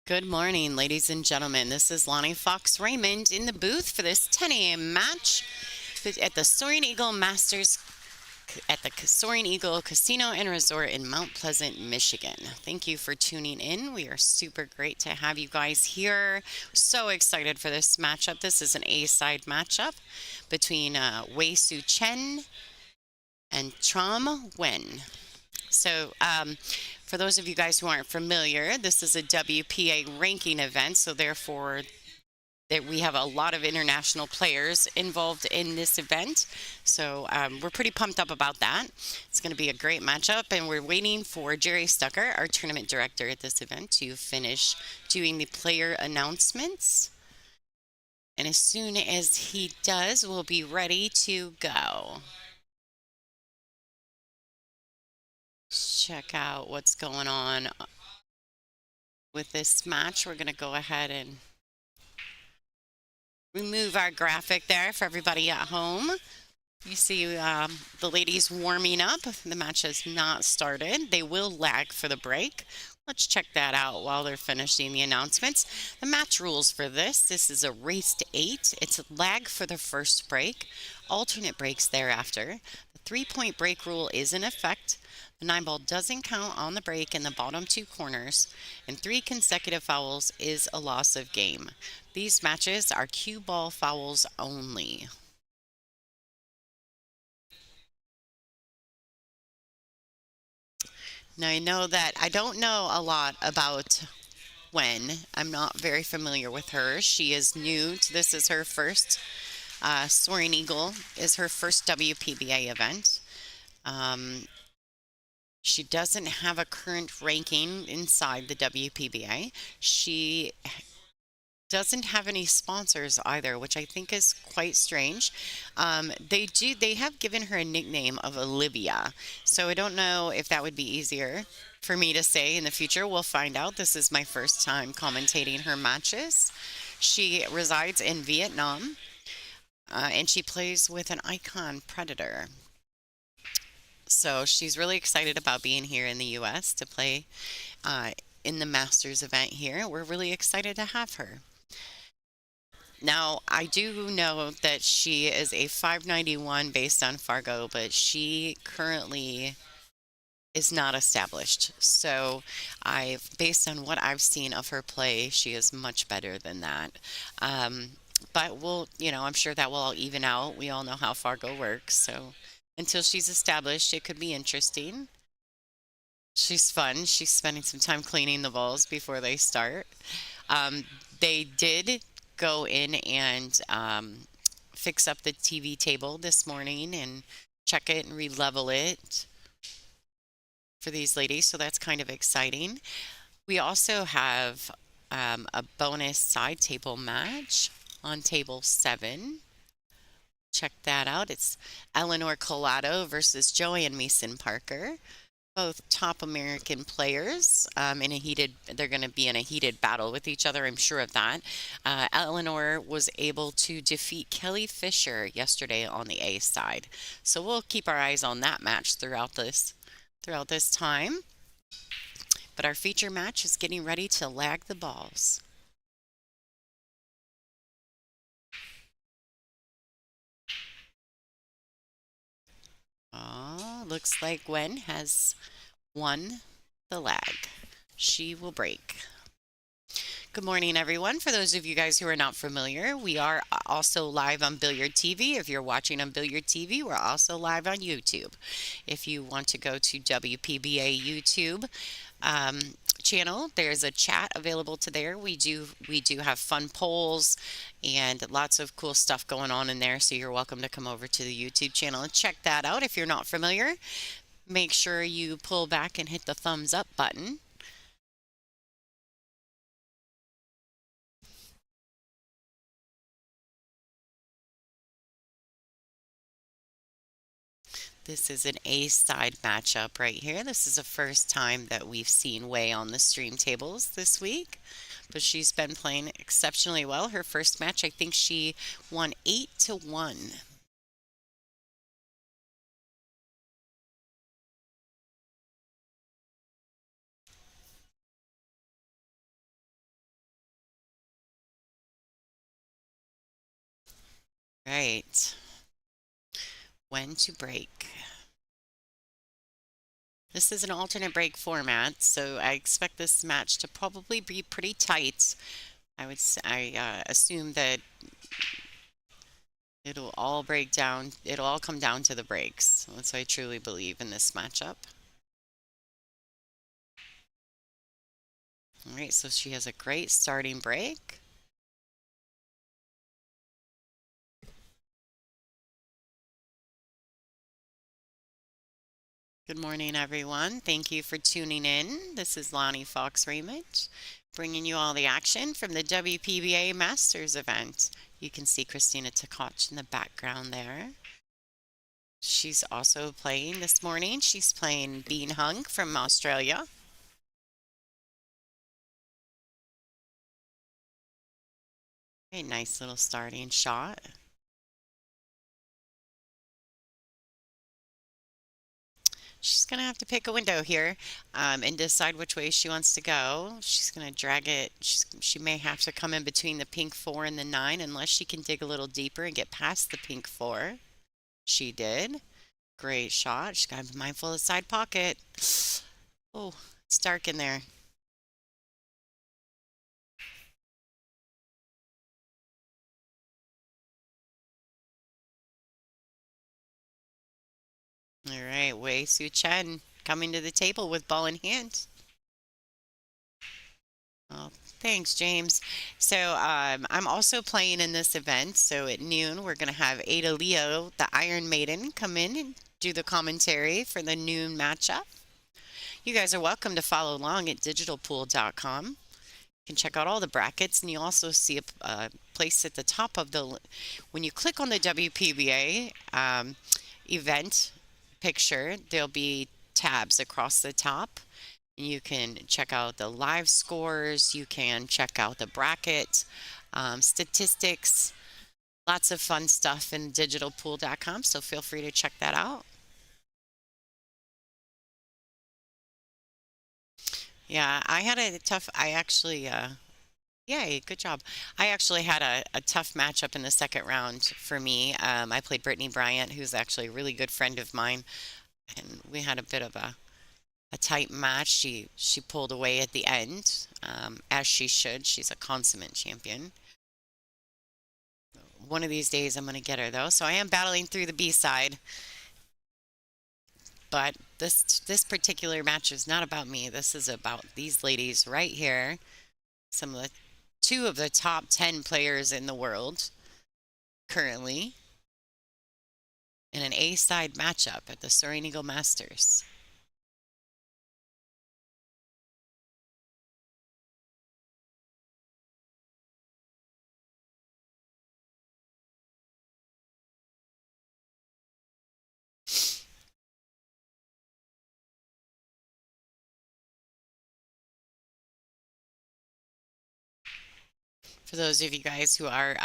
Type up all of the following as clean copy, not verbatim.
Good morning, ladies and gentlemen. This is Lonnie Fox Raymond in the booth for this 10 a.m. match at the Soaring Eagle Masters at the Soaring Eagle Casino and Resort in Mount Pleasant, Michigan. Thank you for tuning in. We are super great to have you guys here. So excited for this matchup. This is an A-side matchup between Wei Su Chen and Tram Wen. So, for those of you guys who aren't familiar, this is a WPA ranking event, so therefore we have a lot of international players involved in this event. So we're pretty pumped up about that. It's going to be a great matchup, and we're waiting for Jerry Stucker, our tournament director at this event, to finish doing the player announcements. And as soon as he does, we'll be ready to go. Check out what's going on with this match. We're going to go ahead and remove our graphic there for everybody at home. You see the ladies warming up. The match has not started. They will lag for the break. Let's check that out while they're finishing the announcements. The match rules for this is a race to 8. It's a lag for the first break, alternate breaks thereafter. The 3-point break rule is in effect. The 9-ball doesn't count on the break in the bottom 2 corners, and 3 consecutive fouls is a loss of game. These matches are cue ball fouls only. Now, I know that I don't know a lot about Wen. I'm not very familiar with her. She is new to this. Is her first Soaring Eagle is her first WPBA event. She doesn't have a current ranking inside the WPBA. She doesn't have any sponsors either, which I think is quite strange. They have given her a nickname of Olivia, so I don't know if that would be easier for me to say in the future. We'll find out. This is my first time commentating her matches. She resides in Vietnam, and she plays with an Icon Predator. So she's really excited about being here in the U.S. to play in the Masters event here. We're really excited to have her. Now, I do know that she is a 591 based on Fargo, but she currently is not established. So based on what I've seen of her play, she is much better than that. But I'm sure that will all even out. We all know how Fargo works. So until she's established, it could be interesting. She's fun. She's spending some time cleaning the balls before they start. They did go in and fix up the TV table this morning and check it and re-level it for these ladies, so that's kind of exciting. We also have a bonus side table match on table 7. Check that out. It's Eleanor Collado versus Joanne Mason Parker. Both top American players they're going to be in a heated battle with each other. I'm sure of that. Eleanor was able to defeat Kelly Fisher yesterday on the A side. So we'll keep our eyes on that match throughout this time. But our feature match is getting ready to lag the balls. Looks like Gwen has won the lag. She will break. Good morning, everyone. For those of you guys who are not familiar, we are also live on Billiard TV. If you're watching on Billiard TV, we're also live on YouTube. If you want to go to WPBA YouTube um, channel, there's a chat available to there. We do have fun polls and lots of cool stuff going on in there. So you're welcome to come over to the YouTube channel and check that out. If you're not familiar, make sure you pull back and hit the thumbs up button. This is an A-side matchup right here. This is the first time that we've seen Wei on the stream tables this week, but she's been playing exceptionally well. Her first match, I think she won 8-1. Right. When to break. This is an alternate break format, so I expect this match to probably be pretty tight. I assume that it'll all come down to the breaks. That's what I truly believe in this matchup. All right, so she has a great starting break. Good morning, everyone. Thank you for tuning in. This is Lonnie Fox Raymond, bringing you all the action from the WPBA Masters event. You can see Christina Tkach in the background there. She's also playing this morning. She's playing Bean Hung from Australia. A nice little starting shot. She's going to have to pick a window here and decide which way she wants to go. She's going to drag it. She may have to come in between the pink 4 and the 9 unless she can dig a little deeper and get past the pink 4. She did. Great shot. She's got to be mindful of the side pocket. Oh, it's dark in there. All right, Wei Su Chen coming to the table with ball in hand. Oh, thanks, James. So I'm also playing in this event. So at noon, we're going to have Ada Leo, the Iron Maiden, come in and do the commentary for the noon matchup. You guys are welcome to follow along at digitalpool.com. You can check out all the brackets, and you also see a place at the top of when you click on the WPBA event picture, there'll be tabs across the top. You can check out the live scores. You can check out the bracket, statistics, lots of fun stuff in digitalpool.com. So feel free to check that out. Yeah, I had a tough, I actually, yay, good job. I actually had a tough matchup in the second round for me. I played Brittany Bryant, who's actually a really good friend of mine, and we had a bit of a tight match. She pulled away at the end, as she should. She's a consummate champion. One of these days I'm going to get her though. So I am battling through the B side. But this particular match is not about me. This is about these ladies right here. Some of the two of the top 10 players in the world currently in an A side matchup at the Soaring Eagle Masters. For those of you guys who are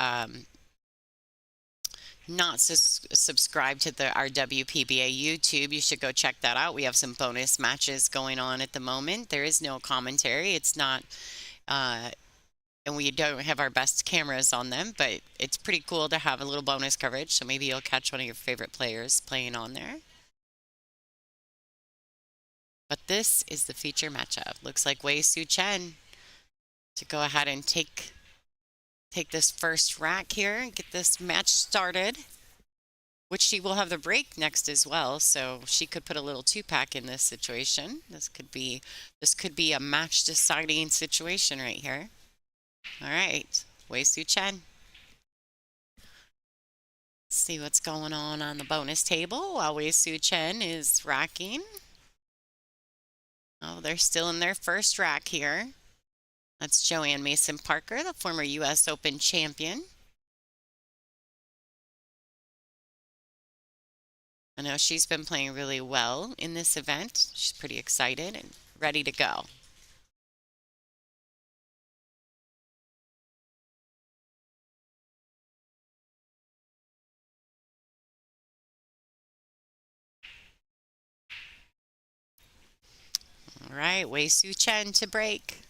not subscribed to our WPBA YouTube, you should go check that out. We have some bonus matches going on at the moment. There is no commentary. It's not, and we don't have our best cameras on them, but it's pretty cool to have a little bonus coverage. So maybe you'll catch one of your favorite players playing on there. But this is the feature matchup. Looks like Wei Su Chen to go ahead and take this first rack here and get this match started, which she will have the break next as well, so she could put a little two-pack in this situation. This could be a match deciding situation right here. All right, Wei Su Chen. See what's going on the bonus table while Wei Su Chen is racking. Oh, they're still in their first rack here. That's Joanne Mason Parker, the former U.S. Open champion. I know she's been playing really well in this event. She's pretty excited and ready to go. All right, Wei Su Chen to break.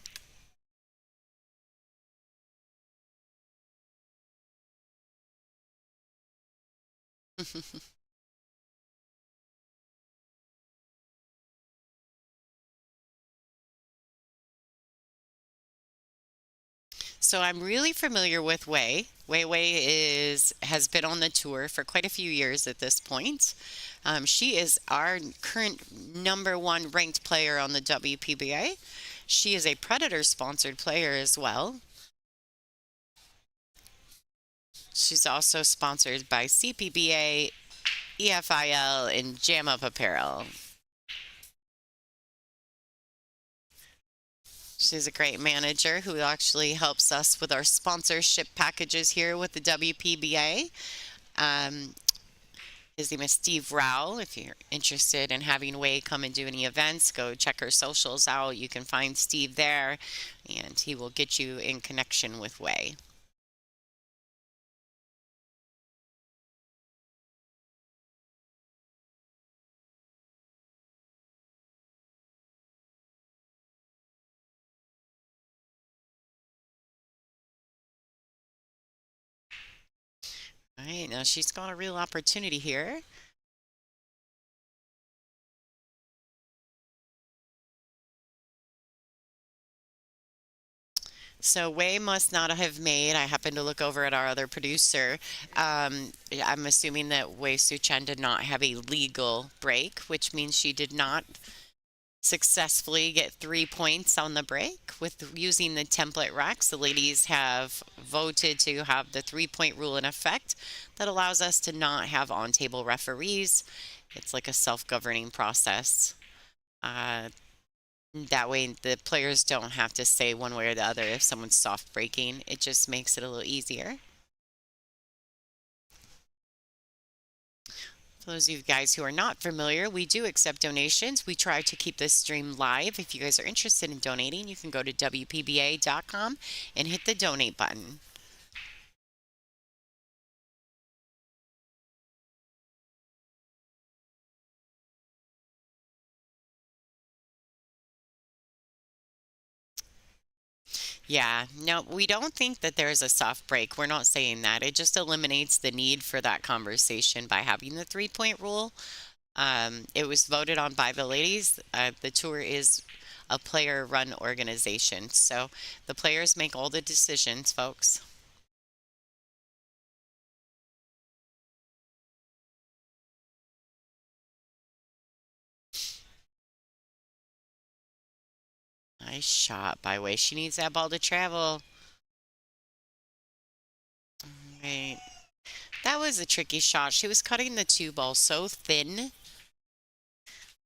So I'm really familiar with Wei. Wei has been on the tour for quite a few years at this point. She is our current number one ranked player on the WPBA. She is a Predator sponsored player as well. She's also sponsored by CPBA, EFIL, and Jam Up Apparel. She's a great manager who actually helps us with our sponsorship packages here with the WPBA. His name is Steve Rao. If you're interested in having Wei come and do any events, go check her socials out. You can find Steve there, and he will get you in connection with Wei. All right, now she's got a real opportunity here. So Wei must not have made. I happened to look over at our other producer. I'm assuming that Wei Su Chen did not have a legal break, which means she did not successfully get 3 points on the break with using the template racks. The ladies have voted to have the 3 point rule in effect that allows us to not have on-table referees. It's like a self-governing process. That way the players don't have to say one way or the other if someone's soft breaking. It just makes it a little easier. For those of you guys who are not familiar, we do accept donations. We try to keep this stream live. If you guys are interested in donating, you can go to WPBA.com and hit the donate button. Yeah, no, we don't think that there's a soft break. We're not saying that. It just eliminates the need for that conversation by having the 3 point rule. It was voted on by the ladies. The tour is a player run organization, so the players make all the decisions, folks. Nice shot by Wei. She needs that ball to travel. Right. That was a tricky shot. She was cutting the two ball so thin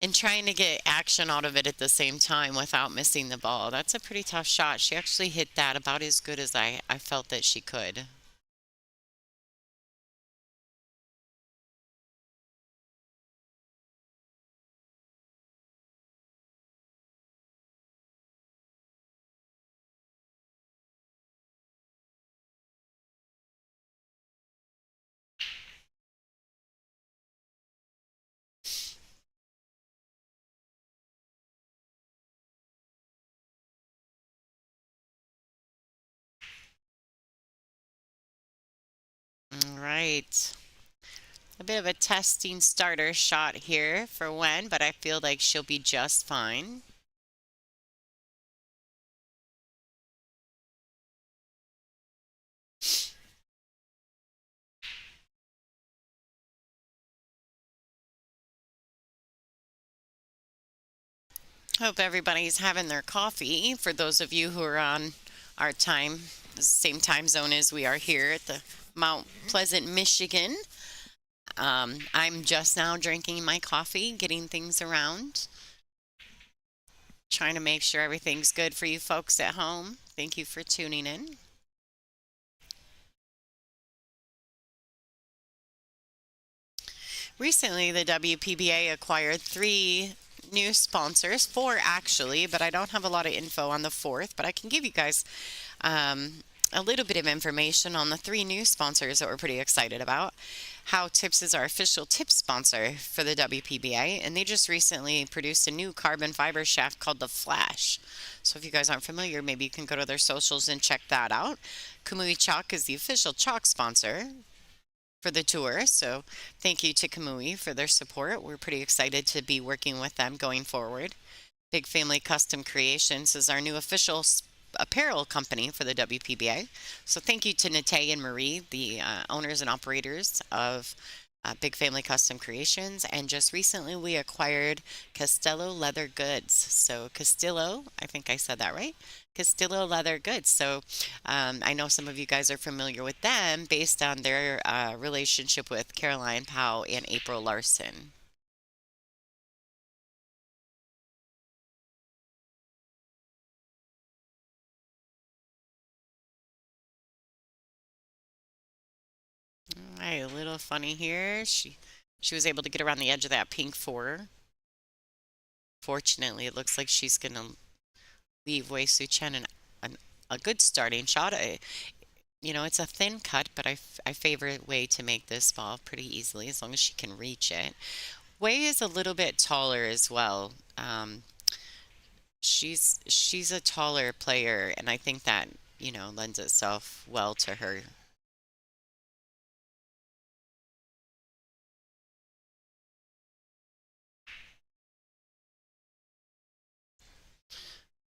and trying to get action out of it at the same time without missing the ball. That's a pretty tough shot. She actually hit that about as good as I felt that she could. All right. A bit of a testing starter shot here for Wen, but I feel like she'll be just fine. Hope everybody's having their coffee. For those of you who are on our time, the same time zone as we are here at the Mount Pleasant, Michigan. I'm just now drinking my coffee, getting things around, trying to make sure everything's good for you folks at home. Thank you for tuning in. Recently, the WPBA acquired three new sponsors, four actually, but I don't have a lot of info on the fourth, but I can give you guys a little bit of information on the three new sponsors that we're pretty excited about. How Tips is our official tip sponsor for the WPBA, and they just recently produced a new carbon fiber shaft called the Flash. So if you guys aren't familiar, maybe you can go to their socials and check that out. Kamui Chalk is the official chalk sponsor for the tour. So thank you to Kamui for their support. We're pretty excited to be working with them going forward. Big Family Custom Creations is our new official apparel company for the WPBA. So thank you to Nate and Marie, the owners and operators of Big Family Custom Creations. And just recently we acquired Castillo Leather Goods. So Castillo, I think I said that right. Castillo Leather Goods. So I know some of you guys are familiar with them based on their relationship with Caroline Powell and April Larson. All right, a little funny here. She was able to get around the edge of that pink four. Fortunately, it looks like she's going to leave Wei Su Chen a good starting shot. It's a thin cut, but I favor Wei to make this ball pretty easily as long as she can reach it. Wei is a little bit taller as well. She's a taller player, and I think that, lends itself well to her.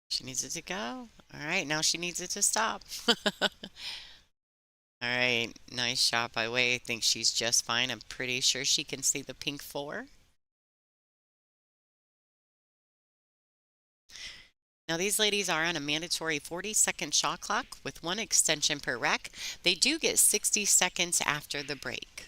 She needs it to go. All right, now she needs it to stop. All right, nice shot by Wei. I think she's just fine. I'm pretty sure she can see the pink four. Now, these ladies are on a mandatory 40-second shot clock with one extension per rack. They do get 60 seconds after the break.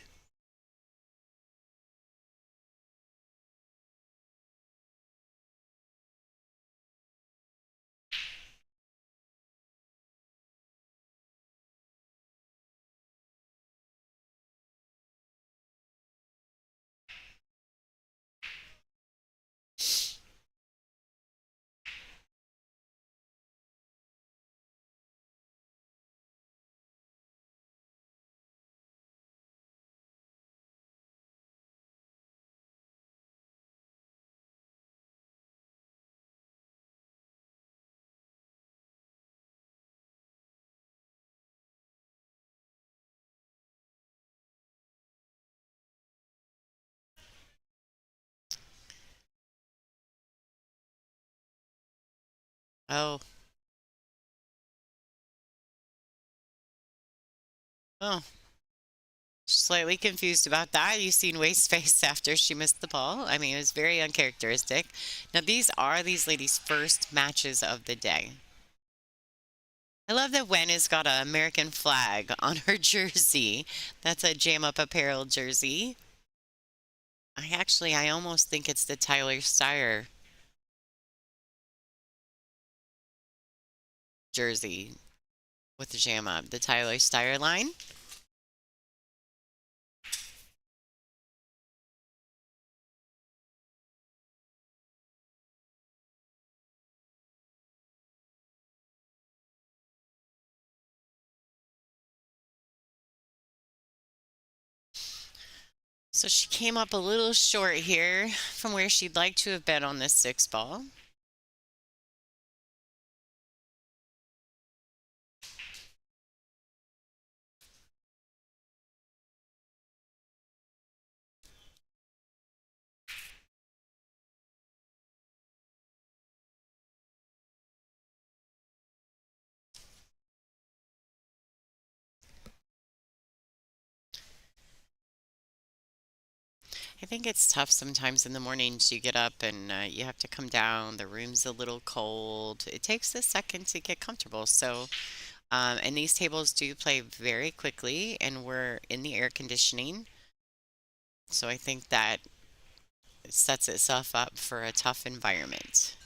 Oh, oh, slightly confused about that. You seen Wei's face after she missed the ball. I mean, it was very uncharacteristic. Now, these are these ladies' first matches of the day. I love that Wen has got an American flag on her jersey. That's a Jam Up Apparel jersey. I almost think it's the Tyler Steyer jersey with the Jam Up, the Tyler Steyer line. So she came up a little short here from where she'd like to have been on this six ball. I think it's tough sometimes in the mornings. You get up and you have to come down. The room's a little cold. It takes a second to get comfortable. And these tables do play very quickly, and we're in the air conditioning. So I think that sets itself up for a tough environment.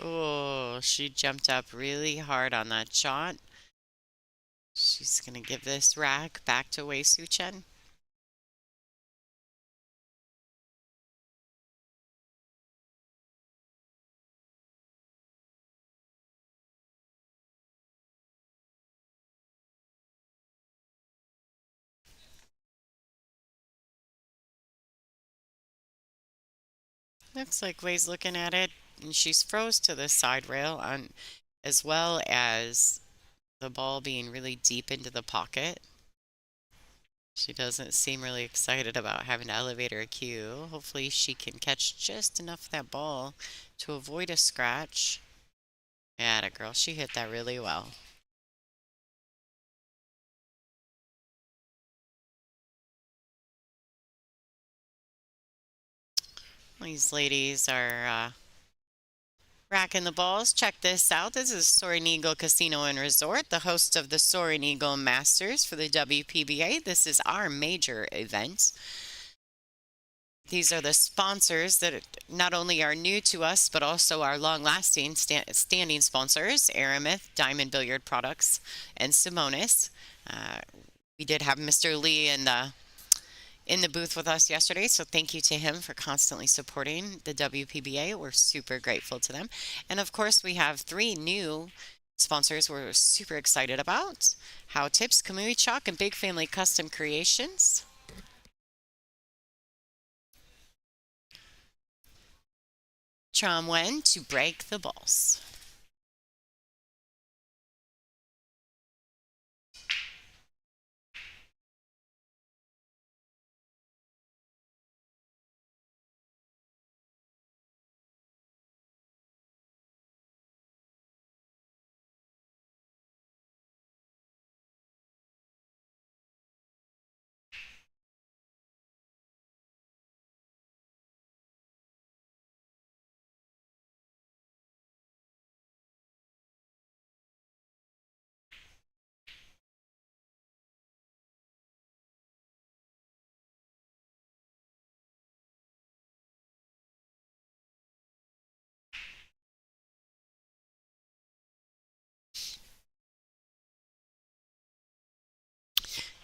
Oh, she jumped up really hard on that shot. She's going to give this rack back to Wei Su Chen. Looks like Wei's looking at it, and she's froze to the side rail on, as well as the ball being really deep into the pocket. She doesn't seem really excited about having to elevate her cue. Hopefully she can catch just enough of that ball to avoid a scratch. Yeah, girl, she hit that really well. These ladies are racking the balls. Check this out. This is Soaring Eagle Casino and Resort, the host of the Soaring Eagle Masters for the WPBA. This is our major event. These are the sponsors that not only are new to us, but also our long-lasting standing sponsors, Aramith, Diamond Billiard Products, and Simonis. Uh, we did have Mr. Lee in the booth with us yesterday, so thank you to him for constantly supporting the WPBA. We're super grateful to them. And of course, we have three new sponsors we're super excited about. How Tips, Kamui Chalk, and Big Family Custom Creations. Trom Wen to break the balls.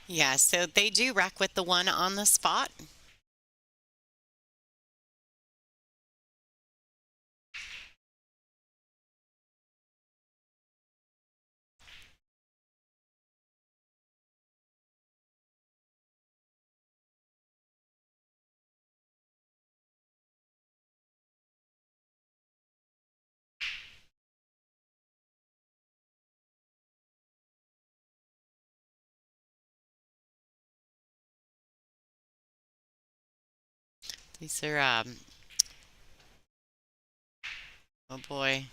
Yeah, so they do rack with the one on the spot. These are, oh boy,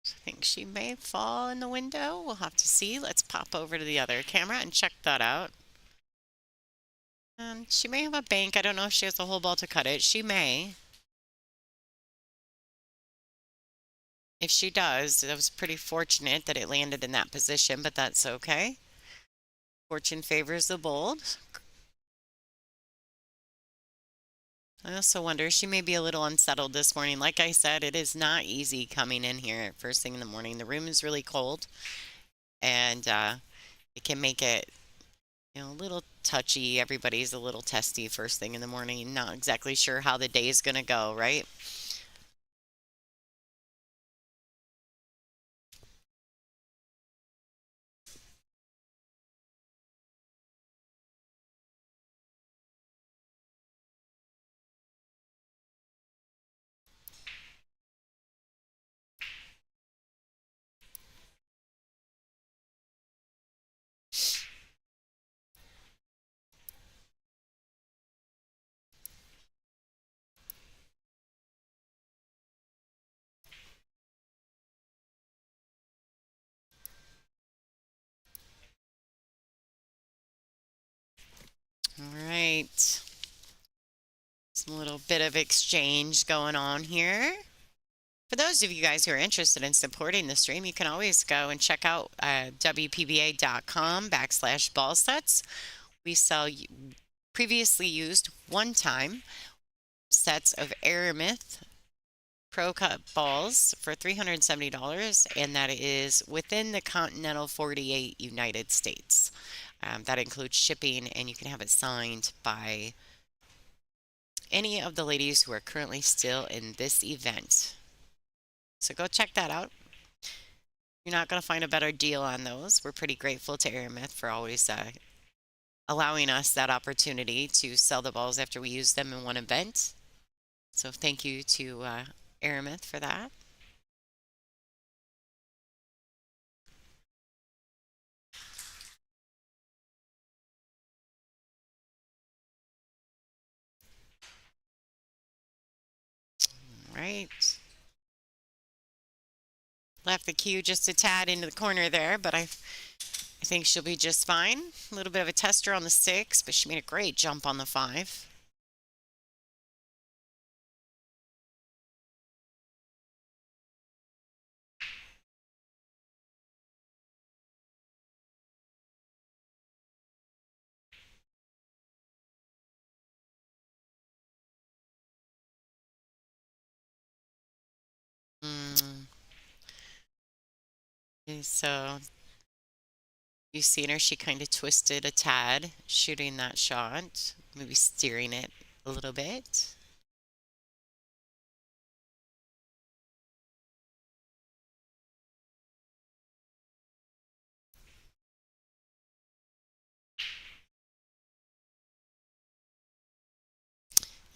I think she may fall in the window. We'll have to see. Let's pop over to the other camera and check that out. And she may have a bank. I don't know if she has the whole ball to cut it. She may. If she does, it was pretty fortunate that it landed in that position, but that's okay. Fortune favors the bold. I also wonder, she may be a little unsettled this morning. Like I said, it is not easy coming in here first thing in the morning. The room is really cold, and it can make it, a little touchy. Everybody's a little testy first thing in the morning, not exactly sure how the day is going to go, right? A little bit of exchange going on here. For those of you guys who are interested in supporting the stream, you can always go and check out WPBA.com/ball sets. We sell previously used one-time sets of Aramith Pro Cup balls for $370, and that is within the continental 48 United States. That includes shipping, and you can have it signed by any of the ladies who are currently still in this event. So go check that out. You're not going to find a better deal on those. We're pretty grateful to Aramith for always allowing us that opportunity to sell the balls after we use them in one event. So thank you to Aramith for that. Right. Left the cue just a tad into the corner there, but I think she'll be just fine. A little bit of a tester on the 6, but she made a great jump on the 5. Mm. Okay, so you seen her, she kind of twisted a tad shooting that shot, maybe steering it a little bit.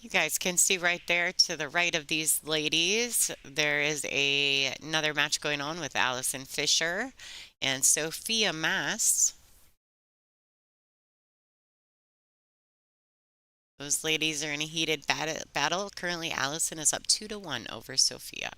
You guys can see right there to the right of these ladies, there is another match going on with Allison Fisher and Sophia Mass. Those ladies are in a heated battle. Currently, Allison is up 2-1 over Sophia.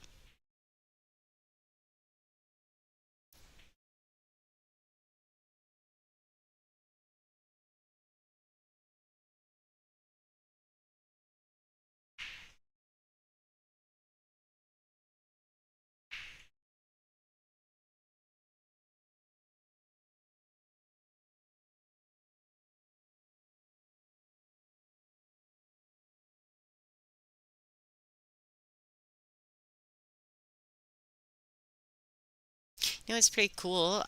You know, it's pretty cool.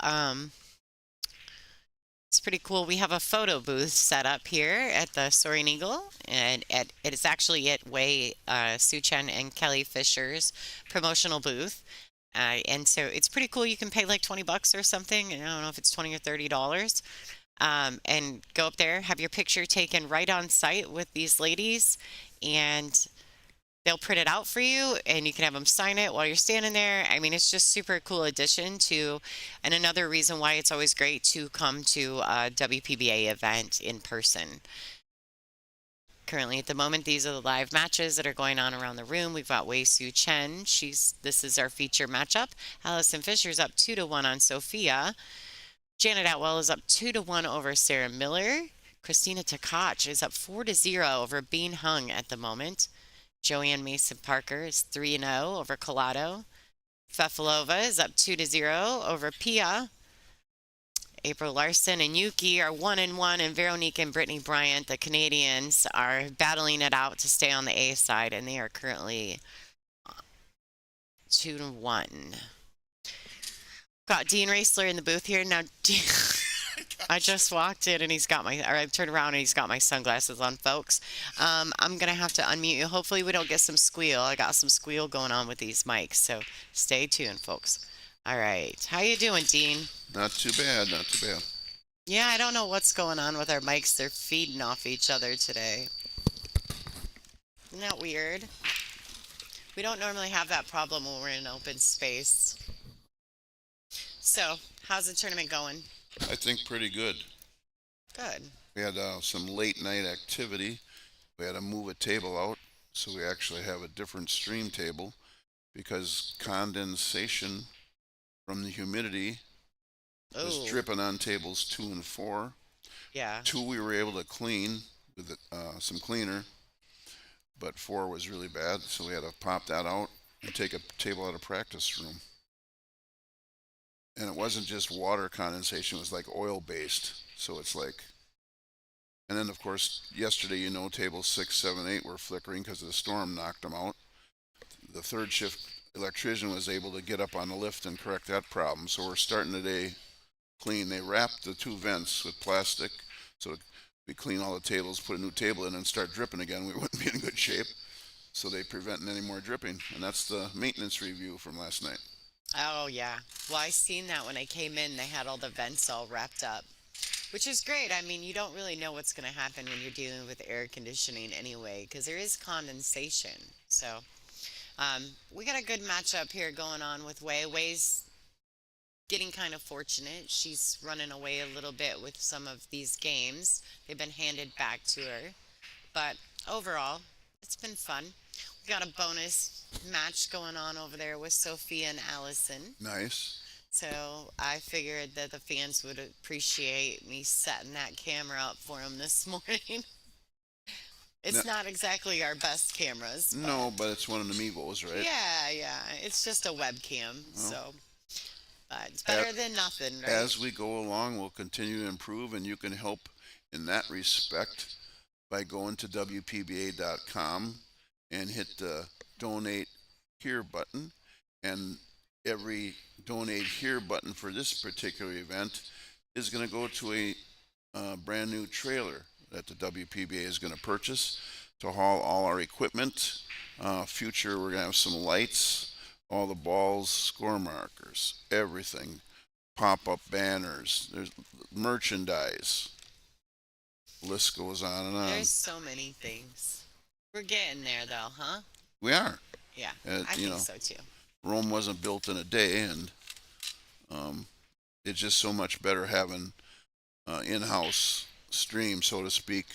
It's pretty cool. We have a photo booth set up here at the Soaring Eagle, and it is actually at Sue Chen and Kelly Fisher's promotional booth. And so it's pretty cool. You can pay like 20 bucks or something. I don't know if it's 20 or $30. And go up there, have your picture taken right on site with these ladies, and they'll print it out for you and you can have them sign it while you're standing there. I mean, it's just super cool addition to, and another reason why it's always great to come to a WPBA event in person. Currently, at the moment, these are the live matches that are going on around the room. We've got Wei Su Chen. This is our feature matchup. Allison Fisher's up 2-1 on Sophia. Janet Atwell is up 2-1 over Sarah Miller. Christina Takach is up 4-0 over Bean Hung at the moment. Joanne Mason Parker is 3-0 over Collado. Fefalova is up 2-0 over Pia. April Larson and Yuki are 1-1, and Veronique and Brittany Bryant, the Canadians, are battling it out to stay on the A side, and they are currently 2-1. Got Dean Raisler in the booth here now. I just walked in and I turned around and he's got my sunglasses on, folks. I'm gonna have to unmute you. Hopefully we don't get some squeal. I got some squeal going on with these mics, so stay tuned, folks. All right, how you doing, Dean? Not too bad, not too bad. Yeah, I don't know what's going on with our mics. They're feeding off each other today. Isn't that weird? We don't normally have that problem when we're in an open space. So, how's the tournament going? I think pretty good. Good. We had some late night activity. We had to move a table out, so we actually have a different stream table because condensation from the humidity was Oh, dripping on tables 2 and 4. yeah. 2 we were able to clean with some cleaner, but 4 was really bad, so we had to pop that out and take a table out of practice room. And it wasn't just water condensation; it was like oil based. So it's like, and then of course yesterday, tables 6, 7, 8 were flickering because the storm knocked them out. The third shift electrician was able to get up on the lift and correct that problem. So we're starting today clean. They wrapped the 2 vents with plastic, so we clean all the tables, put a new table in, and start dripping again. We wouldn't be in good shape. So they preventing any more dripping, and that's the maintenance review from last night. Oh, yeah. Well, I seen that when I came in. They had all the vents all wrapped up, which is great. I mean, you don't really know what's going to happen when you're dealing with air conditioning anyway, because there is condensation. So, we got a good matchup here going on with Wei. Wei's getting kind of fortunate. She's running away a little bit with some of these games. They've been handed back to her. But overall, it's been fun. We got a bonus match going on over there with Sophia and Allison. Nice. So I figured that the fans would appreciate me setting that camera up for them this morning. No, It's not exactly our best cameras, but no, but it's one of the Mevos, right? yeah, yeah. It's just a webcam, Well, so but it's a- better than nothing, right? as we go along, we'll continue to improve, and you can help in that respect by going to WPBA.com and hit the donate here button. And every donate here button for this particular event is going to go to a brand new trailer that the WPBA is going to purchase to haul all our equipment. Future, we're going to have some lights, all the balls, score markers, everything, pop up banners, there's merchandise. The list goes on and on. There's so many things. We're getting there though, huh? We are. Yeah, Uh, I you think know, so too. Rome wasn't built in a day, and um, it's just so much better having in-house stream, so to speak.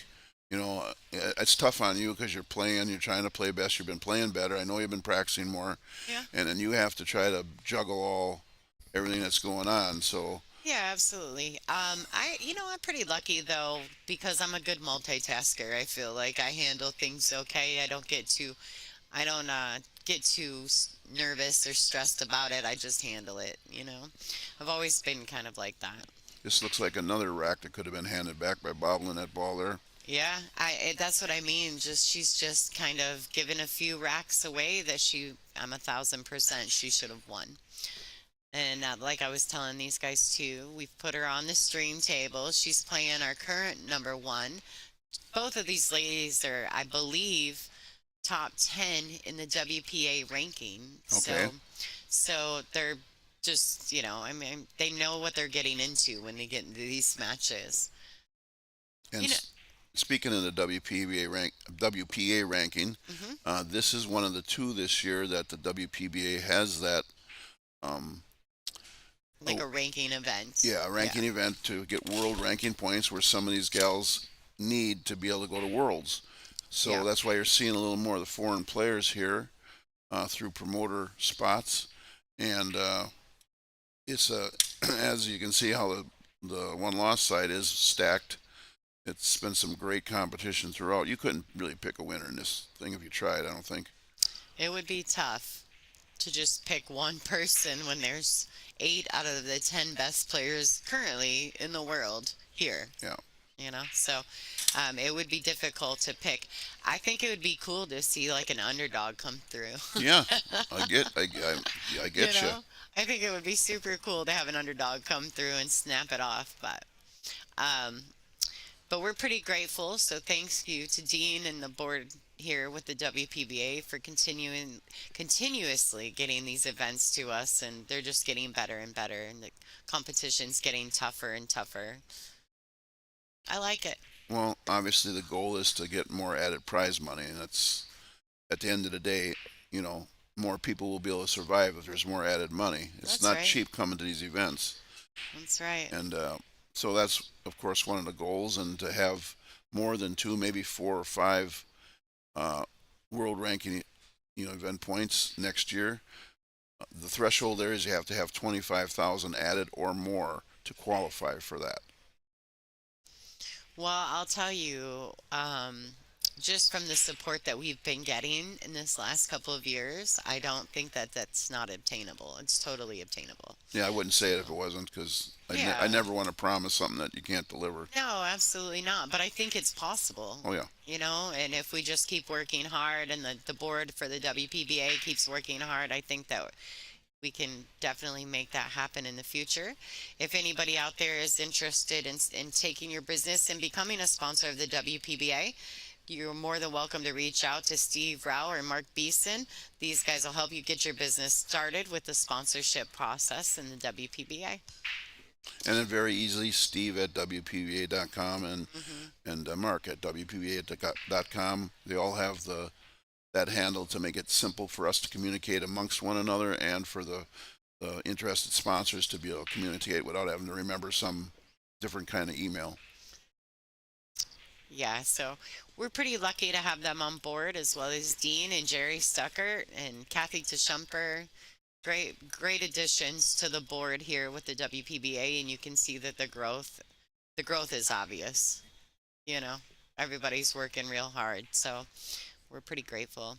It's tough on you because you're playing, you're trying to play best. You've been playing better. I know you've been practicing more, Yeah. and then you have to try to juggle everything that's going on. So Yeah, absolutely. I'm pretty lucky though because I'm a good multitasker. I feel like I handle things okay. I don't get too nervous or stressed about it. I just handle it. I've always been kind of like that. this looks like another rack that could have been handed back by bobbling that ball there. Yeah, that's what I mean. She's just kind of given a few racks away that I'm 1,000% she should have won. And like I was telling these guys too, we've put her on the stream table. She's playing our current number one. Both of these ladies are, I believe, top 10 in the WPA ranking. Okay. So they're just, I mean, they know what they're getting into when they get into these matches. And You know, speaking of the WPA ranking, hmm this is one of the two this year that the WPBA has that um, like oh, a ranking event. yeah, a Yeah. ranking event to get world ranking points where some of these gals need to be able to go to worlds. So Yeah. that's why you're seeing a little more of the foreign players here through promoter spots. And it's as you can see how the one loss side is stacked. It's been some great competition throughout. You couldn't really pick a winner in this thing if you tried, I don't think. It would be tough to just pick one person when there's 8 out of the 10 best players currently in the world here. Yeah. So it would be difficult to pick. I think it would be cool to see like an underdog come through. Yeah, I you get you. know, I think it would be super cool to have an underdog come through and snap it off. Um, but we're pretty grateful. So thanks you to Dean and the board here with the WPBA for continuously getting these events to us, and they're just getting better and better, and the competition's getting tougher and tougher. I like it. Well, obviously the goal is to get more added prize money, and that's at the end of the day, you know, more people will be able to survive if there's more added money. It's That's not right. cheap coming to these events, That's right. and so that's of course one of the goals, and to have more than two, maybe 4 or 5 uh, world ranking, event points next year. The threshold there is you have to have 25,000 added or more to qualify for that. Well, I'll tell you, just from the support that we've been getting in this last couple of years, I don't think that that's not obtainable. It's totally obtainable. Yeah, I wouldn't say it if So, it wasn't because I yeah. never want to promise something that you can't deliver. No, absolutely not. But I think it's possible, Oh yeah. and if we just keep working hard and the board for the WPBA keeps working hard, I think that we can definitely make that happen in the future. If anybody out there is interested in taking your business and becoming a sponsor of the WPBA, you're more than welcome to reach out to Steve Rao or Mark Beeson. These guys will help you get your business started with the sponsorship process in the WPBA. And then very easily, Steve at WPBA.com Hmm. and Mark at WPBA.com. They all have that handle to make it simple for us to communicate amongst one another and for the interested sponsors to be able to communicate without having to remember some different kind of email. Yeah, so we're pretty lucky to have them on board, as well as Dean and Jerry Stuckert and Kathy Tashumper. Great additions to the board here with the WPBA, and you can see that the growth is obvious. You know, everybody's working real hard, so we're pretty grateful.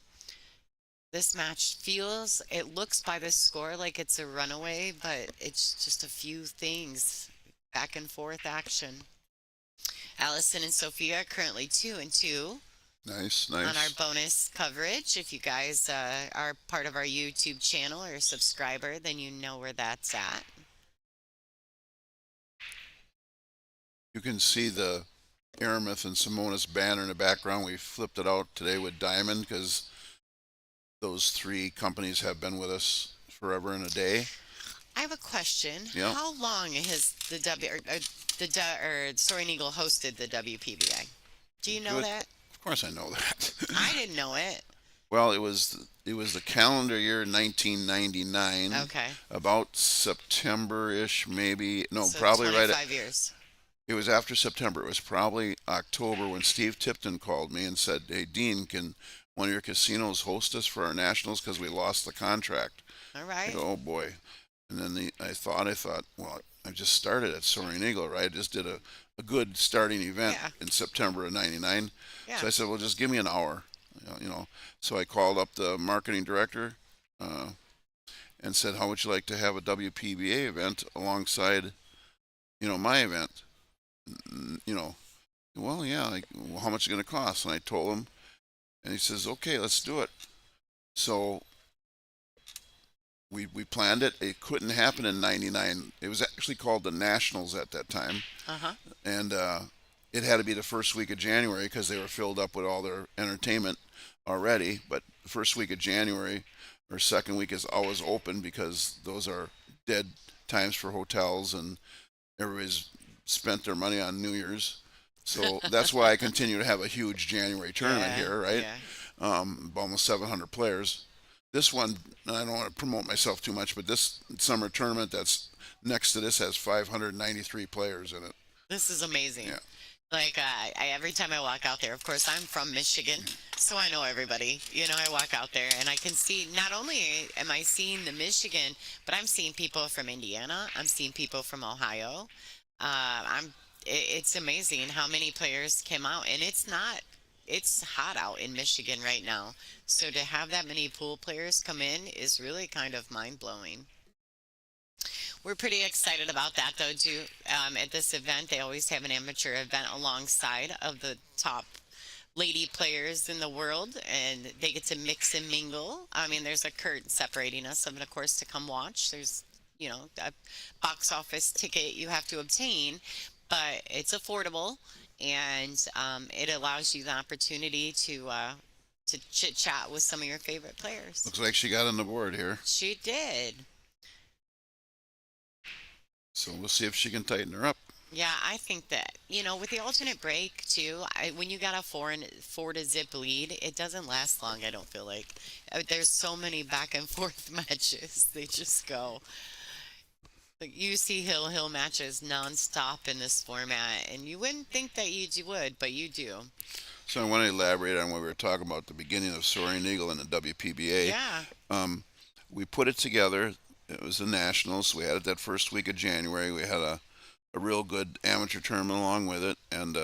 This match it looks by the score like it's a runaway, but it's just a few things, back and forth action. Allison and Sophia are currently 2-2 Nice, on our nice. bonus coverage. If you guys are part of our YouTube channel or a subscriber, then you know where that's at. You can see the Aramith and Simonis banner in the background. We flipped it out today with Diamond because those three companies have been with us forever and a day. I have a question. Yep. How long has the W or Soaring Eagle hosted the WPBA? Do you know Good. that? Of course, I know that. I didn't know it. Well, it was the calendar year 1999, Okay, about September-ish, maybe. No, so probably right. 25 years. It was after September. It was probably October when Steve Tipton called me and said, "Hey, Dean, can one of your casinos host us for our nationals because we lost the contract?" All I right. go, "Oh boy." And then I thought, well, I just started at Soaring Eagle, right? I just did a good starting event Yeah, in September of '99. yeah. So I said, well, just give me an hour, you know. So I called up the marketing director uh, and said, how would you like to have a WPBA event alongside, my event? You know, well, yeah, like, well, how much is it going to cost? And I told him, and he says, okay, let's do it. So we planned it. It couldn't happen in '99. It was actually called the Nationals at that time, Uh-huh. and it had to be the first week of January because they were filled up with all their entertainment already. But the first week of January or second week is always open because those are dead times for hotels and everybody's spent their money on New Year's. So that's why I continue to have a huge January tournament Yeah, here, right? yeah. Almost 700 players. This one, I don't want to promote myself too much, but this summer tournament that's next to this has 593 players in it. This is amazing. Yeah. Like every time I walk out there, of course, I'm from Michigan, so I know everybody. I walk out there and I can see not only am I seeing the Michigan, but I'm seeing people from Indiana. I'm seeing people from Ohio. It's amazing how many players came out, and it's hot out in Michigan right now. So to have that many pool players come in is really kind of mind blowing. We're pretty excited about that, though, too. At this event, they always have an amateur event alongside of the top lady players in the world, and they get to mix and mingle. I mean, there's a curtain separating us, and of course, to come watch, there's a box office ticket you have to obtain, but it's affordable, and it allows you the opportunity to chit chat with some of your favorite players. Looks like she got on the board here. She did. So we'll see if she can tighten her up. Yeah, I think that, with the alternate break too, when you got a four to zip lead, it doesn't last long, I don't feel like. There's so many back and forth matches. They just go. Like you see hill matches nonstop in this format, and you wouldn't think that you would, but you do. So I want to elaborate on what we were talking about at the beginning of Soaring Eagle and the WPBA. Yeah. Um, we put it together. It was the Nationals. We had it that first week of January. We had a real good amateur tournament along with it, and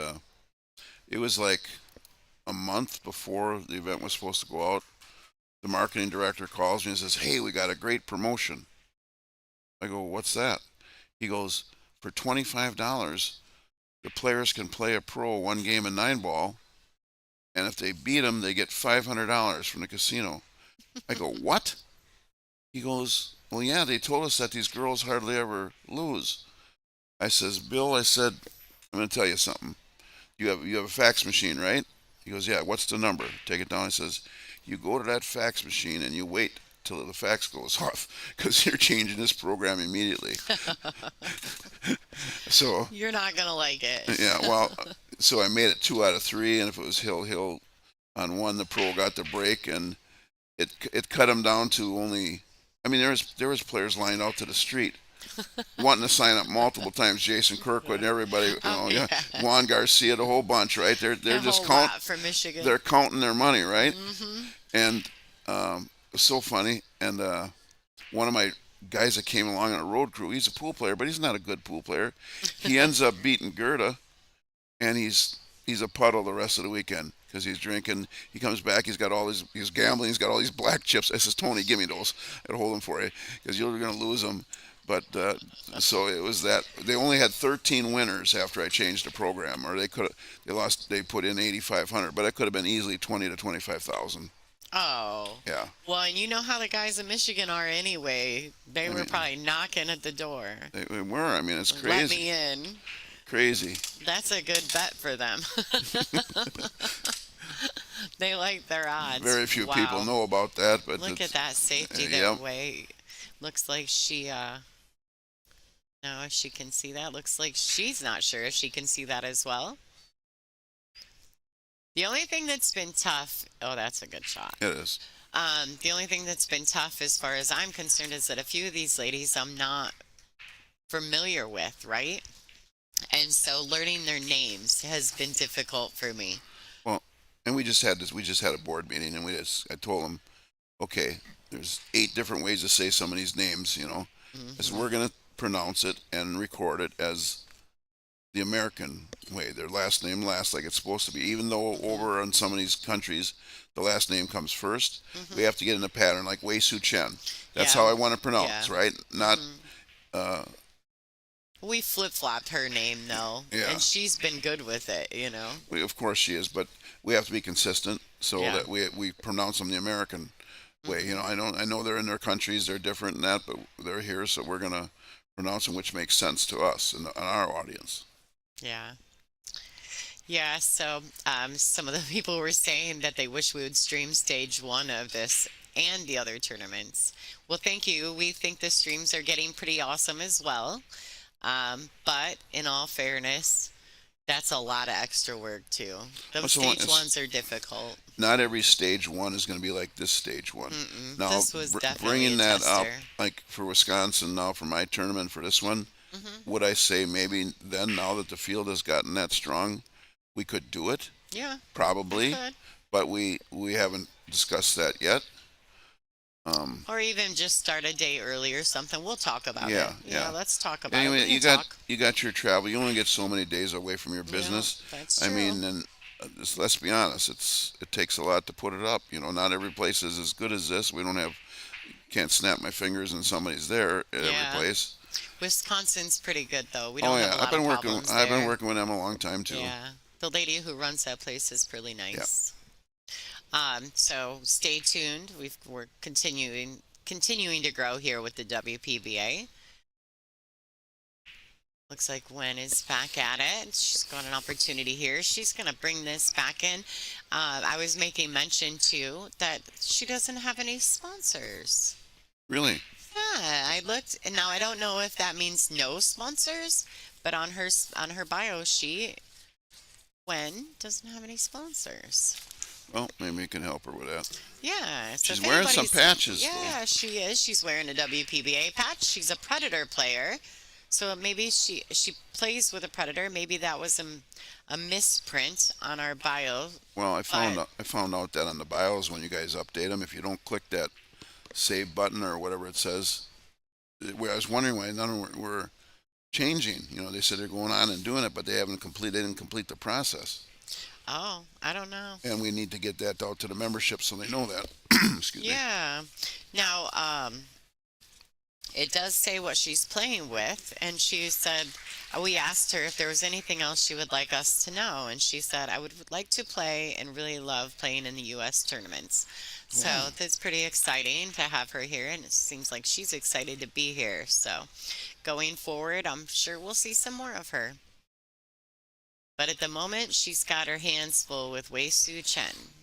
it was like a month before the event was supposed to go out, the marketing director calls me and says, "Hey, we got a great promotion." I go, "What's that?" He goes, "For $25, the players can play a pro one game of nine ball, and if they beat them, they get $500 from the casino." I go, "What?" He goes, "Well, yeah, they told us that these girls hardly ever lose." I says, "Bill," I said, "I'm going to tell you something. You have a fax machine, right?" He goes, "Yeah, what's the number?" Take it down. He says, "You go to that fax machine and you wait till the fax goes off because you're changing this program immediately." So, You're not gonna like it. yeah, well, so I made it 2 out of 3, and if it was Hill on one, the pro got the break, and it cut him down to only. I mean, there was players lined out to the street wanting to sign up multiple times. Jason Kirkwood and everybody, yeah, Yeah. Juan Garcia, the whole bunch, right? They're A just whole count. lot from Michigan. They're counting their money, right? Hmm. And it's so funny. And one of my guys that came along on a road crew, he's a pool player, but he's not a good pool player. He ends up beating Gerda, and he's a puddle the rest of the weekend because he's drinking. He comes back, he's gambling, he's got all these black chips. I says, "Tony, give me those. I'd hold them for you because you're going to lose them." But so it was that they only had 13 winners after I changed the program, or they put in 8,500, but it could have been easily 20 to 25,000. Oh. Yeah, Well, and you know how the guys in Michigan are anyway. They I were mean probably knocking at the door. they were. I mean, it's Let crazy, me in. crazy. That's a good bet for them. They like their odds. Very few people Wow. know about that, but Look at it's that safety yep. that way. Looks like she no, if she can see that. Looks like she's not sure if she can see that as well. The only thing that's been tough, oh, that's a good shot. It is. The only thing that's been tough as far as I'm concerned is that a few of these ladies I'm not familiar with, right? And so learning their names has been difficult for me. Well, and we just had this. We just had a board meeting, and I told them, okay, there's 8 different ways to say some of these names. As Hmm. we're gonna pronounce it and record it as the American way, their last name last, like it's supposed to be. Even though Hmm. over in some of these countries, the last name comes first, we Hmm. have to get in a pattern like Wei Su Chen. That's how Yeah, I want to yeah. pronounce, right? Not, Hmm. uh, We flip-flopped her name though, yeah. and she's been good with it. Of course she is, but we have to be consistent so Yeah. that we pronounce them the American way. Hmm. I know they're in their countries, they're different in that, but they're here, so we're gonna pronounce them, which makes sense to us and our audience. Yeah. Yeah, so some of the people were saying that they wish we would stream stage one of this and the other tournaments. Well, thank you. We think the streams are getting pretty awesome as well. But in all fairness, that's a lot of extra work too. Those So stage ones are difficult. not every stage one is going to be like this stage one. Mm-mm. Now, This was definitely bringing a that up, tester. like for Wisconsin now for my tournament for this one, Hmm. would I say maybe then now that the field has gotten that strong, we could do it? Yeah, we Probably, could. but we haven't discussed that yet. Or even just start a day early or something. We'll talk about it. Yeah, Yeah, yeah. let's talk about it. Anyway, We can talk. you got your travel. You only get so many days away from your Yeah, business. that's I true. mean, and let's be honest, it takes a lot to put it up. Not every place is as good as this. We don't have can't snap my fingers and somebody's there at every Yeah. place. Wisconsin's pretty good though. We Oh don't have yeah, a lot of problems I've been there. working with them a long time too. Yeah. The lady who runs that place is really Yeah. nice. So stay tuned. We're continuing to grow here with the WPBA. Looks like Gwen is back at it. She's got an opportunity here. She's going to bring this back in. I was making mention too that she doesn't have any sponsors. Really? Yeah, I looked, and now I don't know if that means no sponsors, but on her bio sheet, Gwen doesn't have any sponsors. Well, maybe you can help her with that. Yeah, so She's if wearing some anybody's, patches though. yeah, she is. She's wearing a WPBA patch. She's a Predator player, so maybe she plays with a Predator. Maybe that was a misprint on our bio, Well, but I found out that on the bios when you guys update them, if you don't click that save button or whatever it says, I was wondering why none of them were changing. They said they're going on and doing it, but they didn't complete the process. Oh, I don't know. And we need to get that out to the membership so they know that. Excuse me. Yeah. Now, it does say what she's playing with, and she said, we asked her if there was anything else she would like us to know, and she said, I would like to play and really love playing in the U.S. tournaments. So Oh, that's pretty exciting to have her here, and it seems like she's excited to be here. So going forward, I'm sure we'll see some more of her. But at the moment, she's got her hands full with Wei Su Chen.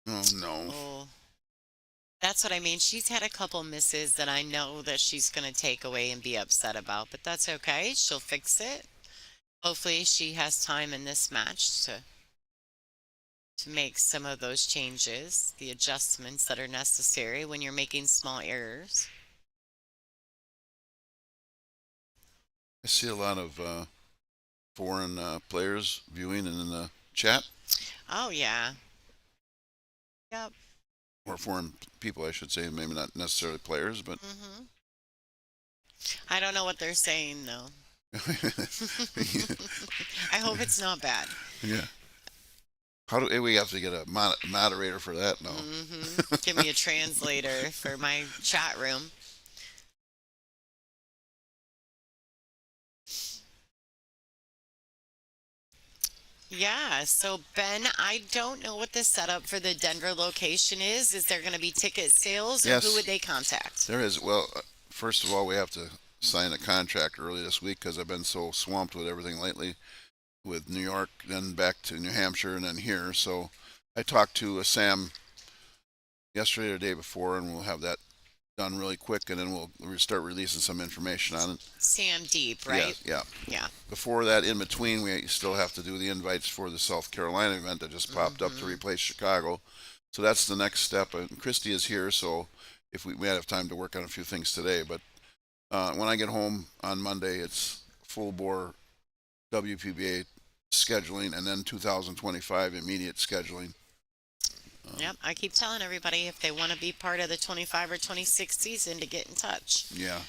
oh no. Oh, that's what I mean. She's had a couple misses that I know that she's going to take away and be upset about, but that's okay. She'll fix it. Hopefully, she has time in this match to make some of those changes, the adjustments that are necessary when you're making small errors. I see a lot of foreign players viewing in the chat, Oh, yeah. Yep. or foreign people, I should say. Maybe not necessarily players, but hmm I don't know what they're saying, though. I hope it's not bad. yeah. How do we have to get a moderator for that now? Give me a translator for my chat room. Yeah, so Ben, I don't know what the setup for the Denver location is. Is there going to be ticket sales or who would Yes, they contact? there is. Well, first of all, we have to sign a contract early this week because I've been so swamped with everything lately, with New York, then back to New Hampshire, and then here. So I talked to Sam yesterday or the day before, and we'll have that done really quick, and then we'll start releasing some information on it. Sam Deep, Yeah, right? yeah. Yeah. Before that, in between, we still have to do the invites for the South Carolina event that just popped up to hmm replace Chicago. So that's the next step. And Christy is here, so if we have time to work on a few things today. But when I get home on Monday, it's full bore WPBA scheduling, and then 2025 immediate scheduling. Yep, I keep telling everybody if they want to be part of the 25 or 26 season to get in touch. Yeah.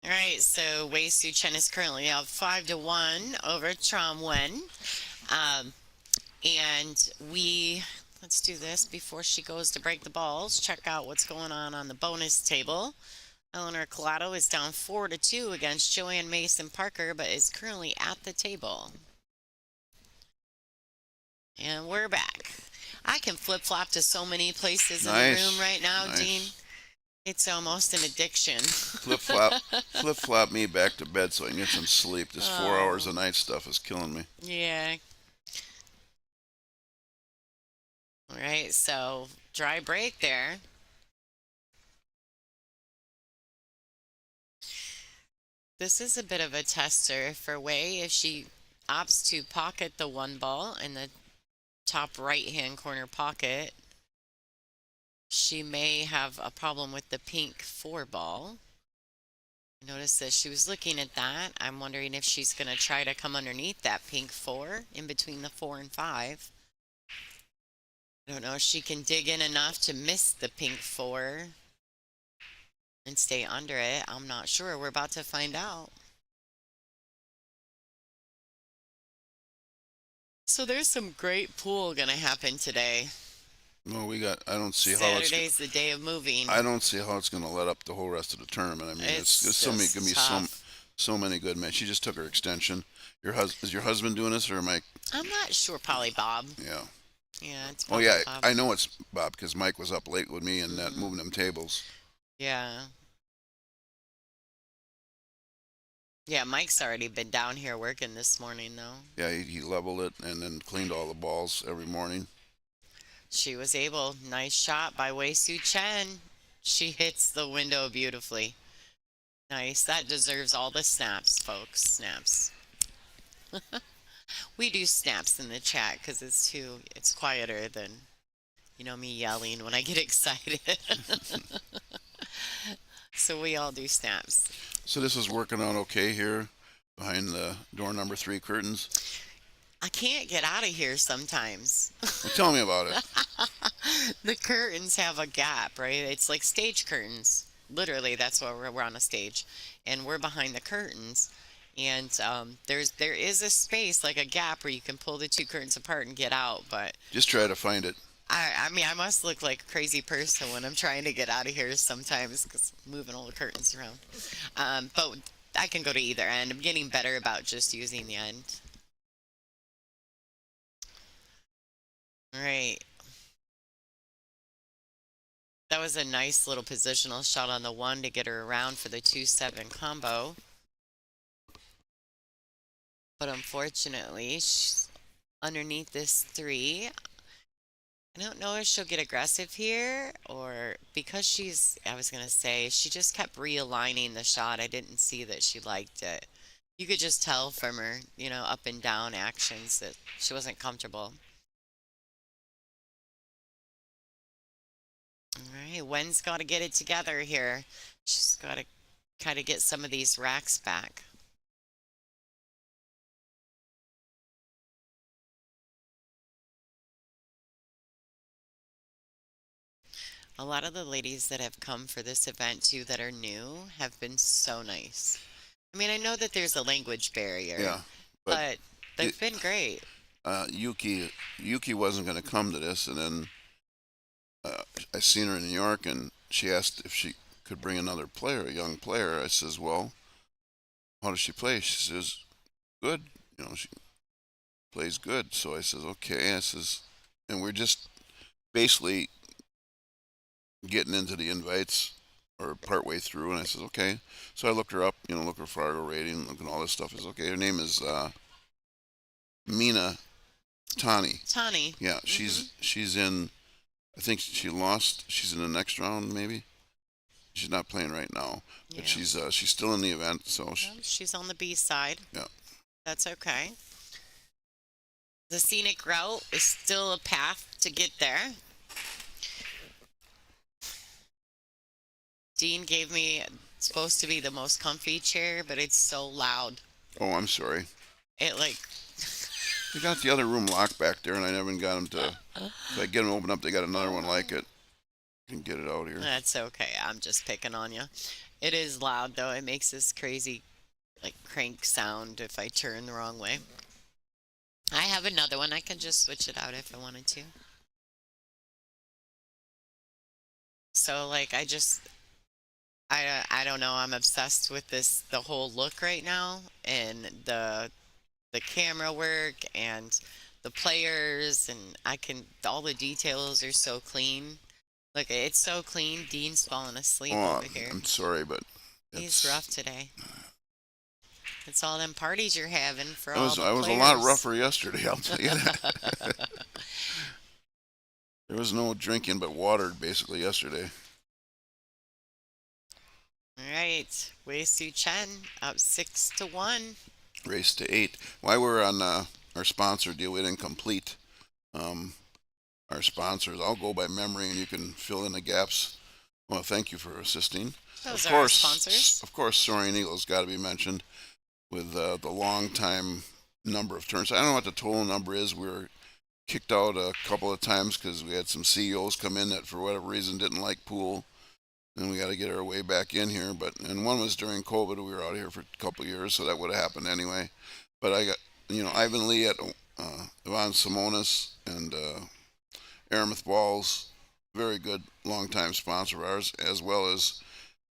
All right, so Wei Su Chen is currently up 5-1 over Trom Wen. Um, and let's do this before she goes to break the balls. Check out what's going on the bonus table. Eleanor Collado is down 4-2 against Joanne Mason Parker, but is currently at the table. And we're back. I can flip flop to so many places in the room Nice. right now, Dean. Nice. It's almost an addiction. Flip flop. Flip flop me back to bed so I can get some sleep. This 4 hours Oh, of night stuff is killing me. yeah. All right, so dry break there. This is a bit of a tester for Wei if she opts to pocket the one ball in the top right-hand corner pocket. She may have a problem with the pink 4 ball. Notice that she was looking at that. I'm wondering if she's going to try to come underneath that pink 4 in between the 4 and 5. I don't know if she can dig in enough to miss the pink 4 and stay under it. I'm not sure. We're about to find out. So there's some great pool going to happen today. No, we got. I don't see how it's. Saturday's the day of moving. I don't see how it's going to let up the whole rest of the tournament. I mean, it's It's so many, gonna just be tough. so many good men. She just took her extension. Is your husband doing this or Mike? I'm not sure, probably Bob. Yeah. Yeah, it's Oh probably yeah, Bob. I know it's Bob because Mike was up late with me and that hmm moving them tables. Yeah. Yeah, Mike's already been down here working this morning, though. Yeah, he leveled it and then cleaned all the balls every morning. She was able. Nice shot by Wei Su Chen. She hits the window beautifully. Nice. That deserves all the snaps, folks. Snaps. We do snaps in the chat because it's quieter than, me yelling when I get excited. So we all do snaps. So this is working out okay here behind the door number 3 curtains. I can't get out of here sometimes. Well, tell me about it. The curtains have a gap, right? It's like stage curtains. Literally, that's why we're on a stage. And we're behind the curtains. And there is a space, like a gap, where you can pull the two curtains apart and get out. But Just try to find it. I mean, I must look like a crazy person when I'm trying to get out of here sometimes because moving all the curtains around. But I can go to either end. I'm getting better about just using the end. All right. That was a nice little positional shot on the one to get her around for the 2-7 combo. But unfortunately, she's underneath this three. I don't know if she'll get aggressive here or because I was going to say, she just kept realigning the shot. I didn't see that she liked it. You could just tell from her, up and down actions that she wasn't comfortable. All right, Wen's got to get it together here. She's got to kind of get some of these racks back. A lot of the ladies that have come for this event too that are new have been so nice. I mean, I know that there's a language barrier, Yeah, but but it, they've been great. Yuki wasn't going to come to this, and then I seen her in New York, and she asked if she could bring another player, a young player. I says, well, how does she play? She says, good. She plays good. So I says, okay. I says, and we're just basically getting into the invites or partway through, and I says, okay. So I looked her up, look her Fargo rating, look at all this stuff. Is okay. Her name is Mina Tani. Tani. Yeah, she's in. I think she lost. She's in the next round, maybe. She's not playing right now, Yeah. but she's still in the event. So Well, she's on the B side. yeah. That's okay. The scenic route is still a path to get there. Dean gave me supposed to be the most comfy chair, but it's so loud. Oh, I'm sorry. It like They got the other room locked back there, and I never got them to. If I get them open up, they got another one like it. I can get it out here. That's okay. I'm just picking on you. It is loud though. It makes this crazy like crank sound if I turn the wrong way. I have another one. I can just switch it out if I wanted to. So like I don't know. I'm obsessed with the whole look right now and the camera work and the players and all the details are so clean. Look, it's so clean. Dean's falling asleep Oh, over here. I'm sorry, but He's it's. rough today. It's all them parties you're having for I all was the I was a lot players. rougher yesterday. I'll tell you that. There was no drinking but water basically yesterday. All right, Wei Su Chen up 6-1. Race to 8. While we're on our sponsor deal, we didn't complete um, our sponsors. I'll go by memory, and you can fill in the gaps. Well, thank you for assisting. Those are our sponsors. Of course, Soaring Eagle's got to be mentioned with the long time number of turns. I don't know what the total number is. We were kicked out a couple of times because we had some CEOs come in that for whatever reason didn't like pool, and we got to get our way back in here. And one was during COVID. We were out here for a couple of years, so that would have happened anyway. But I got Ivan Lee at Ivan Simonis and Aramuth Balls, very good longtime sponsor of ours, as well as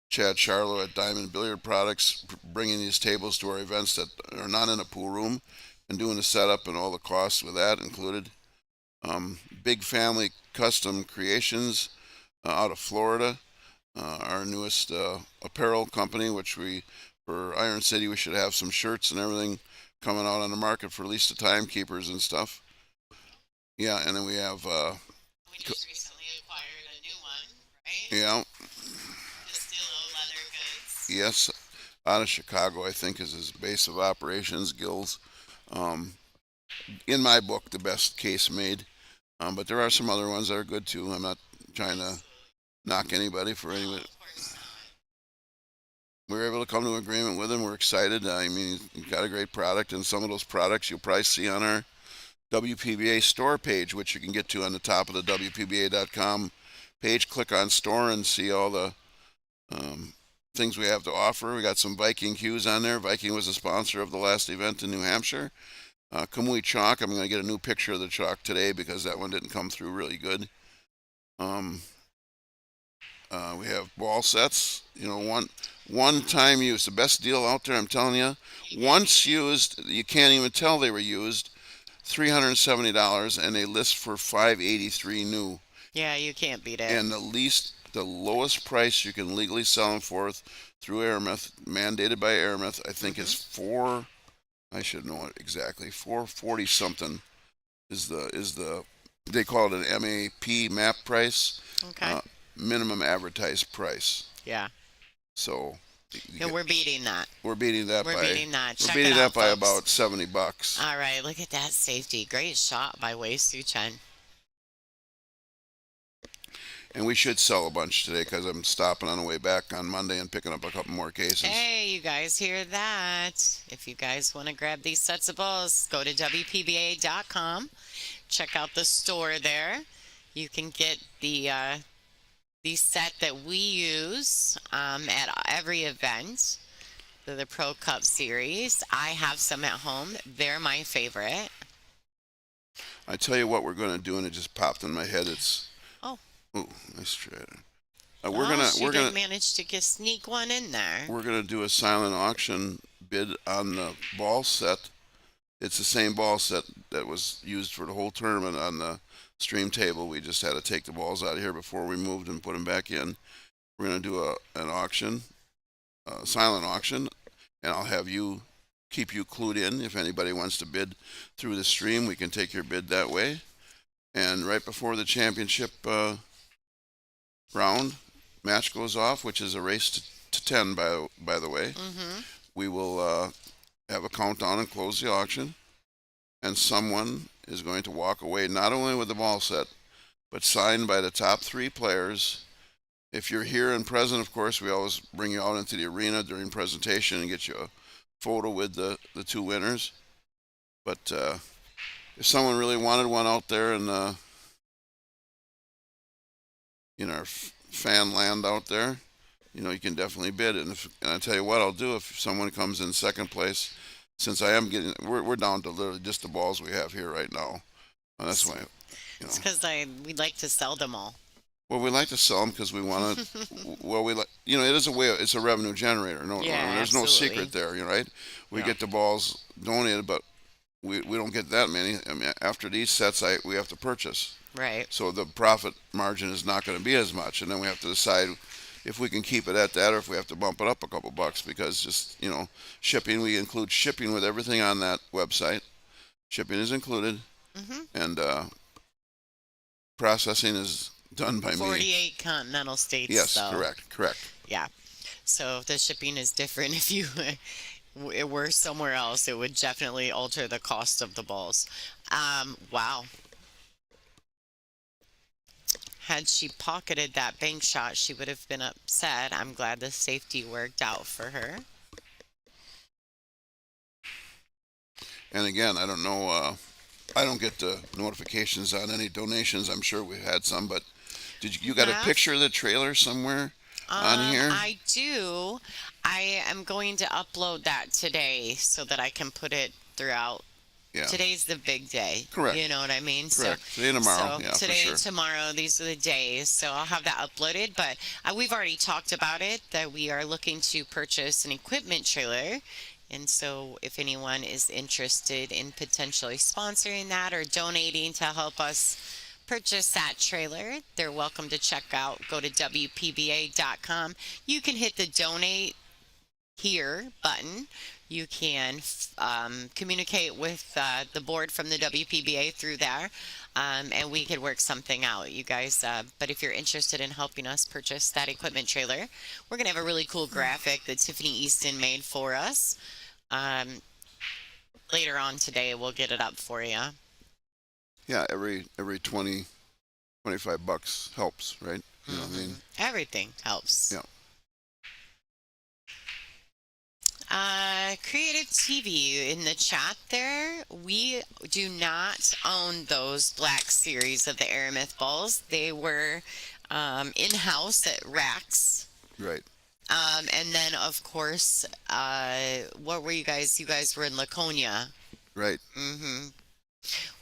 Chad Charlo at Diamond Billiard Products, bringing these tables to our events that are not in a pool room and doing the setup and all the costs with that included. Big Family Custom Creations out of Florida, our newest apparel company, which for Iron City, we should have some shirts and everything coming out on the market for at least the timekeepers and stuff. Yeah, and then we have, We just recently acquired a new one, right? yeah, Castillo Leather Goods. yes, out of Chicago, I think, is his base of operations, Gills. Um, in my book, the best case made. But there are some other ones that are good too. I'm not trying to knock anybody for any. No, of course not. We were able to come to an agreement with him. We're excited. I mean, he's got a great product, and some of those products you'll probably see on our WPBA store page, which you can get to on the top of the WPBA.com page. Click on store and see all the things we have to offer. We got some Viking cues on there. Viking was a sponsor of the last event in New Hampshire. Kamui chalk. I'm going to get a new picture of the chalk today because that one didn't come through really good. Um, we have ball sets. One time use. The best deal out there. I'm telling you. Once used, you can't even tell they were used. $370, and they list for $583 new. Yeah, you can't beat it. And the lowest price you can legally sell them for through Aramith, mandated by Aramith, I think is four. I should know it exactly. 440 something is the they call it an MAP map price, Okay. minimum advertised price. Yeah. So And we're beating that. we're beating that We're by beating that. we're Check beating it that out, by folks. about $70. All right, look at that safety. Great shot by Wei Su Chen. And we should sell a bunch today because I'm stopping on the way back on Monday and picking up a couple more cases. Hey, you guys hear that? If you guys want to grab these sets of balls, go to WPBA.com. Check out the store there. You can get the set that we use at every event. They're the Pro Cup Series. I have some at home. They're my favorite. I tell you what we're going to do, and it just popped in my head. Oh. Ooh, nice try. She did manage to sneak one in there. We're gonna do a silent auction bid on the ball set. It's the same ball set that was used for the whole tournament on the stream table. We just had to take the balls out of here before we moved and put them back in. We're gonna do an auction, a silent auction, and I'll have you keep you clued in. If anybody wants to bid through the stream, we can take your bid that way. And right before the championship round match goes off, which is a race to 10 by the way, we will have a countdown and close the auction, and someone is going to walk away not only with the ball set but signed by the top 3 players. If you're here and present, of course, we always bring you out into the arena during presentation and get you a photo with the 2 winners. But if someone really wanted one out there in our fan land out there, you can definitely bid. And I tell you what I'll do, if someone comes in second place, since we're down to literally just the balls we have here right now. And that's why, It's because we'd like to sell them all. Well, we like to sell them because we want to. Well, it is a way. It's a revenue generator. No, Yeah, there's no absolutely. secret there. Right? We Yeah. get the balls donated, but we don't get that many. I mean, after these sets, we have to purchase. Right. So the profit margin is not going to be as much, and then we have to decide if we can keep it at that or if we have to bump it up a couple bucks, because just shipping, we include shipping with everything on that website. Shipping is included, and processing is done by me. 48 continental states. Yes, though. correct. Yeah. So the shipping is different. If you were somewhere else, it would definitely alter the cost of the balls. Wow. Had she pocketed that bank shot, she would have been upset. I'm glad the safety worked out for her. And again, I don't know. I don't get the notifications on any donations. I'm sure we had some, but you got a picture of the trailer somewhere on here? I do. I am going to upload that today so that I can put it throughout. Yeah. Today's the big day. Correct. You know what I mean? Correct. Today and tomorrow. Yeah, today for sure. and tomorrow, these are the days. So I'll have that uploaded. But we've already talked about it, that we are looking to purchase an equipment trailer. And so if anyone is interested in potentially sponsoring that or donating to help us purchase that trailer, they're welcome to check out. Go to WPBA.com. You can hit the donate here button. You can communicate with the board from the WPBA through there, and we could work something out, you guys. But if you're interested in helping us purchase that equipment trailer, we're going to have a really cool graphic that Tiffany Easton made for us. Later on today, we'll get it up for you. Yeah, every 20, 25 bucks helps, right? You know what I mean? Everything helps. Yeah. Creative TV in the chat there. We do not own those black series of the Aramith balls. They were in-house at Rax. Right. And then, of course, what were you guys? You guys were in Laconia. Right. Hmm.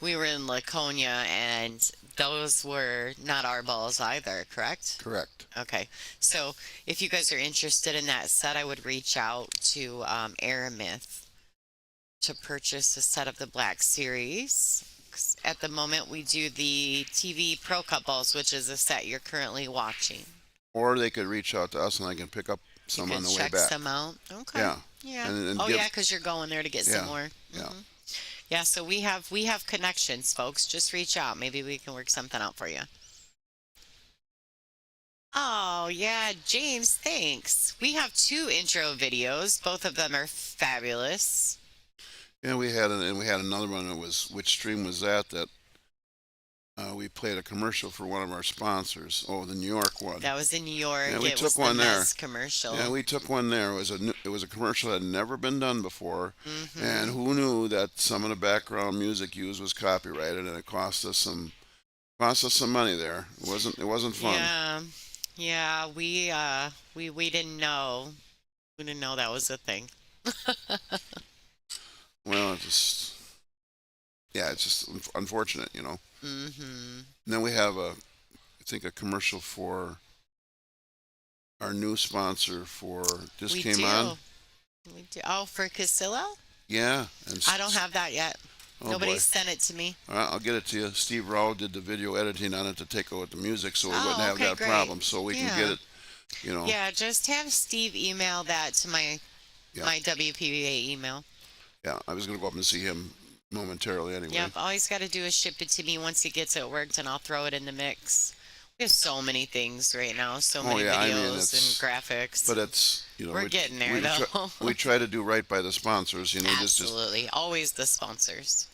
We were in Laconia, and those were not our balls either, correct? Correct. Okay. So if you guys are interested in that set, I would reach out to Aramith to purchase a set of the Black Series. 'Cause at the moment, we do the TV Pro Cup balls, which is a set you're currently watching. Or they could reach out to us and I can pick up You some on could the way check back. some out. Okay. Yeah. Yeah. And Oh give, yeah, because you're going there to get some yeah, more. yeah. Yeah, so we have connections, folks. Just reach out. Maybe we can work something out for you. Oh, yeah, James, thanks. We have two intro videos. Both of them are fabulous. And we had another one that was, which stream was that? We played a commercial for one of our sponsors. Oh, the New York one. That was in New Yeah, York. we It was took the one there. Mez Yeah, commercial. we took one there. It was a commercial that had never been done before, and Mm-hmm. who knew that some of the background music used was copyrighted, and it cost us some money there. It wasn't fun. Yeah. Yeah, we didn't know. We didn't know that was a thing. Well, it's just unfortunate, you know. Mm-hmm. And then we have I think a commercial for our new sponsor for this We came on. do. We do. Oh, for Casillo? Yeah, I don't have that yet. oh Nobody boy. sent it to me. All right, I'll get it to you. Steve Rao did the video editing on it to take out the music, so we wouldn't Oh, have okay, that great. problem. So we can get Yeah. it, you know. Yeah, just have Steve email that to my Yeah, WPBA email. yeah. I was gonna go up and see him momentarily anyway. Yep, all he's got to do is ship it to me once he gets it worked, and I'll throw it in the mix. We have so many things right now, so Oh many yeah, I mean videos and graphics. but it's We're getting there, though. we try to do right by the sponsors. You know, just Absolutely. Always the sponsors.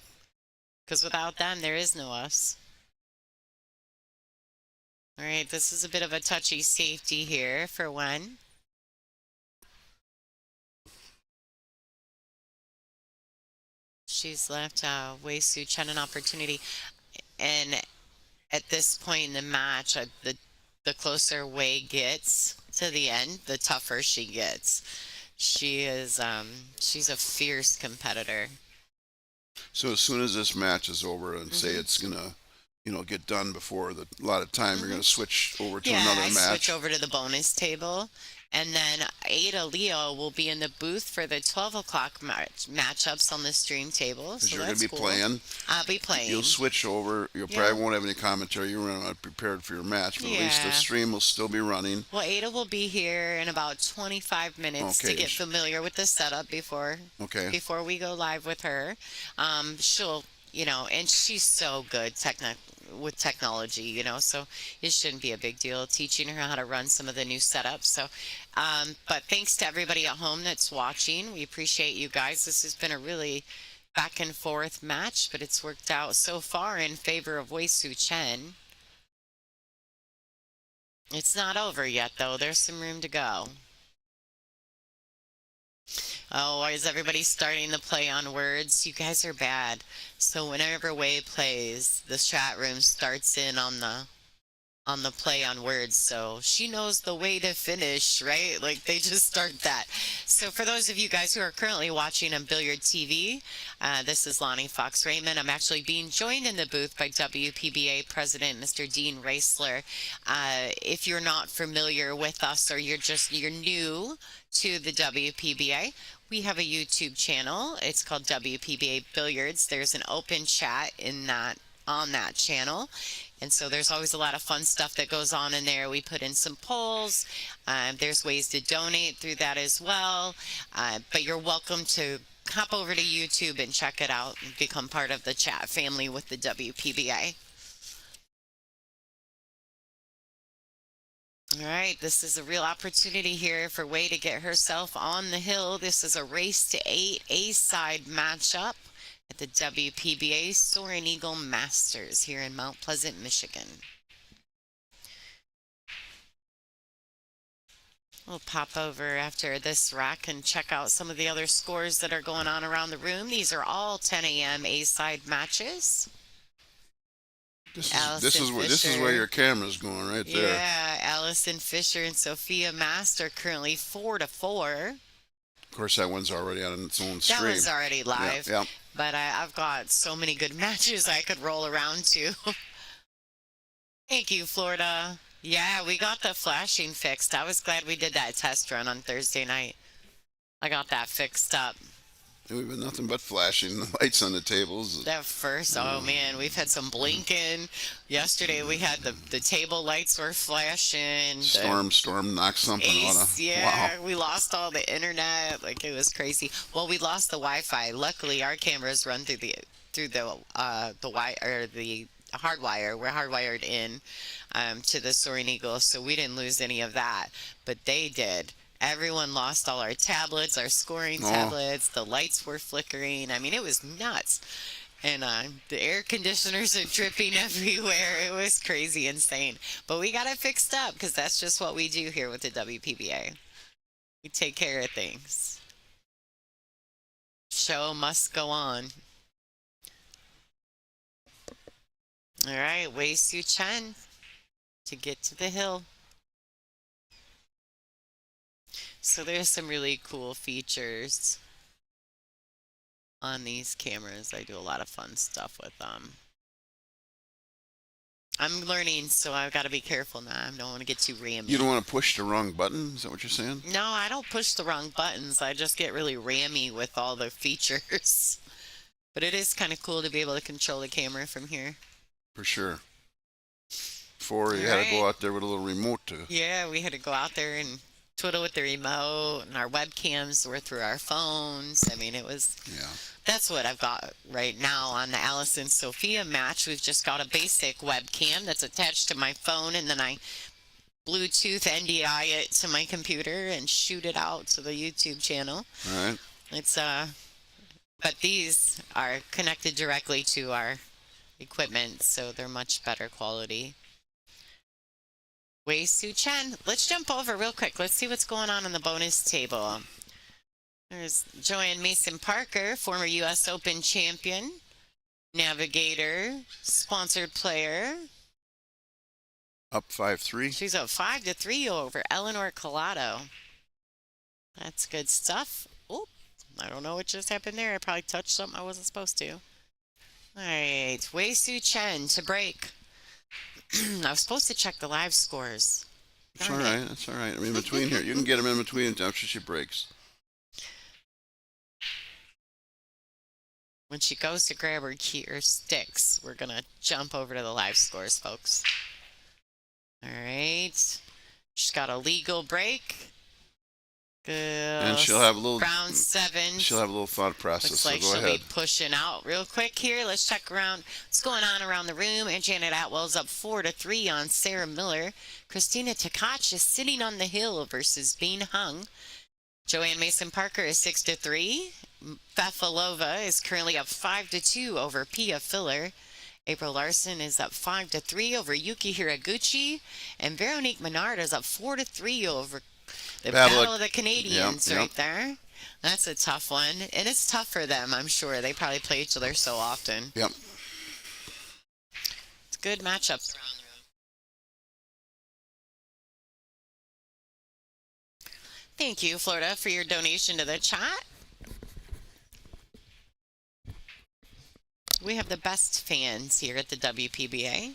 Because without them, there is no us. All right, this is a bit of a touchy safety here for one. She's left Wei Su Chen an opportunity. And at this point in the match, the closer Wei gets to the end, the tougher she gets. She's a fierce competitor. so as soon as this match is over and say Hmm. it's gonna, get done before a lot of time, you're Hmm. gonna switch over to Yeah, another I switch match. over to the bonus table. And then Ada Leo will be in the booth for the 12 o'clock matchups on the stream table. Because So you're going to that's be cool. playing. I'll be You'll playing. switch over. You Yep. probably won't have any commentary. You're not prepared for your match, but at least the Yeah. stream will still be running. Well, Ada will be here in about 25 minutes to Okay. get familiar with the setup Okay. before we go live with her. She'll, and she's so good with technology, so it shouldn't be a big deal teaching her how to run some of the new setups. So, but thanks to everybody at home that's watching. We appreciate you guys. This has been a really back and forth match, but it's worked out so far in favor of Wei Su Chen. It's not over yet, though. There's some room to go. Oh, why is everybody starting to play on words? You guys are bad. So whenever Way plays, the chat room starts in on the play on words. So she knows the way to finish, right? Like they just start that. So for those of you guys who are currently watching on Billiard TV, this is Lonnie Fox Raymond. I'm actually being joined in the booth by WPBA President Mr. Dean Reisler. If you're not familiar with us or you're new to the WPBA, we have a YouTube channel. It's called WPBA Billiards. There's an open chat on that channel. And so there's always a lot of fun stuff that goes on in there. We put in some polls. There's ways to donate through that as well. But you're welcome to hop over to YouTube and check it out and become part of the chat family with the WPBA. All right, this is a real opportunity here for Way to get herself on the hill. This is a race to 8 A-side matchup at the WPBA Soaring Eagle Masters here in Mount Pleasant, Michigan. We'll pop over after this rack and check out some of the other scores that are going on around the room. These are all 10 a.m. A-side matches. Allison This is where Fisher. your camera's going right there. Yeah, Allison Fisher and Sophia Mast are currently 4-4. Of course, that one's already on its own That stream. one's already Yeah, live, yeah. but I've got so many good matches I could roll around to. Thank you, Florida. Yeah, we got the flashing fixed. I was glad we did that test run on Thursday night. I got that fixed up. We've been nothing but flashing the lights on the tables. That first, oh man, we've had some blinking. Yesterday we had the table lights were flashing. The Storm knocked something on Ace, a. Wow. yeah, we lost all the internet. Like it was crazy. Well, we lost the Wi-Fi. Luckily, our cameras run through the wire or the hardwire. We're hardwired in to the Soaring Eagle, so we didn't lose any of that. But they did. Everyone lost all our tablets, our scoring Oh, tablets. The lights were flickering. I mean, it was nuts. And the air conditioners are dripping everywhere. It was crazy, insane. But we got it fixed up because that's just what we do here with the WPBA. We take care of things. Show must go on. All right, Wei Su Chen to get to the hill. So there's some really cool features on these cameras. I do a lot of fun stuff with them. I'm learning, so I've got to be careful now. I don't want to get too rammy. you don't want to push the wrong button? Is that what you're saying? No, I don't push the wrong buttons. I just get really rammy with all the features. But it is kind of cool to be able to control the camera from here. For sure. Before you All had to go right. out there with a little remote to. Yeah, we had to go out there and twiddle with the remote, and our webcams were through our phones. I mean, it was. Yeah. That's what I've got right now on the Allison Sophia match. We've just got a basic webcam that's attached to my phone, and then I Bluetooth NDI it to my computer and shoot it out to the YouTube channel. All right. It's but these are connected directly to our equipment, so they're much better quality. Wei Su Chen. Let's jump over real quick. Let's see what's going on the bonus table. There's Joanne Mason Parker, former U.S. Open champion, navigator, sponsored player. Up 5-3. She's up 5-3 over Eleanor Collado. That's good stuff. Oh, I don't know what just happened there. I probably touched something I wasn't supposed to. All right, Wei Su Chen to break. I was supposed to check the live scores. That's all right. That's all right. I'm in between here. You can get them in between after she breaks. When she goes to grab her key or sticks, we're going to jump over to the live scores, folks. All right. She's got a legal break. Good. And she'll have a little. Round 7. She'll have a little thought process. Looks So like go she'll ahead. be pushing out real quick here. Let's check around what's going on around the room. And Janet Atwell's up 4-3 on Sarah Miller. Christina Tkach is sitting on the hill versus Bean Hung. Joanne Mason Parker is 6-3. Befalova is currently up 5-2 over Pia Filler. April Larson is up 5-3 over Yuki Hiraguchi. And Veronique Menard is up 4-3 over the Battle of the Canadians right there. That's a tough one. And it's tough for them, I'm sure. They probably play each other so often. Yep. It's good matchups around the room. Thank you, Florida, for your donation to the chat. We have the best fans here at the WPBA.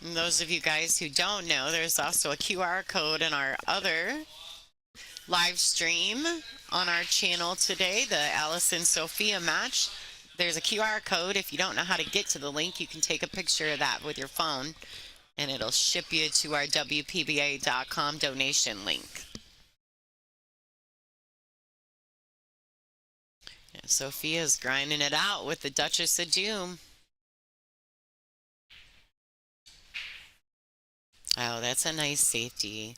And those of you guys who don't know, there's also a QR code in our other live stream on our channel today, the Allison Sophia match. There's a QR code. If you don't know how to get to the link, you can take a picture of that with your phone, and it'll ship you to our WPBA.com donation link. Yeah, Sophia's grinding it out with the Duchess of Doom. Oh, that's a nice safety.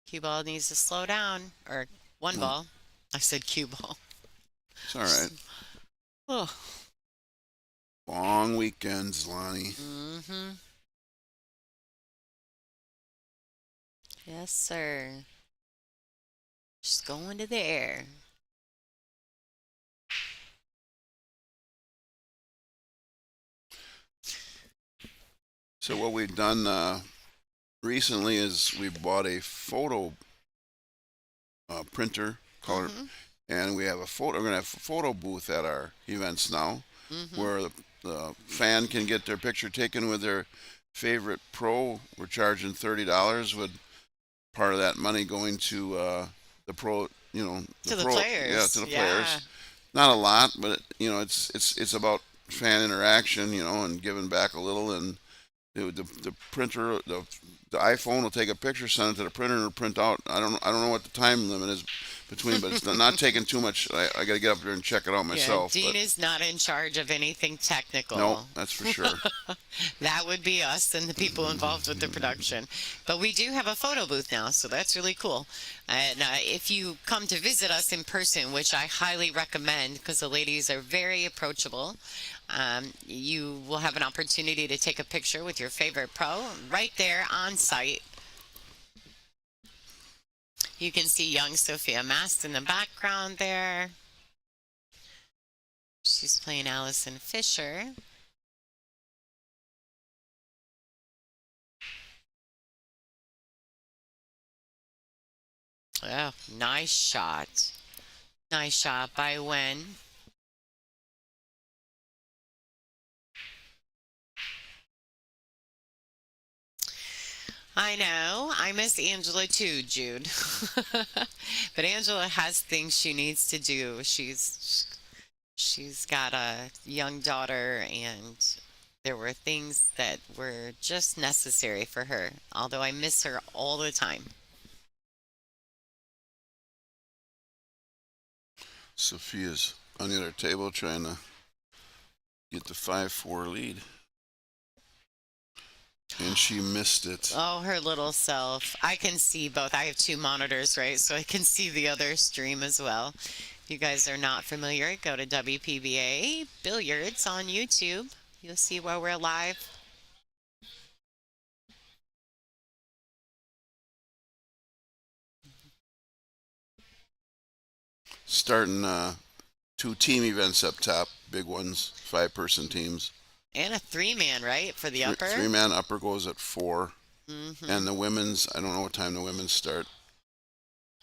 Cue ball needs to slow down. Or one ball. I said cue ball. It's all right. Oh. Long weekends, Lonnie. Mm-hmm. Yes, sir. Just going to the air. So what we've done recently is we bought a photo printer, color, Mhm. and we have a photo. We're gonna have a photo booth at our events now, Mhm. where the fan can get their picture taken with their favorite pro. We're charging $30 with part of that money going to the pro. To the Yeah, to players. the Yeah. players. Not a lot, but it's about fan interaction, and giving back a little. And the printer, the iPhone will take a picture, send it to the printer, and it'll print out. I don't know what the time limit is between, but it's not taking too much. I got to get up there and check it out Yeah, myself. Dean But is not in charge of anything no, technical. that's for sure. That would be us and the people involved with the production. But we do have a photo booth now, so that's really cool. And if you come to visit us in person, which I highly recommend because the ladies are very approachable, you will have an opportunity to take a picture with your favorite pro right there on site. You can see young Sophia Mast in the background there. She's playing Allison Fisher. Oh, nice shot. Nice shot by Wen. I know. I miss Angela too, Jude. But Angela has things she needs to do. She's got a young daughter and there were things that were just necessary for her. Although I miss her all the time. Sophia's on the other table trying to get the 5-4 lead, and she missed it. Oh, her little self. I can see both. I have two monitors, right? So I can see the other stream as well. If you guys are not familiar, go to WPBA Billiards on YouTube. You'll see where we're live. Starting two team events up top, big ones, 5-person teams. And a three-man, right, for the upper? Three-man upper goes at 4, Hmm. and the women's, I don't know what time the women's start.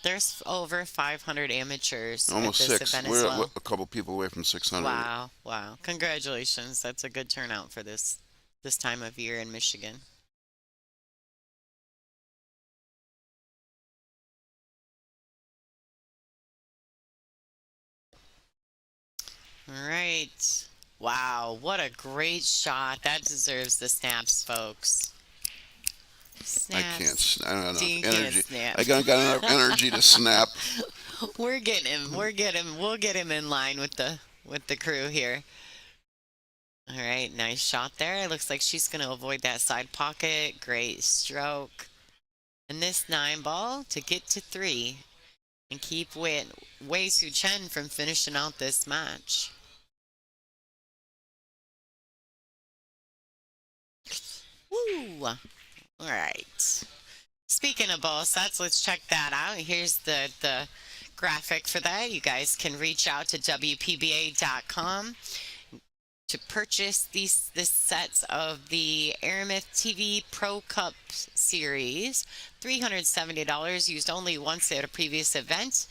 There's over 500 amateurs at Almost this 6. event as We're well. a couple people away from 600. Wow, wow. Congratulations. That's a good turnout for this time of year in Michigan. All right. Wow, what a great shot. That deserves the snaps, folks. I can't. Snaps. I don't have enough Dean can't energy. snap. I got enough energy to snap. We're getting him. We'll get him in line with the crew here. All right, nice shot there. It looks like she's going to avoid that side pocket. Great stroke. And this 9 ball to get to 3 and keep Wei Su Chen from finishing out this match. Woo! All right. Speaking of ball sets, let's check that out. Here's the graphic for that. You guys can reach out to WPBA.com to purchase this sets of the Aramith TV Pro Cup Series. $370 used only once at a previous event.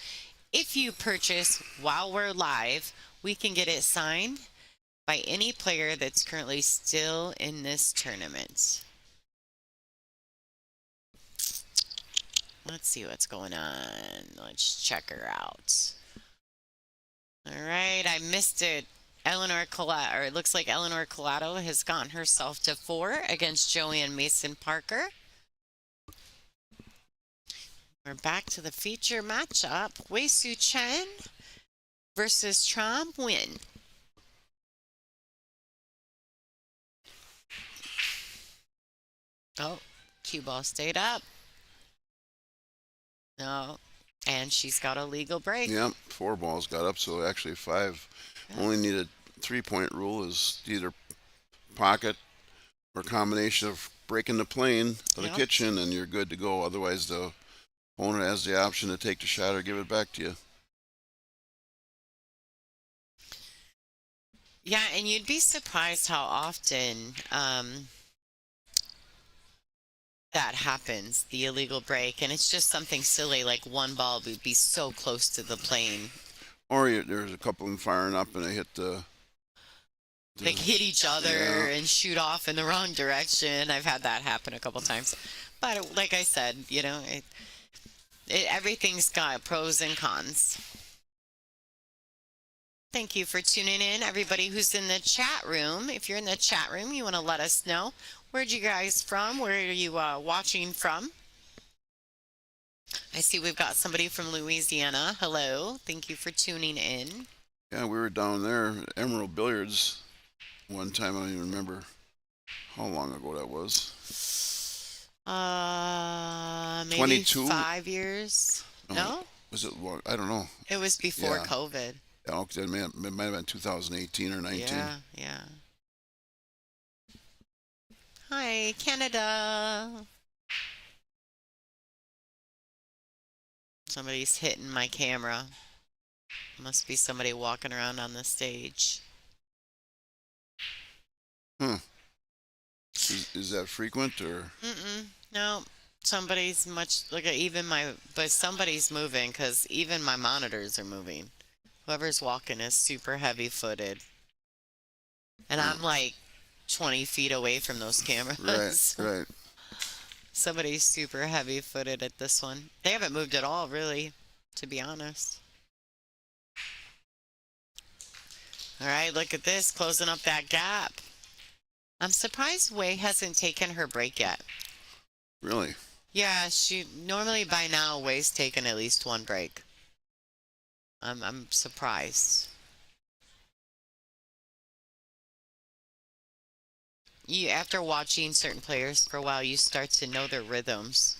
If you purchase while we're live, we can get it signed by any player that's currently still in this tournament. Let's see what's going on. Let's check her out. All right, I missed it. Eleanor Collado, or it looks like Eleanor Collado has gotten herself to 4 against Joanne Mason Parker. We're back to the feature matchup. Wei Su Chen versus Tram Nguyen. Oh, cue ball stayed up. No, and she's got a legal break. Yep, 4 balls got up, so actually 5. Yeah. Only needed 3-point rule is either pocket or combination of breaking the plane of the Yep. kitchen, and you're good to go. Otherwise, the opponent has the option to take the shot or give it back to you. Yeah, and you'd be surprised how often that happens, the illegal break, and it's just something silly like one ball would be so close to the plane. Or there's a couple of them firing up and they hit Like the hit each yeah. other and shoot off in the wrong direction. I've had that happen a couple times. But like I said, everything's got pros and cons. Thank you for tuning in, everybody who's in the chat room. If you're in the chat room, you want to let us know. Where'd you guys from? Where are you watching from? I see we've got somebody from Louisiana. Hello. Thank you for tuning in. Yeah, we were down there at Emerald Billiards one time. I don't even remember how long ago that was. Maybe 22? 5 years. No, No? was it? I don't know. It was before Yeah, COVID. yeah. Okay, it might have been 2018 or 19. Yeah, yeah. Hi, Canada. Somebody's hitting my camera. Must be somebody walking around on the stage. Huh? Is that frequent or? No, somebody's much like but somebody's moving because even my monitors are moving. Whoever's walking is super heavy footed. And Oh, I'm like 20 feet away from those right, cameras. right. Somebody's super heavy footed at this one. They haven't moved at all, really, to be honest. All right, look at this, closing up that gap. I'm surprised Wei hasn't taken her break yet. Really? Yeah, she normally by now Wei's taken at least one break. I'm surprised. You after watching certain players for a while, you start to know their rhythms.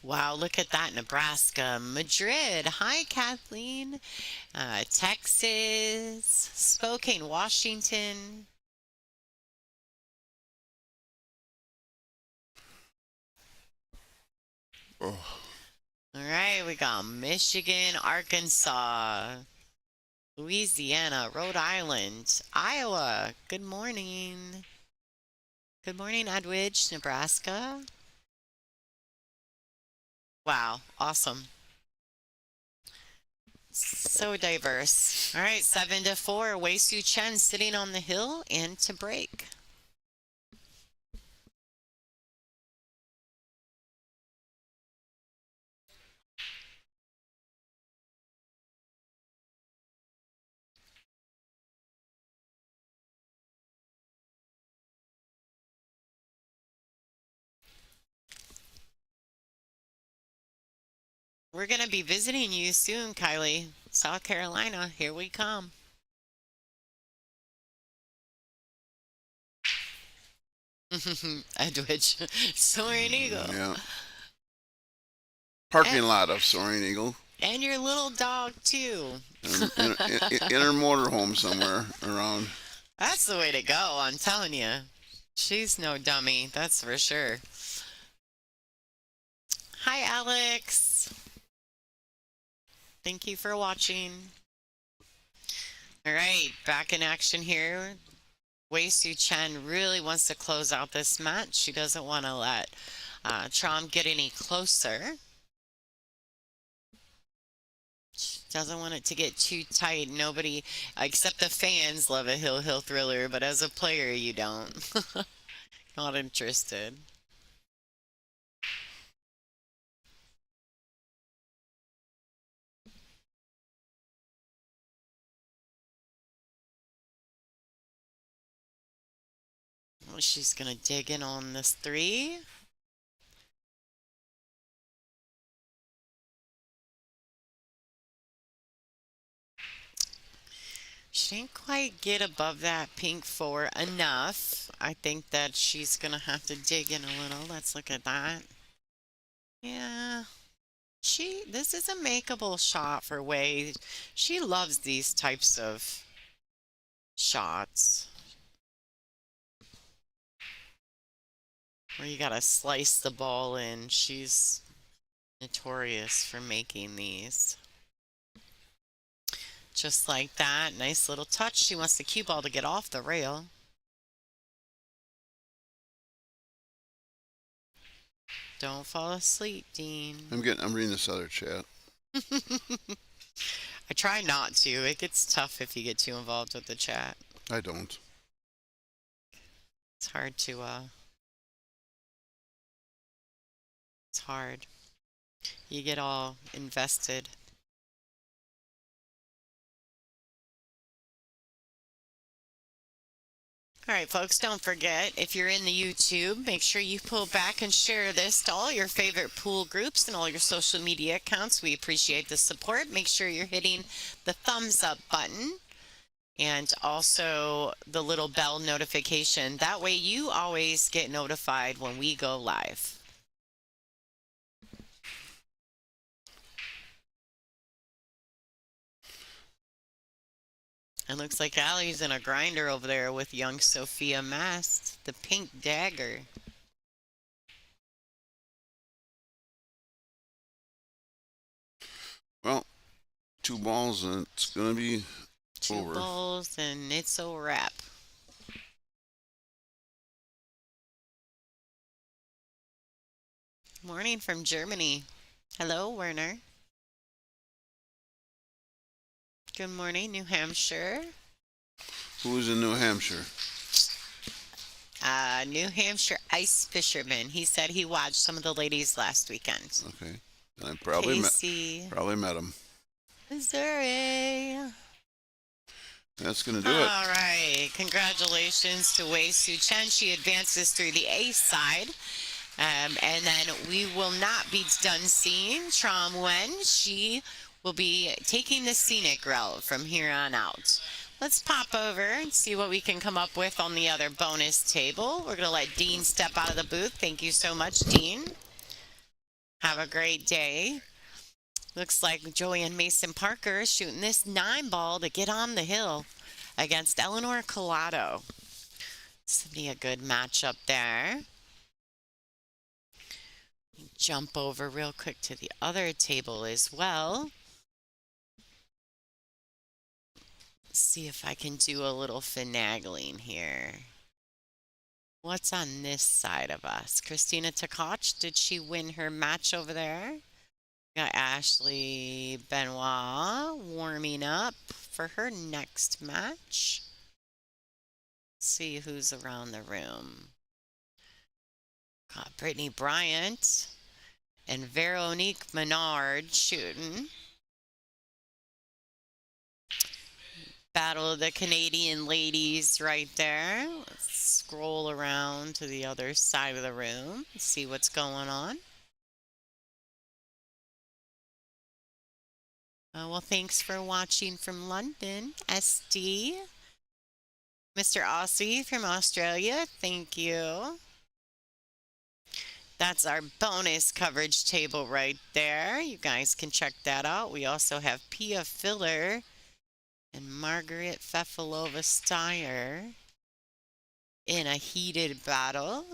Wow, look at that, Nebraska. Madrid. Hi, Kathleen. Texas. Spokane, Washington. Oh, All right, we got Michigan, Arkansas, Louisiana, Rhode Island, Iowa. Good morning. Good morning, Edwidge, Nebraska. Wow, awesome. So diverse. All right, 7-4. Wei Su Chen sitting on the hill and to break. We're going to be visiting you soon, Kylie. South Carolina, here we come. Edwidge, Soaring Eagle. yeah. Parking And, lot of Soaring Eagle. and your little dog, too. In her motorhome somewhere around. That's the way to go, I'm telling you. She's no dummy, that's for sure. Hi, Alex. Thank you for watching. All right, back in action here. Wei Su Chen really wants to close out this match. She doesn't want to let Trom get any closer. She doesn't want it to get too tight. Nobody, except the fans, love a hill thriller, but as a player, you don't. Not interested. Well, she's going to dig in on this three. She didn't quite get above that pink four enough. I think that she's going to have to dig in a little. Let's look at that. Yeah. This is a makeable shot for Wei. She loves these types of shots where you gotta slice the ball in. She's notorious for making these. Just like that. Nice little touch. She wants the cue ball to get off the rail. Don't fall asleep, Dean. I'm reading this other chat. I try not to. It gets tough if you get too involved with the chat. I don't. It's hard to, it's hard. You get all invested. All right, folks, don't forget, if you're in the YouTube, make sure you pull back and share this to all your favorite pool groups and all your social media accounts. We appreciate the support. Make sure you're hitting the thumbs up button and also the little bell notification. That way you always get notified when we go live. It looks like Allie's in a grinder over there with young Sophia Mast, the pink dagger. Well, 2 balls and it's gonna be Two over. balls and it's a wrap. Morning from Germany. Hello, Werner. Good morning, New Hampshire. Who's in New Hampshire? New Hampshire ice fisherman. He said he watched some of the ladies last weekend. Okay. I Casey, probably met him. Missouri. That's gonna do it. All right. Congratulations to Wei Su Chen. She advances through the A side. And then we will not be done seeing Trom Wen. She will be taking the scenic route from here on out. Let's pop over and see what we can come up with on the other bonus table. We're going to let Dean step out of the booth. Thank you so much, Dean. Have a great day. Looks like Joanne Mason Parker is shooting this 9-ball to get on the hill against Eleanor Collado. This will be a good matchup there. Jump over real quick to the other table as well. See if I can do a little finagling here. What's on this side of us? Christina Tkach, did she win her match over there? Got Ashley Benoit warming up for her next match. See who's around the room. Got Brittany Bryant and Veronique Menard shooting. Battle of the Canadian ladies right there. Let's scroll around to the other side of the room and see what's going on. Well, thanks for watching from London, SD. Mr. Aussie from Australia, thank you. That's our bonus coverage table right there. You guys can check that out. We also have Pia Filler and Margaret Fefalova-Steyer in a heated battle.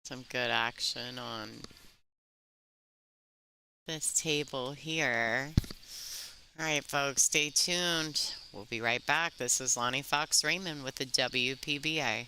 Some good action on this table here. All right, folks, stay tuned. We'll be right back. This is Lonnie Fox Raymond with the WPBA.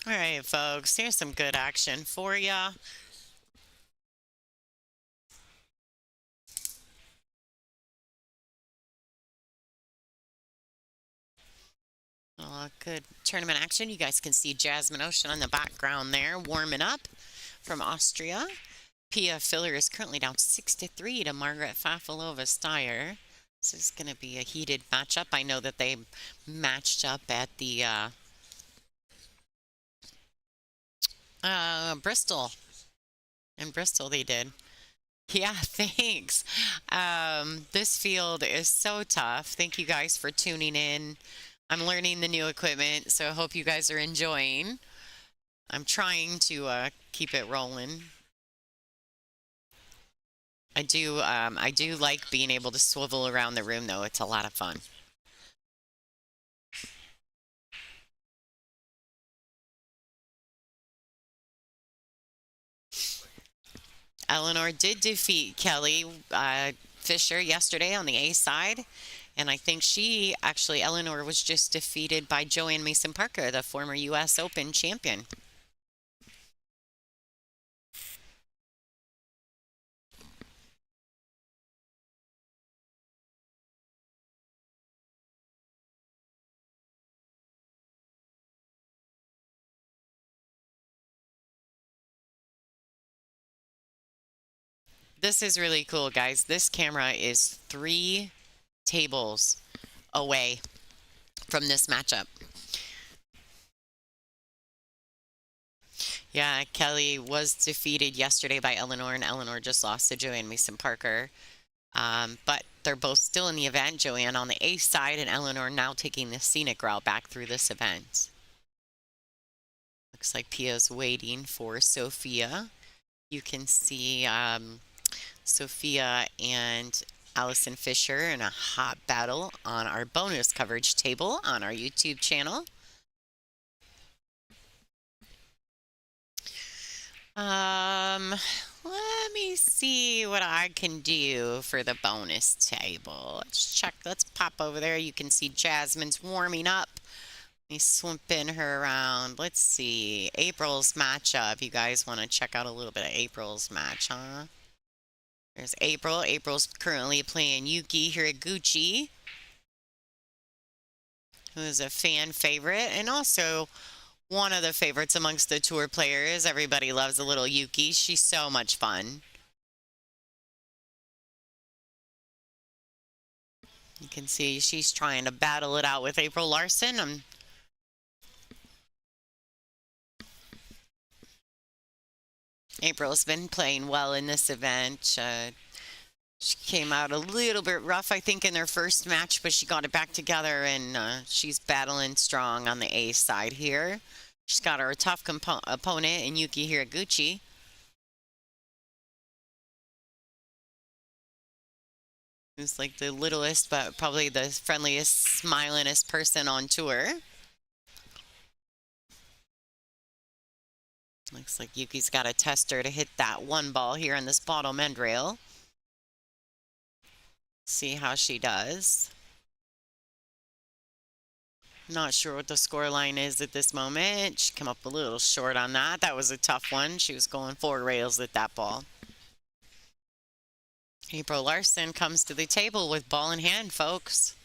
All right, folks, here's some good action for ya. Good tournament action. You guys can see Jasmine Ocean in the background there, warming up from Austria. Pia Filler is currently down 6-3 to Margaret Fafalova Steyer. This is going to be a heated matchup. I know that they matched up at the Bristol. In Bristol, they did. Yeah, thanks. This field is so tough. Thank you guys for tuning in. I'm learning the new equipment, so I hope you guys are enjoying. I'm trying to keep it rolling. I do like being able to swivel around the room, though. It's a lot of fun. Eleanor did defeat Kelly Fisher yesterday on the A side. And I think Eleanor was just defeated by Joanne Mason Parker, the former U.S. Open champion. This is really cool, guys. This camera is 3 tables away from this matchup. Yeah, Kelly was defeated yesterday by Eleanor, and Eleanor just lost to Joanne Mason Parker. But they're both still in the event. Joanne on the A side, and Eleanor now taking the scenic route back through this event. Looks like Pia's waiting for Sophia. You can see Sophia and Allison Fisher in a hot battle on our bonus coverage table on our YouTube channel. Let me see what I can do for the bonus table. Let's pop over there. You can see Jasmine's warming up. Let me swing her around. Let's see. April's matchup. You guys want to check out a little bit of April's match, huh? There's April. April's currently playing Yuki Hiraguchi, who is a fan favorite and also one of the favorites amongst the tour players. Everybody loves a little Yuki. She's so much fun. You can see she's trying to battle it out with April Larson. April's been playing well in this event. She came out a little bit rough, I think, in their first match, but she got it back together, and she's battling strong on the A side here. She's got her a tough opponent in Yuki Hiraguchi. Who's like the littlest, but probably the friendliest, smilingest person on tour. Looks like Yuki's got a tester to hit that one ball here on this bottom end rail. See how she does. Not sure what the score line is at this moment. She came up a little short on that. That was a tough one. She was going 4 rails with that ball. April Larson comes to the table with ball in hand, folks.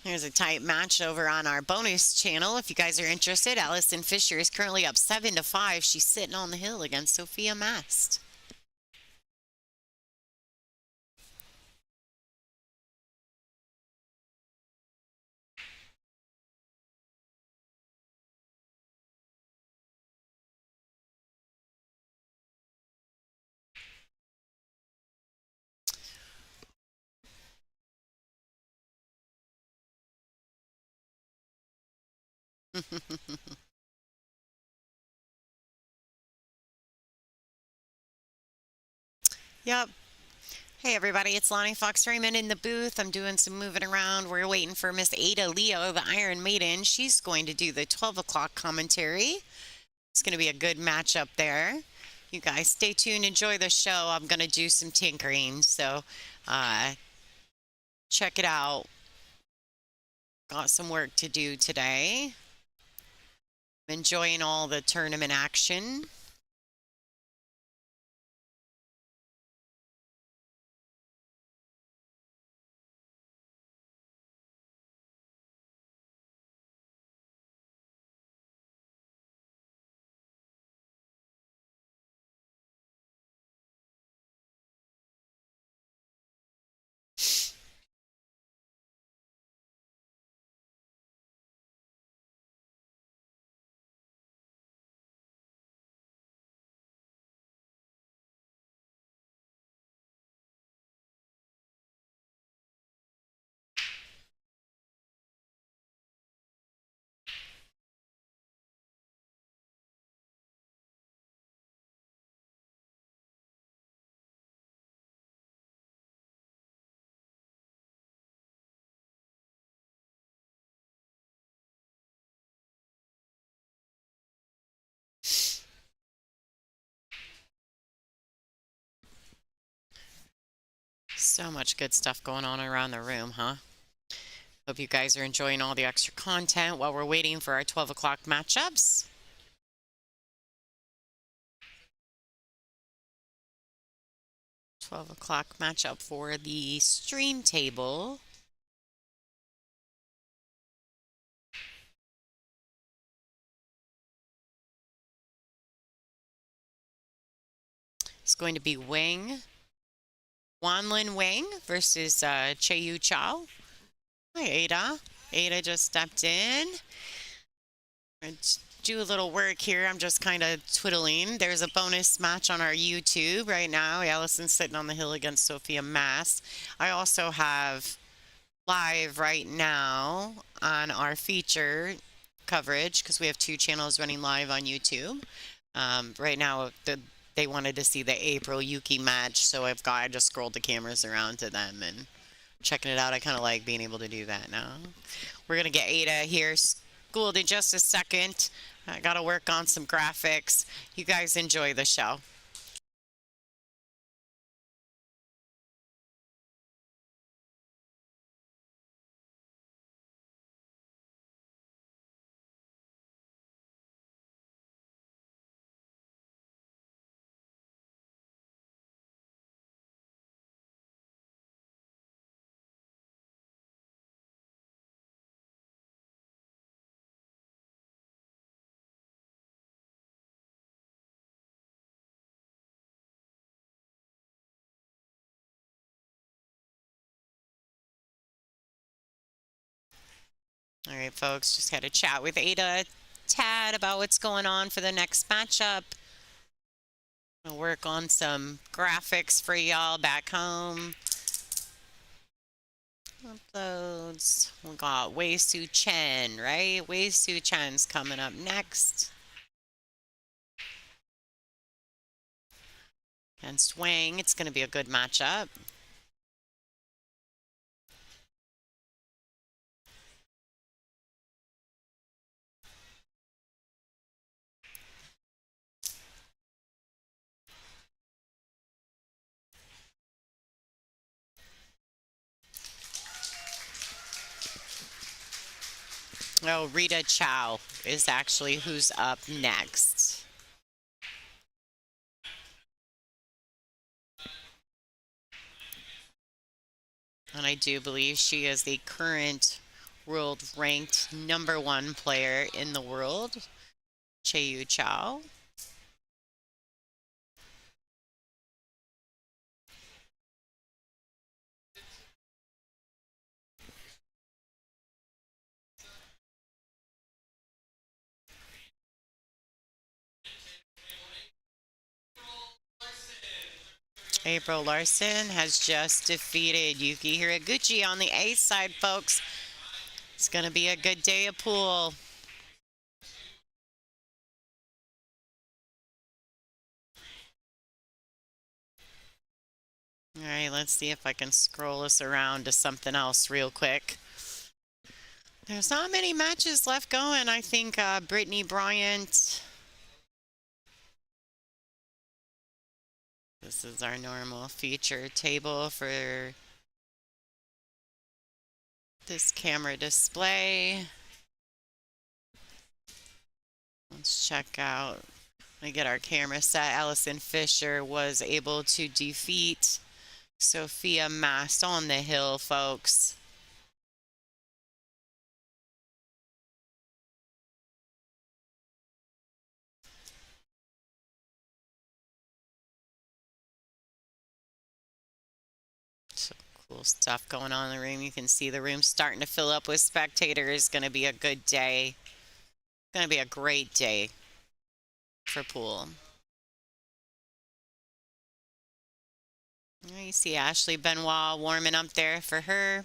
There's a tight match over on our bonus channel. If you guys are interested, Allison Fisher is currently up 7-5. She's sitting on the hill against Sophia Mast. Yep. Hey everybody, it's Lonnie Fox Raymond in the booth. I'm doing some moving around. We're waiting for Miss Ada Leo, the Iron Maiden. She's going to do the 12 o'clock commentary. It's going to be a good matchup there. You guys stay tuned, enjoy the show. I'm going to do some tinkering, so uh, check it out. Got some work to do today. I'm enjoying all the tournament action. So much good stuff going on around the room, huh? Hope you guys are enjoying all the extra content while we're waiting for our 12 o'clock matchups. 12 o'clock matchup for the stream table. It's going to be Wanlin Wang versus Che Chao. Hi, Ada. Ada just stepped in. Do a little work here. I'm just kind of twiddling. There's a bonus match on our YouTube right now. Allison's sitting on the hill against Sophia Mass. I also have live right now on our feature coverage because we have two channels running live on YouTube. Right now, they wanted to see the April Yuki match, so I just scrolled the cameras around to them and checking it out. I kind of like being able to do that now. We're gonna get Ada here schooled in just a second. I gotta work on some graphics. You guys enjoy the show. All right, folks, just had a chat with Ada Tad about what's going on for the next matchup. I'll work on some graphics for y'all back home. Uploads. We got Wei Su Chen, right? Wei Su Chen's coming up next. Against Wang. It's going to be a good matchup. Oh, Rita Chow is actually who's up next. And I do believe she is the current world ranked #1 player in the world, Che Chow. April Larson has just defeated Yuki Hiraguchi on the A side, folks. It's going to be a good day of pool. All right, let's see if I can scroll us around to something else real quick. There's not many matches left going. I think Brittany Bryant. This is our normal feature table for this camera display. Let's check out. We get our camera set. Allison Fisher was able to defeat Sophia Mast on the hill, folks. So cool stuff going on in the room. You can see the room starting to fill up with spectators. Going to be a good day. Going to be a great day for pool. You see Ashley Benoit warming up there for her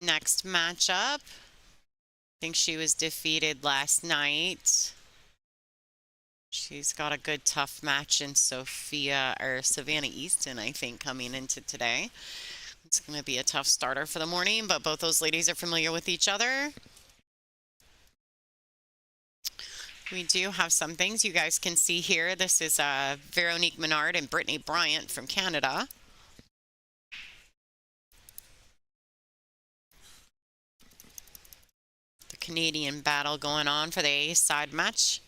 next matchup. I think she was defeated last night. She's got a good tough match in Savannah Easton, I think, coming into today. It's going to be a tough starter for the morning, but both those ladies are familiar with each other. We do have some things you guys can see here. This is Veronique Menard and Brittany Bryant from Canada. The Canadian battle going on for the A side match.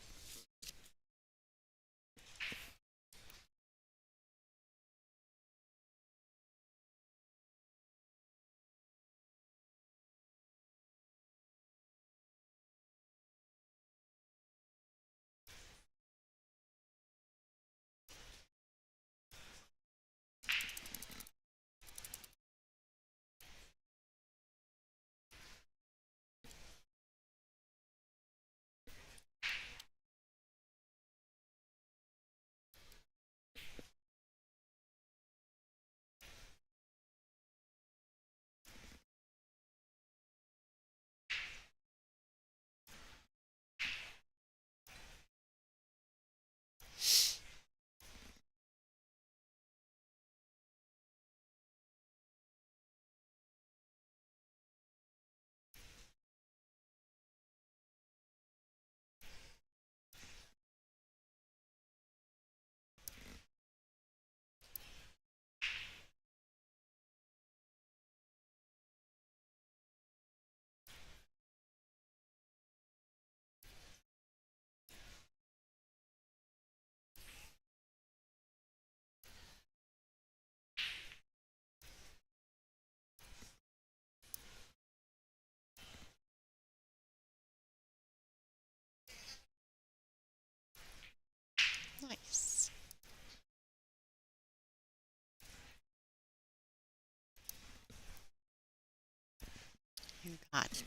Nice. You got it.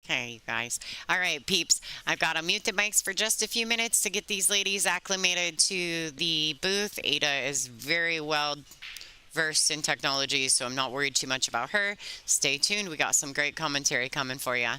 Okay, you guys. All right, peeps. I've got to mute the mics for just a few minutes to get these ladies acclimated to the booth. Ada is very well versed in technology, so I'm not worried too much about her. Stay tuned. We got some great commentary coming for you.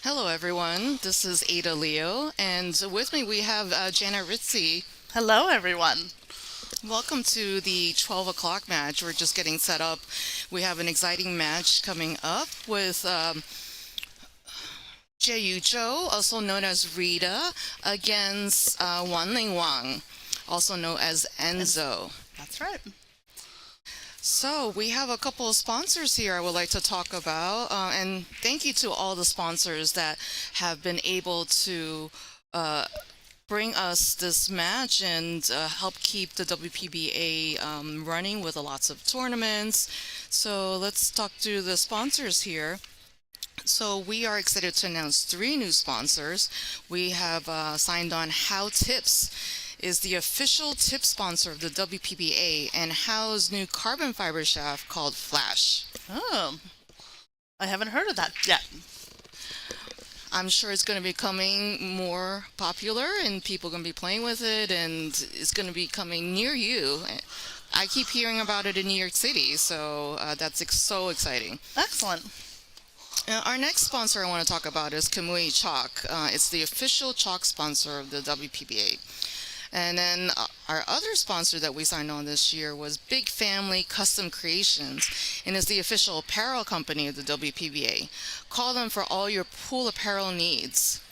Hello, everyone. This is Ada Leo, and with me we have Jana Ritzy. Hello, everyone. Welcome to the 12 o'clock match. We're just getting set up. We have an exciting match coming up with Jae Cho, also known as Rita, against Wan Ling Wang, also known as And Enzo. that's right. So, we have a couple of sponsors here I would like to talk about. And thank you to all the sponsors that have been able to uh, bring us this match and help keep the WPBA running with lots of tournaments. So, let's talk to the sponsors here. So we are excited to announce three new sponsors. We have signed on How Tips is the official tip sponsor of the WPBA and How's new carbon fiber shaft called Flash. Oh, I haven't heard of that yet. I'm sure it's going to be becoming more popular and people are going to be playing with it and it's going to be coming near you. I keep hearing about it in New York City, so that's so exciting. Excellent. Our next sponsor I want to talk about is Kamui Chalk. It's the official chalk sponsor of the WPBA. And then our other sponsor that we signed on this year was Big Family Custom Creations, and is the official apparel company of the WPBA. Call them for all your pool apparel needs.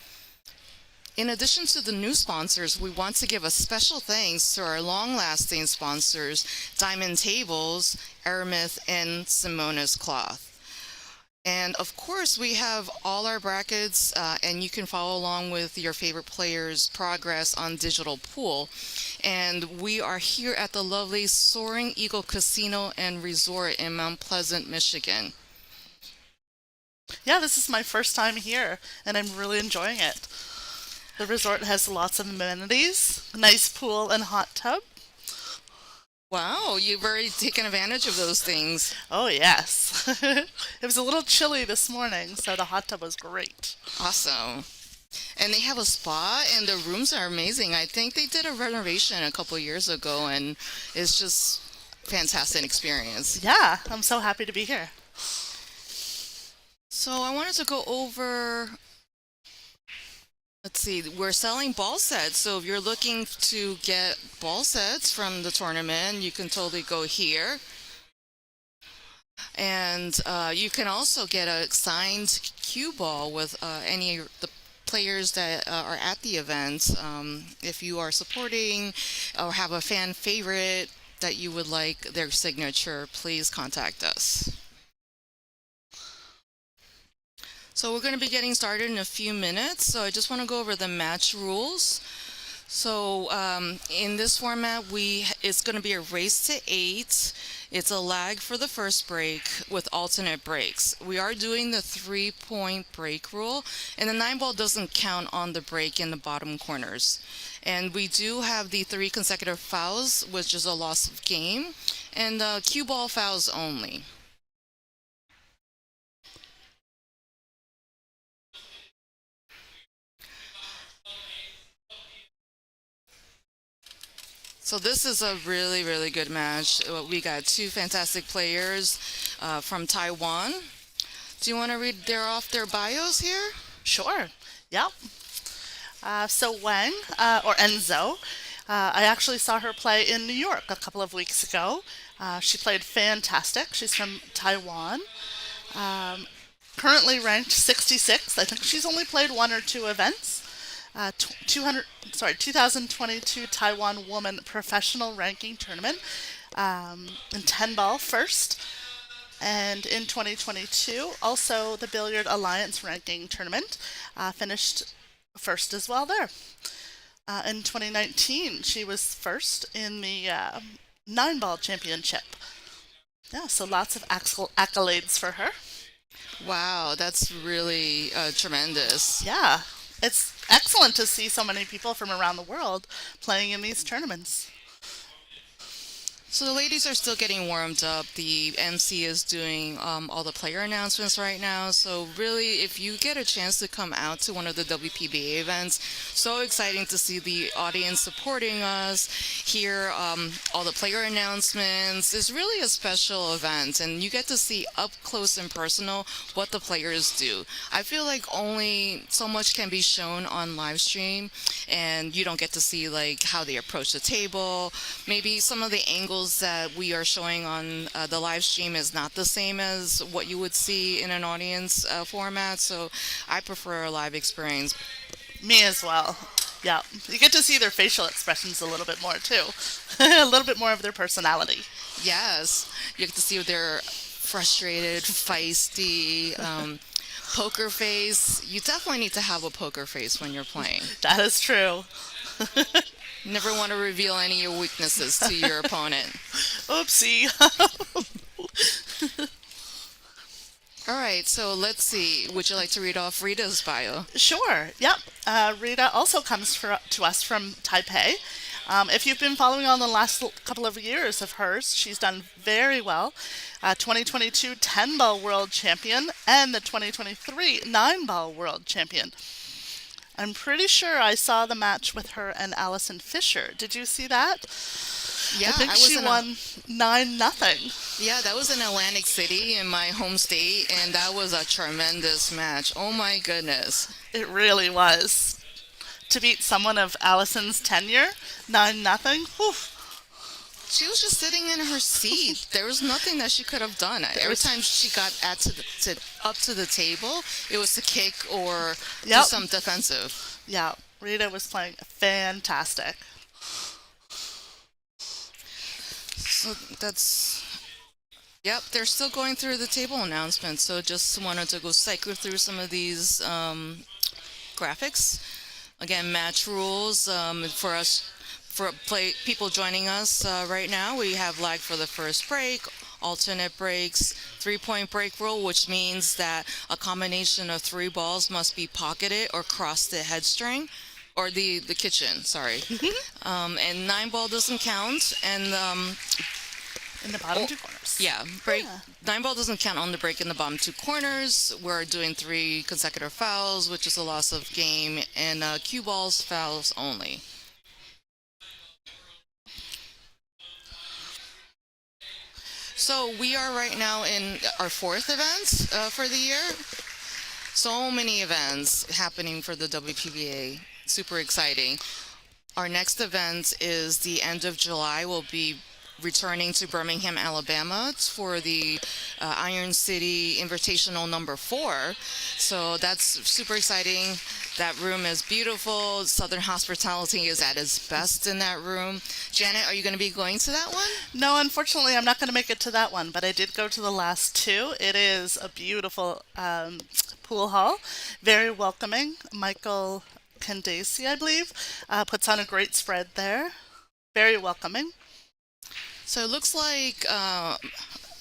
In addition to the new sponsors, we want to give a special thanks to our long-lasting sponsors, Diamond Tables, Aramith, and Simona's Cloth. And of course, we have all our brackets, and you can follow along with your favorite players' progress on Digital Pool. And we are here at the lovely Soaring Eagle Casino and Resort in Mount Pleasant, Michigan. Yeah, this is my first time here, and I'm really enjoying it. The resort has lots of amenities, a nice pool and hot tub. Wow, you've already taken advantage of those things. Oh, yes. It was a little chilly this morning, so the hot tub was great. Awesome. And they have a spa, and the rooms are amazing. I think they did a renovation a couple years ago, and it's just fantastic experience. Yeah, I'm so happy to be here. So I wanted to go over. Let's see, we're selling ball sets. So if you're looking to get ball sets from the tournament, you can totally go here. And you can also get a signed cue ball with any of the players that are at the event. If you are supporting or have a fan favorite that you would like their signature, please contact us. So we're going to be getting started in a few minutes. So I just want to go over the match rules. So in this format, it's going to be a race to 8. It's a lag for the first break with alternate breaks. We are doing the 3-point break rule, and the 9 ball doesn't count on the break in the bottom corners. And we do have the 3 consecutive fouls, which is a loss of game, and cue ball fouls only. So this is a really, really good match. We got two fantastic players from Taiwan. Do you want to read off their bios here? Sure. Yep. So Wang, or Enzo, I actually saw her play in New York a couple of weeks ago. She played fantastic. She's from Taiwan. Um, Currently ranked 66th. I think she's only played one or two events. 2022 Taiwan Woman Professional Ranking Tournament, in 10 ball first. And in 2022, also the Billiard Alliance Ranking Tournament, finished first as well there. In 2019, she was first in the 9 ball championship. Yeah, so lots of accolades for her. Wow, that's really tremendous. Yeah, it's excellent to see so many people from around the world playing in these tournaments. So the ladies are still getting warmed up. The MC is doing all the player announcements right now. So really, if you get a chance to come out to one of the WPBA events, so exciting to see the audience supporting us, hear all the player announcements. It's really a special event, and you get to see up close and personal what the players do. I feel like only so much can be shown on live stream, and you don't get to see like how they approach the table. Maybe some of the angles that we are showing on the live stream is not the same as what you would see in an audience format. So I prefer a live experience. Me as well. Yeah, you get to see their facial expressions a little bit more too, a little bit more of their personality. Yes, you get to see they're frustrated, feisty, poker face. You definitely need to have a poker face when you're playing. That is true. Never want to reveal any of your weaknesses to your opponent. Oopsie. All right, so let's see. Would you like to read off Rita's bio? Sure. Yep. Rita also comes to us from Taipei. If you've been following on the last couple of years of hers, she's done very well. 2022 10-ball world champion and the 2023 9-ball world champion. I'm pretty sure I saw the match with her and Allison Fisher. Did you see that? Yeah, I think was she in won 9-0. yeah, that was in Atlantic City in my home state, and that was a tremendous match. Oh my goodness. It really was. To beat someone of Allison's tenure, 9-0. Whew. She was just sitting in her seat. There was nothing that she could have done. Every time she got up to the table, it was to kick or do Yep. some defensive. Yeah, Rita was playing fantastic. So that's. Yep, they're still going through the table announcements. So just wanted to go cycle through some of these graphics. Again, match rules for us. For people joining us right now, we have lag for the first break, alternate breaks, 3-point break rule, which means that a combination of 3 balls must be pocketed or cross the head string, or the kitchen, sorry. And 9-ball doesn't count, and In the bottom 2 corners. yeah, break. Yeah. 9-ball doesn't count on the break in the bottom 2 corners. We're doing 3 consecutive fouls, which is a loss of game, and cue balls fouls only. So we are right now in our 4th event for the year. So many events happening for the WPBA. Super exciting. Our next event is the end of July. We'll be returning to Birmingham, Alabama for the Iron City Invitational number 4. So that's super exciting. That room is beautiful. Southern hospitality is at its best in that room. Janet, are you going to be going to that one? No, unfortunately, I'm not going to make it to that one, but I did go to the last 2. It is a beautiful pool hall, very welcoming. Michael Candace, I believe, puts on a great spread there. Very welcoming. So it looks like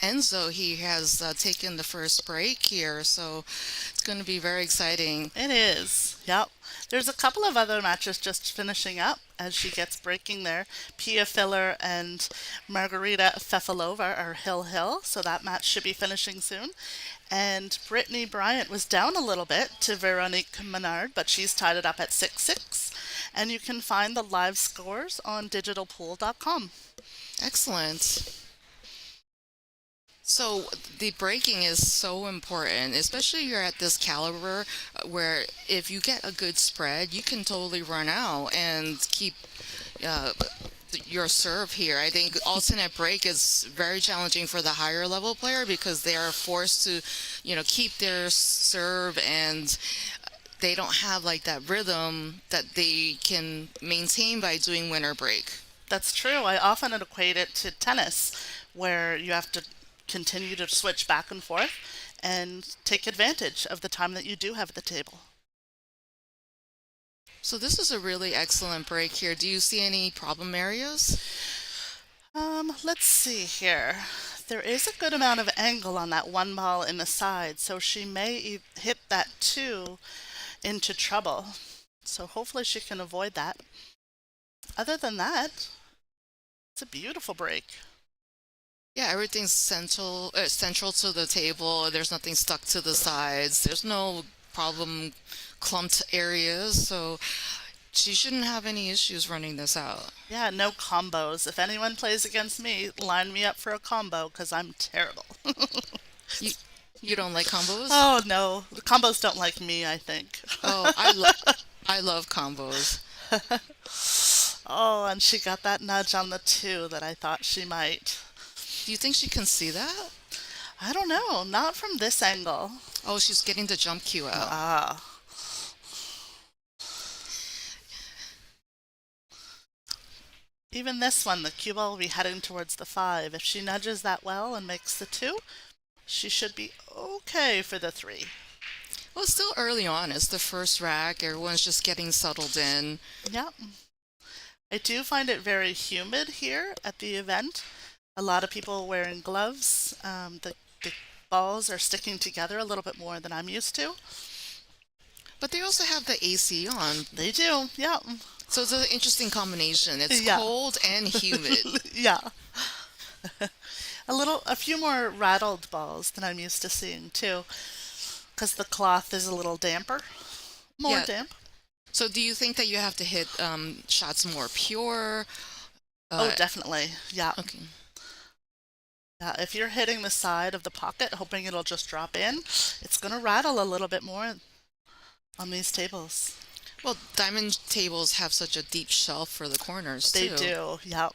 Enzo, he has taken the first break here, so it's going to be very exciting. It is. Yep. There's a couple of other matches just finishing up as she gets breaking there. Pia Filler and Margarita Fefalova are hill, so that match should be finishing soon. And Brittany Bryant was down a little bit to Veronique Menard, but she's tied it up at 6-6. And you can find the live scores on digitalpool.com. Excellent. So the breaking is so important, especially you're at this caliber where if you get a good spread, you can totally run out and keep your serve here. I think alternate break is very challenging for the higher level player because they are forced to, keep their serve, and they don't have like that rhythm that they can maintain by doing winter break. That's true. I often equate it to tennis, where you have to continue to switch back and forth and take advantage of the time that you do have at the table. So this is a really excellent break here. Do you see any problem areas? Let's see here. There is a good amount of angle on that 1 ball in the side, so she may hit that 2 into trouble. So hopefully she can avoid that. Other than that, it's a beautiful break. Yeah, everything's central to the table. There's nothing stuck to the sides. There's no problem clumped areas, so she shouldn't have any issues running this out. Yeah, no combos. If anyone plays against me, line me up for a combo because I'm terrible. You you don't like combos? Oh no, the combos don't like me, I think. Oh, I love combos. Oh, and she got that nudge on the two that I thought she might. Do you think she can see that? I don't know, not from this angle. Oh, she's getting the jump cue out. Ah, even this one, the cue ball will be heading towards the five. If she nudges that well and makes the two, she should be okay for the three. Well, it's still early on. It's the first rack. Everyone's just getting settled in. Yeah. I do find it very humid here at the event. A lot of people wearing gloves. The balls are sticking together a little bit more than I'm used to. But they also have the AC on. They do, yeah. So it's an interesting combination. It's Yeah. cold and humid. Yeah. A few more rattled balls than I'm used to seeing too, because the cloth is a little damper, more Yeah. damp. So do you think that you have to hit shots more pure? Oh, definitely, yeah. Okay. Yeah, if you're hitting the side of the pocket, hoping it'll just drop in, it's gonna rattle a little bit more on these tables. Well, diamond tables have such a deep shelf for the corners They too. do, yeah.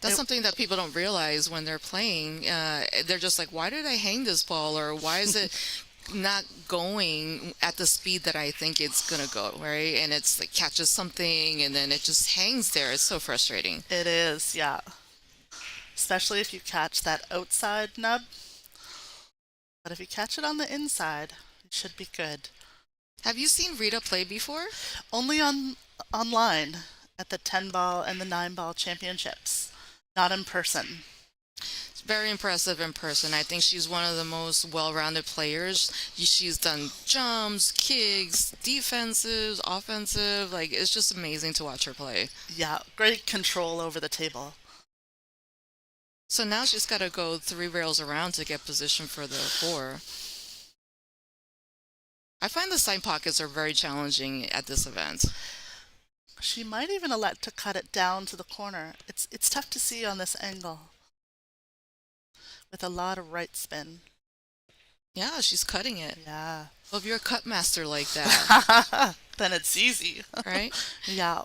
That's It- something that people don't realize when they're playing. They're just like, why did I hang this ball? Or why is it not going at the speed that I think it's going to go, right? And it's like catches something and then it just hangs there. It's so frustrating. It is, yeah. Especially if you catch that outside nub. But if you catch it on the inside, it should be good. Have you seen Rita play before? Only online at the 10 ball and the 9 ball championships, not in person. It's very impressive in person. I think she's one of the most well-rounded players. She's done jumps, kicks, defensive, offensive. Like, it's just amazing to watch her play. Yeah, great control over the table. So now she's got to go 3 rails around to get position for the 4. I find the side pockets are very challenging at this event. She might even elect to cut it down to the corner. It's tough to see on this angle with a lot of right spin. Yeah, she's cutting it. Yeah. Well, if you're a cut master like that, Then it's easy. right? Yeah.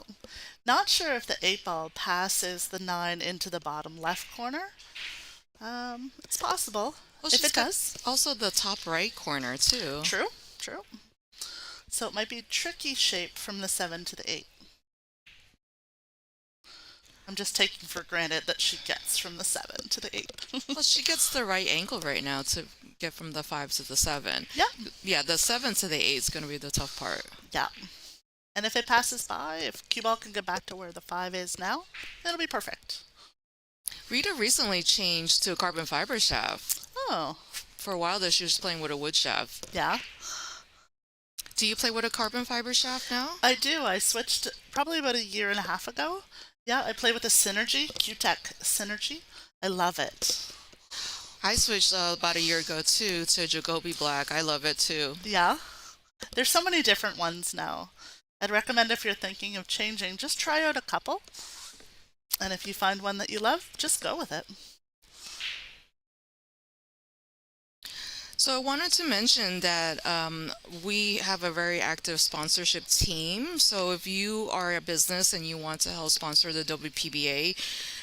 Not sure if the 8 ball passes the 9 into the bottom left corner. It's possible. Well, If she's it got does. also the top right corner too. True, true. So it might be tricky shape from the 7 to the 8. I'm just taking for granted that she gets from the 7 to the 8. Well, she gets the right angle right now to get from the 5 to the 7. Yeah, Yeah, the 7 to the 8 is going to be the tough part. yeah. And if it passes by, if cue ball can get back to where the 5 is now, it'll be perfect. Rita recently changed to a carbon fiber shaft. Oh, For a while there, she was playing with a wood shaft. yeah. Do you play with a carbon fiber shaft now? I do. I switched probably about a year and a half ago. Yeah, I play with the Synergy, Q-Tech Synergy. I love it. I switched about a year ago too to Jacoby Black. I love it too. Yeah. There's so many different ones now. I'd recommend if you're thinking of changing, just try out a couple. And if you find one that you love, just go with it. So I wanted to mention that we have a very active sponsorship team. So if you are a business and you want to help sponsor the WPBA,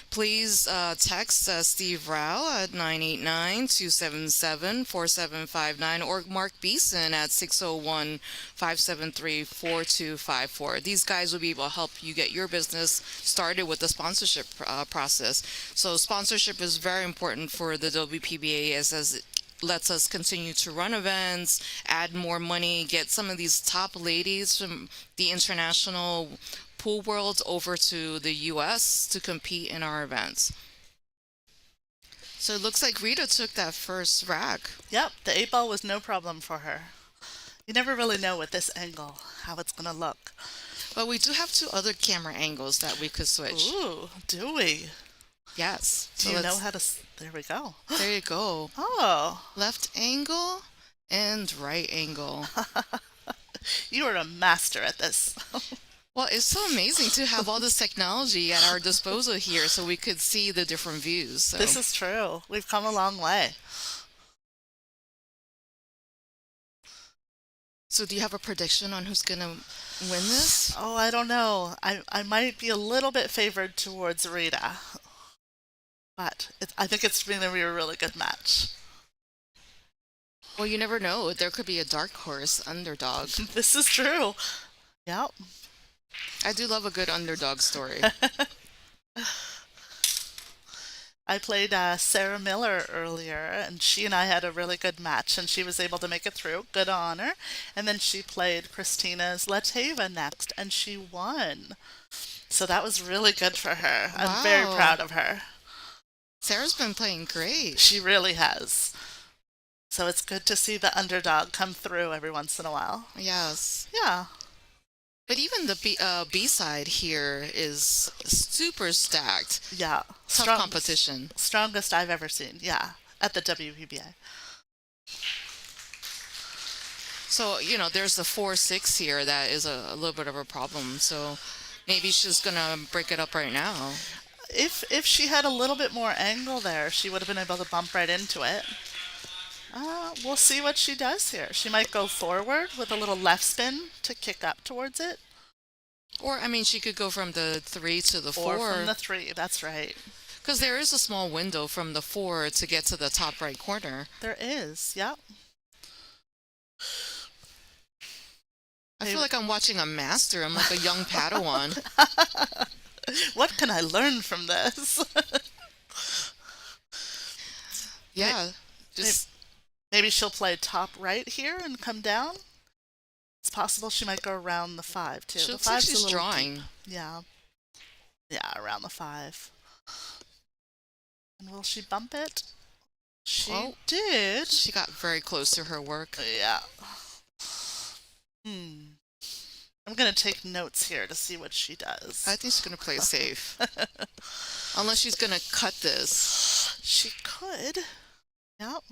please text Steve Rao at 989-277-4759 or Mark Beeson at 601-573-4254. These guys will be able to help you get your business started with the sponsorship process. So sponsorship is very important for the WPBA as it lets us continue to run events, add more money, get some of these top ladies from the international pool world over to the US to compete in our events. So it looks like Rita took that first rack. Yep, the 8 ball was no problem for her. You never really know with this angle how it's going to look. But we do have 2 other camera angles that we could switch. Ooh, do we? Yes. Do So you know let's, how to? There we go. there you go. Oh, Left angle and right angle. you are a master at this. Well, it's so amazing to have all this technology at our disposal here so we could see the different views. This is true. We've come a long way. So do you have a prediction on who's going to win this? Oh, I don't know. I might be a little bit favored towards Rita, but I think it's going to be a really good match. Well, you never know. There could be a dark horse underdog. This is true. Yep. I do love a good underdog story. I played Sarah Miller earlier, and she and I had a really good match, and she was able to make it through. Good on her. And then she played Christina's Lateva next, and she won. So that was really good for her. I'm very Wow. proud of her. Sarah's been playing great. She really has. So it's good to see the underdog come through every once in a while. Yes. Yeah. But even the B side here is super stacked. Yeah. Tough competition. Strongest I've ever seen. Yeah. At the WPBA. So, there's the 4-6 here that is a little bit of a problem. So maybe she's going to break it up right now. If she had a little bit more angle there, she would have been able to bump right into it. We'll see what she does here. She might go forward with a little left spin to kick up towards it. Or, she could go from the 3 to the 4. Or from the 3, that's right. Because there is a small window from the 4 to get to the top right corner. There is, yep. I feel like I'm watching a master. I'm like a young Padawan. What can I learn from this? Yeah, just Maybe she'll play top right here and come down. It's possible she might go around the 5 too. she The looks like 5's a she's little drawing. deep. Yeah. Yeah, around the 5. And will she bump it? She did. She got very close to her work. Yeah. I'm going to take notes here to see what she does. I think she's going to play safe. Unless she's going to cut this. She could. Yep.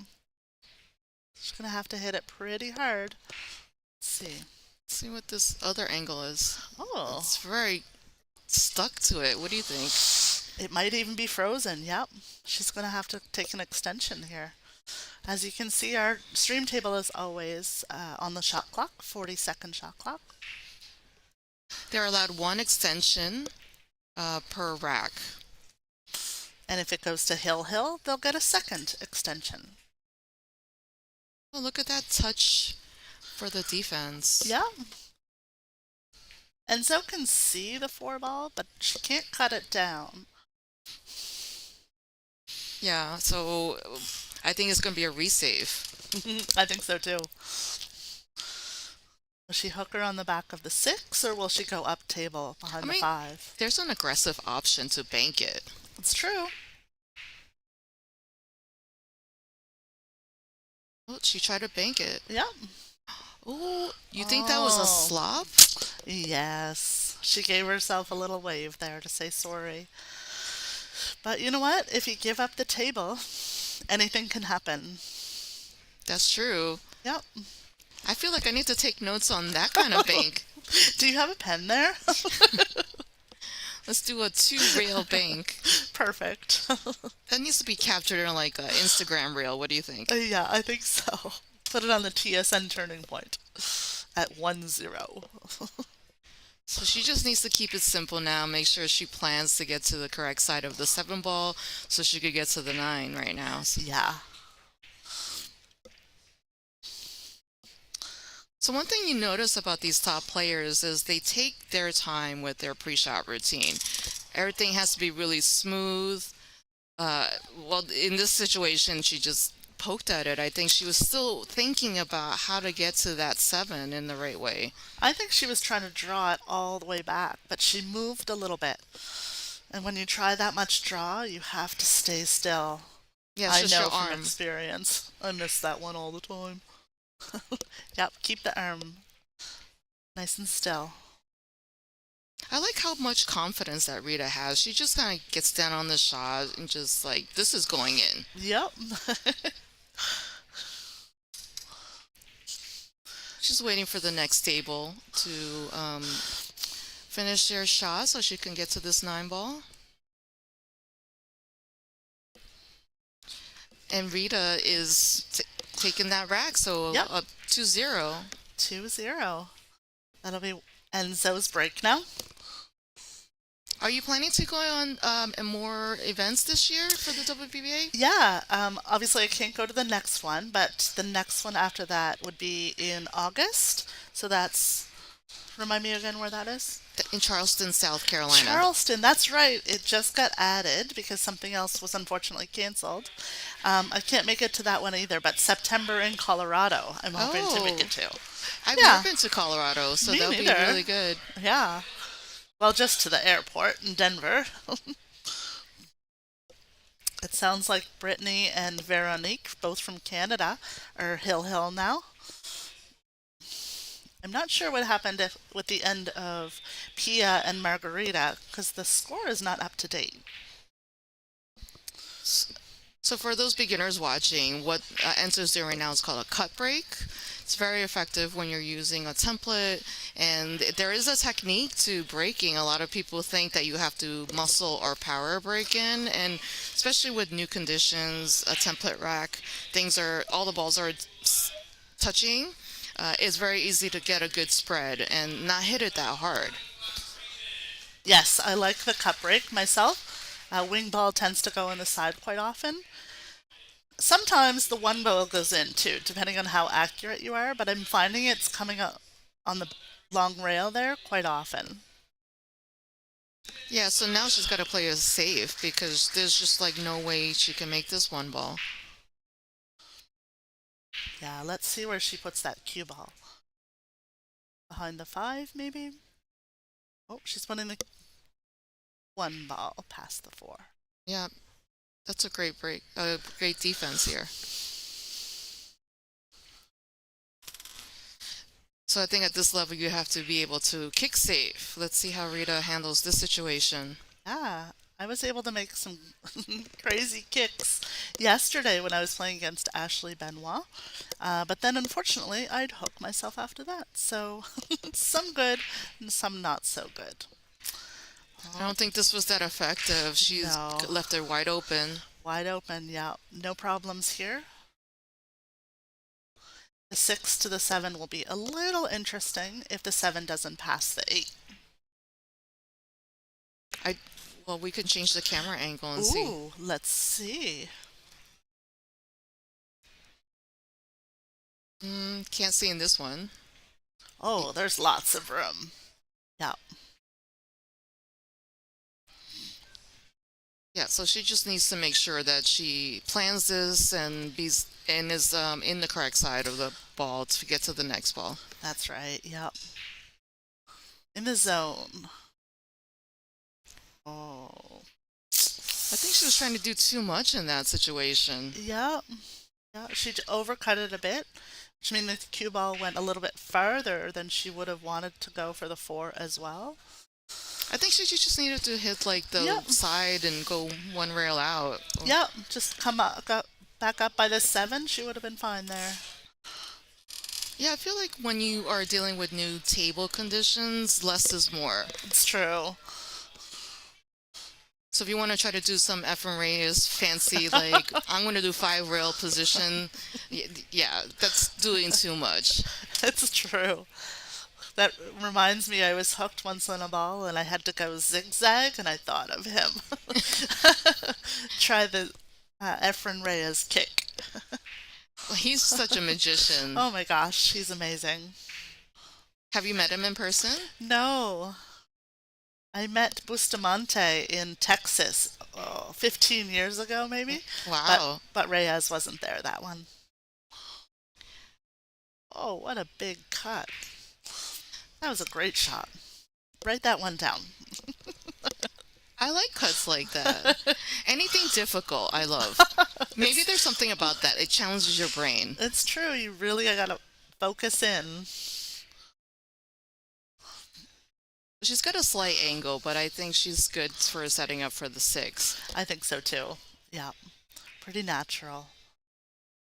She's going to have to hit it pretty hard. Let's see. Let's see what this other angle is. Oh. It's very stuck to it. What do you think? It might even be frozen. Yep. She's going to have to take an extension here. As you can see, our stream table is always on the shot clock, 40-second shot clock. They're allowed one extension per rack. And if it goes to hill, they'll get a second extension. Oh, look at that touch for the defense. Yeah. Enzo can see the 4-ball, but she can't cut it down. Yeah, so I think it's going to be a resave. I think so too. Will she hook her on the back of the 6, or will she go up table behind the 5? There's an aggressive option to bank it. It's true. Oh, she tried to bank it. Yep. Oh, you think that was a slop? Yes. She gave herself a little wave there to say sorry. But you know what? If you give up the table, anything can happen. That's true. Yep. I feel like I need to take notes on that kind of bank. Do you have a pen there? Let's do a 2-rail bank. Perfect. That needs to be captured in like an Instagram reel. What do you think? Yeah, I think so. Put it on the TSN turning point at 1-0. So she just needs to keep it simple now. Make sure she plans to get to the correct side of the 7-ball so she could get to the 9 right now. Yeah. So one thing you notice about these top players is they take their time with their pre-shot routine. Everything has to be really smooth. Well, in this situation, she just poked at it. I think she was still thinking about how to get to that 7 in the right way. I think she was trying to draw it all the way back, but she moved a little bit. And when you try that much draw, you have to stay still. Yeah, it's I just know your from arm. experience. I miss that one all the time. Yep, keep the arm nice and still. I like how much confidence that Rita has. She just kind of gets down on the shot and just like, this is going in. Yep. She's waiting for the next table to finish their shot so she can get to this 9 ball. And Rita is taking that rack, so Yep. up 2-0. 2-0. That'll be Enzo's break now. Are you planning to go on more events this year for the WPBA? Yeah, obviously I can't go to the next one, but the next one after that would be in August. So that's, remind me again where that is? In Charleston, South Carolina. Charleston, that's right. It just got added because something else was unfortunately canceled. I can't make it to that one either, but September in Colorado, I'm hoping to make it to. I've Yeah. never been to Colorado, so Me that'll be neither. really good. Yeah. Well, just to the airport in Denver. It sounds like Brittany and Veronique, both from Canada, are Hill now. I'm not sure what happened with the end of Pia and Margarita because the score is not up to date. So for those beginners watching, what Enzo's doing right now is called a cut break. It's very effective when you're using a template, and there is a technique to breaking. A lot of people think that you have to muscle or power break in, and especially with new conditions, a template rack, all the balls are touching. It's very easy to get a good spread and not hit it that hard. Yes, I like the cut break myself. Wing ball tends to go in the side quite often. Sometimes the one ball goes in too, depending on how accurate you are, but I'm finding it's coming up on the long rail there quite often. Yeah, so now she's got to play it safe because there's just like no way she can make this 1 ball. Yeah, let's see where she puts that cue ball. Behind the 5, maybe? Oh, she's putting the 1 ball past the 4. Yeah, that's a great break, great defense here. So I think at this level you have to be able to kick safe. Let's see how Rita handles this situation. Yeah, I was able to make some crazy kicks yesterday when I was playing against Ashley Benoit. But then unfortunately, I'd hooked myself after that. So some good and some not so good. I don't think this was that effective. She's No. left her wide open. Wide open, yeah. No problems here. The 6 to the 7 will be a little interesting if the 7 doesn't pass the 8. Well, we can change the camera angle and see. Ooh, let's see. Can't see in this one. Oh, there's lots of room. Yeah. Yeah, so she just needs to make sure that she plans this and is in the correct side of the ball to get to the next ball. That's right. Yep. In the zone. Oh. I think she was trying to do too much in that situation. Yep. Yeah, she overcut it a bit, which means the cue ball went a little bit farther than she would have wanted to go for the 4 as well. I think she just needed to hit like the Yep. side and go 1 rail out. Yep. Just come up, back up by the 7. She would have been fine there. Yeah, I feel like when you are dealing with new table conditions, less is more. It's true. So if you want to try to do some Efren Reyes fancy, like I'm going to do 5 rail position, yeah, that's doing too much. It's true. That reminds me, I was hooked once on a ball and I had to go zigzag, and I thought of him. Try the Efren Reyes kick. He's such a magician. Oh my gosh, he's amazing. Have you met him in person? No. I met Bustamante in Texas 15 years ago, maybe. Wow. But Reyes wasn't there that one. Oh, what a big cut. That was a great shot. Write that one down. I like cuts like that. Anything difficult, I love. Maybe there's something about that. It challenges your brain. It's true. You really gotta focus in. She's got a slight angle, but I think she's good for setting up for the six. I think so too. Yeah, pretty natural.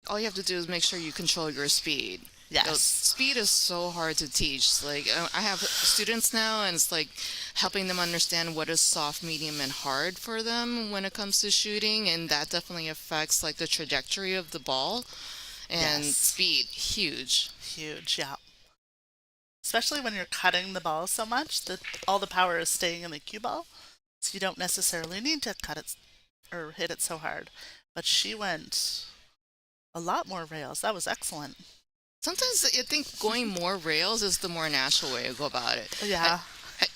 All you have to do is make sure you control your speed. Yes. Speed is so hard to teach. Like I have students now, and it's like helping them understand what is soft, medium, and hard for them when it comes to shooting, and that definitely affects like the trajectory of the ball and Yes. speed. Huge. Huge, yeah. Especially when you're cutting the ball so much that all the power is staying in the cue ball. So you don't necessarily need to cut it or hit it so hard. But she went a lot more rails. That was excellent. Sometimes I think going more rails is the more natural way to go about it. Yeah.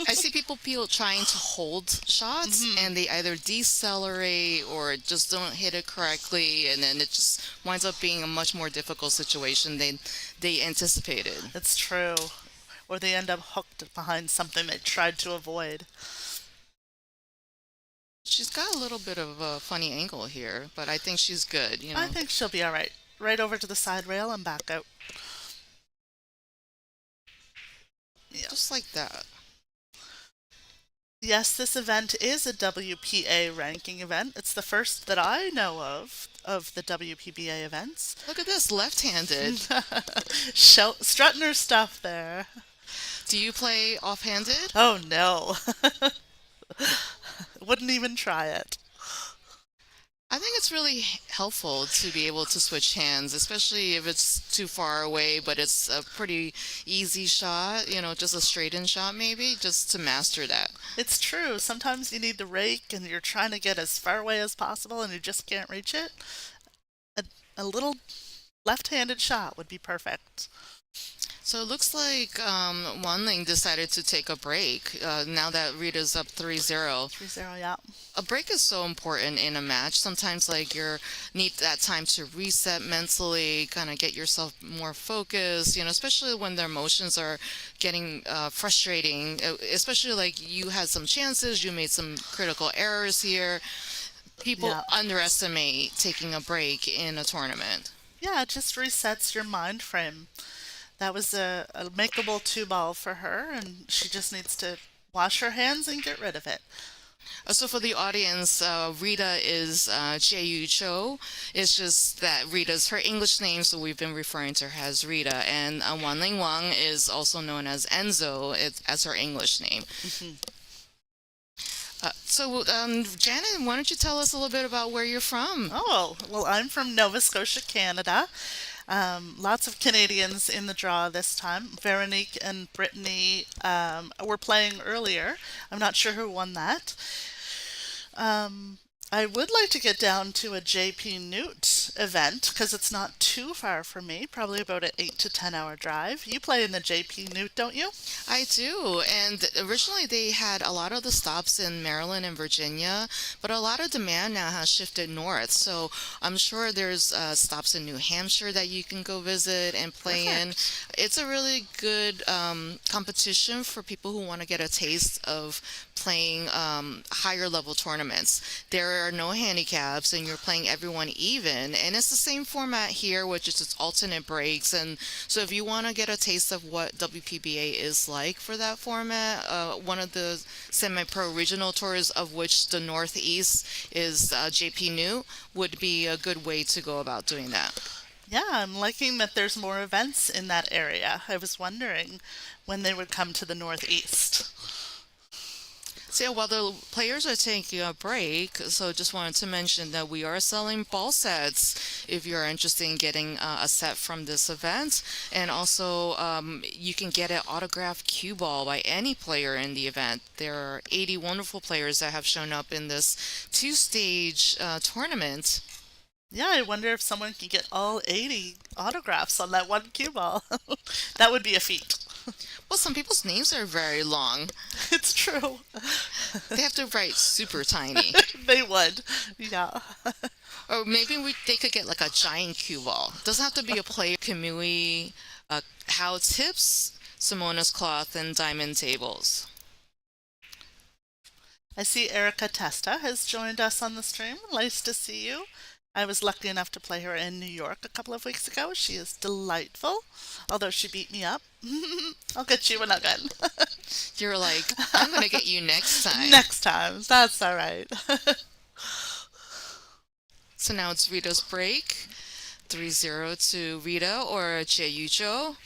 I see people trying to hold shots and they either decelerate or just don't hit it correctly, and then it just winds up being a much more difficult situation than they anticipated. It's true. Or they end up hooked behind something they tried to avoid. She's got a little bit of a funny angle here, but I think she's good, I think she'll be all right. Right over to the side rail and back out. Yeah. just like that. Yes, this event is a WPA ranking event. It's the first that I know of the WPBA events. Look at this, left-handed. Strutting her stuff there. Do you play offhanded? Oh no. Wouldn't even try it. I think it's really helpful to be able to switch hands, especially if it's too far away, but it's a pretty easy shot, just a straight in shot maybe, just to master that. It's true. Sometimes you need the rake and you're trying to get as far away as possible and you just can't reach it. A little left-handed shot would be perfect. So it looks like Wanling decided to take a break now that Rita's up 3-0. 3-0, yeah. A break is so important in a match. Sometimes like you need that time to reset mentally, kind of get yourself more focused, especially when their emotions are getting frustrating, especially like you had some chances, you made some critical errors here. People Yeah. underestimate taking a break in a tournament. Yeah, it just resets your mind frame. That was a makeable two ball for her, and she just needs to wash her hands and get rid of it. So for the audience, Rita is Jae Cho. It's just that Rita's her English name, so we've been referring to her as Rita. And Wanling Wang is also known as Enzo as her English name. Janet, why don't you tell us a little bit about where you're from? Oh, well, I'm from Nova Scotia, Canada. Lots of Canadians in the draw this time. Veronique and Brittany were playing earlier. I'm not sure who won that. I would like to get down to a JP Newt event because it's not too far from me, probably about an 8 to 10 hour drive. You play in the JP Newt, don't you? I do. And originally they had a lot of the stops in Maryland and Virginia, but a lot of demand now has shifted north. So I'm sure there's stops in New Hampshire that you can go visit and play in. It's a really good competition for people who want to get a taste of playing higher level tournaments. There are no handicaps and you're playing everyone even. And it's the same format here, which is just alternate breaks. And so if you want to get a taste of what WPBA is like for that format, one of the semi-pro regional tours, of which the Northeast is JP New, would be a good way to go about doing that. Yeah, I'm liking that there's more events in that area. I was wondering when they would come to the Northeast. So yeah, while the players are taking a break, so just wanted to mention that we are selling ball sets if you're interested in getting a set from this event. And also, you can get an autographed cue ball by any player in the event. There are 80 wonderful players that have shown up in this two-stage tournament. Yeah, I wonder if someone can get all 80 autographs on that one cue ball. That would be a feat. Well, some people's names are very long. It's true. They have to write super tiny. They would. Yeah. Or maybe they could get like a giant cue ball. Doesn't have to be a player. Kamui, How Tips, Simona's Cloth, and Diamond Tables. I see Erica Testa has joined us on the stream. Nice to see you. I was lucky enough to play her in New York a couple of weeks ago. She is delightful, although she beat me up. I'll get you when again. You're like, I'm gonna get you next time. Next time. That's all right. So now it's Rita's break. 3-0 to Rita or Cheyucho.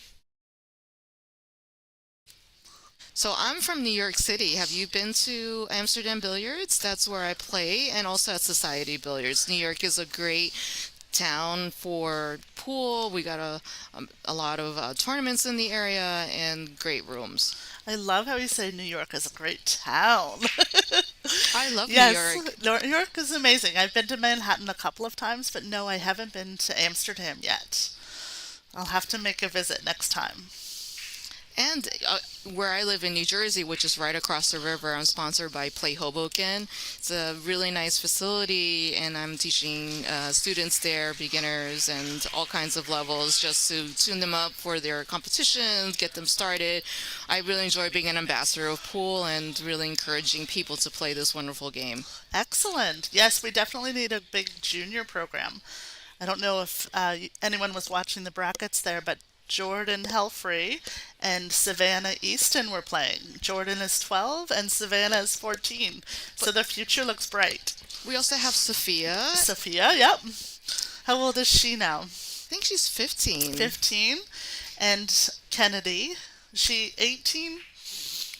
So I'm from New York City. Have you been to Amsterdam Billiards? That's where I play, and also at Society Billiards. New York is a great town for pool. We got a lot of tournaments in the area and great rooms. I love how you say New York is a great town. I love New Yes, York. New York is amazing. I've been to Manhattan a couple of times, but no, I haven't been to Amsterdam yet. I'll have to make a visit next time. And where I live in New Jersey, which is right across the river, I'm sponsored by Play Hoboken. It's a really nice facility, and I'm teaching students there, beginners, and all kinds of levels, just to tune them up for their competitions, get them started. I really enjoy being an ambassador of pool and really encouraging people to play this wonderful game. Excellent. Yes, we definitely need a big junior program. I don't know if anyone was watching the brackets there, but Jordan Helfrey and Savannah Easton were playing. Jordan is 12 and Savannah is 14. So the future looks bright. We also have Sophia. I Sophia, yep. How old is she now? think she's 15. 15. And Kennedy, she 18?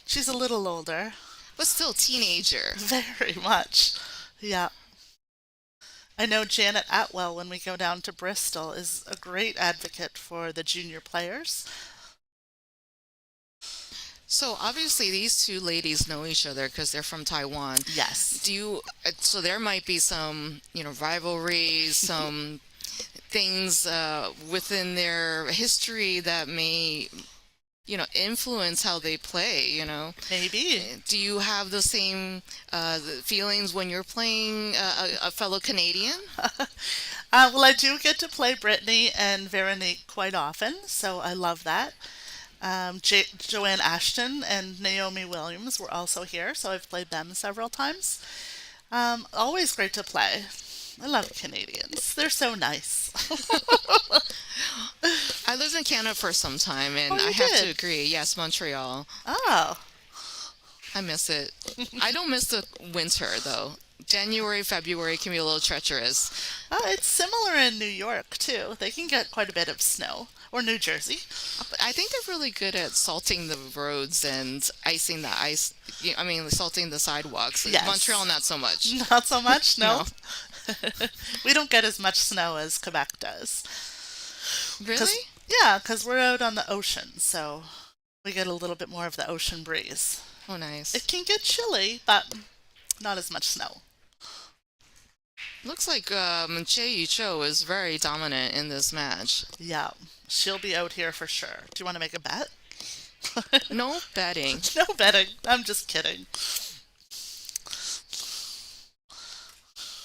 She's a little older. But still a teenager. Very much. Yeah. I know Janet Atwell, when we go down to Bristol, is a great advocate for the junior players. So obviously these two ladies know each other because they're from Taiwan. Yes. Do you, so there might be some, rivalries, some things within their history that may, influence how they play. Maybe. Do you have the same feelings when you're playing a fellow Canadian? Well, I do get to play Brittany and Veronique quite often, so I love that. Joanne Ashton and Naomi Williams were also here, so I've played them several times. Always great to play. I love Canadians. They're so nice. I lived in Canada for some time, and Oh, you I have to did? agree. Yes, Montreal. Oh, I miss it. I don't miss the winter, though. January, February can be a little treacherous. it's similar in New York, too. They can get quite a bit of snow. Or New Jersey. But I think they're really good at salting the roads and icing the ice. Salting the sidewalks. Yes. Montreal, not so much. Not so much, no. No. We don't get as much snow as Quebec does. Really? Yeah, because we're out on the ocean, so we get a little bit more of the ocean breeze. Oh, nice. It can get chilly, but not as much snow. Looks like Che Yu Cho is very dominant in this match. Yeah, she'll be out here for sure. Do you want to make a bet? No betting. No betting. I'm just kidding.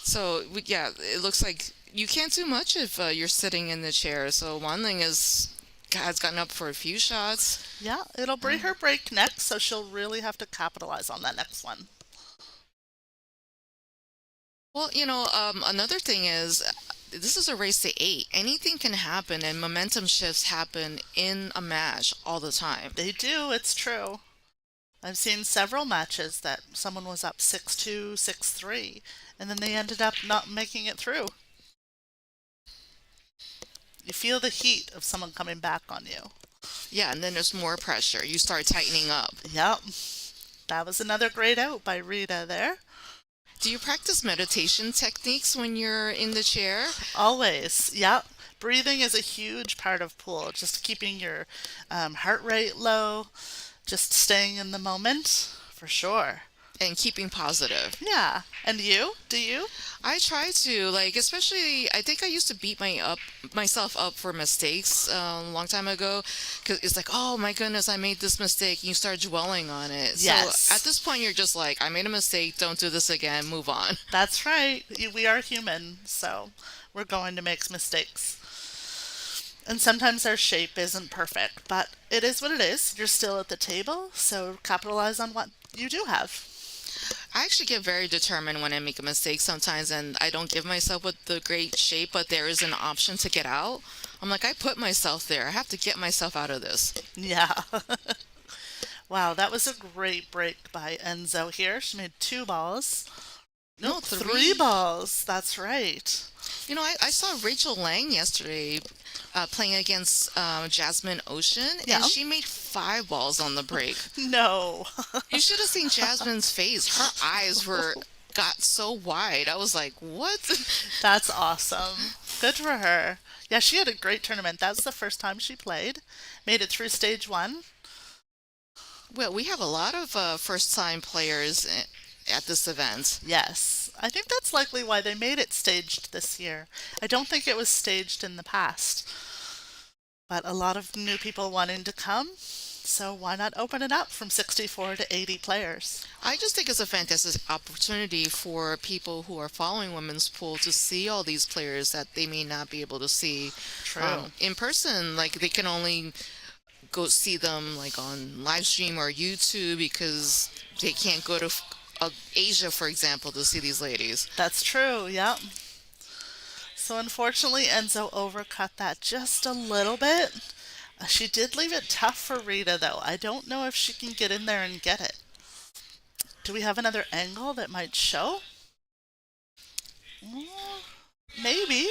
So, yeah, it looks like you can't do much if you're sitting in the chair. So, Wan Ling has gotten up for a few shots. Yeah, it'll bring her break next, so she'll really have to capitalize on that next one. Well, another thing is this is a race to 8. Anything can happen, and momentum shifts happen in a match all the time. They do, it's true. I've seen several matches that someone was up 6-2, 6-3, and then they ended up not making it through. You feel the heat of someone coming back on you. Yeah, and then there's more pressure. You start tightening up. Yep. That was another great out by Rita there. Do you practice meditation techniques when you're in the chair? Always. Yep. Breathing is a huge part of pool. Just keeping your heart rate low, just staying in the moment, for sure. And keeping positive. Yeah. And you? Do you? I try to, especially, I think I used to beat myself up for mistakes a long time ago. Because it's like, oh my goodness, I made this mistake. And you start dwelling on it. Yes. So at this point, you're just like, I made a mistake. Don't do this again. Move on. That's right. We are human, so we're going to make mistakes. And sometimes our shape isn't perfect, but it is what it is. You're still at the table, so capitalize on what you do have. I actually get very determined when I make a mistake sometimes and I don't give myself with the great shape, but there is an option to get out. I'm like, I put myself there. I have to get myself out of this. Yeah. Wow, that was a great break by Enzo here. She made two balls. No, Nope, three three. balls. That's right. I saw Rachel Lang yesterday playing against Jasmine Ocean, Yeah. and she made 5 balls on the break. No. You should have seen Jasmine's face. Her eyes were got so wide. I was like, what? That's awesome. Good for her. Yeah, she had a great tournament. That's the first time she played. Made it through stage one. Well, we have a lot of first-time players at this event. Yes. I think that's likely why they made it staged this year. I don't think it was staged in the past, but a lot of new people wanting to come. So why not open it up from 64 to 80 players? I just think it's a fantastic opportunity for people who are following women's pool to see all these players that they may not be able to see True. in person. Like they can only go see them like on live stream or YouTube because they can't go to Asia, for example, to see these ladies. That's true. Yep. So unfortunately, Enzo overcut that just a little bit. She did leave it tough for Rita, though. I don't know if she can get in there and get it. Do we have another angle that might show? Mm, maybe.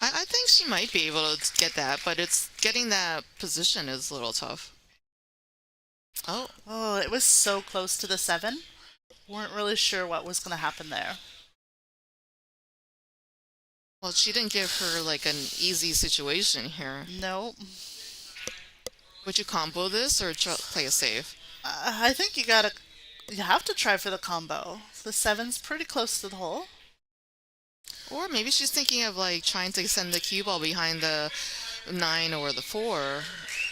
I think she might be able to get that, but it's getting that position is a little tough. Oh, Oh, it was so close to the seven. Weren't really sure what was going to happen there. well, she didn't give her like an easy situation here. No. Would you combo this or play it safe? I think you have to try for the combo. The seven's pretty close to the hole. Or maybe she's thinking of like trying to send the cue ball behind the 9 or the 4. Or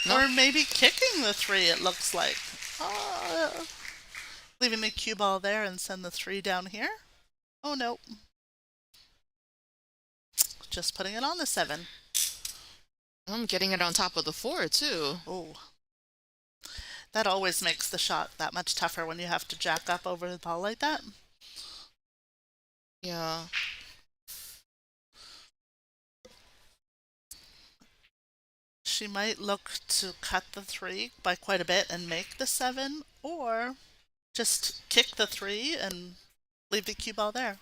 Nope. maybe kicking the three, it looks like. Uh, Leaving the cue ball there and send the three down here. Oh no. Just putting it on the seven. I'm getting it on top of the 4 too. Oh. That always makes the shot that much tougher when you have to jack up over the ball like that. Yeah. She might look to cut the three by quite a bit and make the seven, or just kick the three and leave the cue ball there.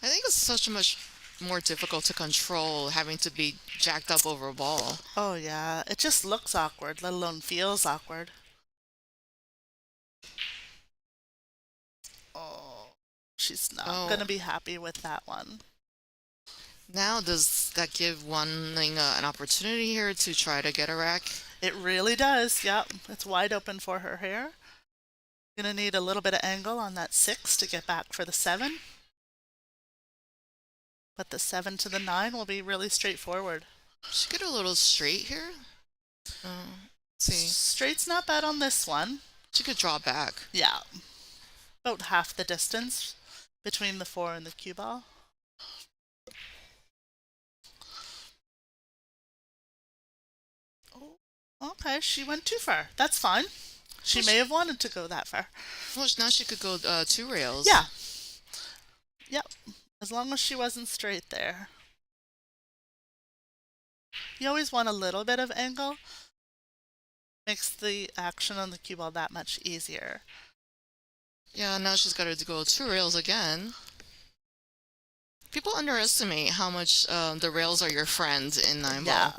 I think it's such much more difficult to control having to be jacked up over a ball. Oh yeah, it just looks awkward, let alone feels awkward. Oh, she's not Oh. gonna be happy with that one. Now, does that give one an opportunity here to try to get a rack? It really does. Yep, it's wide open for her here. Gonna need a little bit of angle on that six to get back for the seven. But the seven to the nine will be really straightforward. She get a little straight here. Let's see. Straight's not bad on this one. She could draw back. Yeah, about half the distance between the four and the cue ball. Oh, okay, she went too far. That's fine. She may have wanted to go that far. Well, now she could go 2 rails. Yeah. Yep. As long as she wasn't straight there. You always want a little bit of angle. Makes the action on the cue ball that much easier. Yeah, now she's got to go 2 rails again. People underestimate how much the rails are your friend in 9 ball. Yeah.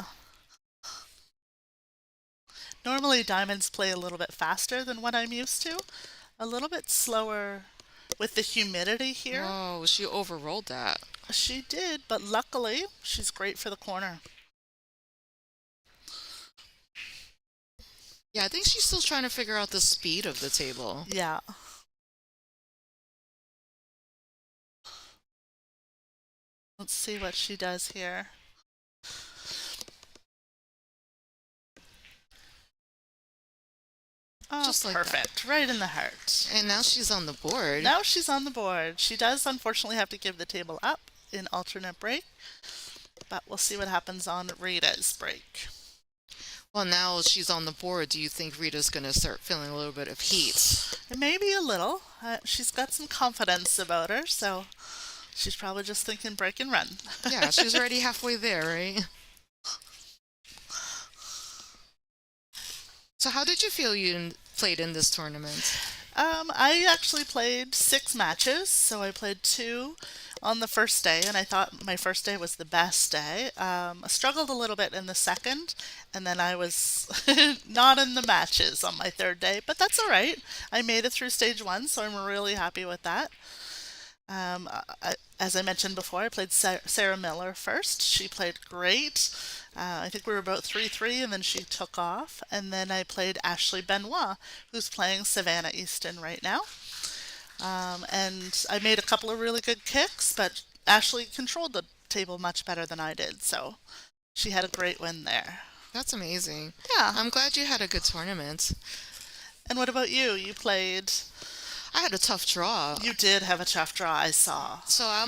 Normally diamonds play a little bit faster than what I'm used to. A little bit slower with the humidity here. Oh, she overrolled that. She did, but luckily she's great for the corner. Yeah, I think she's still trying to figure out the speed of the table. Yeah. Let's see what she does here. Oh, Just like perfect. Right in the heart. And now she's on the board. Now she's on the board. She does unfortunately have to give the table up in alternate break, but we'll see what happens on Rita's break. Well, now she's on the board. Do you think Rita's going to start feeling a little bit of heat? Maybe a little. She's got some confidence about her, so she's probably just thinking break and run. Yeah, she's already halfway there, right? So, how did you feel played in this tournament? I actually played 6 matches, so I played 2 on the first day, and I thought my first day was the best day. I struggled a little bit in the second, and then I was not in the matches on my third day, but that's all right. I made it through stage 1, so I'm really happy with that. As I mentioned before, I played Sarah Miller first. She played great. I think we were about 3-3, and then she took off. And then I played Ashley Benoit, who's playing Savannah Easton right now. And I made a couple of really good kicks, but Ashley controlled the table much better than I did, so she had a great win there. That's amazing. Yeah. I'm glad you had a good tournament. And what about you? You played. I had a tough draw. You did have a tough draw, I saw. So I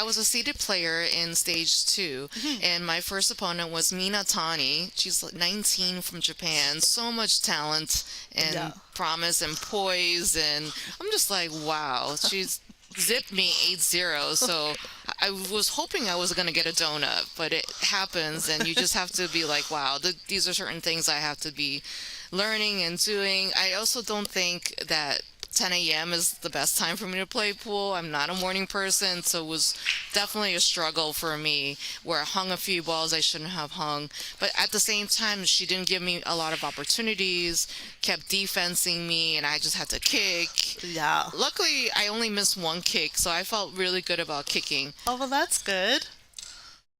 was a seeded player in stage 2, and my first opponent was Mina Tani. She's like 19 from Japan. So much talent and Yeah. promise and poise, and I'm just like, wow. She's zipped me 8-0. So I was hoping I was going to get a donut, but it happens, and you just have to be like, wow, these are certain things I have to be learning and doing. I also don't think that 10 a.m. is the best time for me to play pool. I'm not a morning person, so it was definitely a struggle for me where I hung a few balls I shouldn't have hung. But at the same time, she didn't give me a lot of opportunities, kept defensing me, and I just had to kick. Yeah. Luckily, I only missed 1 kick, so I felt really good about kicking. Oh, well, that's good.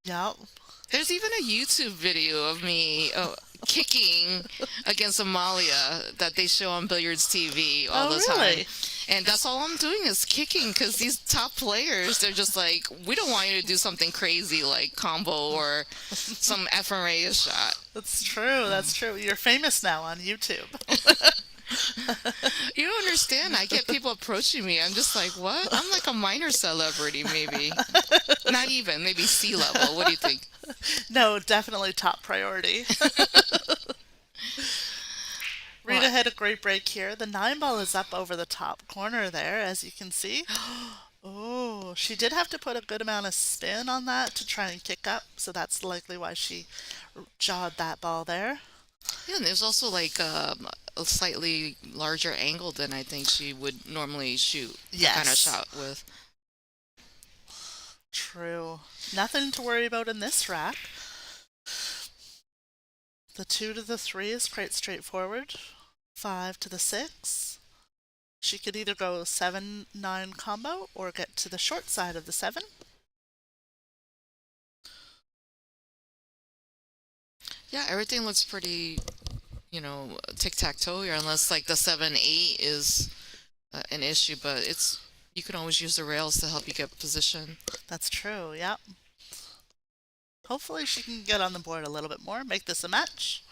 Yeah. There's even a YouTube video of me kicking against Amalia that they show on Billiards TV all Oh, the really? time. And that's all I'm doing is kicking because these top players, they're just like, we don't want you to do something crazy like combo or some FRA shot. That's true. That's true. You're famous now on YouTube. You don't understand. I get people approaching me. I'm just like, what? I'm like a minor celebrity, maybe. Not even, maybe sea level. What do you think? No, definitely top priority. Rita Well, had a great break here. The 9 ball is up over the top corner there, as you can see. Oh, she did have to put a good amount of spin on that to try and kick up, so that's likely why she jawed that ball there. yeah, and there's also like a slightly larger angle than I think she would normally shoot that kind of Yes. shot with. True. Nothing to worry about in this rack. The 2 to the 3 is quite straightforward. 5 to the 6. She could either go 7-9 combo or get to the short side of the 7. Yeah, everything looks pretty, tic-tac-toe here, unless like the 7-8 is an issue, but you can always use the rails to help you get position. That's true, yep. Hopefully she can get on the board a little bit more, make this a match.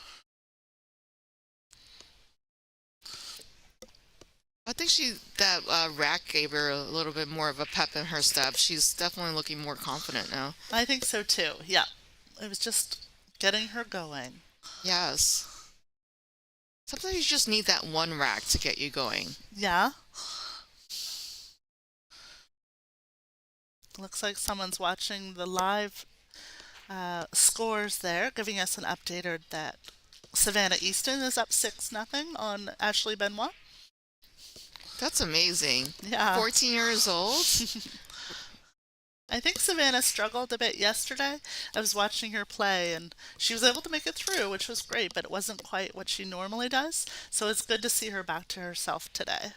I think that rack gave her a little bit more of a pep in her step. She's definitely looking more confident now. I think so too, yeah. It was just getting her going. Yes. Sometimes you just need that one rack to get you going. Yeah. Looks like someone's watching the live scores there, giving us an update that Savannah Easton is up 6-0 on Ashley Benoit. That's amazing. Yeah. 14 years old? I think Savannah struggled a bit yesterday. I was watching her play and she was able to make it through, which was great, but it wasn't quite what she normally does. So it's good to see her back to herself today.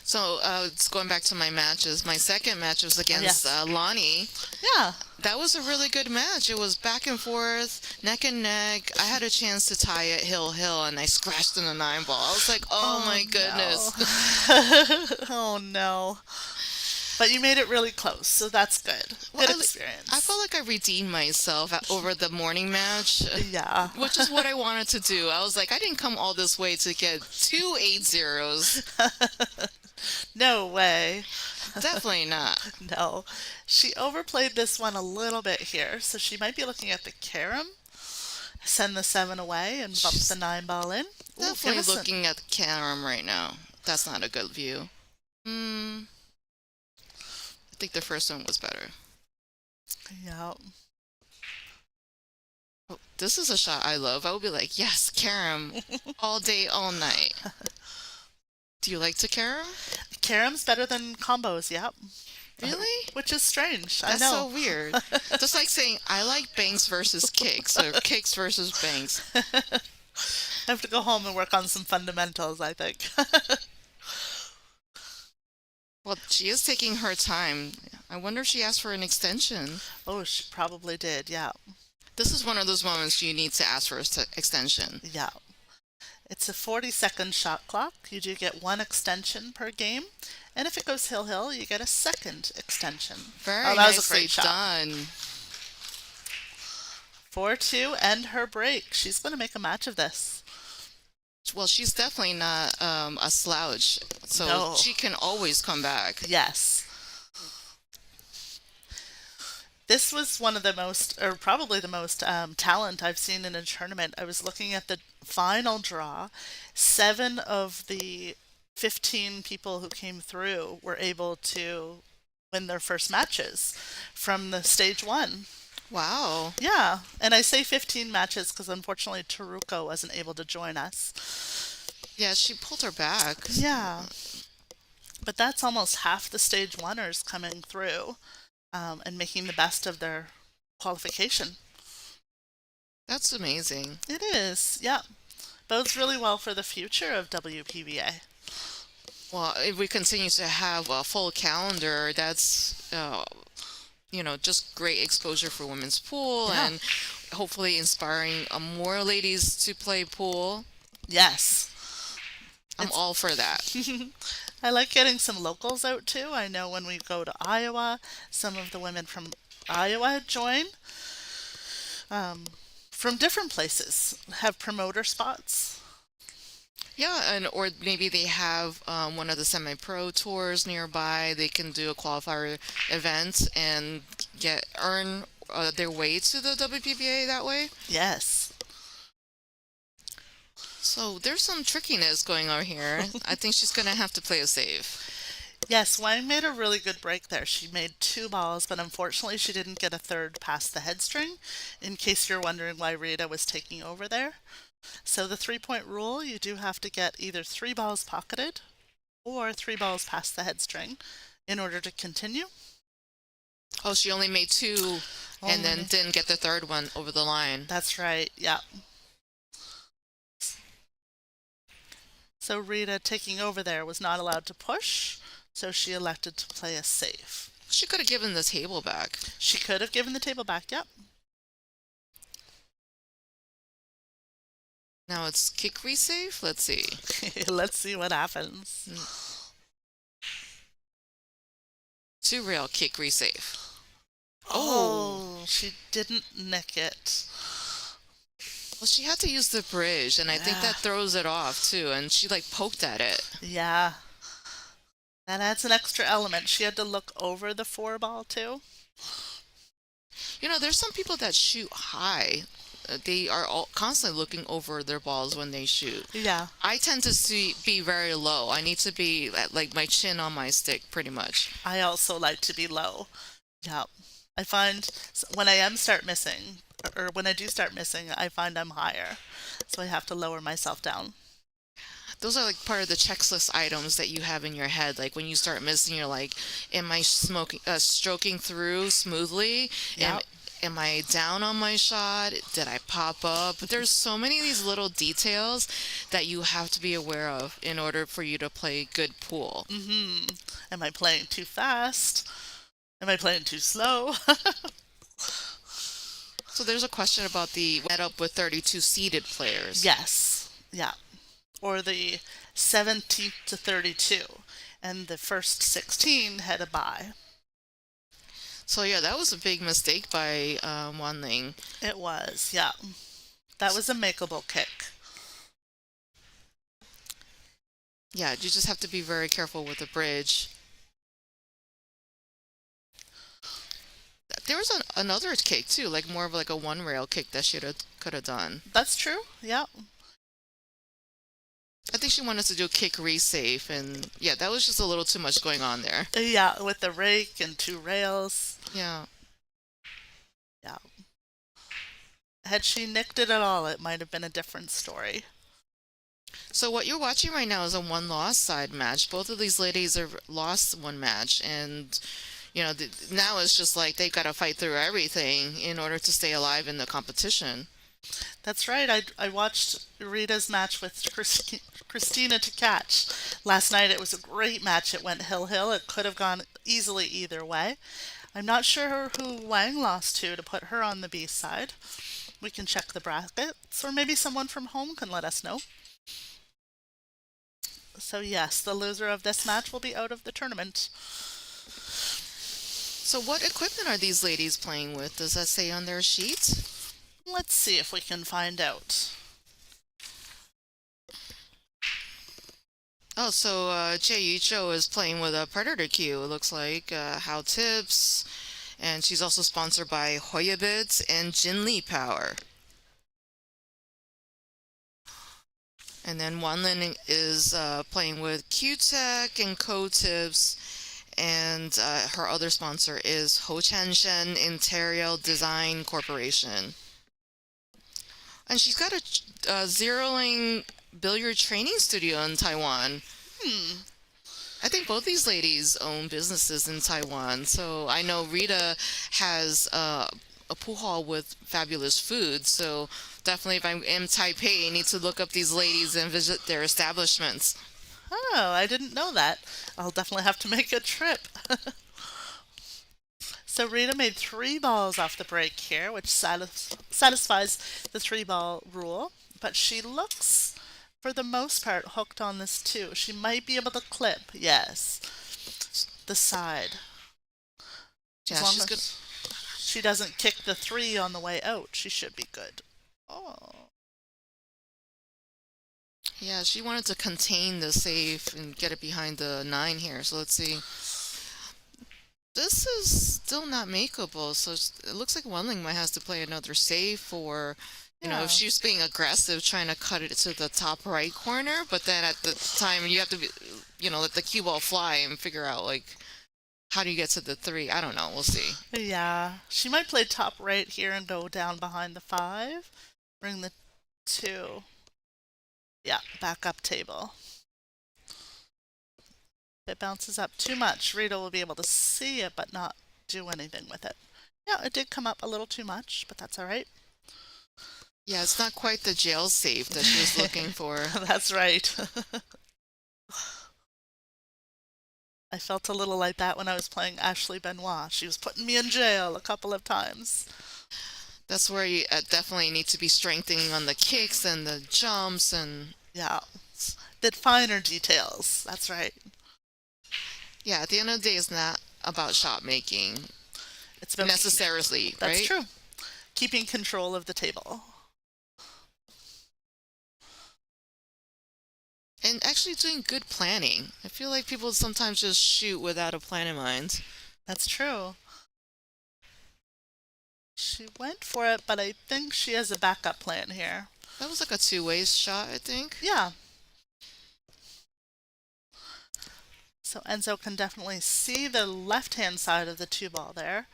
So, it's going back to my matches. My second match was against Yes. Lonnie. Yeah. That was a really good match. It was back and forth, neck and neck. I had a chance to tie it hill, and I scratched in the 9 ball. I was like, oh my goodness. No. Oh no. But you made it really close, so that's good. Well, Good experience. I felt like I redeemed myself over the morning match, Yeah. which is what I wanted to do. I was like, I didn't come all this way to get 2 8-0s. No way. Definitely not. No. She overplayed this one a little bit here, so she might be looking at the carom. send the 7 away and bump the She's 9 ball in. Ooh, definitely innocent. looking at the carom right now. That's not a good view. I think the first one was better. Yeah. Oh, this is a shot I love. I would be like, yes, carom, all day, all night. Do you like to carom? Carom's better than combos, yep. Really? Which is strange. I That's know. so weird. Just like saying I like banks versus kicks or kicks versus banks. I have to go home and work on some fundamentals, I think. Well, she is taking her time. I wonder if she asked for an extension. Oh, she probably did, yeah. This is one of those moments you need to ask for an extension. Yeah. It's a 40-second shot clock. You do get one extension per game. And if it goes hill-hill, you get a second extension. Very Oh, that was a nicely great shot. done. 4-2 and her break. She's going to make a match of this. Well, she's definitely not a slouch, so No. she can always come back. Yes. This was one of the most, or probably the most talent I've seen in a tournament. I was looking at the final draw. 7 of the 15 people who came through were able to win their first matches from the stage 1. Wow. Yeah, and I say 15 matches because unfortunately Taruko wasn't able to join us. Yeah, she pulled her back. Yeah, but that's almost half the stage 1ers coming through and making the best of their qualification. That's amazing. It is, yeah. Bodes really well for the future of WPBA. Well, if we continue to have a full calendar, that's just great exposure for women's pool Yeah. and hopefully inspiring more ladies to play pool. Yes. I'm all for that. I like getting some locals out too. I know when we go to Iowa, some of the women from Iowa join. From different places have promoter spots. Yeah, or maybe they have one of the semi-pro tours nearby. They can do a qualifier event and earn their way to the WPBA that way. Yes. So there's some trickiness going on here. I think she's gonna have to play it safe. Yes, Wang made a really good break there. She made 2 balls, but unfortunately she didn't get a third past the head string, in case you're wondering why Rita was taking over there. So the 3-point rule, you do have to get either 3 balls pocketed or 3 balls past the head string in order to continue. Oh, she only made 2 and then didn't get the third one over the line. That's right, yeah. So Rita taking over there was not allowed to push, so she elected to play a safe. She could have given the table back. She could have given the table back, yep. Now it's kick safe. Let's see. Let's see what happens. 2 rail kick safe. Oh, she didn't nick it. Well, she had to use the bridge, and I think that throws it off too. And she poked at it. Yeah. That adds an extra element. She had to look over the 4 ball too. There's some people that shoot high. They are constantly looking over their balls when they shoot. Yeah. I tend to be very low. I need to be at my chin on my stick, pretty much. I also like to be low. Yeah. I find when I start missing, or when I do start missing, I find I'm higher. So I have to lower myself down. Those are part of the checklist items that you have in your head. Like when you start missing, you're like, am I stroking through smoothly? Yeah. Am I down on my shot? Did I pop up? There's so many of these little details that you have to be aware of in order for you to play good pool. Mm-hmm. Am I playing too fast? Am I playing too slow? So there's a question about the net up with 32 seeded players. Yes. Yeah. Or the 17th to 32. And the first 16 had a bye. So yeah, that was a big mistake by Wan Ling. It was, yeah. That was a makeable kick. Yeah, you just have to be very careful with the bridge. There was another kick too, like more of like a one rail kick that she could have done. That's true. Yeah. I think she wanted to do kick resafe, and yeah, that was just a little too much going on there. Yeah, with the rake and two rails. Yeah. Yeah. Had she nicked it at all, it might have been a different story. So what you're watching right now is a one-loss side match. Both of these ladies have lost one match, and now it's just like they got to fight through everything in order to stay alive in the competition. That's right. I watched Rita's match with Christina to catch last night. It was a great match. It went hill. It could have gone easily either way. I'm not sure who Wang lost to put her on the B side. We can check the brackets, or maybe someone from home can let us know. So yes, the loser of this match will be out of the tournament. So what equipment are these ladies playing with? Does that say on their sheet? Let's see if we can find out. Oh, so Jie Yu Zhou is playing with a Predator Q, it looks like. How Tips, and she's also sponsored by Hoya Bits and Jin Lee Power. And then Wanlin is playing with Q-Tech and Co-Tips, and her other sponsor is Ho Chan Shen Interior Design Corporation. And she's got a zeroing billiard training studio in Taiwan. I think both these ladies own businesses in Taiwan. So I know Rita has a pool hall with fabulous food. So definitely, if I'm in Taipei, I need to look up these ladies and visit their establishments. Oh, I didn't know that. I'll definitely have to make a trip. So Rita made 3 balls off the break here, which satisfies the 3-ball rule. But she looks, for the most part, hooked on this too. She might be able to clip, yes, the side. Yeah, As long she's good. as she doesn't kick the 3 on the way out, she should be good. Oh. Yeah, she wanted to contain the safe and get it behind the 9 here. So let's see. This is still not makeable, so it looks like Wenling might have to play another safe, or Yeah. if she's being aggressive, trying to cut it to the top right corner, but then at the time you have to be, let the cue ball fly and figure out like how do you get to the 3? I don't know. We'll see. Yeah, she might play top right here and go down behind the 5. Bring the 2. Yeah, back up table. If it bounces up too much, Rita will be able to see it but not do anything with it. Yeah, it did come up a little too much, but that's all right. Yeah, it's not quite the jail safe that she was looking for. That's right. I felt a little like that when I was playing Ashley Benoit. She was putting me in jail a couple of times. That's where you definitely need to be strengthening on the kicks and the jumps and Yeah, the finer details. That's right. yeah, at the end of the day, it's not about shot making It's about necessarily, That's right? true. Keeping control of the table. And actually doing good planning. I feel like people sometimes just shoot without a plan in mind. That's true. She went for it, but I think she has a backup plan here. That was like a two-way shot, I think. Yeah. So Enzo can definitely see the left-hand side of the 2-ball there.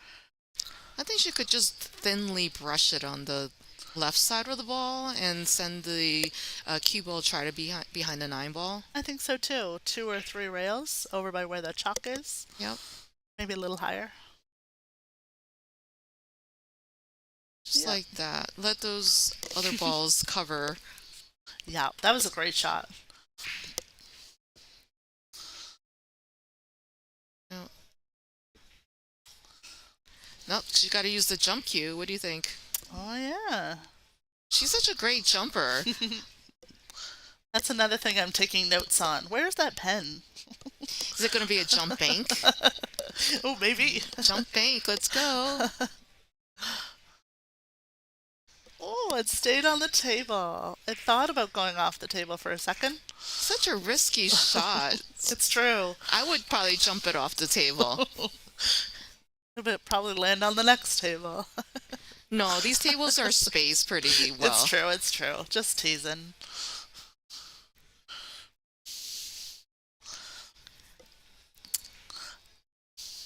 I think she could just thinly brush it on the left side of the ball and send the cue ball try to be behind the 9 ball. I think so too. 2 or 3 rails over by where the chalk is. Yep. Maybe a little higher. Just Yep. like that. Let those other balls cover. Yeah, that was a great shot. Yep. Nope, she's got to use the jump cue. What do you think? Oh, yeah. She's such a great jumper. That's another thing I'm taking notes on. Where's that pen? Is it going to be a jump bank? Oh, maybe. Jump bank, let's go. Oh, it stayed on the table. It thought about going off the table for a second. Such a risky shot. It's true. I would probably jump it off the table. But probably land on the next table. No, these tables are spaced pretty It's well. true, it's true. Just teasing.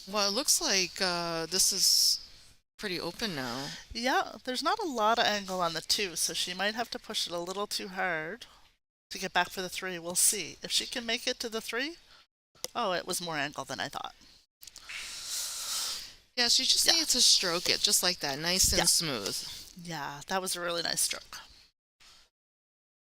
Well, it looks like this is pretty open now. Yeah, there's not a lot of angle on the two, so she might have to push it a little too hard to get back for the three. We'll see. If she can make it to the three, oh, it was more angle than I thought. Yeah, she just Yeah, needs to stroke it just like that, nice yeah, and smooth. yeah, that was a really nice stroke.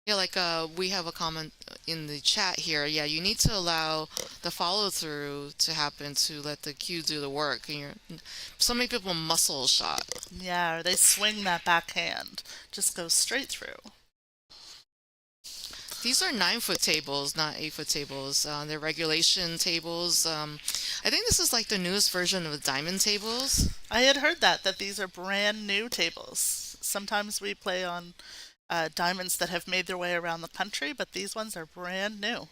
Yeah, like we have a comment in the chat here. Yeah, you need to allow the follow through to happen to let the cue do the work. And so many people muscle shot. Yeah, or they swing that backhand. Just goes straight through. These are 9 foot tables, not 8 foot tables. They're regulation tables. I think this is like the newest version of the diamond tables. I had heard that these are brand new tables. Sometimes we play on diamonds that have made their way around the country, but these ones are brand new.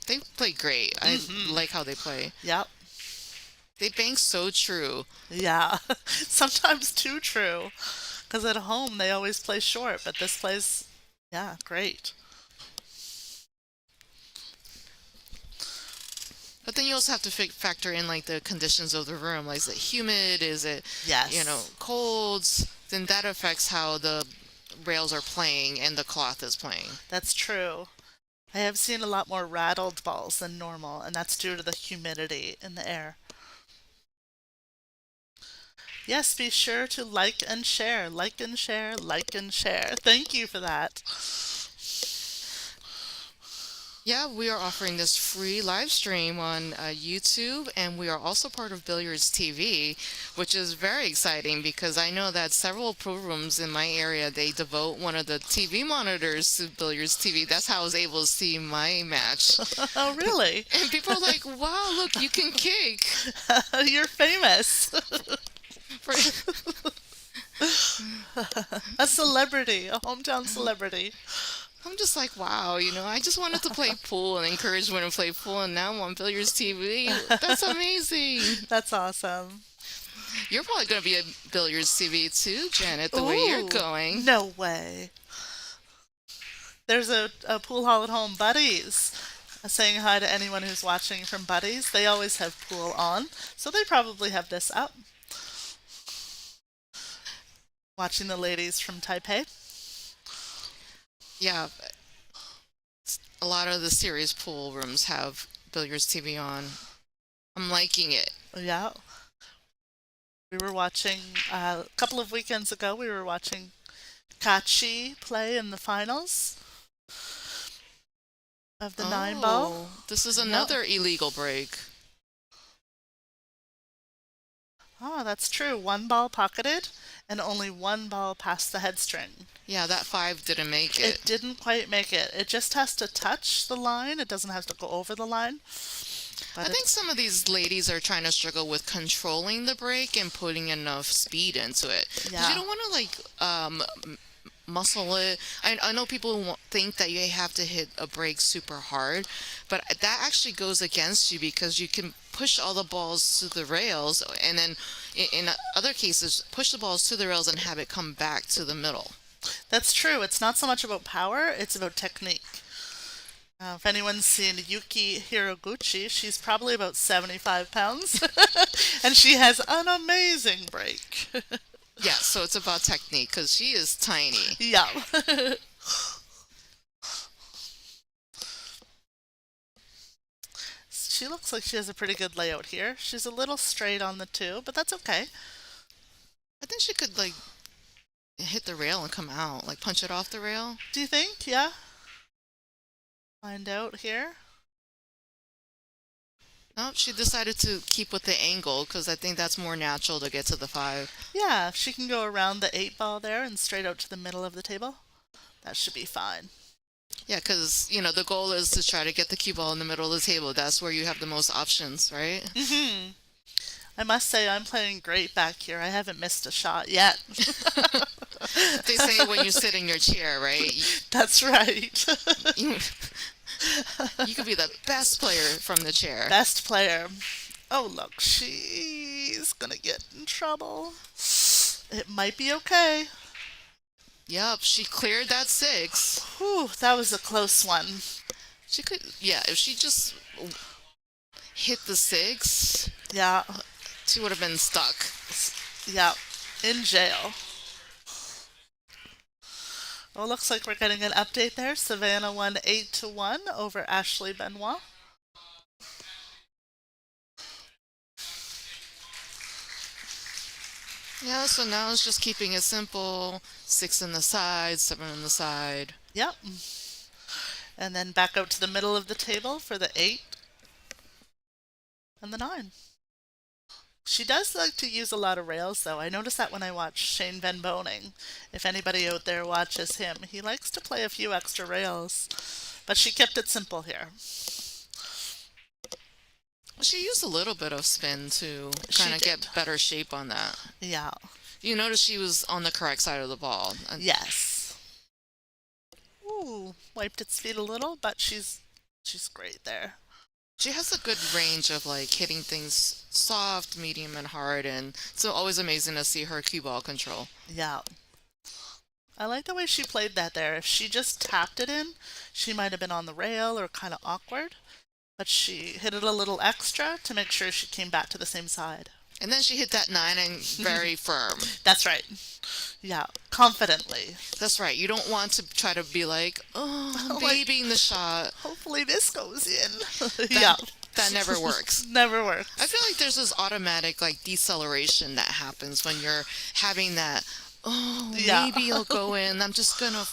They play great. I Mm-hmm. like how they play. Yep. They bang so true. Yeah. Sometimes too true. Because at home they always play short, but this plays, yeah, great. But then you also have to factor in like the conditions of the room. Like, is it humid? Is it, Yes, cold? Then that affects how the rails are playing and the cloth is playing. that's true. I have seen a lot more rattled balls than normal, and that's due to the humidity in the air. Yes, be sure to like and share, like and share, like and share. Thank you for that. Yeah, we are offering this free live stream on YouTube, and we are also part of Billiards TV, which is very exciting because I know that several pro rooms in my area they devote one of the TV monitors to Billiards TV. That's how I was able to see my match. Oh, really? And people are like, "Wow, look, you can kick!" You're famous. For, A celebrity, a hometown celebrity. I'm just like, wow, I just wanted to play pool and encourage women to play pool, and now I'm on Billiards TV. That's amazing. That's awesome. You're probably going to be a Billiards TV too, Janet, the way you're Ooh, going. no way. There's a pool hall at home, Buddies. Saying hi to anyone who's watching from Buddies. They always have pool on, so they probably have this up. Watching the ladies from Taipei. Yeah, a lot of the serious pool rooms have Billiards TV on. I'm liking it. Yeah. We were watching, a couple of weekends ago, we were watching Kachi play in the finals of the nine ball. Oh, this is Yep. another illegal break. Oh, that's true. One ball pocketed and only one ball past the head string. Yeah, that 5 didn't make It it. didn't quite make it. It just has to touch the line. It doesn't have to go over the line. I But think it's, some of these ladies are trying to struggle with controlling the break and putting enough speed into it. Because you yeah, don't want to muscle it. I know people think that you have to hit a break super hard, but that actually goes against you because you can push all the balls to the rails, and then in other cases, push the balls to the rails and have it come back to the middle. that's true. It's not so much about power, it's about technique. If anyone's seen Yuki Hiroguchi, she's probably about 75 pounds. And she has an amazing break. Yeah, so it's about technique because she is tiny. Yeah. She looks like she has a pretty good layout here. She's a little straight on the two, but that's okay. I think she could like hit the rail and come out, like punch it off the rail. Do you think? Yeah? Find out here. No, she decided to keep with the angle because I think that's more natural to get to the 5. Yeah, if she can go around the 8 ball there and straight out to the middle of the table, that should be fine. Yeah, because, the goal is to try to get the cue ball in the middle of the table. That's where you have the most options, right? Hmm. I must say I'm playing great back here. I haven't missed a shot yet. They say when you sit in your chair, right? That's right. You, you could be the best player from the chair. Best player. Oh, look, she she's gonna get in trouble. It might be okay. Yep, she cleared that 6. Whew, that was a close one. She could, yeah, if she just hit the 6, Yeah, she would have been stuck. yeah, in jail. Well, looks like we're getting an update there. Savannah won 8-1 over Ashley Benoit. Yeah, so now it's just keeping it simple. 6 on the side, 7 on the side. Yep. And then back out to the middle of the table for the 8 and the 9. She does like to use a lot of rails, though. I noticed that when I watch Shane Van Boning. If anybody out there watches him, he likes to play a few extra rails. But she kept it simple here. She used a little bit of spin to She kind of did. get better shape on that. Yeah. You notice she was on the correct side of the ball. Yes. Ooh, wiped its feet a little, but she's great there. She has a good range of like hitting things soft, medium, and hard, and so always amazing to see her cue ball control. Yeah. I like the way she played that there. If she just tapped it in, she might have been on the rail or kind of awkward, but she hit it a little extra to make sure she came back to the same side. And then she hit that 9 and very firm. That's right. Yeah, confidently. That's right. You don't want to try to be like, oh, Like- babying the shot. Hopefully this goes in. That, Yeah, that never works. never works. I feel like there's this automatic like deceleration that happens when you're having that, oh, Yeah. maybe it'll go in. I'm just going to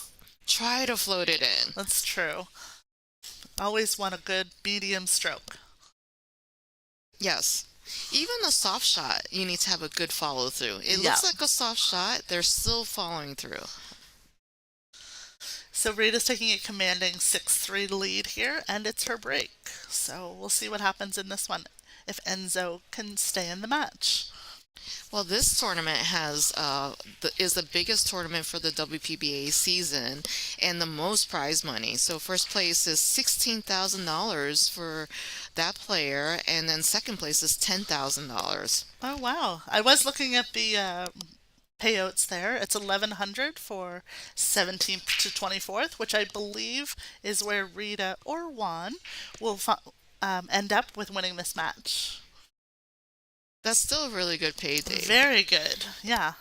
try to float it in. That's true. Always want a good medium stroke. Yes. Even a soft shot, you need to have a good follow through. It Yeah. looks like a soft shot, they're still following through. So Rita's taking a commanding 6-3 lead here, and it's her break. So we'll see what happens in this one if Enzo can stay in the match. Well, this tournament is the biggest tournament for the WPBA season and the most prize money. So first place is $16,000 for that player, and then second place is $10,000. Oh wow! I was looking at the payouts there. It's 1,100 for 17th to 24th, which I believe is where Rita or Juan will end up with winning this match. That's still a really good payday. Very good. Yeah.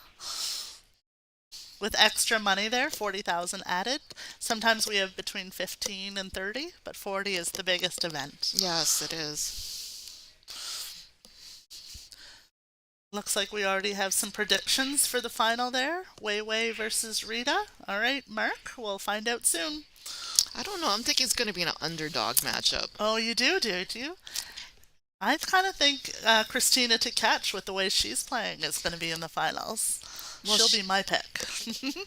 With extra money there, 40,000 added. Sometimes we have between 15 and 30, but 40 is the biggest event. Yes, it is. Looks like we already have some predictions for the final there. Wei Wei versus Rita. All right, Mark, we'll find out soon. I don't know. I'm thinking it's going to be an underdog matchup. Oh, you do you? I kind of think Christina to catch with the way she's playing is going to be in the finals. Well, She'll be my pick.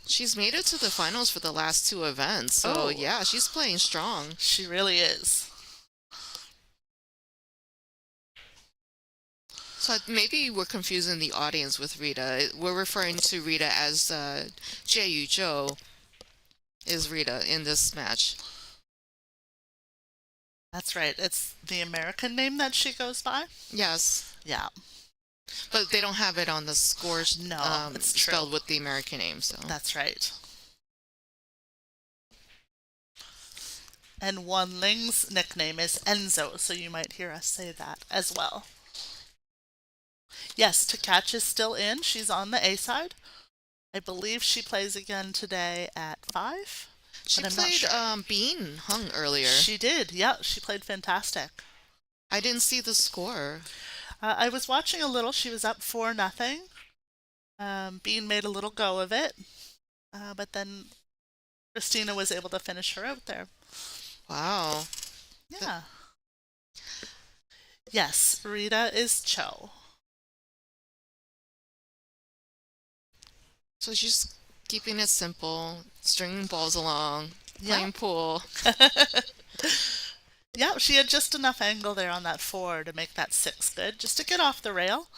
She's made it to the finals for the last 2 events. So, Oh. yeah, she's playing strong. She really is. So maybe we're confusing the audience with Rita. We're referring to Rita as Jie Zhou is Rita in this match. That's right. It's the American name that she goes by. Yes, Yeah, but they don't have it on the scores. No, it's true. Spelled with the American name. So that's right. And Wan Ling's nickname is Enzo, so you might hear us say that as well. Yes, To Catch is still in. She's on the A side. I believe she plays again today at 5. she but I'm not played sure. Bean Hung earlier. She did. Yeah, she played fantastic. I didn't see the score. I was watching a little. She was up 4-0. Bean made a little go of it, but then Christina was able to finish her out there. Wow. Yeah. Yes, Rita is Cho. So she's keeping it simple, stringing balls along, Yeah. playing pool. Yeah, she had just enough angle there on that 4 to make that 6 good, just to get off the rail.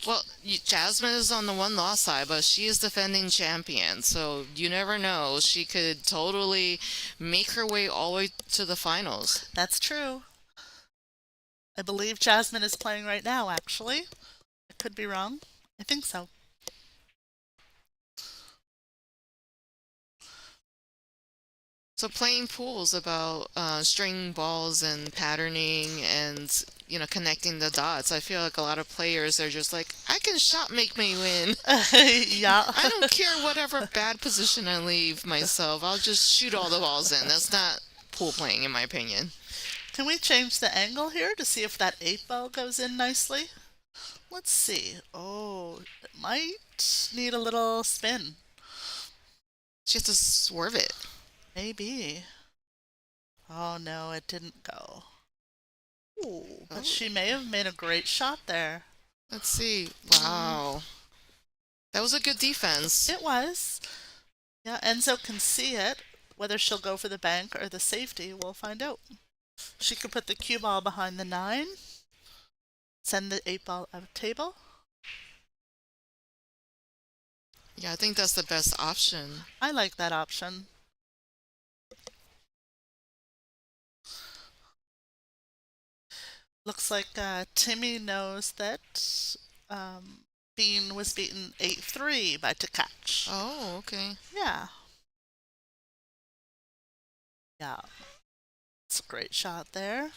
Well, Jasmine is on the one loss side, but she is defending champion, so you never know. She could totally make her way all the way to the finals. That's true. I believe Jasmine is playing right now, actually. I could be wrong. I think so. So playing pool is about string balls and patterning and connecting the dots. I feel like a lot of players are just like, I can shot make me win. Yeah. I don't care whatever bad position I leave myself. I'll just shoot all the balls in. That's not pool playing, in my opinion. Can we change the angle here to see if that 8 ball goes in nicely? Let's see. Oh, it might need a little spin. She has to swerve it. Maybe. Oh no, it didn't go. Ooh, but Oh. she may have made a great shot there. Let's see. Wow. That was a good defense. It was. Yeah, Enzo can see it. Whether she'll go for the bank or the safety, we'll find out. She could put the cue ball behind the 9, send the 8 ball out of table. Yeah, I think that's the best option. I like that option. Looks like Timmy knows that Bean was beaten 8-3 by Tkach. Oh, okay. Yeah. Yeah. It's a great shot there.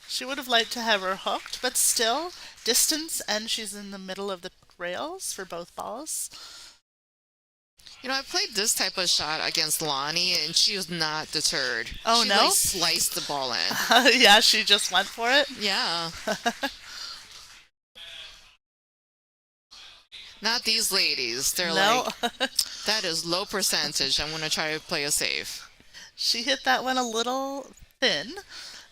She would have liked to have her hooked, but still, distance, and she's in the middle of the rails for both balls. I played this type of shot against Lonnie, and she was not deterred. Oh, she, no? Like, sliced the ball in. Yeah, she just went for it. Yeah. Not these ladies. They're No. like, that is low percentage. I'm going to try to play a safe. She hit that one a little thin,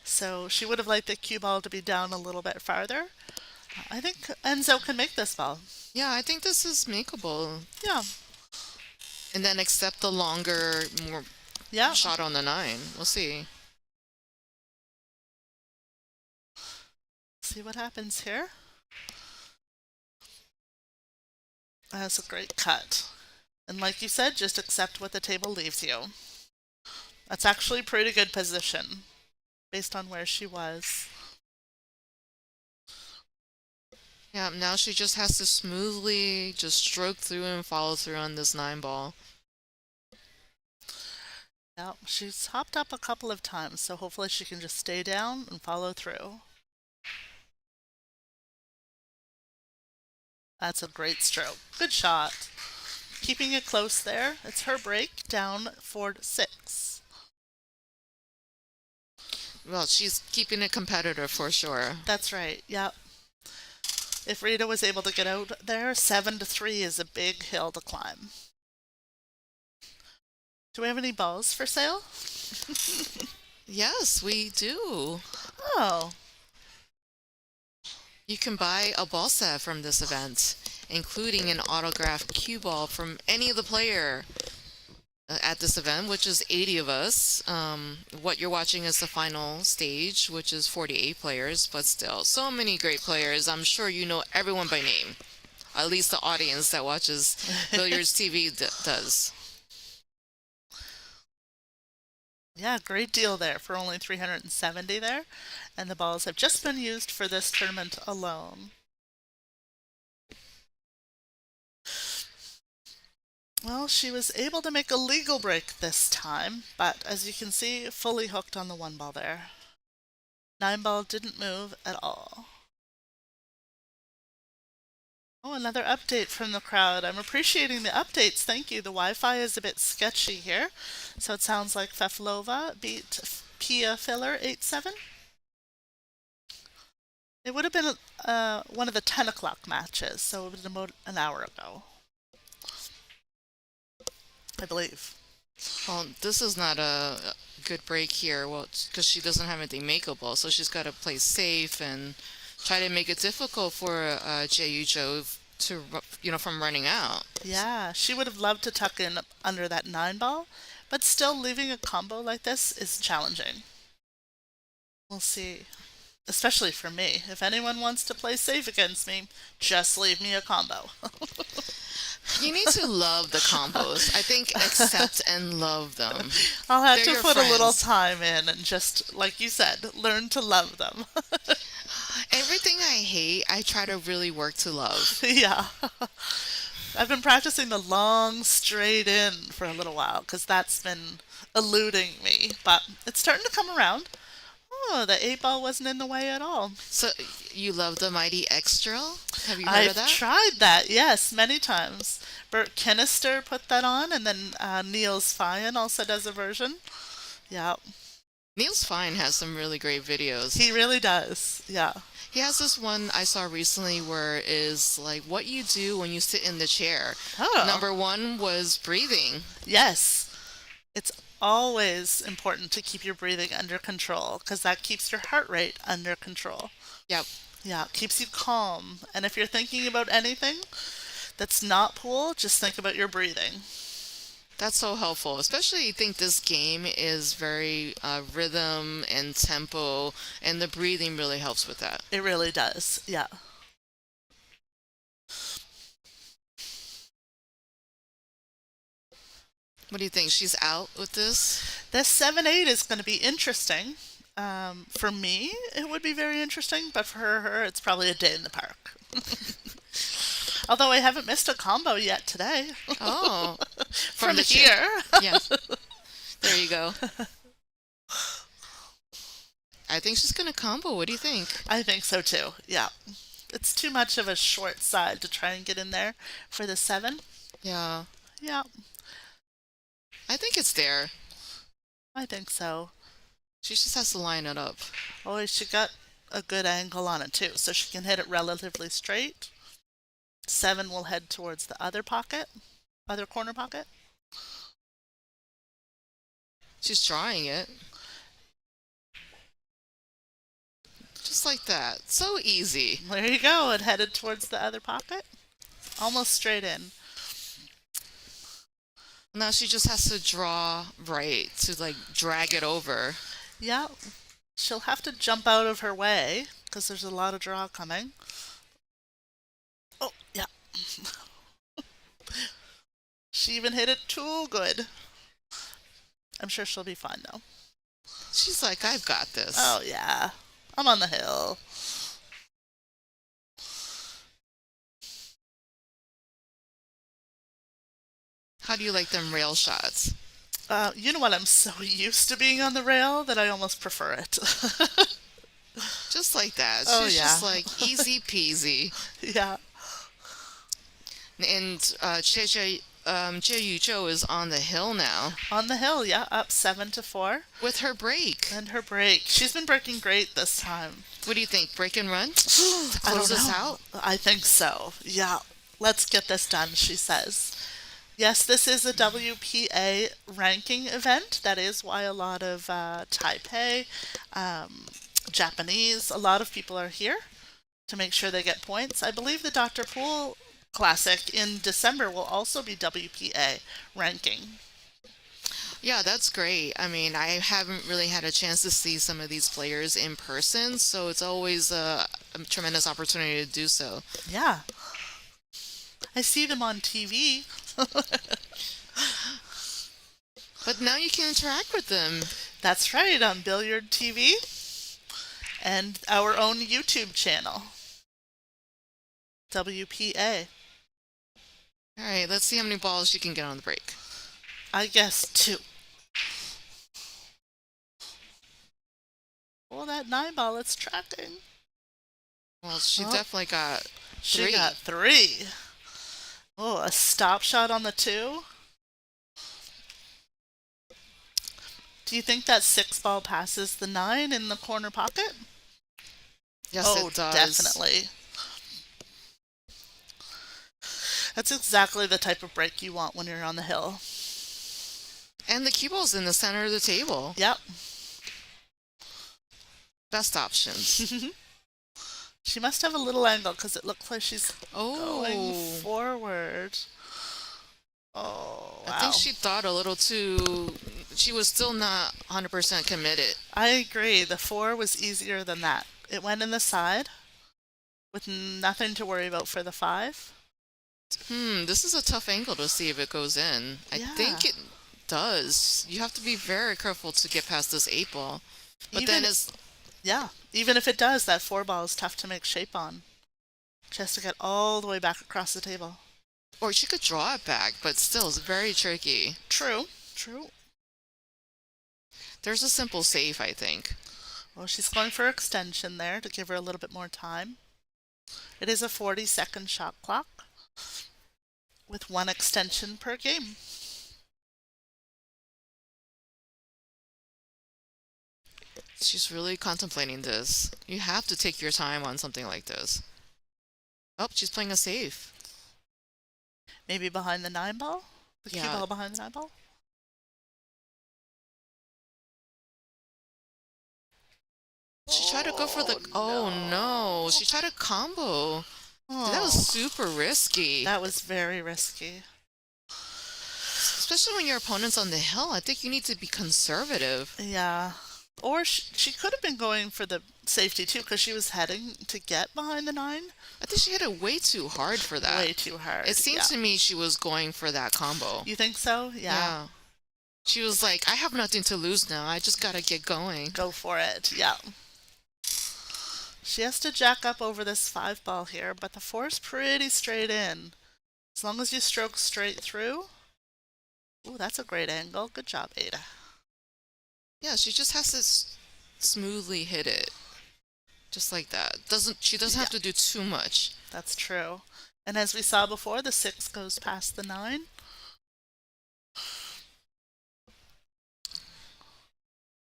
so she would have liked the cue ball to be down a little bit farther. I think Enzo can make this ball. Yeah, I think this is makeable. Yeah. And then accept the longer, more Yeah. shot on the 9. We'll see. See what happens here. That's a great cut. And like you said, just accept what the table leaves you. That's actually a pretty good position based on where she was. Yeah, now she just has to smoothly just stroke through and follow through on this 9 ball. Yeah, she's hopped up a couple of times, so hopefully she can just stay down and follow through. That's a great stroke. Good shot. Keeping it close there. It's her break, down 4-6. Well, she's keeping it competitive for sure. That's right, yep. If Rita was able to get out there, 7-3 is a big hill to climb. Do we have any balls for sale? Yes, we do. Oh, You can buy a ball set from this event, including an autographed cue ball from any of the player at this event, which is 80 of us. What you're watching is the final stage, which is 48 players, but still, so many great players. I'm sure you know everyone by name. At least the audience that watches Billiards TV does. yeah, great deal there for only 370 there. And the balls have just been used for this tournament alone. Well, she was able to make a legal break this time, but as you can see, fully hooked on the 1 ball there. 9 ball didn't move at all. Oh, another update from the crowd. I'm appreciating the updates. Thank you. The Wi-Fi is a bit sketchy here. So it sounds like Feflova beat Pia Filler 8-7. It would have been one of the 10 o'clock matches, so it was about an hour ago, I believe. Well, this is not a good break here, well, because she doesn't have anything makeable, so she's got to play safe and try to make it difficult for Ju Jo to, from running out. Yeah, she would have loved to tuck in under that 9 ball, but still leaving a combo like this is challenging. We'll see. Especially for me. If anyone wants to play safe against me, just leave me a combo. You need to love the combos. I think accept and love them. I'll have They're to your put a little friends. time in and just, like you said, learn to love them. Everything I hate, I try to really work to love. Yeah. I've been practicing the long straight in for a little while because that's been eluding me, but it's starting to come around. Oh, the 8 ball wasn't in the way at all. So you love the Mighty X drill? Have you heard of I've that? tried that, yes, many times. Bert Kinnister put that on, and then Niels Fine also does a version. Yeah, Niels Fine has some really great videos. he really does. Yeah. He has this one I saw recently where it is like what you do when you sit in the chair. Oh, Number one was breathing. yes. It's always important to keep your breathing under control because that keeps your heart rate under control. Yep. Yeah, it keeps you calm. And if you're thinking about anything that's not pool, just think about your breathing. That's so helpful, especially you think this game is very rhythm and tempo, and the breathing really helps with that. It really does. Yeah. What do you think? She's out with this? This 7-8 is going to be interesting. For me, it would be very interesting, but for her, it's probably a day in the park. Although I haven't missed a combo yet today. Oh, From the here. chair. Yeah, there you go. I think she's gonna combo. What do you think? I think so too. Yeah. It's too much of a short side to try and get in there for the 7. Yeah, Yeah, I think it's there. I think so. She just has to line it up. Oh, she got a good angle on it too, so she can hit it relatively straight. 7 will head towards the other pocket, other corner pocket. She's trying it. Just like that. So easy. There you go. It headed towards the other pocket. Almost straight in. Now she just has to draw right to like drag it over. Yeah. She'll have to jump out of her way because there's a lot of draw coming. Oh, yeah. She even hit it too good. I'm sure she'll be fine though. She's like, I've got this. Oh, yeah. I'm on the hill. How do you like them rail shots? You know what? I'm so used to being on the rail that I almost prefer it. Just like that. Oh, She's yeah. just like easy peasy. Yeah. And Jie Yu is on the hill now On the hill, yeah. Up 7-4. with her break. And her break. She's been breaking great this time. What do you think? Break and run? I don't Close us know. out? I think so. Yeah. Let's get this done, she says. Yes, this is a WPA ranking event. That is why a lot of Taipei, Japanese, a lot of people are here to make sure they get points. I believe the Dr. Pool Classic in December will also be WPA ranking. Yeah, that's great. I mean, I haven't really had a chance to see some of these players in person, so it's always a tremendous opportunity to do so. Yeah. I see them on TV. But now you can interact with them. That's right, on Billiard TV and our own YouTube channel, WPA. All right, let's see how many balls you can get on the break. I guess 2. Well, that 9 ball, it's tracking. Well, she Oh. definitely got She 3. got 3. Oh, a stop shot on the 2. Do you think that 6 ball passes the 9 in the corner pocket? Yes, Oh, it does. definitely. That's exactly the type of break you want when you're on the hill. And the cue ball's in the center of the table. Yep. Best options. She must have a little angle because it looks like she's going Oh, forward. Oh, wow. I think she thought a little too. She was still not 100% committed. I agree. The 4 was easier than that. It went in the side with nothing to worry about for the 5. This is a tough angle to see if it goes in. I think Yeah. it does. You have to be very careful to get past this 8 ball. But Even- then it's Yeah, even if it does, that four ball is tough to make shape on. She has to get all the way back across the table. Or she could draw it back, but still, it's very tricky. True, true. There's a simple save, I think. Well, she's going for extension there to give her a little bit more time. It is a 40-second shot clock with one extension per game. She's really contemplating this. You have to take your time on something like this. Oh, she's playing a save. Maybe behind the nine ball? The cue Yeah. ball behind the nine ball? She tried to go for the. Oh no! She tried a combo. That was super risky. That was very risky. Especially when your opponent's on the hill. I think you need to be conservative. Yeah. Or she could have been going for the safety too, because she was heading to get behind the nine. I think she hit it way too hard for that. Way too hard. It seems yeah. to me she was going for that combo. You think so? Yeah. She was like, I have nothing to lose now. I just gotta get going. Go for it. Yeah. She has to jack up over this five ball here, but the four's pretty straight in. As long as you stroke straight through. Ooh, that's a great angle. Good job, Ada. Yeah, she just has to smoothly hit it. Just like that. She doesn't have to do too much. That's true. And as we saw before, the six goes past the nine.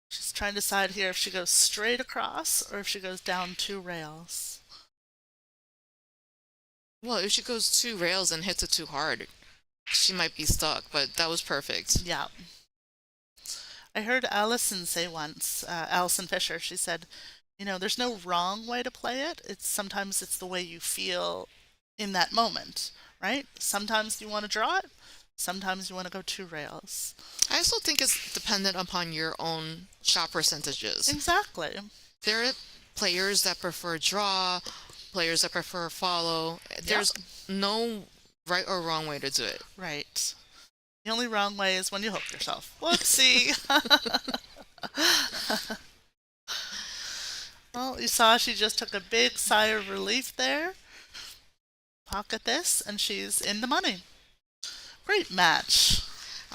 She's trying to decide here if she goes straight across or if she goes down two rails. Well, if she goes two rails and hits it too hard, she might be stuck, but that was perfect. Yeah. I heard Allison say once, Allison Fisher, she said, there's no wrong way to play it. Sometimes it's the way you feel in that moment, right? Sometimes you want to draw it. Sometimes you want to go two rails. I also think it's dependent upon your own shot percentages. Exactly. There are players that prefer draw, players that prefer follow. There's no right or wrong way to do it. Right. The only wrong way is when you hook yourself. Whoopsie. Well, you saw she just took a big sigh of relief there. Pocket this, and she's in the money. Great match.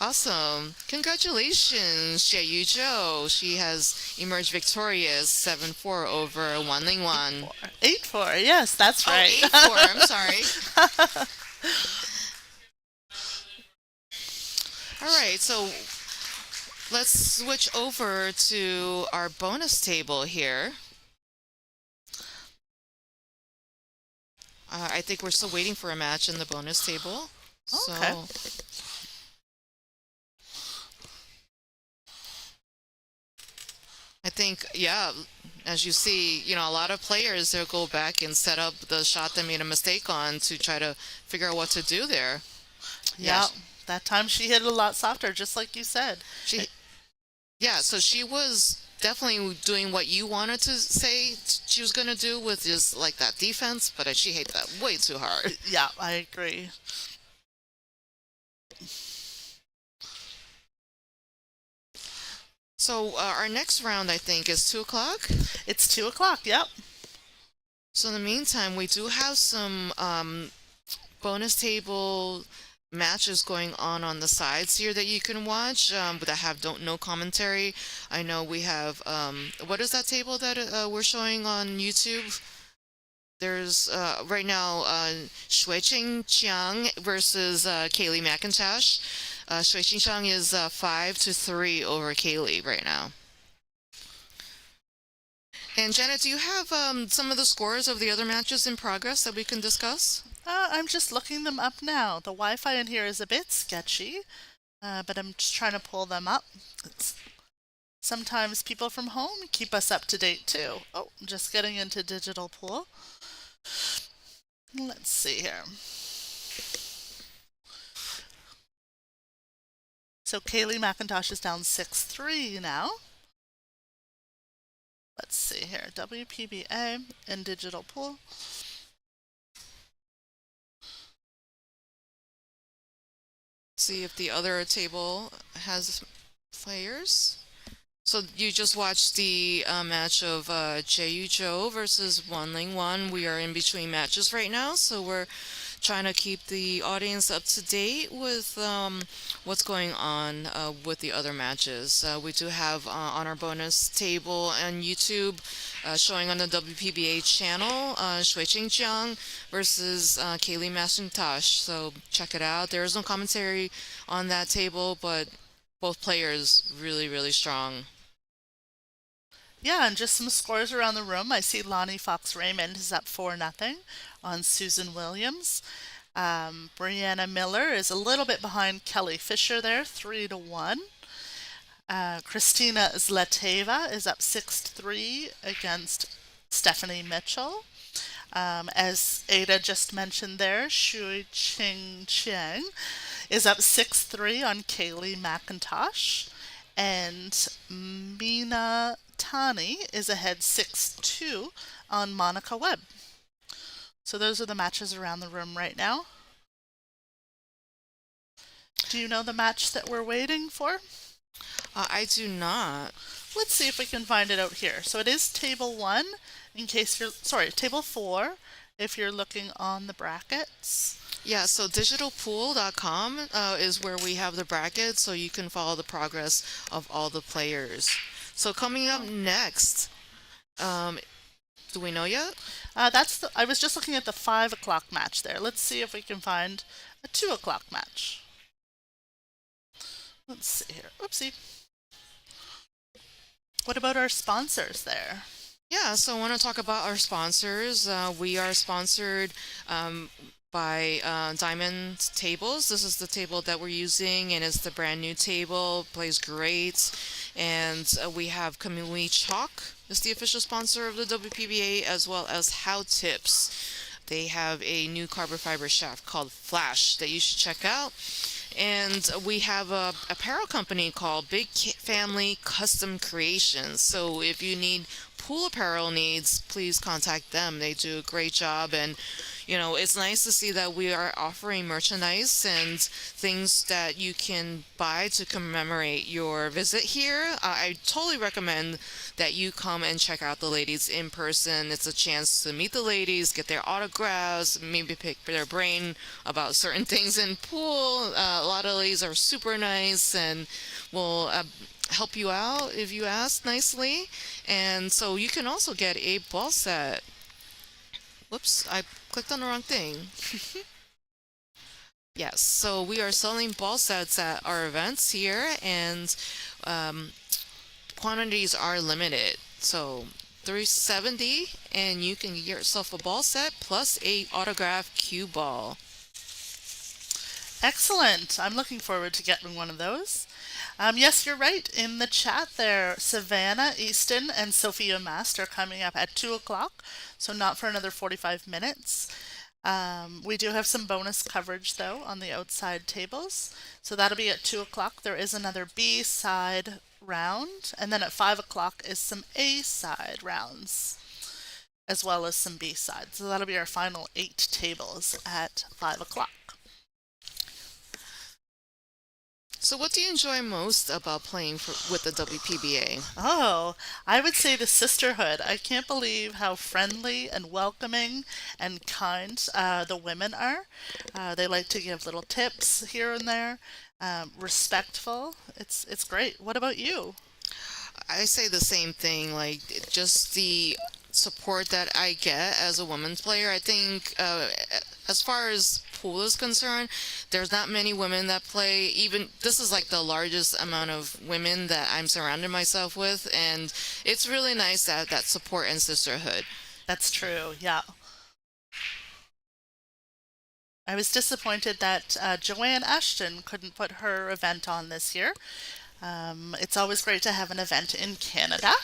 Awesome. Congratulations, Xie Zhou. She has emerged victorious 7-4 over Wan Ling Wan. 8-4. Yes, that's right. 8-4. I'm sorry. All right, so let's switch over to our bonus table here. I think we're still waiting for a match in the bonus table. Okay. So I think, as you see, a lot of players, they'll go back and set up the shot they made a mistake on to try to figure out what to do there. Yeah. That time she hit it a lot softer, just like you said. So she was definitely doing what you wanted to say she was going to do with just like that defense, but she hit that way too hard. Yeah, I agree. So our next round, I think, is 2 o'clock. It's 2 o'clock, yep. So in the meantime, we do have some bonus table matches going on the sides here that you can watch, but that have no commentary. I know we have what is that table that we're showing on YouTube? There's right now Shui Qingqiang versus Kaylee McIntosh. Shui Qingqiang is 5-3 over Kaylee right now. And Janet, do you have some of the scores of the other matches in progress that we can discuss? I'm just looking them up now. The Wi-Fi in here is a bit sketchy, but I'm just trying to pull them up. Sometimes people from home keep us up to date too. Oh, I'm just getting into digital pool. Let's see here. So Kaylee McIntosh is down 6-3 now. Let's see here. WPBA and digital pool. See if the other table has players. So you just watched the match of Jae Cho versus Wan Ling Wan. We are in between matches right now, so we're trying to keep the audience up to date with what's going on with the other matches. We do have on our bonus table on YouTube showing on the WPBA channel Shui Qingjiang versus Kaylee McIntosh. So check it out. There is no commentary on that table, but both players really, really strong. Yeah, and just some scores around the room. I see Lonnie Fox Raymond is up 4-0 on Susan Williams. Brianna Miller is a little bit behind Kelly Fisher there, 3-1. Christina Zlateva is up 6-3 against Stephanie Mitchell. As Ada just mentioned there, Shui Ching Chiang is up 6-3 on Kaylee McIntosh. And Mina Tani is ahead 6-2 on Monica Webb. So those are the matches around the room right now. Do you know the match that we're waiting for? I do not. Let's see if we can find it out here. So it is table 1 in case you're, sorry, table 4 if you're looking on the brackets. Yeah, so digitalpool.com is where we have the brackets so you can follow the progress of all the players. So coming up next, um, do we know yet? I was just looking at the 5 o'clock match there. Let's see if we can find a 2 o'clock match. Let's see here. Oopsie. What about our sponsors there? Yeah, so I want to talk about our sponsors. We are sponsored by Diamond Tables. This is the table that we're using, and it's the brand new table. Plays great. And we have Kamui Chalk is the official sponsor of the WPBA, as well as How Tips. They have a new carbon fiber shaft called Flash that you should check out. And we have a apparel company called Family Custom Creations. So if you need pool apparel needs, please contact them. They do a great job, and it's nice to see that we are offering merchandise and things that you can buy to commemorate your visit here. I totally recommend that you come and check out the ladies in person. It's a chance to meet the ladies, get their autographs, maybe pick their brain about certain things in pool. A lot of ladies are super nice and will help you out if you ask nicely. And so you can also get a ball set. Whoops, I clicked on the wrong thing. Yes, so we are selling ball sets at our events here, and quantities are limited. So 370, and you can get yourself a ball set plus a autographed cue ball. Excellent. I'm looking forward to getting one of those. Yes, you're right. In the chat there, Savannah Easton and Sophia Mast are coming up at 2 o'clock, so not for another 45 minutes. We do have some bonus coverage, though, on the outside tables. So that'll be at 2 o'clock. There is another B side round, and then at 5 o'clock is some A side rounds, as well as some B sides. So that'll be our final 8 tables at 5 o'clock. So what do you enjoy most about playing with the WPBA? Oh, I would say the sisterhood. I can't believe how friendly and welcoming and kind the women are. They like to give little tips here and there. Respectful. It's great. What about you? I say the same thing, like just the support that I get as a women's player. I think as far as pool is concerned, there's not many women that play. Even this is like the largest amount of women that I'm surrounding myself with, and it's really nice to have that support and sisterhood. That's true. Yeah. I was disappointed that Joanne Ashton couldn't put her event on this year. It's always great to have an event in Canada.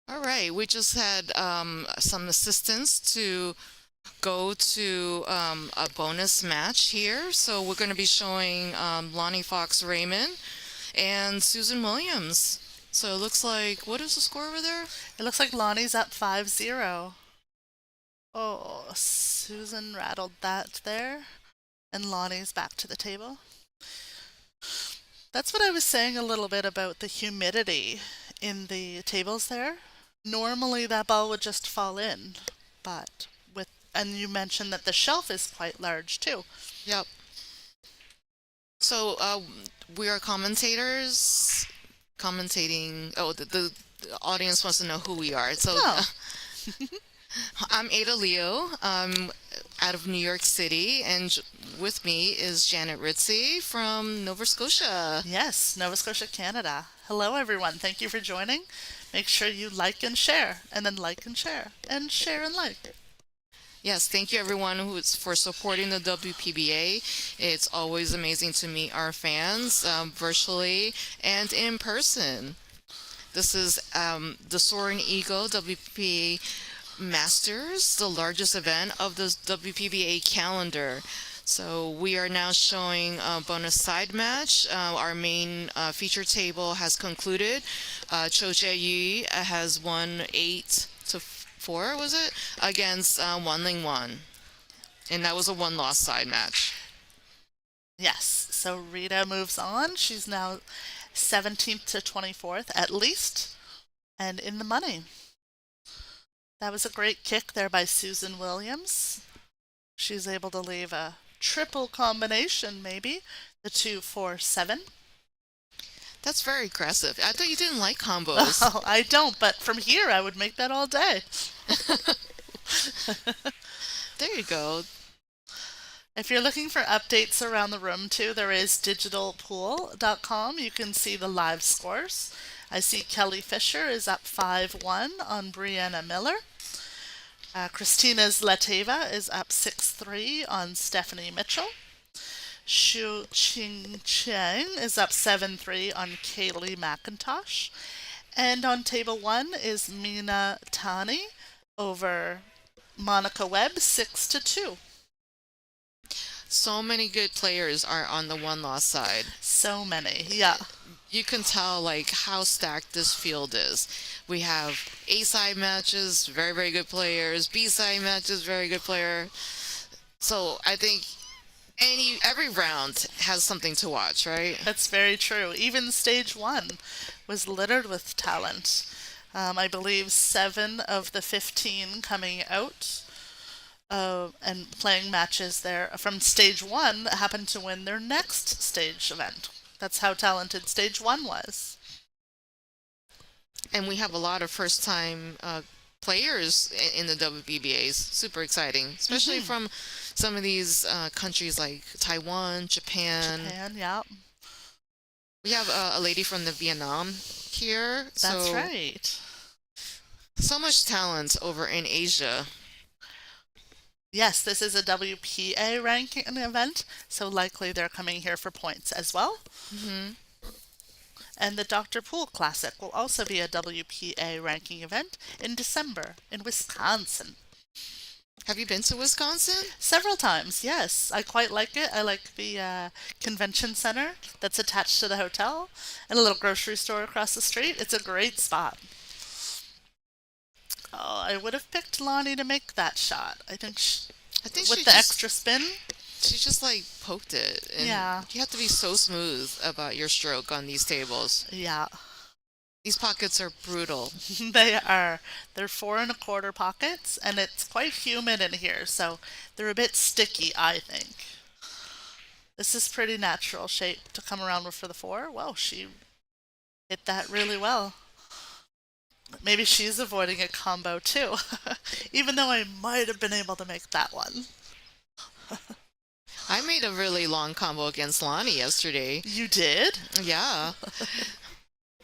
All right, we just had some assistance to go to a bonus match here. So we're going to be showing Lonnie Fox Raymond and Susan Williams. So it looks like, what is the score over there? It looks like Lonnie's up 5-0. Oh, Susan rattled that there. And Lonnie's back to the table. That's what I was saying a little bit about the humidity in the tables there. Normally that ball would just fall in, but and you mentioned that the shelf is quite large too. Yep. So we are commentators commentating. Oh, the audience wants to know who we are. So Oh, I'm Ada Leo. Out of New York City, and with me is Janet Ritzy from Nova Scotia. yes, Nova Scotia, Canada. Hello everyone. Thank you for joining. Make sure you like and share, and then like and share, and share and like. Yes, thank you everyone for supporting the WPBA. It's always amazing to meet our fans virtually and in person. This is the Soaring Eagle WPBA Masters, the largest event of the WPBA calendar. So we are now showing a bonus side match. Our main feature table has concluded. Cho Jae-yi has won 8-4, was it? Against Wan Ling Wan. And that was a one-loss side match. Yes, so Rita moves on. She's now 17th to 24th at least, and in the money. That was a great kick there by Susan Williams. She's able to leave a triple combination, maybe. The 2-4-7. That's very aggressive. I thought you didn't like combos. Oh, I don't, but from here I would make that all day. There you go. If you're looking for updates around the room too, there is digitalpool.com. You can see the live scores. I see Kelly Fisher is up 5-1 on Brianna Miller. Christina Zlateva is up 6-3 on Stephanie Mitchell. Shu Ching Cheng is up 7-3 on Kaylee McIntosh. And on table 1 is Mina Tani over Monica Webb 6-2. So many good players are on the one-loss side. So many, yeah. You can tell like how stacked this field is. We have A-side matches, very, very good players. B-side matches, very good player. So I think every round has something to watch, right? That's very true. Even stage 1 was littered with talent. I believe 7 of the 15 coming out and playing matches there from stage 1 happened to win their next stage event. That's how talented stage 1 was. And we have a lot of first-time players in the WBBAs. Super exciting, especially from some of these countries like Taiwan, Japan. Japan, yeah. We have a lady from the Vietnam here. That's so, right. So much talent over in Asia. Yes, this is a WPA ranking event, so likely they're coming here for points as well. Hmm. And the Dr. Poole Classic will also be a WPA ranking event in December in Wisconsin. Have you been to Wisconsin? Several times, yes. I quite like it. I like the convention center that's attached to the hotel and a little grocery store across the street. It's a great spot. Oh, I would have picked Lonnie to make that shot. I think with the extra spin. She just like poked it. And Yeah. you have to be so smooth about your stroke on these tables. Yeah, These pockets are brutal. they are. They're 4 1/4 pockets, and it's quite humid in here, so they're a bit sticky, I think. This is pretty natural shape to come around with for the 4. Whoa, she hit that really well. Maybe she's avoiding a combo too, even though I might have been able to make that one. I made a really long combo against Lonnie yesterday. You did? Yeah.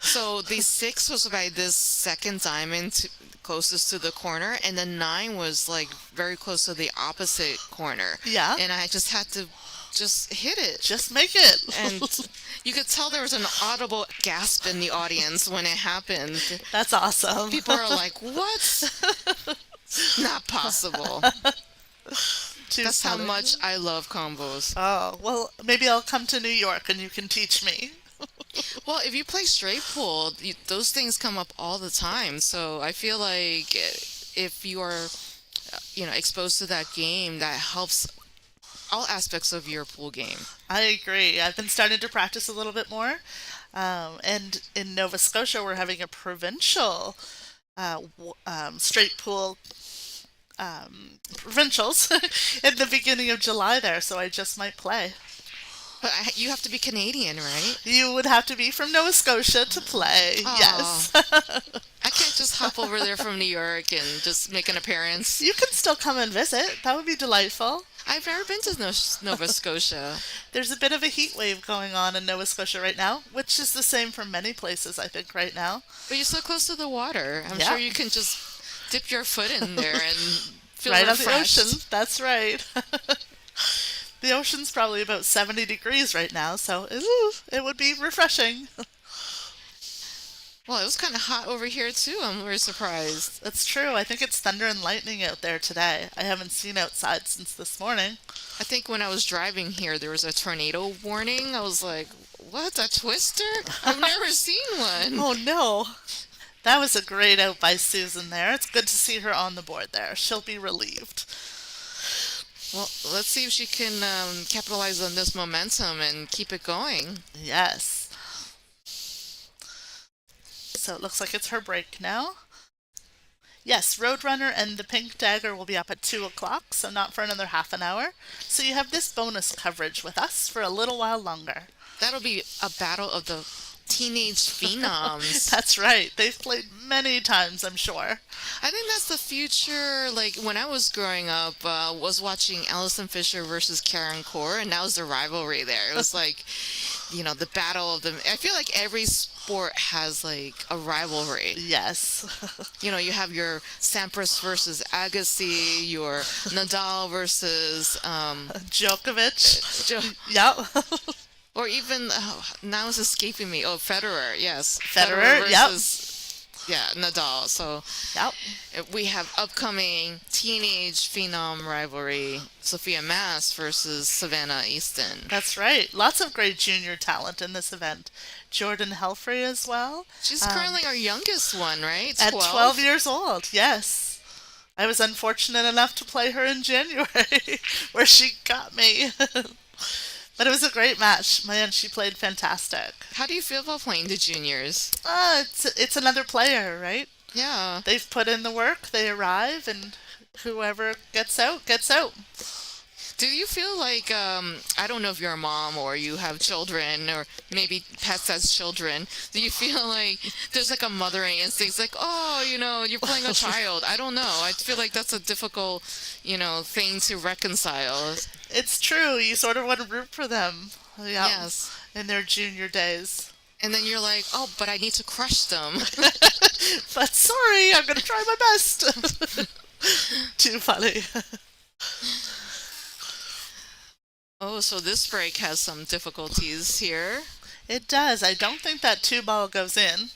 So the 6 was by this second diamond closest to the corner, and the 9 was like very close to the opposite corner. Yeah. And I just had to just hit it. Just make it. And you could tell there was an audible gasp in the audience when it happened. That's awesome. People are like, what? Not possible. Too That's how funny. much I love combos. Oh, well, maybe I'll come to New York and you can teach me. Well, if you play straight pool, those things come up all the time. So I feel like if you are, exposed to that game, that helps all aspects of your pool game. I agree. I've been starting to practice a little bit more. And in Nova Scotia, we're having a provincial straight pool provincials in the beginning of July there, so I just might play. But you have to be Canadian, right? You would have to be from Nova Scotia to play. Aw. Yes. I can't just hop over there from New York and just make an appearance. You can still come and visit. That would be delightful. I've never been to Nova Scotia. There's a bit of a heat wave going on in Nova Scotia right now, which is the same for many places, I think, right now. But you're so close to the water. I'm Yeah. sure you can just dip your foot in there and feel Right on the refreshed. ocean. That's right. The ocean's probably about 70 degrees right now, so it would be refreshing. Well, it was kind of hot over here too. I'm very surprised. That's true. I think it's thunder and lightning out there today. I haven't seen outside since this morning. I think when I was driving here, there was a tornado warning. I was like, what, a twister? I've never seen one. Oh no. That was a great out by Susan there. It's good to see her on the board there. She'll be relieved. Well, let's see if she can capitalize on this momentum and keep it going. Yes. So it looks like it's her break now. Yes, Roadrunner and the Pink Dagger will be up at 2 o'clock, so not for another half an hour. So you have this bonus coverage with us for a little while longer. That'll be a battle of the teenage phenoms. That's right. They've played many times, I'm sure. I think that's the future. Like when I was growing up, was watching Alison Fisher versus Karen Core, and that was the rivalry there. It was like, the battle of them. I feel like every sport has like a rivalry. Yes. You have your Sampras versus Agassi, your Nadal versus Djokovic. Jo- or even now it's escaping me. Oh, Federer, yes, Federer, yep. versus Nadal. So Yep. we have upcoming teenage phenom rivalry: Sophia Mass versus Savannah Easton. That's right. Lots of great junior talent in this event. Jordan Helfrey as well. She's currently our youngest one, right? At 12 years old, yes. I was unfortunate enough to play her in January, where she got me. But it was a great match. Man, she played fantastic. How do you feel about playing the juniors? It's another player, right? Yeah. They've put in the work, they arrive, and whoever gets out, gets out. Do you feel like, I don't know if you're a mom or you have children or maybe pets as children, do you feel like there's like a mothering instinct? It's like, oh, you're playing a child. I don't know. I feel like that's a difficult, thing to reconcile. It's true. You sort of want to root for them. Yeah, Yes. in their junior days. And then you're like, oh, but I need to crush them. But sorry, I'm going to try my best. Too funny. Oh, so this break has some difficulties here. It does. I don't think that 2 ball goes in.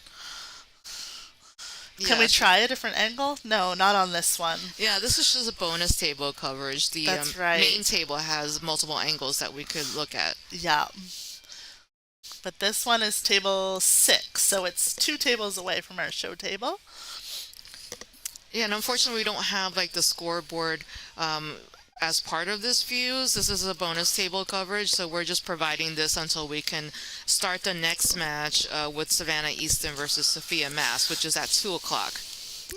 Can we Yeah. try a different angle? No, not on this one. Yeah, this is just a bonus table coverage. The That's right. main table has multiple angles that we could look at. Yeah. But this one is table 6, so it's 2 tables away from our show table. Yeah, and unfortunately, we don't have like the scoreboard as part of this views. This is a bonus table coverage, so we're just providing this until we can start the next match with Savannah Easton versus Sophia Mass, which is at 2 o'clock.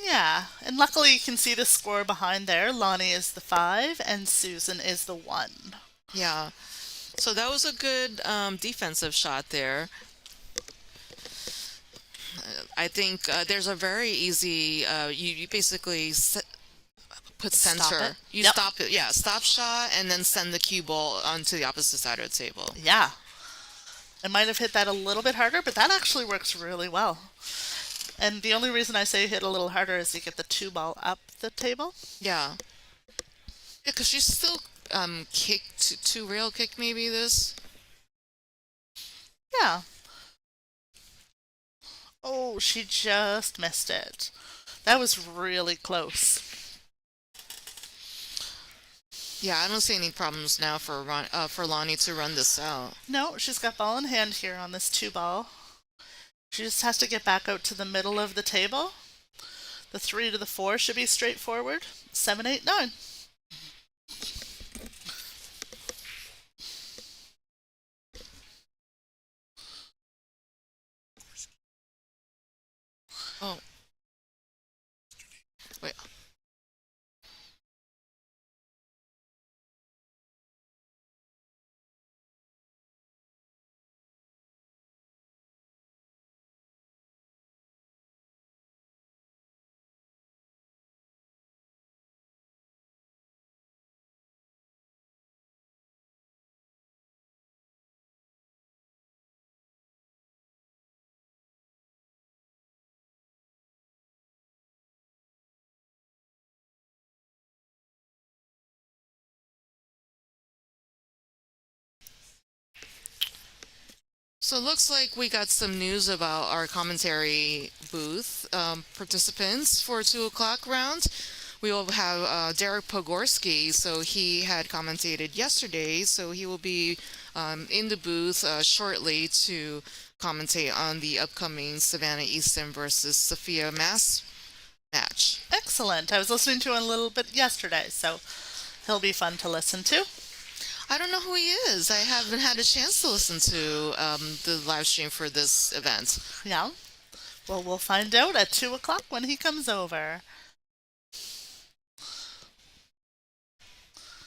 Yeah, and luckily you can see the score behind there. Lonnie is the 5 and Susan is the 1. Yeah, so that was a good defensive shot there. I think there's a very easy, you basically put Stop center. it. You Yep. stop it, yeah, stop shot, and then send the cue ball onto the opposite side of the table. Yeah. I might have hit that a little bit harder, but that actually works really well. And the only reason I say hit a little harder is to get the 2 ball up the table. Yeah. Yeah, because she's still kick, two rail kick maybe this? Yeah. Oh, she just missed it. That was really close. Yeah, I don't see any problems now for Lonnie to run this out. No, she's got ball in hand here on this 2 ball. She just has to get back out to the middle of the table. The 3 to the 4 should be straightforward. 7, 8, 9. Oh, wait. So it looks like we got some news about our commentary booth participants for 2 o'clock round. We will have Derek Pogorski, so he had commentated yesterday, so he will be in the booth shortly to commentate on the upcoming Savannah Easton versus Sophia Mass match. Excellent. I was listening to him a little bit yesterday, so he'll be fun to listen to. I don't know who he is. I haven't had a chance to listen to the live stream for this event. Yeah. Well, we'll find out at 2 o'clock when he comes over.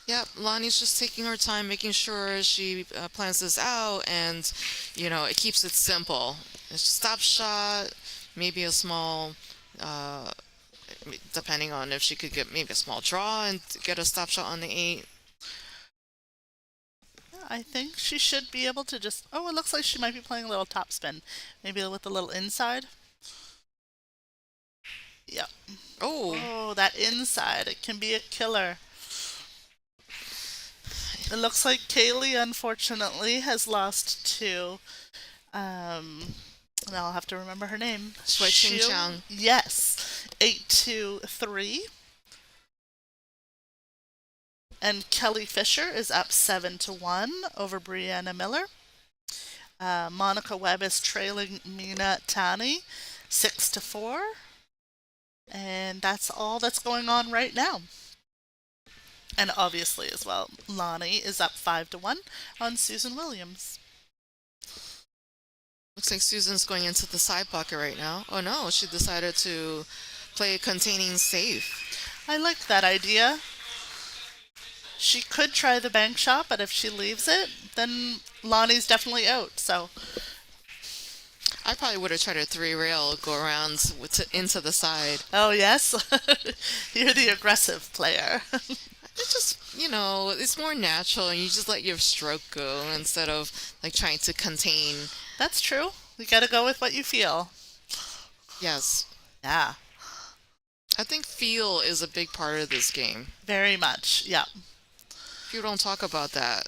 Yep, Lonnie's just taking her time, making sure she plans this out, and it keeps it simple. It's just stop shot, maybe a small, depending on if she could get maybe a small draw and get a stop shot on the 8. I think she should be able to just. Oh, it looks like she might be playing a little topspin. Maybe with a little inside. Yep. Oh, Oh, that inside. It can be a killer. It looks like Kaylee, unfortunately, has lost to. Now I'll have to remember her name. Shui Ching Chang. Yes. 8-3. And Kelly Fisher is up 7-1 over Brianna Miller. Monica Webb is trailing Mina Tani 6-4. And that's all that's going on right now. And obviously, as well, Lonnie is up 5-1 on Susan Williams. Looks like Susan's going into the side pocket right now. Oh no, she decided to play a containing safe. I like that idea. She could try the bank shot, but if she leaves it, then Lonnie's definitely out. So I probably would have tried a 3 rail, go around into the side. oh yes, you're the aggressive player. It's just, it's more natural, and you just let your stroke go instead of like trying to contain. That's true. You gotta go with what you feel. Yes. Yeah, I think feel is a big part of this game. very much. Yeah. People don't talk about that.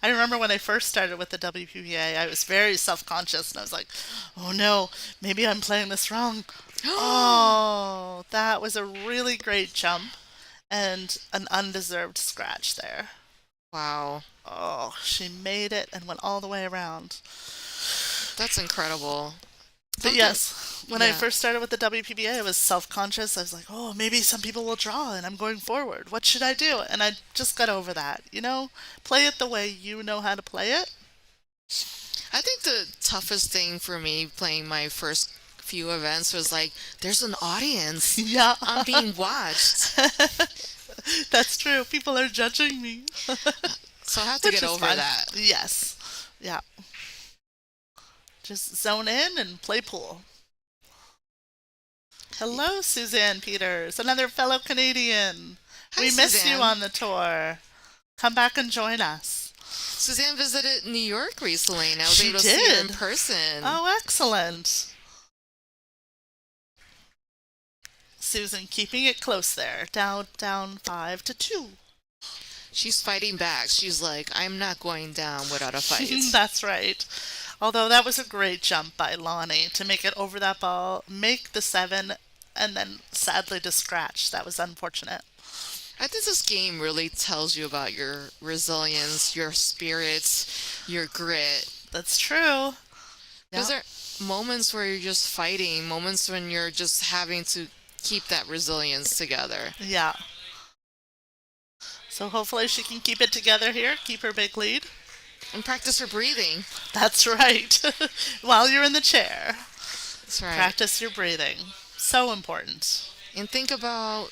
I remember when I first started with the WPBA, I was very self-conscious, and I was like, oh no, maybe I'm playing this wrong. Oh, that was a really great jump and an undeserved scratch there. Wow. Oh, she made it and went all the way around. That's incredible. But yes, when I Yeah. first started with the WPBA, I was self-conscious. I was like, oh, maybe some people will draw and I'm going forward. What should I do? And I just got over that. Play it the way you know how to play it. I think the toughest thing for me playing my first few events was like, there's an audience. Yeah, I'm being watched. that's true. People are judging me. So I have to Which get is over fine. that. Yes. Yeah. Just zone in and play pool. Hello, Suzanne Peters, another fellow Canadian. Hi, We missed you Suzanne. on the tour. Come back and join us. Suzanne visited New York recently, and I was She able to see her in did. person. Oh, excellent. Susan keeping it close there. Down 5-2. She's fighting back. She's like, I'm not going down without a fight. That's right. Although that was a great jump by Lonnie to make it over that ball, make the seven, and then sadly to scratch. That was unfortunate. I think this game really tells you about your resilience, your spirits, your grit. That's true. Because Yeah. there are moments where you're just fighting, moments when you're just having to keep that resilience together. Yeah. So hopefully she can keep it together here, keep her big lead. And practice her breathing. That's right. While you're in the chair, That's right. practice your breathing. So important. And think about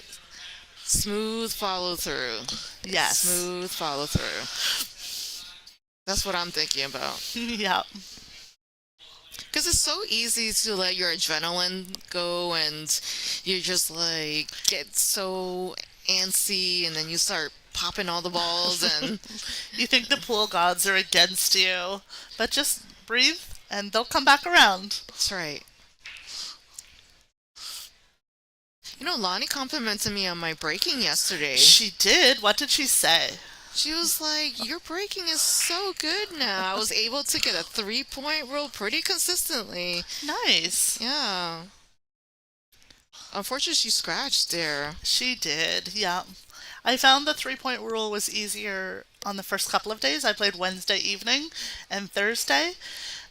smooth follow through. Yes. Smooth follow through. That's what I'm thinking about. Yeah. Because it's so easy to let your adrenaline go and you just like get so antsy and then you start popping all the balls and You think the pool gods are against you, but just breathe and they'll come back around. that's right. You know, Lonnie complimented me on my breaking yesterday. She did. What did she say? She was like, your breaking is so good now. I was able to get a 3-point roll pretty consistently. Nice. Yeah. Unfortunately, she scratched there. She did. Yeah. I found the 3-point rule was easier on the first couple of days. I played Wednesday evening and Thursday.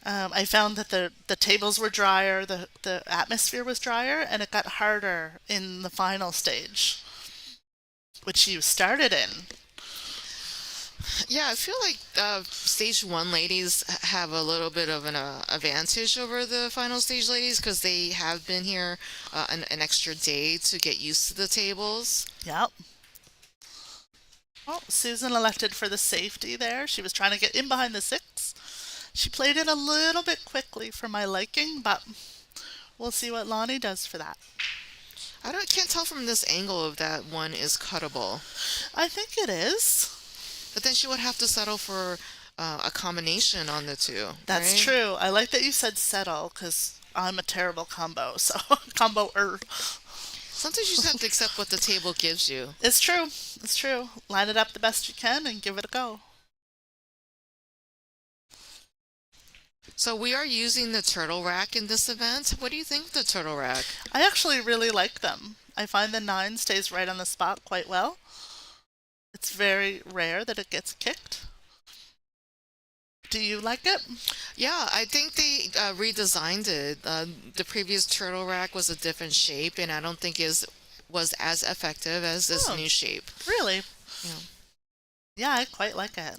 I found that the tables were drier, the atmosphere was drier, and it got harder in the final stage, which you started in. Yeah, I feel like stage one ladies have a little bit of an advantage over the final stage ladies because they have been here an extra day to get used to the tables. Yep. Oh, Susan elected for the safety there. She was trying to get in behind the six. She played it a little bit quickly for my liking, but we'll see what Lonnie does for that. Can't tell from this angle if that one is cuttable. I think it is. But then she would have to settle for a combination on the two. That's right? true. I like that you said settle because I'm a terrible combo. So combo-er. Sometimes you just have to accept what the table gives you. It's true. It's true. Line it up the best you can and give it a go. So we are using the turtle rack in this event. What do you think of the turtle rack? I actually really like them. I find the 9 stays right on the spot quite well. It's very rare that it gets kicked. Do you like it? Yeah, I think they redesigned it. The previous turtle rack was a different shape, and I don't think was as effective as this Oh. new shape. Really? Yeah. Yeah, I quite like it.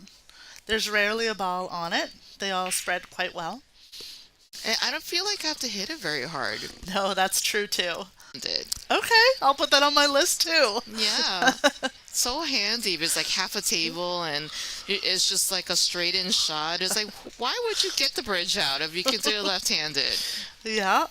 There's rarely a ball on it. They all spread quite well. And I don't feel like I have to hit it very hard. No, that's true too. Did. Okay, I'll put that on my list too. Yeah. So handy. It's like half a table and it's just like a straight in shot. It's like, why would you get the bridge out if you can do it left-handed? Yeah.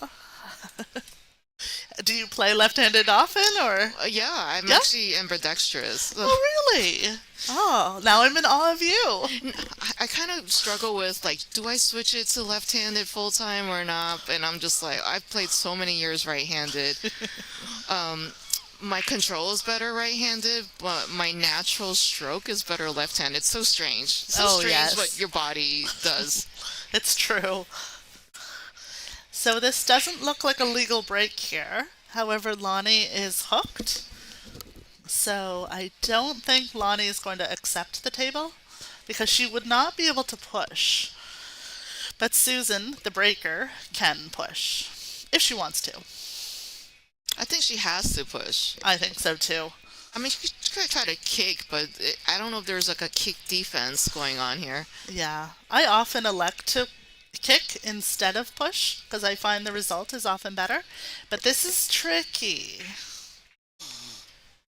Do you play left-handed often or? Yeah, I'm Yeah? actually ambidextrous. Oh, really? Oh, now I'm in awe of you. I kind of struggle with like, do I switch it to left-handed full time or not? And I'm just like, I've played so many years right-handed. My control is better right-handed, but my natural stroke is better left-handed. It's so strange. So Oh, strange yes. what your body does. It's true. So this doesn't look like a legal break here. However, Lonnie is hooked. So I don't think Lonnie is going to accept the table because she would not be able to push. But Susan, the breaker, can push if she wants to. I think she has to push. I think so too. I mean, she could try to kick, but I don't know if there's like a kick defense going on here. Yeah. I often elect to kick instead of push because I find the result is often better. But this is tricky.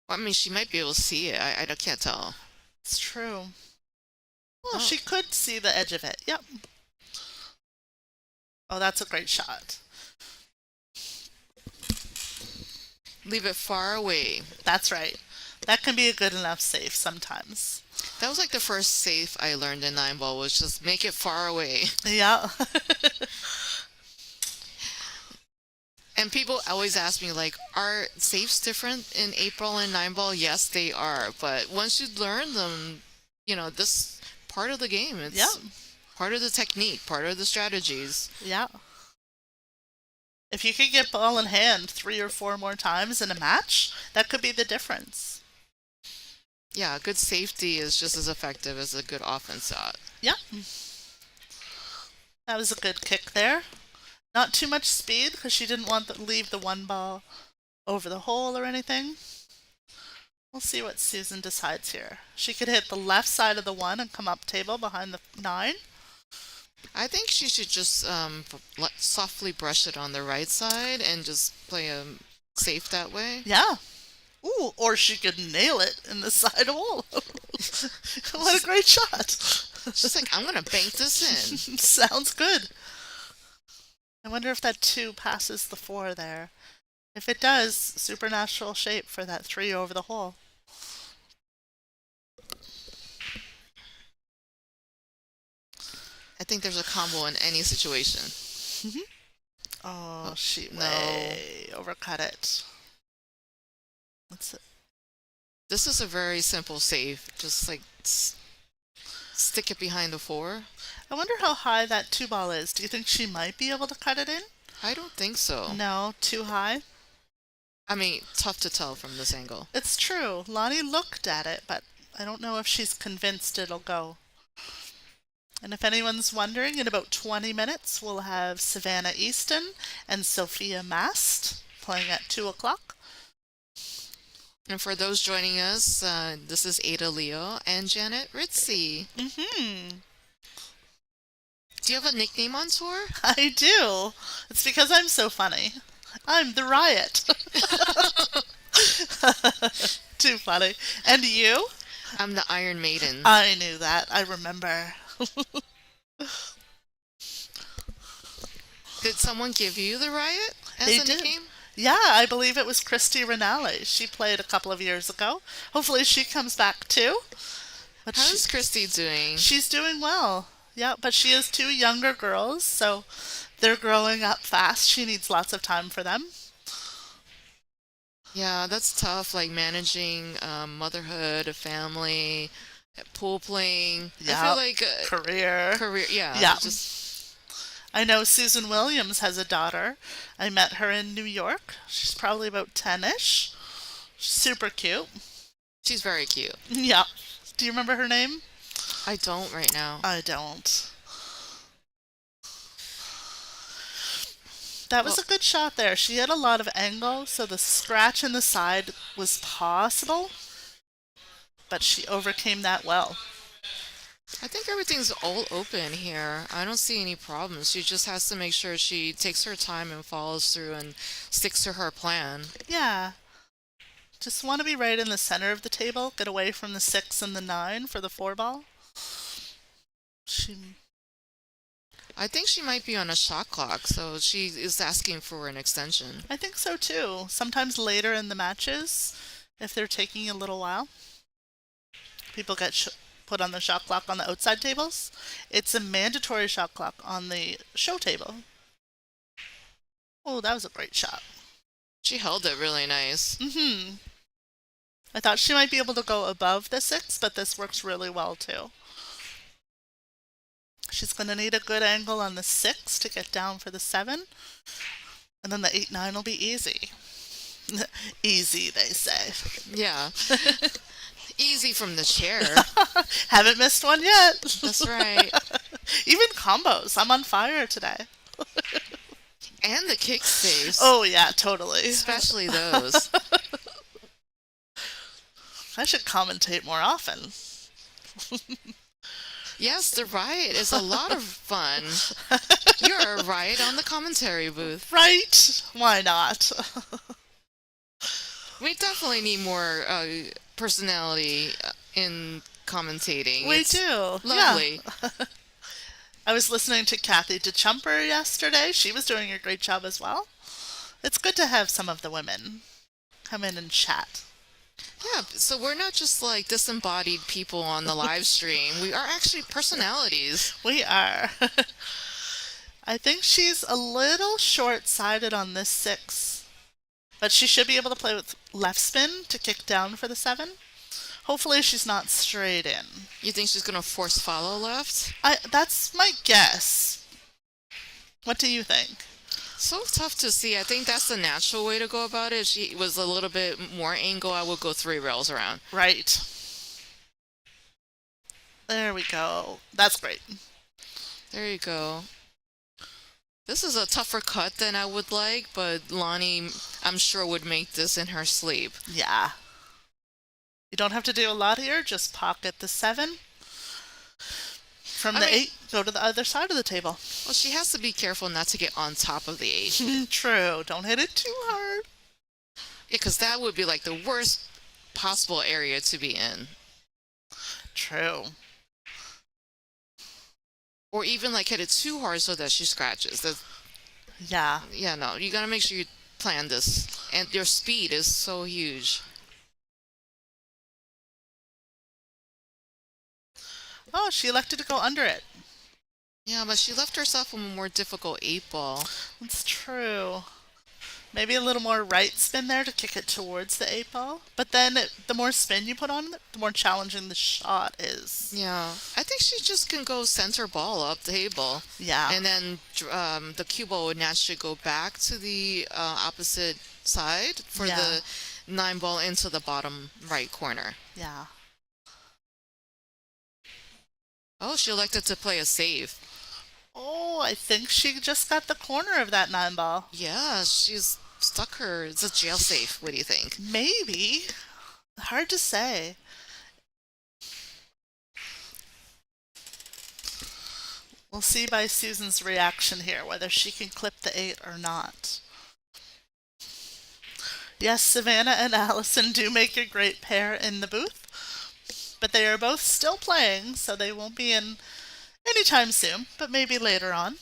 I mean, she might be able to see it. I can't tell. It's true. Well, Oh. she could see the edge of it. Yep. Oh, that's a great shot. Leave it far away. That's right. That can be a good enough save sometimes. That was like the first safe I learned in 9-ball was just make it far away. Yeah. And people always ask me, like, are safes different in 8 ball and 9 ball? Yes, they are. But once you learn them, this part of the game, Yeah, it's part of the technique, part of the strategies. yeah. If you could get ball in hand 3 or 4 more times in a match, that could be the difference. Yeah, good safety is just as effective as a good offense shot. Yeah. That was a good kick there. Not too much speed because she didn't want to leave the one ball over the hole or anything. We'll see what Susan decides here. She could hit the left side of the 1 and come up table behind the 9. I think she should just softly brush it on the right side and just play safe that way. Yeah. Ooh, or she could nail it in the side hole. What a great shot. She's like, I'm going to bank this in. Sounds good. I wonder if that 2 passes the 4 there. If it does, supernatural shape for that 3 over the hole. I think there's a combo in any situation. Oh, she no. way overcut it. What's it? This is a very simple save. Just like stick it behind the 4. I wonder how high that 2 ball is. Do you think she might be able to cut it in? I don't think so. No, too high? I mean, tough to tell from this angle. It's true. Lonnie looked at it, but I don't know if she's convinced it'll go. And if anyone's wondering, in about 20 minutes, we'll have Savannah Easton and Sophia Mast playing at 2 o'clock. And for those joining us, this is Ada Leo and Janet Ritzy. Mm-hmm. Do you have a nickname on tour? I do. It's because I'm so funny. I'm the Riot. Too funny. And you? I'm the Iron Maiden. I knew that. I remember. Did someone give you the Riot as They a did. nickname? Yeah, I believe it was Christy Renale. She played a couple of years ago. Hopefully she comes back too. But How's Christy doing? she's doing well. Yeah, but she has 2 younger girls, so they're growing up fast. She needs lots of time for them. Yeah, that's tough, like managing motherhood, a family, pool playing. I Yeah, feel like career. yeah. Yeah. Just I know Susan Williams has a daughter. I met her in New York. She's probably about 10-ish. Super cute. she's very cute. Yeah. Do you remember her name? I don't right now. I don't. That was a good shot there. She had a lot of angle, so the scratch in the side was possible, but she overcame that well. I think everything's all open here. I don't see any problems. She just has to make sure she takes her time and follows through and sticks to her plan. Yeah. Just want to be right in the center of the table, get away from the 6 and the 9 for the 4 ball. I think she might be on a shot clock, so she is asking for an extension. I think so too. Sometimes later in the matches, if they're taking a little while, people get put on the shot clock on the outside tables. It's a mandatory shot clock on the show table. Oh, that was a great shot. She held it really nice. Mm-hmm. I thought she might be able to go above the 6, but this works really well too. She's going to need a good angle on the 6 to get down for the 7. And then the 8-9 will be easy. Easy, they say. Yeah. Easy from the chair. Haven't missed one yet. That's right. Even combos. I'm on fire today. And the kick saves. Oh, yeah, totally. Especially those. I should commentate more often. Yes, the riot is a lot of fun. You're a riot on the commentary booth. Right? Why not? We definitely need more personality in commentating. We It's do. lovely. Yeah. I was listening to Kathy DeChumper yesterday. She was doing a great job as well. It's good to have some of the women come in and chat. Yeah, so we're not just like disembodied people on the live stream. We are actually personalities. We are. I think she's a little short-sighted on this 6, but she should be able to play with left spin to kick down for the 7. Hopefully she's not straight in. You think she's gonna force follow left? That's my guess. What do you think? So tough to see. I think that's the natural way to go about it. If she was a little bit more angle, I would go 3 rails around. Right. There we go. That's great. There you go. This is a tougher cut than I would like, but Lonnie, I'm sure, would make this in her sleep. Yeah. You don't have to do a lot here. Just pocket the 7. From the 8, go to the other side of the table. Well, she has to be careful not to get on top of the 8. True. Don't hit it too hard. Yeah, because that would be like the worst possible area to be in. True. Or even like hit it too hard so that she scratches. Yeah. Yeah, no, you gotta make sure you plan this. And your speed is so huge. Oh, she elected to go under it. Yeah, but she left herself a more difficult 8 ball. That's true. Maybe a little more right spin there to kick it towards the 8 ball. But then the more spin you put on it, the more challenging the shot is. Yeah, I think she just can go center ball up the table. Yeah. And then the cue ball would naturally go back to the opposite side for the 9 ball into the bottom right corner. Yeah. Oh, she elected to play a save. Oh, I think she just got the corner of that 9 ball. Yeah, she's stuck her. It's a jail safe. What do you think? Maybe. Hard to say. We'll see by Susan's reaction here whether she can clip the 8 or not. Yes, Savannah and Allison do make a great pair in the booth, but they are both still playing, so they won't be in anytime soon, but maybe later on.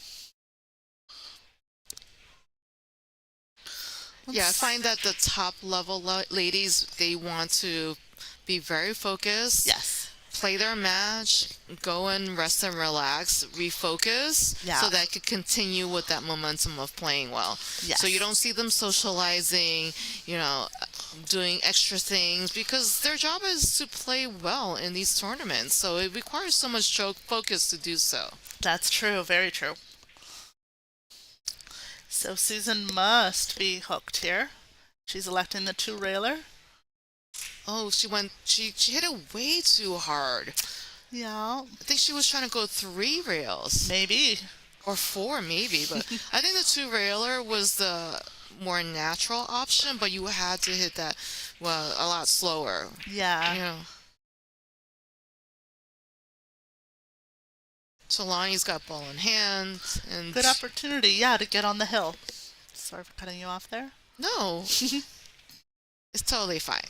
Yeah, I find that the top level ladies, they want to be very focused. Yes. Play their match, go and rest and relax, refocus, Yeah. so that it could continue with that momentum of playing well. Yes. So you don't see them socializing, doing extra things, because their job is to play well in these tournaments. So it requires so much focus to do so. That's true, very true. So Susan must be hooked here. She's electing the 2 railer. Oh, she hit it way too hard. Yeah. I think she was trying to go 3 rails. Maybe. Or 4 maybe, but I think the 2 railer was the more natural option, but you had to hit that a lot slower. Yeah. Yeah. So Lonnie's got ball in hand, and Good opportunity, yeah, to get on the hill. Sorry for cutting you off there. no, it's totally fine.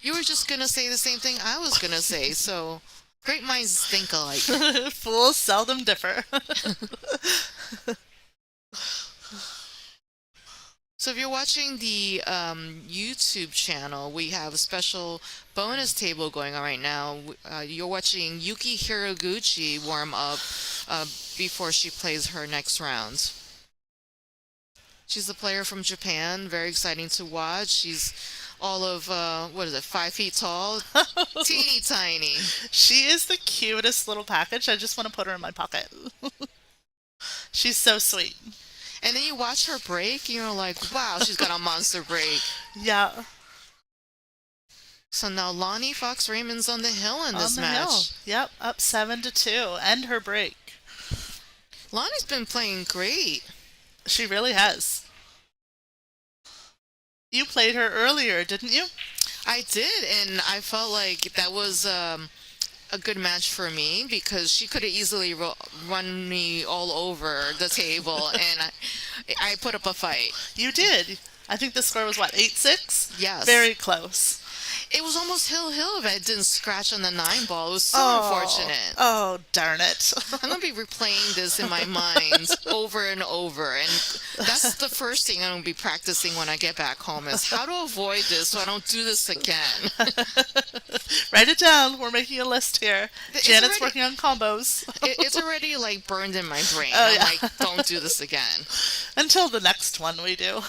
You were just gonna say the same thing I was gonna say, so great minds think alike. Fools seldom differ. So if you're watching the YouTube channel, we have a special bonus table going on right now. You're watching Yuki Hiraguchi warm up before she plays her next round. She's a player from Japan, very exciting to watch. She's all of, 5 feet tall? Teeny tiny. She is the cutest little package. I just want to put her in my pocket. She's so sweet. And then you watch her break, and you're like, wow, she's got a monster break. Yeah. So now Lonnie Fox Raymond's on the hill in this on the match. hill. Yep, up 7-2. End her break. Lonnie's been playing great. She really has. You played her earlier, didn't you? I did, and I felt like that was a good match for me, because she could have easily run me all over the table, and I put up a fight. You did. I think the score was, 8-6? Yes. Very close. It was almost hill if I didn't scratch on the 9 ball. It was so Oh, unfortunate. oh, darn it. I'm gonna be replaying this in my mind over and over, and that's the first thing I'm gonna be practicing when I get back home is how to avoid this so I don't do this again. Write it down. We're making a list here. It's Janet's already working on combos it's already like burned in my brain. Oh, I'm yeah. like, don't do this again. until the next one we do.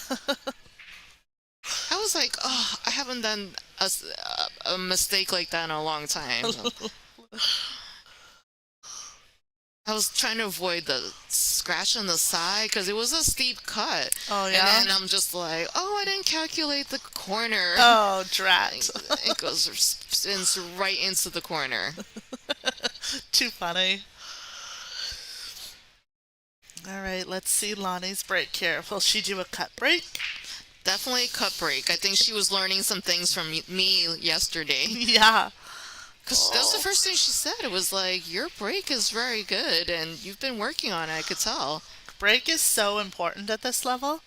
I was like, oh, I haven't done a mistake like that in a long time. I was trying to avoid the scratch on the side because it was a steep cut. Oh, yeah? And then I'm just like, oh, I didn't calculate the corner. Oh, drat. It goes spins right into the corner. Too funny. All right, let's see Lonnie's break here. Will she do a cut break? Definitely cut break. I think she was learning some things from me yesterday. Yeah. Because that's the first thing she said. It was like, your break is very good and you've been working on it, I could tell. Break is so important at this level,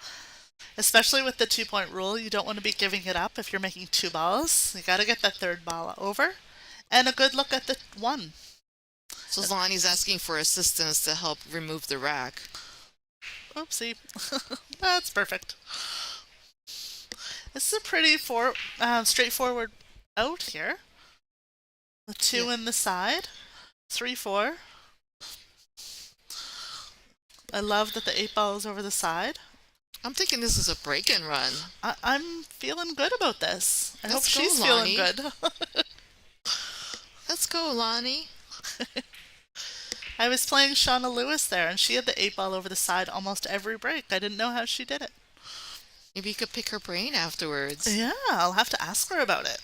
especially with the 2 point rule. You don't want to be giving it up if you're making 2 balls. You got to get that third ball over and a good look at the one. So Lonnie's asking for assistance to help remove the rack. Oopsie. That's perfect. This is a pretty straightforward out here. The 2 in the side. 3, 4. I love that the 8 ball is over the side. I'm thinking this is a break and run. I'm feeling good about this. I hope Let's go, she's Lonnie. feeling good. Let's go, Lonnie. I was playing Shauna Lewis there, and she had the 8 ball over the side almost every break. I didn't know how she did it. Maybe you could pick her brain afterwards. Yeah, I'll have to ask her about it.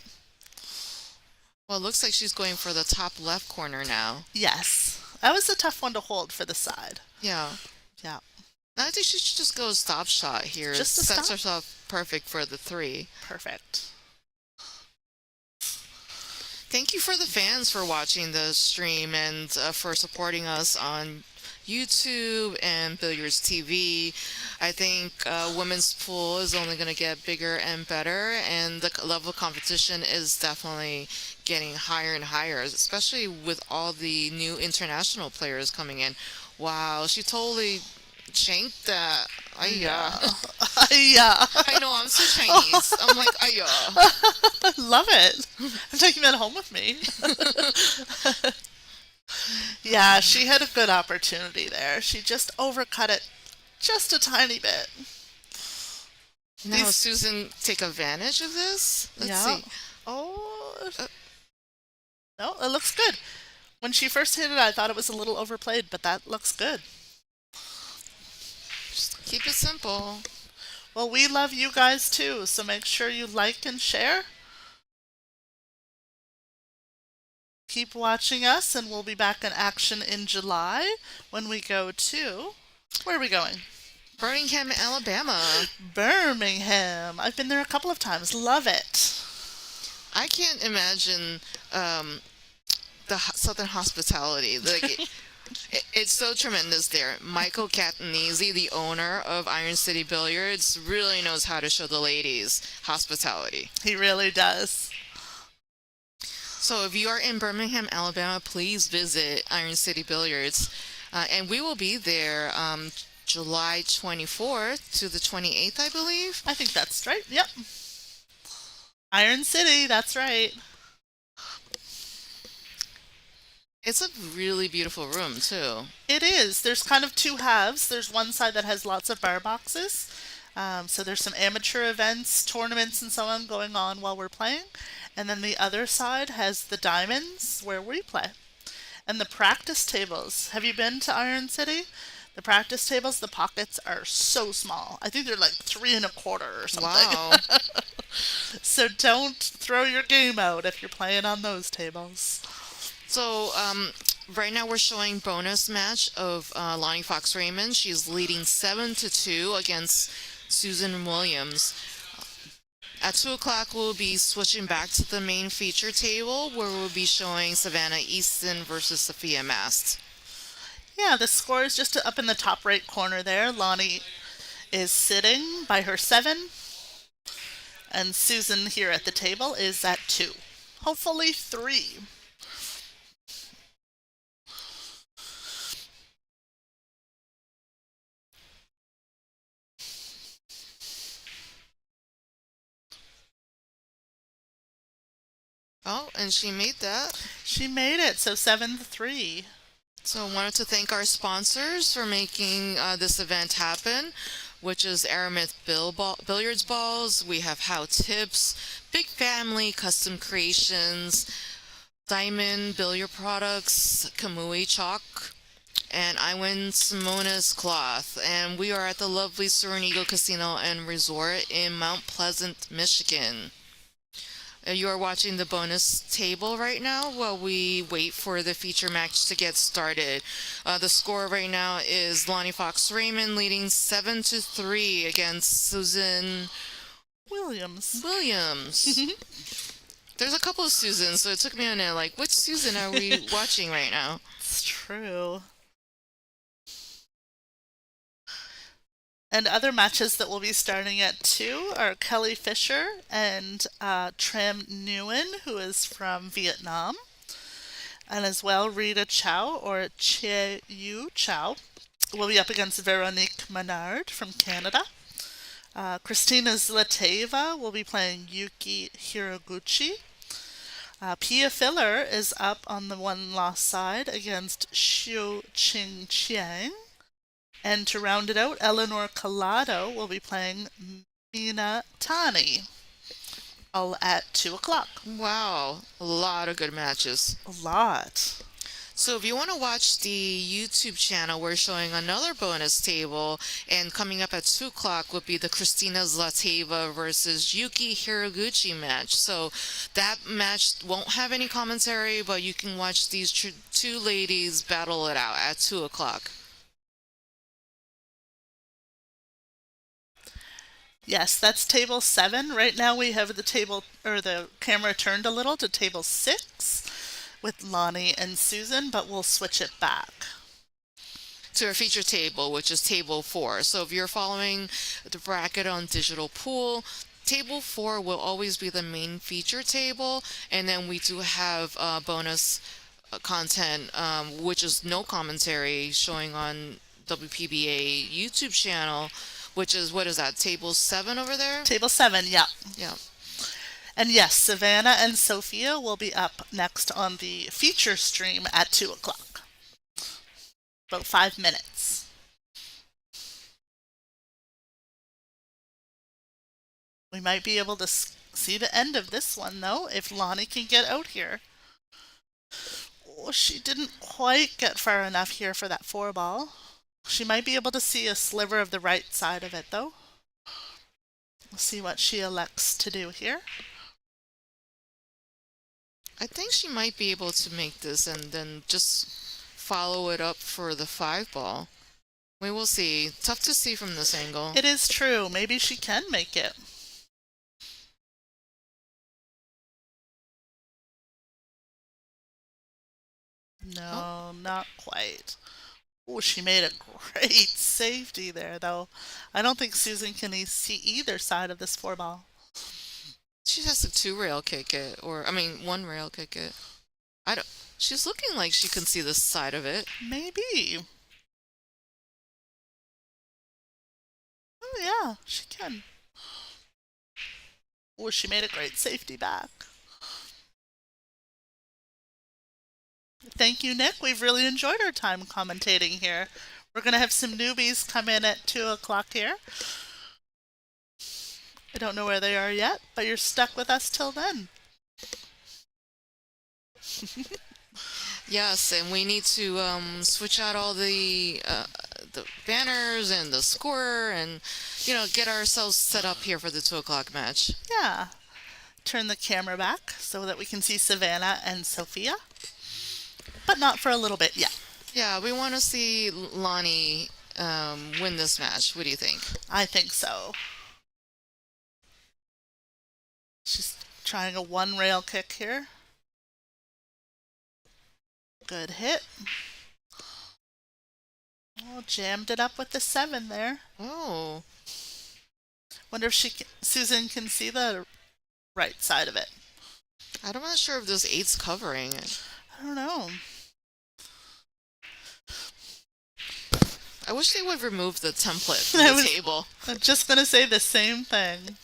Well, it looks like she's going for the top left corner now. Yes. That was a tough one to hold for the side. Yeah. Yeah. I think she should just go stop shot here. Just a Sets stop? herself perfect for the 3. Perfect. Thank you for the fans for watching the stream and for supporting us on YouTube and Billiards TV. I think women's pool is only going to get bigger and better, and the level of competition is definitely getting higher and higher, especially with all the new international players coming in. Wow, she totally shanked that. Ayya. Yeah. I know, I'm so Chinese. I'm like, ayya. I love it. I'm taking that home with me. Yeah, she had a good opportunity there. She just overcut it just a tiny bit. Now, These- Susan take advantage of this? Let's Yeah. see. Oh. No, it looks good. When she first hit it, I thought it was a little overplayed, but that looks good. Just keep it simple. Well, we love you guys too, so make sure you like and share. Keep watching us, and we'll be back in action in July when we go to. Where are we going? Birmingham, Alabama. Birmingham. I've been there a couple of times. Love it. I can't imagine the Southern hospitality. Like, it's so tremendous there. Michael Catanese, the owner of Iron City Billiards, really knows how to show the ladies hospitality. He really does. So if you are in Birmingham, Alabama, please visit Iron City Billiards. And we will be there July 24th to the 28th, I believe. I think that's right. Yep. Iron City, that's right. It's a really beautiful room, too. It is. There's kind of 2 halves. There's one side that has lots of bar boxes. So there's some amateur events, tournaments, and so on going on while we're playing. And then the other side has the diamonds where we play. And the practice tables. Have you been to Iron City? The practice tables, the pockets are so small. I think they're like 3¼ or something. Wow. So don't throw your game out if you're playing on those tables. So, right now we're showing bonus match of Lonnie Fox Raymond. She's leading 7-2 against Susan Williams. At 2 o'clock, we'll be switching back to the main feature table where we'll be showing Savannah Easton versus Sophia Mast. Yeah, the score is just up in the top right corner there. Lonnie is sitting by her 7. and Susan here at the table is at 2. Hopefully 3. Oh, and she made that. She made it, so 7-3. So I wanted to thank our sponsors for making this event happen, which is Aramith Billiards Balls. We have How Tips, Big Family Custom Creations, Diamond Billiard Products, Kamui Chalk, and I Win Simona's Cloth. And we are at the lovely Soaring Eagle Casino and Resort in Mount Pleasant, Michigan. You are watching the bonus table right now while we wait for the feature match to get started. The score right now is Lonnie Fox Raymond leading 7-3 against Susan Williams. There's a couple of Susans, so it took me a minute. Like, which Susan are we watching right now? It's true. And other matches that will be starting at 2 are Kelly Fisher and Tram Nguyen, who is from Vietnam. And as well, Rita Chow, or Che Yu Chow, will be up against Veronique Menard from Canada. Christina Zlateva will be playing Yuki Hiraguchi. Pia Filler is up on the one-loss side against Xiu Ching Chiang. And to round it out, Eleanor Collado will be playing Mina Tani, all at 2 o'clock. Wow, a lot of good matches. A lot. So if you want to watch the YouTube channel, we're showing another bonus table, and coming up at 2 o'clock would be the Christina Zlateva versus Yuki Hiraguchi match. So that match won't have any commentary, but you can watch these two ladies battle it out at 2 o'clock. Yes, that's table 7. Right now we have the table, or the camera turned a little to table 6 with Lonnie and Susan, but we'll switch it back to our feature table, which is table 4. So if you're following the bracket on Digital Pool, table 4 will always be the main feature table, and then we do have bonus content, which is no commentary, showing on WPBA YouTube channel, which is, what is that, table 7 over there? Table 7, yeah. Yeah. And yes, Savannah and Sophia will be up next on the feature stream at 2 o'clock. About 5 minutes. We might be able to see the end of this one, though, if Lonnie can get out here. Oh, she didn't quite get far enough here for that 4-ball. She might be able to see a sliver of the right side of it, though. We'll see what she elects to do here. I think she might be able to make this and then just follow it up for the 5-ball. We will see. Tough to see from this angle. It is true. Maybe she can make it. No, not quite. Oh, she made a great safety there, though. I don't think Susan can see either side of this 4-ball. She has to 2-rail kick it, or, I mean, 1-rail kick it. She's looking like she can see this side of it. Maybe. Oh, yeah, she can. Oh, she made a great safety back. Thank you, Nick. We've really enjoyed our time commentating here. We're going to have some newbies come in at 2 o'clock here. I don't know where they are yet, but you're stuck with us till then. Yes, and we need to switch out all the banners and the score and, get ourselves set up here for the 2 o'clock match. Yeah. Turn the camera back so that we can see Savannah and Sophia. But not for a little bit yet. Yeah, we want to see Lonnie win this match. What do you think? I think so. She's trying a 1-rail kick here. Good hit. Oh, jammed it up with the 7 there. Oh. Wonder if Susan can see the right side of it. I'm not sure if this 8's covering it. I don't know. I wish they would remove the template from I the was table. I'm just gonna say the same thing.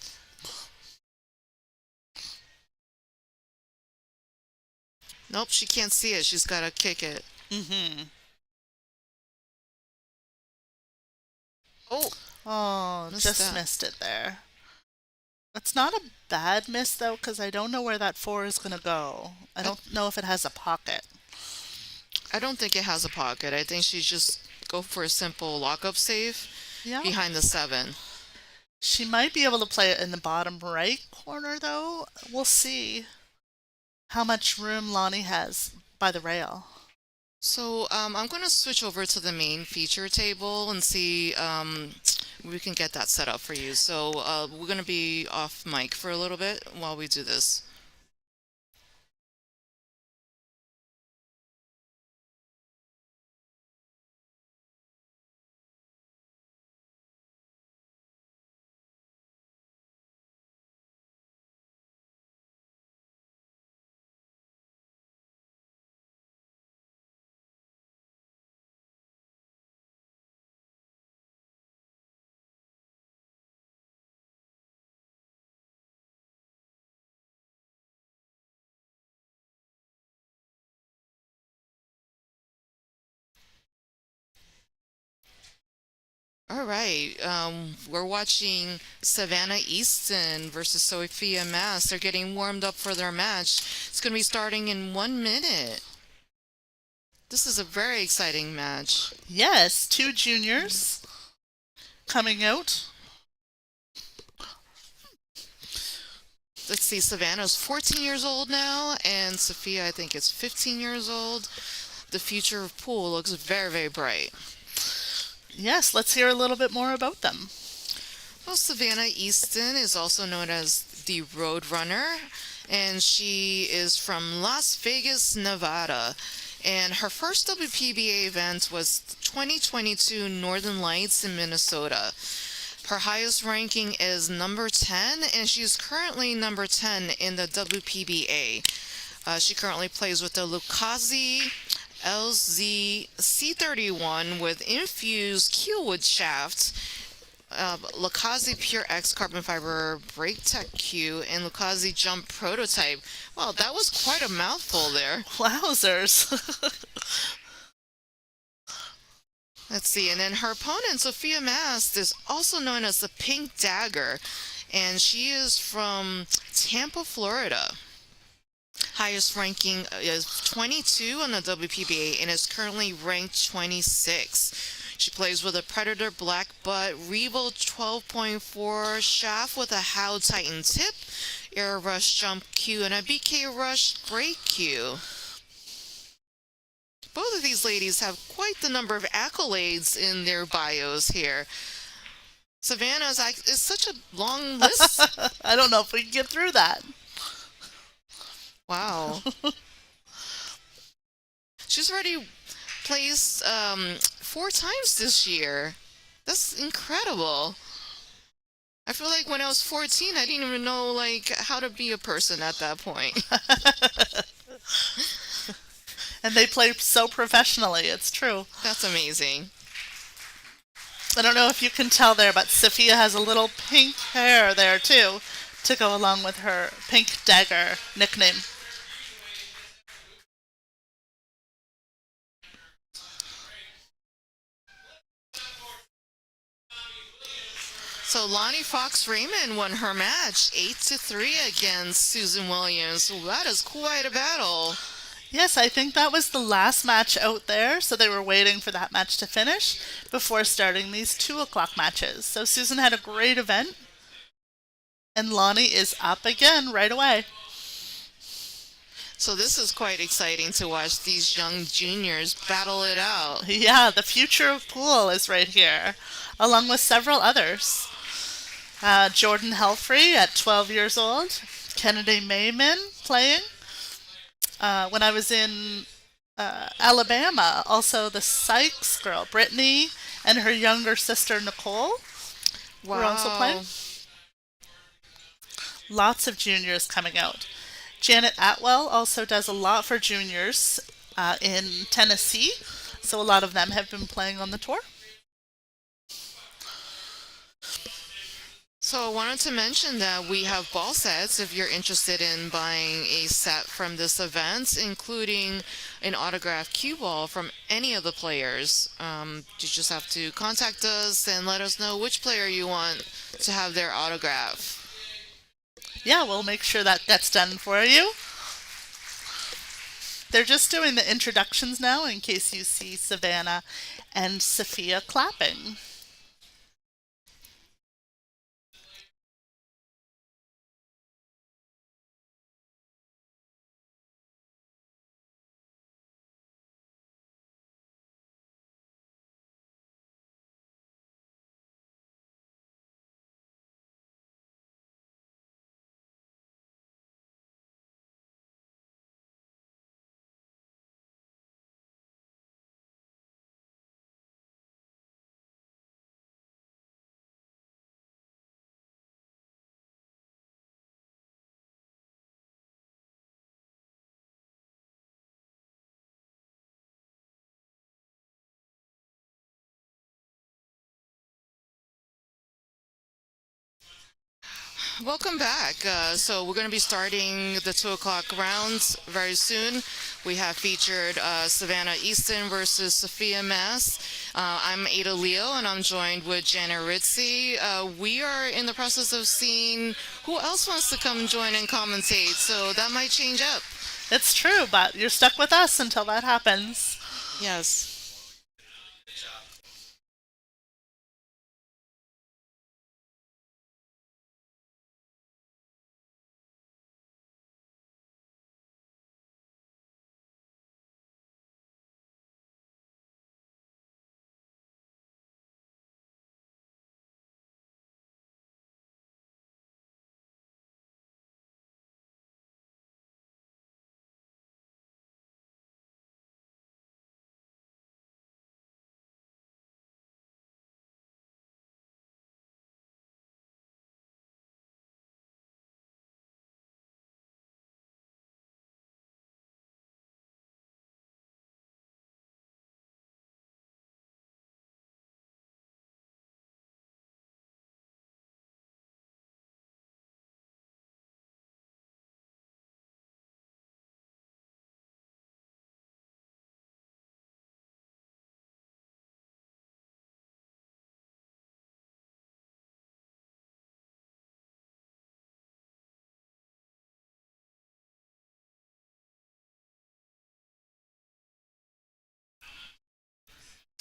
Nope, she can't see it. She's got to kick it. Mm-hmm. Oh, Oh, missed just that. missed it there. It's not a bad miss though, because I don't know where that 4 is gonna go. I don't know if it has a pocket. I don't think it has a pocket. I think she's just go for a simple lockup save Yeah. behind the 7. She might be able to play it in the bottom right corner though. We'll see how much room Lonnie has by the rail. So I'm going to switch over to the main feature table and see we can get that set up for you. So we're going to be off mic for a little bit while we do this. All right, we're watching Savannah Easton versus Sophia Mass. They're getting warmed up for their match. It's going to be starting in 1 minute. This is a very exciting match. Yes, 2 juniors coming out. Let's see, Savannah's 14 years old now, and Sophia, I think, is 15 years old. The future of pool looks very, very bright. Yes, let's hear a little bit more about them. Well, Savannah Easton is also known as the Road Runner, and she is from Las Vegas, Nevada. And her first WPBA event was 2022 Northern Lights in Minnesota. Her highest ranking is number 10, and she's currently number 10 in the WPBA. She currently plays with the Lucchese LZ C31 with infused keelwood shaft, Lucchese Pure X carbon fiber brake tech Q, and Lucchese Jump prototype. Wow, that was quite a mouthful there. Wowzers. Let's see, and then her opponent, Sophia Mast, is also known as the Pink Dagger, and she is from Tampa, Florida. Highest ranking is 22 on the WPBA and is currently ranked 26. She plays with a Predator Black Butt Revo 12.4 shaft with a Howe Titan tip, Air Rush Jump Q, and a BK Rush Brake Q. Both of these ladies have quite the number of accolades in their bios here. Savannah's is such a long list. I don't know if we can get through that. Wow. She's already placed 4 times this year. That's incredible. I feel like when I was 14, I didn't even know how to be a person at that point. And they play so professionally, it's true. That's amazing. I don't know if you can tell there, but Sophia has a little pink hair there too to go along with her Pink Dagger nickname. So Lonnie Fox Raymond won her match 8-3 against Susan Williams. Well, that is quite a battle. Yes, I think that was the last match out there, so they were waiting for that match to finish before starting these 2 o'clock matches. So Susan had a great event, and Lonnie is up again right away. So this is quite exciting to watch these young juniors battle it out. Yeah, the future of pool is right here, along with several others. Jordan Helfrey at 12 years old, Kennedy Mayman playing. When I was in Alabama, also the Sykes girl, Brittany, and her younger sister, Nicole, were also playing. Lots of juniors coming out. Janet Atwell also does a lot for juniors in Tennessee, so a lot of them have been playing on the tour. So I wanted to mention that we have ball sets if you're interested in buying a set from this event, including an autographed cue ball from any of the players. You just have to contact us and let us know which player you want to have their autograph. Yeah, we'll make sure that gets done for you. They're just doing the introductions now in case you see Savannah and Sophia clapping. Welcome back. So we're going to be starting the 2 o'clock rounds very soon. We have featured Savannah Easton versus Sophia Mass. I'm Ada Leo, and I'm joined with Jana Ritzy. We are in the process of seeing who else wants to come join and commentate, so that might change up. It's true, but you're stuck with us until that happens. Yes.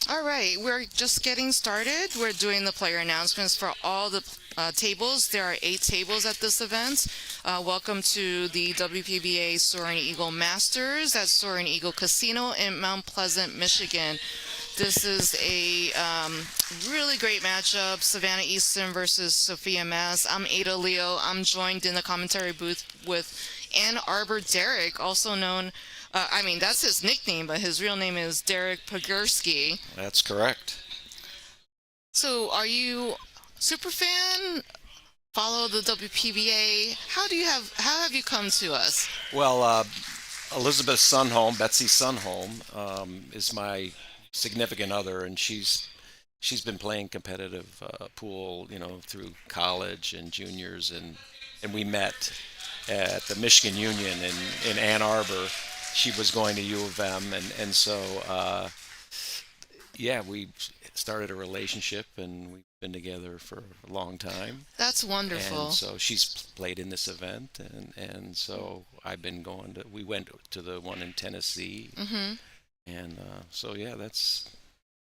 All right, we're just getting started. We're doing the player announcements for all the tables. There are 8 tables at this event. Welcome to the WPBA Soaring Eagle Masters at Soaring Eagle Casino in Mount Pleasant, Michigan. This is a really great matchup, Savannah Easton versus Sophia Mass. I'm Ada Leo. I'm joined in the commentary booth with Ann Arbor Derek, also known that's his nickname, but his real name is Derek Pogurski. That's correct. So, are you super fan? Follow the WPBA? How have you come to us? Well, Elizabeth Sunholm, Betsy Sunholm, is my significant other, and she's been playing competitive pool, through college and juniors, and we met at the Michigan Union in Ann Arbor. She was going to U of M, and so we started a relationship, and we've been together for a long time. That's wonderful. And so she's played in this event, and so I've been we went to the one in Tennessee, and that's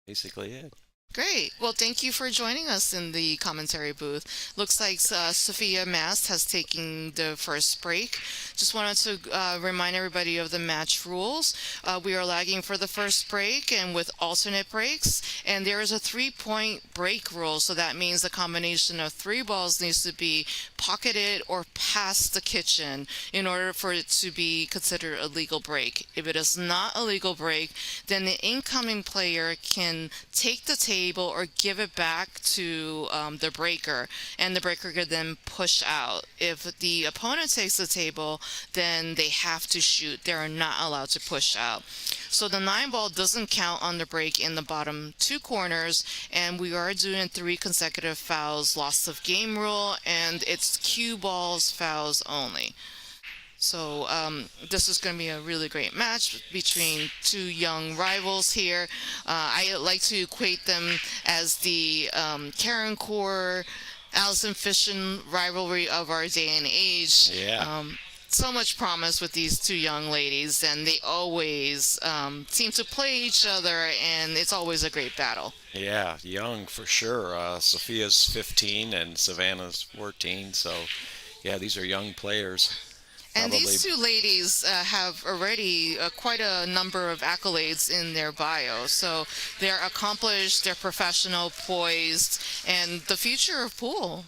basically it. Great. Well, thank you for joining us in the commentary booth. Looks like Sophia Mast has taken the first break. Just wanted to remind everybody of the match rules. We are lagging for the first break and with alternate breaks, and there is a 3-point break rule, so that means the combination of 3 balls needs to be pocketed or past the kitchen in order for it to be considered a legal break. If it is not a legal break, then the incoming player can take the table table or give it back to the breaker, and the breaker could then push out. If the opponent takes the table, then they have to shoot. They are not allowed to push out. So the 9 ball doesn't count on the break in the bottom two corners, and we are doing 3 consecutive fouls, loss of game rule, and it's cue balls, fouls only. So this is going to be a really great match between two young rivals here. I like to equate them as the Karen Core, Allison Fishing rivalry of our day and age. Yeah. So much promise with these two young ladies, and they always seem to play each other, and it's always a great battle. Yeah, young for sure. Sophia's 15 and Savannah's 14. So, yeah, these are young players. And Probably. these two ladies have already quite a number of accolades in their bio. So they're accomplished, they're professional, poised, and the future of pool.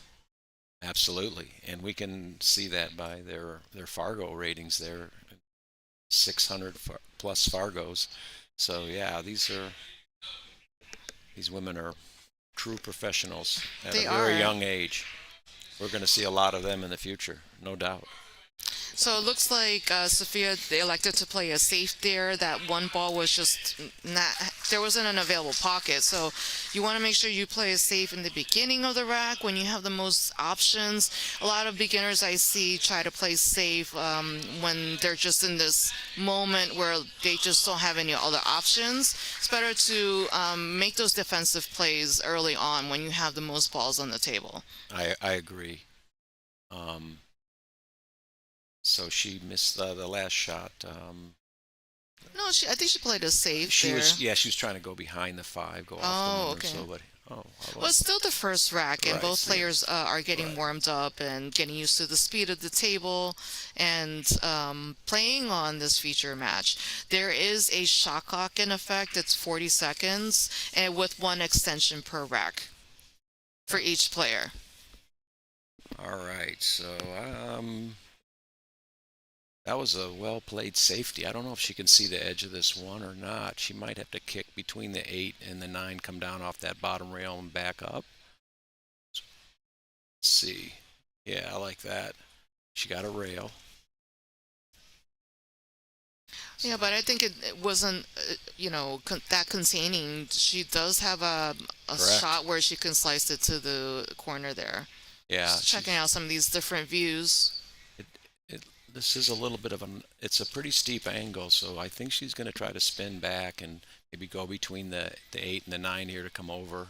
Absolutely, and we can see that by their Fargo ratings. They're 600 plus Fargos. So yeah, these women are true professionals at They a very are. young age. We're going to see a lot of them in the future, no doubt. So it looks like Sophia, they elected to play a safe there. That 1 ball was just not, there wasn't an available pocket. So you want to make sure you play it safe in the beginning of the rack when you have the most options. A lot of beginners I see try to play safe when they're just in this moment where they just don't have any other options. It's better to make those defensive plays early on when you have the most balls on the table. I agree. Um, so she missed the last shot. No, I think she played it safe She there. she was trying to go behind the 5, go off the Oh, number. okay. So, but Well, it's still the first rack, and Right, both so- players are getting right. warmed up and getting used to the speed of the table and playing on this feature match. There is a shot clock in effect. It's 40 seconds, and with 1 extension per rack for each player. All right, so that was a well played safety. I don't know if she can see the edge of this one or not. She might have to kick between the 8 and the 9, come down off that bottom rail and back up. Let's see. Yeah, I like that. She got a rail. Yeah, but I think it wasn't, that containing. She does have a Correct. shot where she can slice it to the corner there. Yeah, Just checking out some of these different views. this is a little bit of it's a pretty steep angle, so I think she's going to try to spin back and maybe go between the 8 and the 9 here to come over.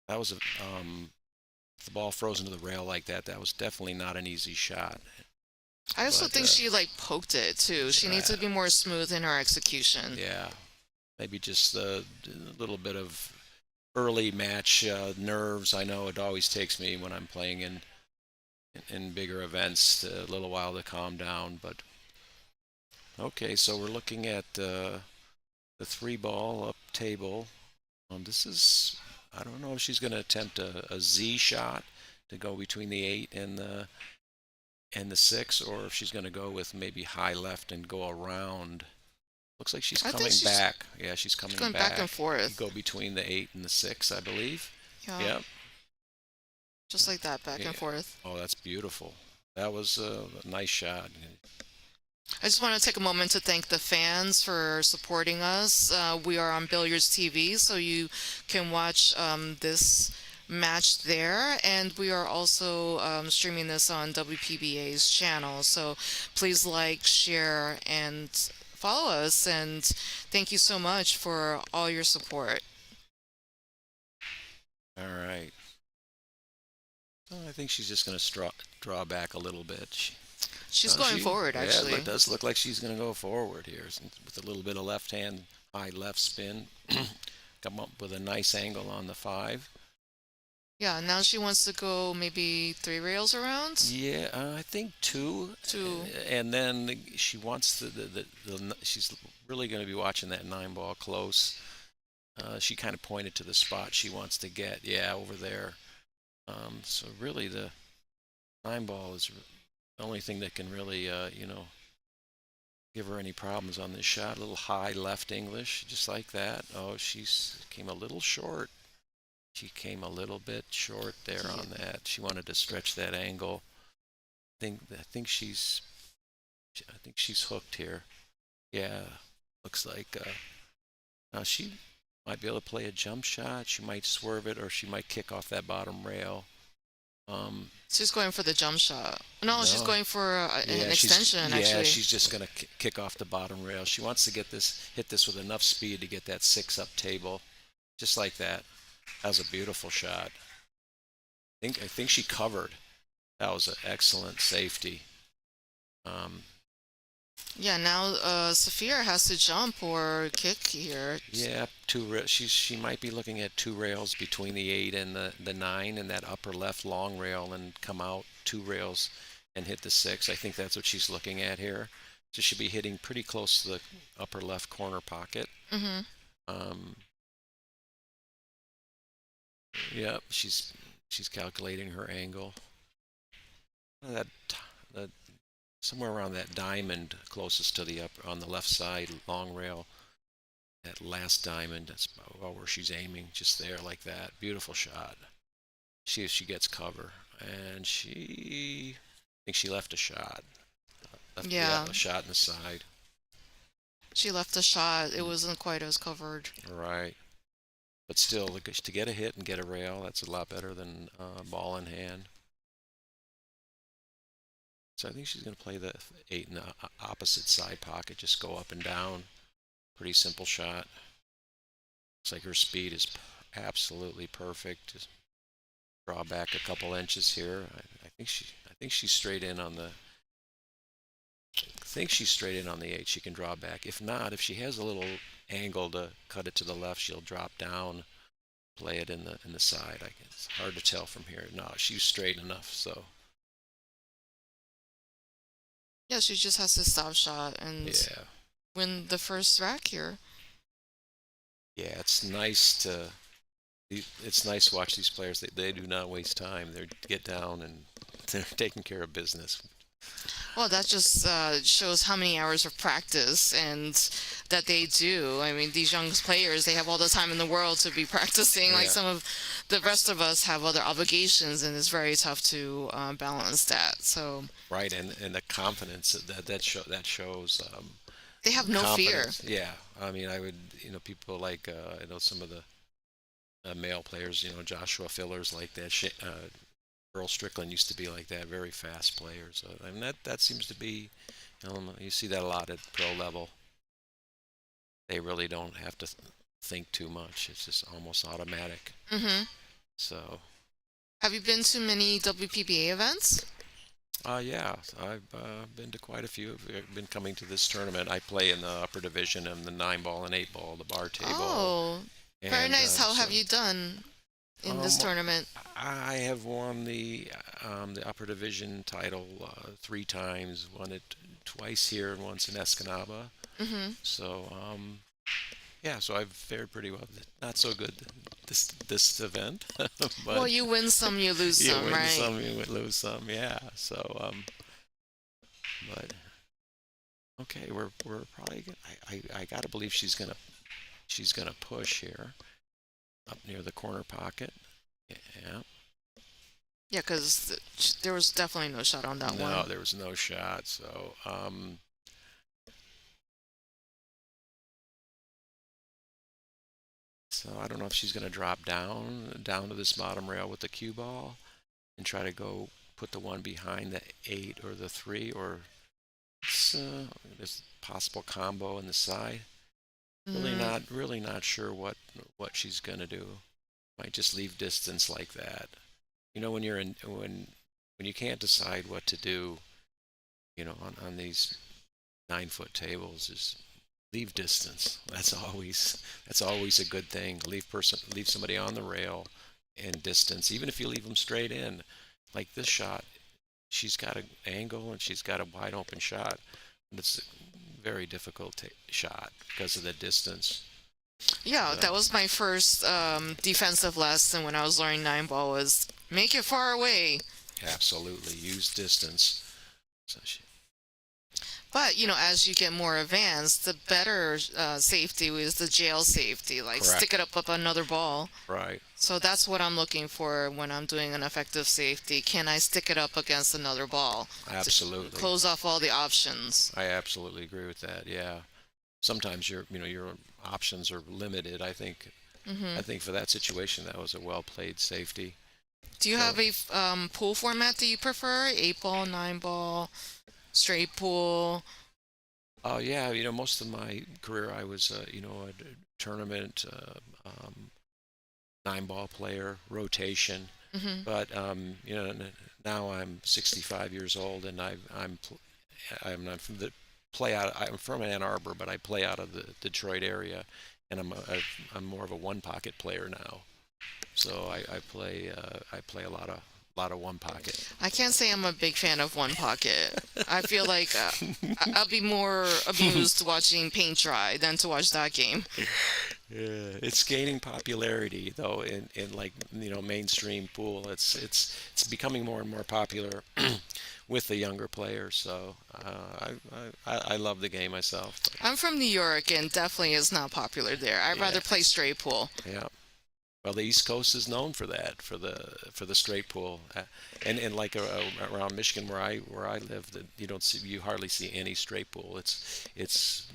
That was the ball frozen to the rail like that. That was definitely not an easy shot. I also But, think she poked it too. She needs to be more smooth in her execution. Yeah, maybe just a little bit of early match nerves. I know it always takes me when I'm playing in bigger events a little while to calm down. But okay, so we're looking at the 3 ball up table. This is, I don't know if she's going to attempt a Z shot to go between the 8 and the 6, or if she's going to go with maybe high left and go around. Looks like she's I think coming she's back. Yeah, she's coming going back. back and forth. Go between the 8 and the 6, I believe. Yeah, Yep. just like that, back Yeah. and forth. Oh, that's beautiful. That was a nice shot. I just want to take a moment to thank the fans for supporting us. We are on Billiards TV, so you can watch this match there, and we are also streaming this on WPBA's channel. So please like, share, and follow us. And thank you so much for all your support. All right. Well, I think she's just going to draw back a little bit. She's going forward, actually. Yeah, it does look like she's going to go forward here with a little bit of left hand, high left spin. Come up with a nice angle on the 5. Yeah, now she wants to go maybe 3 rails around. Yeah, I think 2. 2. And then she wants she's really going to be watching that 9 ball close. She kind of pointed to the spot she wants to get. Yeah, over there. So really the 9 ball is the only thing that can really, give her any problems on this shot. A little high left English, just like that. Oh, she's came a little short. She came a little bit short there Yeah. on that. She wanted to stretch that angle. I think she's hooked here. Yeah, looks like now she might be able to play a jump shot. She might swerve it, or she might kick off that bottom rail. Um, She's going for the jump shot. No, she's no, going for yeah, an extension, actually. she's just gonna kick off the bottom rail. She wants to hit this with enough speed to get that six up table, just like that. That was a beautiful shot. I think she covered. That was an excellent safety. Um, Yeah, now Saphira has to jump or kick here. yeah, she might be looking at two rails between the 8 and the 9 and that upper left long rail and come out two rails and hit the 6. I think that's what she's looking at here. So she'll be hitting pretty close to the upper left corner pocket. Hmm. Um, yep, she's calculating her angle. That that somewhere around that diamond closest to the upper on the left side long rail. That last diamond, that's about where she's aiming, just there like that. Beautiful shot. See if she gets cover, and I think she left a shot. Yeah, A shot in the side. she left a shot. It wasn't quite as covered. Right. But still, to get a hit and get a rail, that's a lot better than ball in hand. So I think she's going to play the 8 in the opposite side pocket, just go up and down. Pretty simple shot. Looks like her speed is absolutely perfect. Just draw back a couple inches here. I think she's straight in on the. I think she's straight in on the 8. She can draw back. If not, if she has a little angle to cut it to the left, she'll drop down, play it in the side. It's hard to tell from here. No, she's straight enough. So Yeah, she just has to stop shot and yeah, win the first rack here. yeah. It's nice to watch these players. They do not waste time. They get down and they're taking care of business. Well, that just shows how many hours of practice and that they do. I mean, these young players, they have all the time in the world to be practicing. Like Yeah. some of the rest of us have other obligations, and it's very tough to balance that. So Right, and the confidence that shows they have no fear. confidence. Yeah, I mean, I would people like I know some of the male players, Joshua Fillers like that. Earl Strickland used to be like that, very fast players. I mean that seems to be, you see that a lot at pro level. They really don't have to think too much. It's just almost automatic. Hmm. So, Have you been to many WPBA events? yeah, I've been to quite a few. I've been coming to this tournament. I play in the upper division and the 9 ball and 8 ball, the bar table. Oh, very And nice. How so, have you done in this um, tournament? I have won the upper division title 3 times. Won it twice here and once in Escanaba. Hmm. So yeah, so I've fared pretty well. Not so good this event, Well, but you win some, you lose you some, win right? some, you lose some. Yeah. So but okay, we're probably gonna, I gotta believe she's gonna push here up near the corner pocket. Yeah. Yeah, because there was definitely no shot on that No, one. there was no shot. So I don't know if she's going to drop down to this bottom rail with the cue ball and try to go put the one behind the 8 or the 3, or there's possible combo in the side. Mm, Really not sure what she's going to do. Might just leave distance like that. When when you can't decide what to do, on these 9-foot tables, is leave distance. That's always a good thing. Leave somebody on the rail and distance, even if you leave them straight in. Like this shot, she's got an angle and she's got a wide open shot, but it's a very difficult shot because of the distance. yeah, So, that was my first defensive lesson when I was learning 9 ball was make it far away. absolutely use distance. So But as you get more advanced, the better safety is the jail safety, like stick Correct. it up another ball. Right. So that's what I'm looking for when I'm doing an effective safety. Can I stick it up against another ball to Absolutely. close off all the options? I absolutely agree with that. Yeah. Sometimes your options are limited. I think for that situation that was a well played safety. Do you have So, a pool format that you prefer? 8 ball, 9 ball, straight pool? oh yeah, most of my career I was a tournament 9 ball player rotation. Hmm. But now I'm 65 years old, and I'm not from the play out. I'm from Ann Arbor, but I play out of the Detroit area, and I'm more of a one pocket player now. So I play a lot of one pocket. I can't say I'm a big fan of one pocket. I feel like I'll be more amused watching paint dry than to watch that game. Yeah, it's gaining popularity though in like mainstream pool. It's becoming more and more popular with the younger players. So I love the game myself. I'm from New York and definitely is not popular there. I'd Yeah, rather play straight pool. yeah. Well, the East Coast is known for that, for the straight pool, and like around Michigan where I live, that you hardly see any straight pool. It's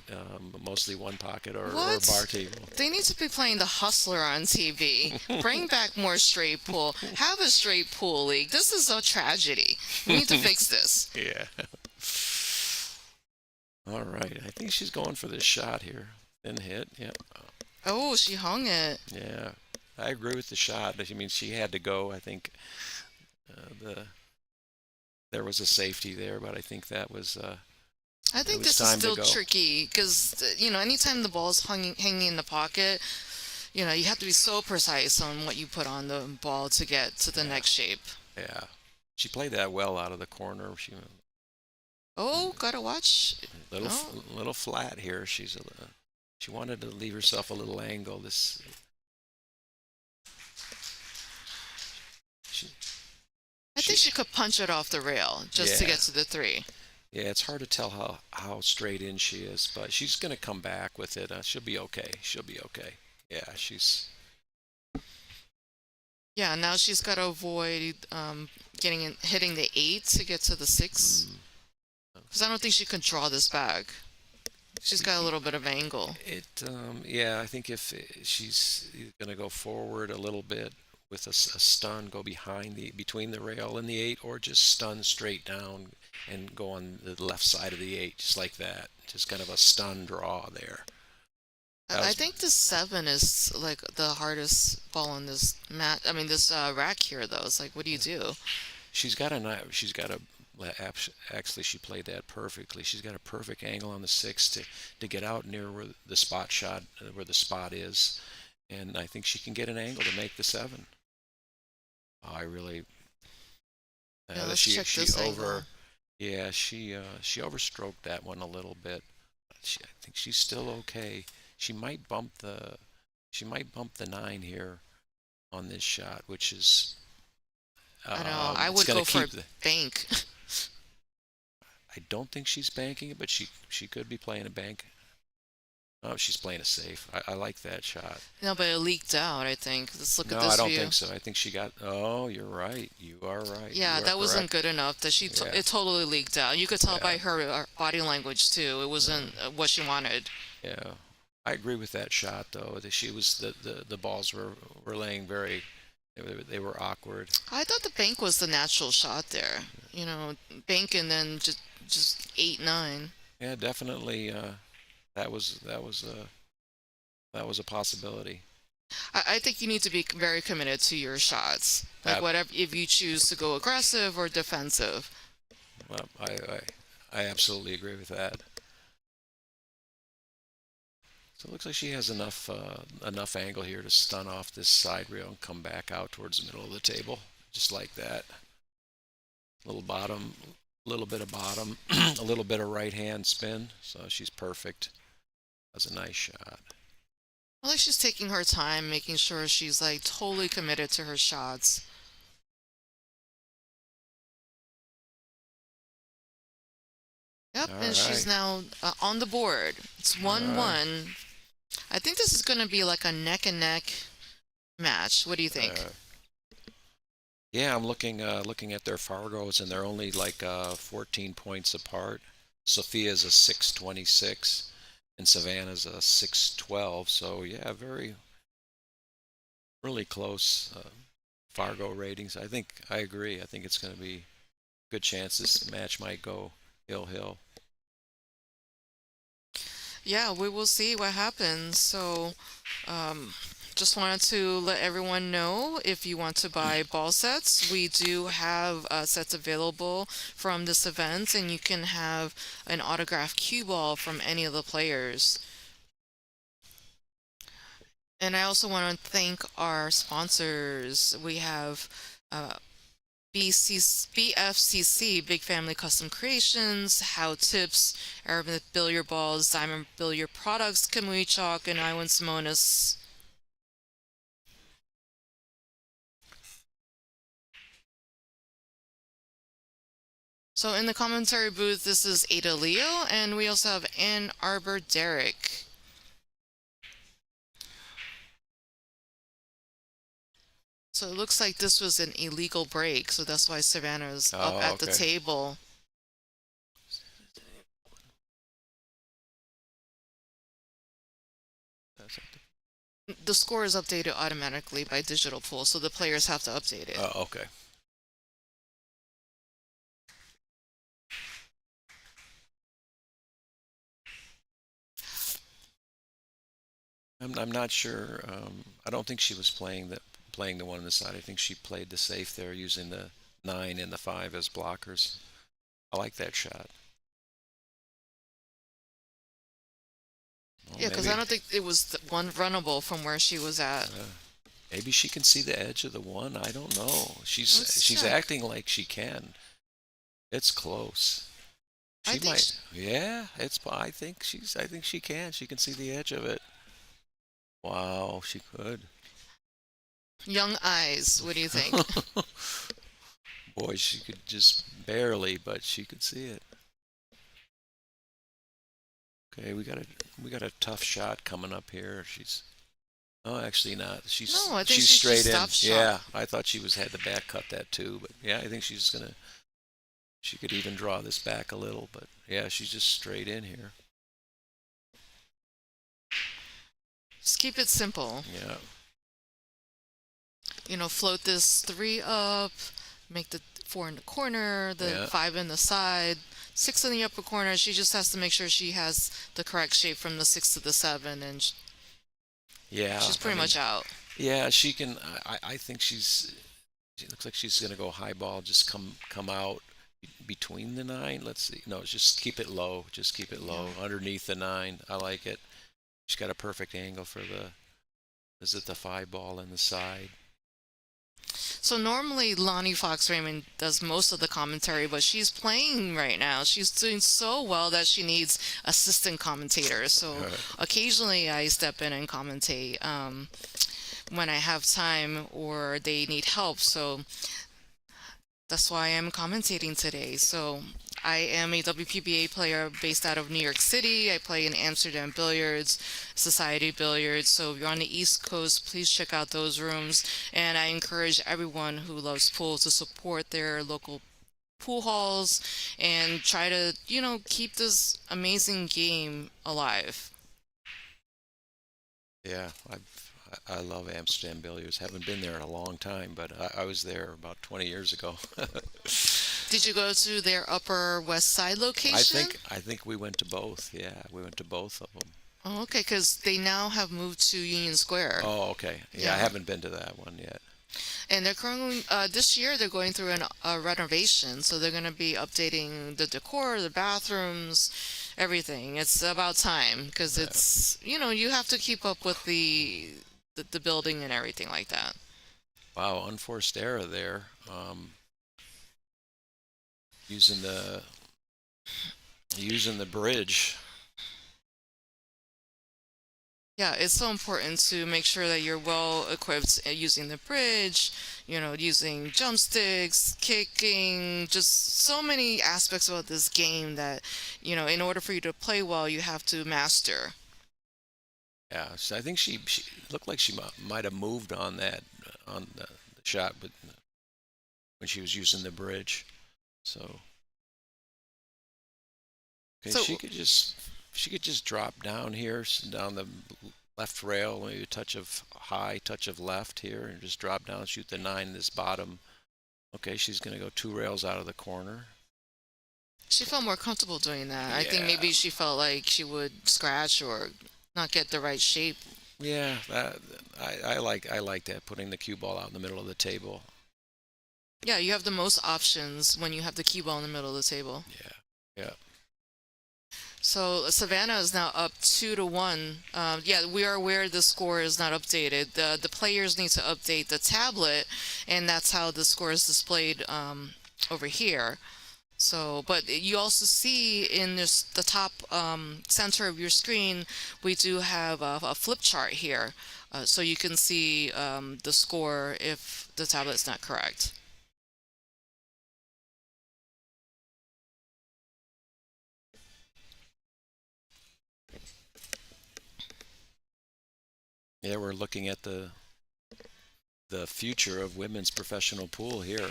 mostly one pocket or bar What? table. They need to be playing The Hustler on TV. Bring back more straight pool. Have a straight pool league. This is a tragedy. We need to fix this. Yeah. All right. I think she's going for this shot here. Thin hit. Yeah. Oh, she hung it. Yeah. I agree with the shot. I mean, she had to go. I think there was a safety there, but I think I it think was this is time to still go. tricky because, anytime the ball's hanging in the pocket, you have to be so precise on what you put on the ball to get to the Yeah. next shape. Yeah. She played that well out of the corner. She Oh, gotta watch. little Oh, little flat here. She wanted to leave herself a little angle. She, I think she she could punch it off the rail just to yeah. get to the three. Yeah, it's hard to tell how straight in she is, but she's gonna come back with it. She'll be okay. She'll be okay. Yeah, she's. Yeah, now she's got to avoid hitting the eight to get to the six. Mm, Because I don't think she can draw this back. She's got a little bit of angle. yeah, I think if she's gonna go forward a little bit with a stun, go between the rail and the eight, or just stun straight down and go on the left side of the eight, just like that. Just kind of a stun draw there. That I was think the seven is like the hardest ball on this mat. I mean, this rack here, though. It's like, what do you do? Actually, she played that perfectly. She's got a perfect angle on the six to get out near where the spot shot, where the spot is, and I think she can get an angle to make the seven. Oh, I really, Yeah, let's she check she this over, angle. yeah, she overstroked that one a little bit. I think she's still okay. She might bump the she might bump the nine here on this shot, which is I know. I it's would going go to for a keep the. bank. I don't think she's banking it, but she could be playing a bank. Oh, she's playing a safe. I like that shot. No, but it leaked out, I think. Let's look No, at I this don't view. think so. I think she got. Oh, you're right. You are right. Yeah, You are that wasn't correct. good enough. That Yeah, it totally leaked out. You could tell yeah, by her body language too. It wasn't what she wanted. yeah. I agree with that shot though. That she was the balls were laying very. They were awkward. I thought the bank was the natural shot there. Bank and then just 8-9. Yeah, definitely. That was a possibility. I think you need to be very committed to your shots. Like Uh, whatever, if you choose to go aggressive or defensive. well, I absolutely agree with that. So it looks like she has enough angle here to stun off this side rail and come back out towards the middle of the table, just like that. Little bottom, little bit of bottom, a little bit of right hand spin. So she's perfect. That's a nice shot. I like she's taking her time, making sure she's like totally committed to her shots. Yep, All and she's right. now on the board. It's All right. 1-1. I think this is going to be like a neck and neck match. What do you think? Uh, yeah, I'm looking at their Fargos, and they're only like 14 points apart. Sophia's a 626, and Savannah's a 612. So yeah, very really close Fargo ratings. I think I agree. I think it's going to be good chance this match might go hill. Yeah, we will see what happens. So, um, just wanted to let everyone know if you want to buy ball sets, we do have sets available from this event, and you can have an autographed cue ball from any of the players. And I also want to thank our sponsors. We have BFCC, Big Family Custom Creations, How Tips, Arabic Billiard Balls, Diamond Billiard Products, Kamui Chalk, and Iwan Simonis. So in the commentary booth, this is Ada Leo, and we also have Ann Arbor Derek. So it looks like this was an illegal break, so that's why Savannah's up Oh, at the okay. table. The score is updated automatically by digital pool, so the players have to update it. Oh, okay. I'm not sure. I don't think she was playing the one on the side. I think she played the safe there using the 9 and the 5 as blockers. I like that shot. Well, Yeah, because I don't think it was one runnable from where she was at. maybe she can see the edge of the one. I don't know. Let's She's check. acting like she can. It's close. I She think might. Yeah, it's. I think she can. She can see the edge of it. Wow, she could. young eyes. What do you think? Boy, she could just barely, but she could see it. Okay, we got a tough shot coming up here. She's oh, actually not. No, I think She's she straight in. stopped shot. Yeah, I thought she was had the back cut that too, but yeah, I think she's gonna. She could even draw this back a little, but yeah, she's just straight in here. Just keep it simple. Yeah, Float this 3 up, make the 4 in the corner, the yeah, 5 in the side, 6 in the upper corner. She just has to make sure she has the correct shape from the 6 to the 7, and yeah. she's I pretty mean, much out. yeah, she can. I think she's. She looks like she's gonna go high ball, just come out between the 9. Let's see. No, just keep it low. Just keep it Yeah. low underneath the 9. I like it. She's got a perfect angle for the. Is it the 5 ball in the side? So normally Lonnie Fox Raymond does most of the commentary, but she's playing right now. She's doing so well that she needs assistant commentators. So occasionally I step in and commentate when I have time or they need help. So that's why I'm commentating today. So I am a WPBA player based out of New York City. I play in Amsterdam Billiards, Society Billiards. So if you're on the East Coast, please check out those rooms. And I encourage everyone who loves pool to support their local pool halls and try to, keep this amazing game alive. Yeah, I love Amsterdam Billiards. Haven't been there in a long time, but I was there about 20 years ago. Did you go to their Upper West Side location? I think we went to both. Yeah, we went to both of them. Oh, okay, because they now have moved to Union Square. Oh, okay. Yeah, I Yeah. haven't been to that one yet. And they're currently this year they're going through a renovation, so they're going to be updating the decor, the bathrooms, everything. It's about time because Uh, it's you have to keep up with the building and everything like that. wow, unforced error there. Using the using the bridge. Yeah, it's so important to make sure that you're well equipped using the bridge, using jump sticks, kicking, just so many aspects about this game that, in order for you to play well, you have to master. Yeah, so I think she looked like she might have moved on that on the shot, but when she was using the bridge. So okay, So, she could just drop down here, down the left rail, maybe a touch of high, touch of left here, and just drop down, shoot the nine this bottom. Okay, she's gonna go two rails out of the corner. she felt more comfortable doing that. I think Yeah, maybe she felt like she would scratch or not get the right shape. yeah. I like that, putting the cue ball out in the middle of the table. Yeah, you have the most options when you have the cue ball in the middle of the table. Yeah, yeah. So Savannah is now up 2-1. Yeah, we are aware the score is not updated. The players need to update the tablet, and that's how the score is displayed over here. So, but you also see in the top center of your screen, we do have a flip chart here, so you can see the score if the tablet's not correct. Yeah, we're looking at the future of women's professional pool here.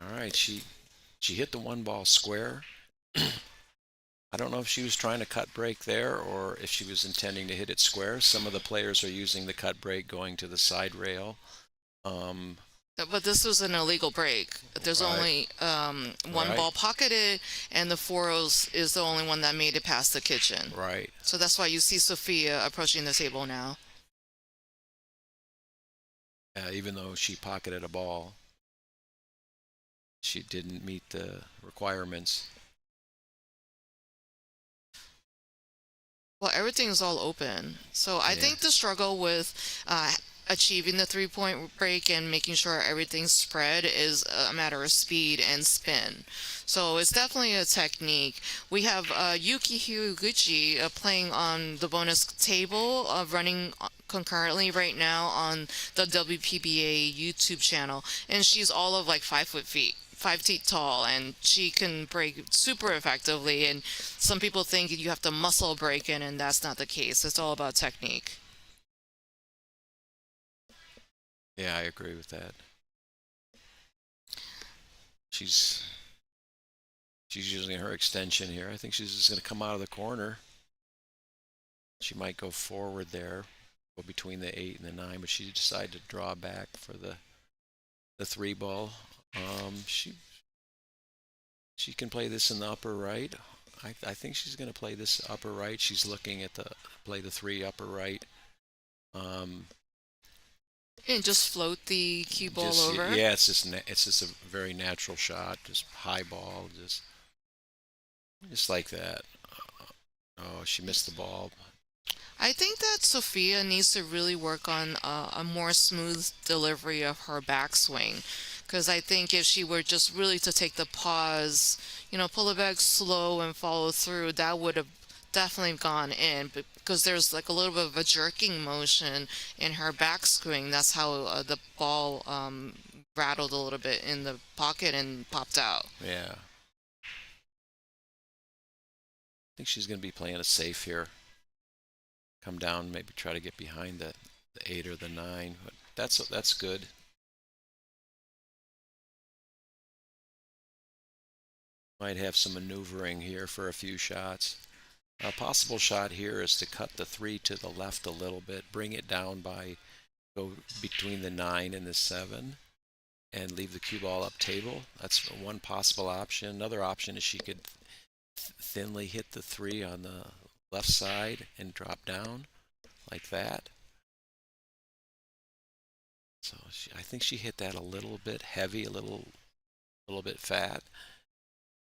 All right, she hit the one ball square. I don't know if she was trying to cut break there or if she was intending to hit it square. Some of the players are using the cut break going to the side rail. Um, But this was an illegal break. There's right, only one right, ball pocketed, and the fours is the only one that made it past the kitchen. right. So that's why you see Sophia approaching the table now. Even though she pocketed a ball, she didn't meet the requirements. Well, everything is all open. So I Yeah, think the struggle with achieving the 3-point break and making sure everything's spread is a matter of speed and spin. So it's definitely a technique. We have Yuki Higuchi playing on the bonus table, running concurrently right now on the WPBA YouTube channel, and she's all of like 5 feet tall, and she can break super effectively. And some people think you have to muscle break in, and that's not the case. It's all about technique. yeah, I agree with that. She's she's using her extension here. I think she's just going to come out of the corner. She might go forward there, go between the 8 and the 9, but she decided to draw back for the three ball. She can play this in the upper right. I think she's going to play this upper right. She's looking at the play the three upper right. Um, And just float the cue ball just over. yeah, it's just a very natural shot, just high ball, just like that. Oh, she missed the ball. I think that Sophia needs to really work on a more smooth delivery of her backswing. Because I think if she were just really to take the pause, pull it back slow and follow through, that would have definitely gone in. Because there's like a little bit of a jerking motion in her backswing. That's how the ball rattled a little bit in the pocket and popped out. Yeah, I think she's going to be playing it safe here. Come down, maybe try to get behind the 8 or the 9, but that's good. Might have some maneuvering here for a few shots. A possible shot here is to cut the 3 to the left a little bit, bring it down by go between the 9 and the 7, and leave the cue ball up table. That's one possible option. Another option is she could thinly hit the 3 on the left side and drop down like that. So I think she hit that a little bit heavy, a little bit fat,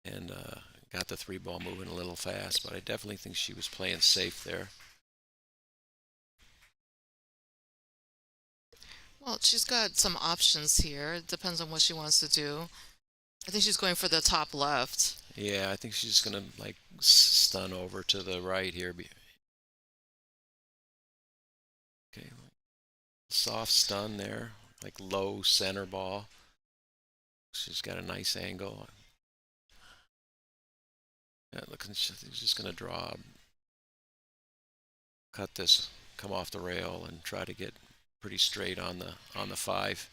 and got the three ball moving a little fast. But I definitely think she was playing safe there. Well, she's got some options here. It depends on what she wants to do. I think she's going for the top left. Yeah, I think she's gonna like stun over to the right here. Okay, soft stun there, like low center ball. She's got a nice angle. Yeah, looking, she's just gonna draw, cut this, come off the rail, and try to get pretty straight on the five.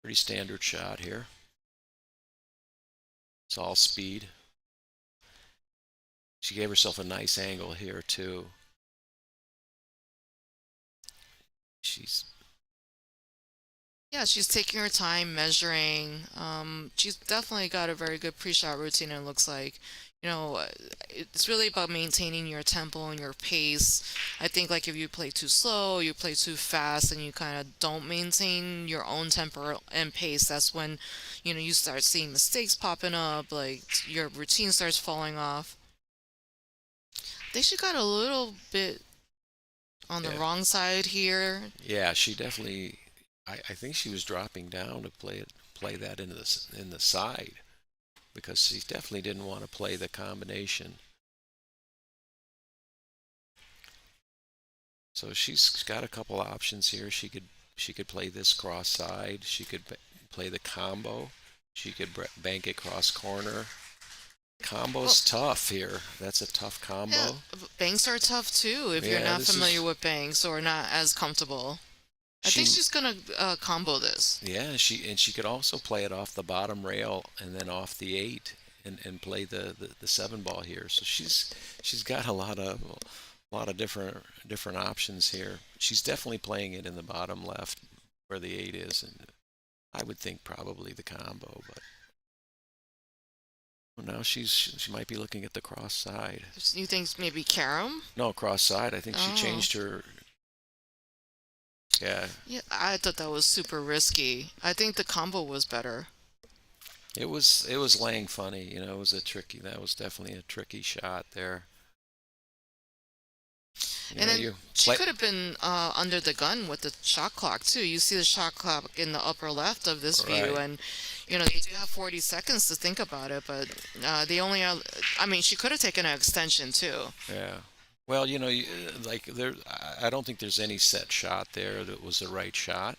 Pretty standard shot here. It's all speed. She gave herself a nice angle here too. She's Yeah, she's taking her time measuring. She's definitely got a very good pre-shot routine. It looks like, you know, it's really about maintaining your tempo and your pace. I think like if you play too slow, you play too fast, and you kind of don't maintain your own tempo and pace, that's when, you start seeing mistakes popping up. Like your routine starts falling off. I think she got a little bit on the yeah, wrong side here. yeah. She definitely. I think she was dropping down to play that in the side because she definitely didn't want to play the combination. So she's got a couple options here. She could play this cross side. She could play the combo. She could bank it cross corner. Well, Combo's tough here. That's a tough yeah, combo. banks are tough too if you're Yeah, not this familiar is with banks or not as comfortable. I think she. she's gonna combo this. Yeah, she could also play it off the bottom rail and then off the eight and play the seven ball here. So she's got a lot of different options here. She's definitely playing it in the bottom left where the eight is, and I would think probably the combo, but well, now she might be looking at the cross side. You think maybe carom? No, cross side. I think she Oh, changed her. Yeah, yeah. I thought that was super risky. I think the combo was better. it was laying funny. It was a tricky. That was definitely a tricky shot there. And then You she play could have been under the gun with the shot clock too. You see the shot clock in the upper left of this view, right. and they do have 40 seconds to think about it. But they only have. I mean, she could have taken an extension too. Yeah. Well, like there, I don't think there's any set shot there that was the right shot.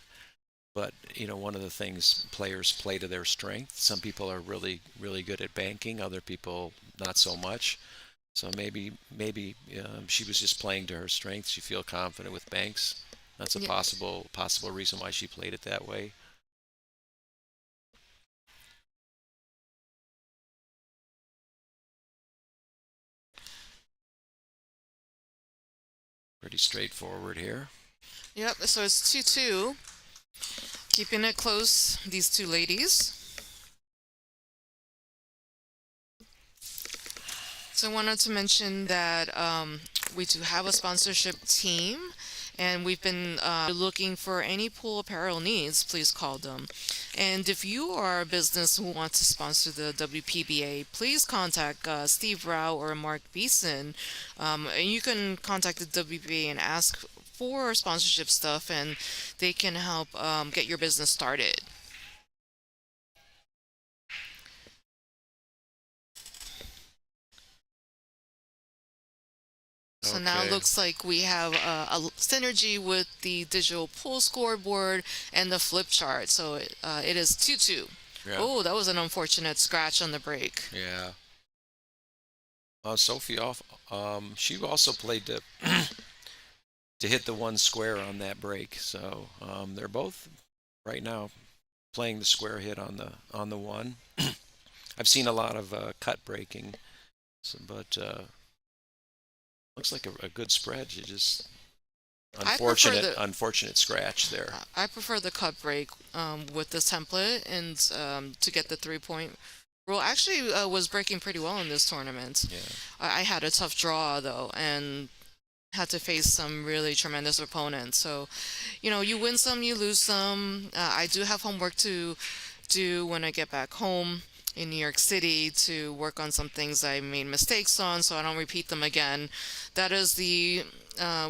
But one of the things players play to their strength. Some people are really, really good at banking. Other people not so much. So maybe she was just playing to her strengths. She feel confident with banks. That's a Yeah, possible reason why she played it that way. Pretty straightforward here. yep. So it's 2-2. Keeping it close, these two ladies. So I wanted to mention that we do have a sponsorship team, and we've been looking for any pool apparel needs. Please call them. And if you are a business who wants to sponsor the WPBA, please contact Steve Rao or Mark Beeson. And you can contact the WPBA and ask for sponsorship stuff, and they can help get your business started. So now it Okay. looks like we have a synergy with the digital pool scoreboard and the flip chart. So it is 2-2. Yeah. Oh, that was an unfortunate scratch on the break. Yeah. Sophie off. She also played to hit the one square on that break. So they're both right now playing the square hit on the one. I've seen a lot of cut breaking, but looks like a good spread. You just I prefer unfortunate scratch there. I prefer the cut break with this template and to get the 3 point rule. Actually, was breaking pretty well in this tournament. Yeah. I had a tough draw though, and had to face some really tremendous opponents. So, you win some, you lose some. I do have homework to do when I get back home in New York City to work on some things I made mistakes on so I don't repeat them again. That is the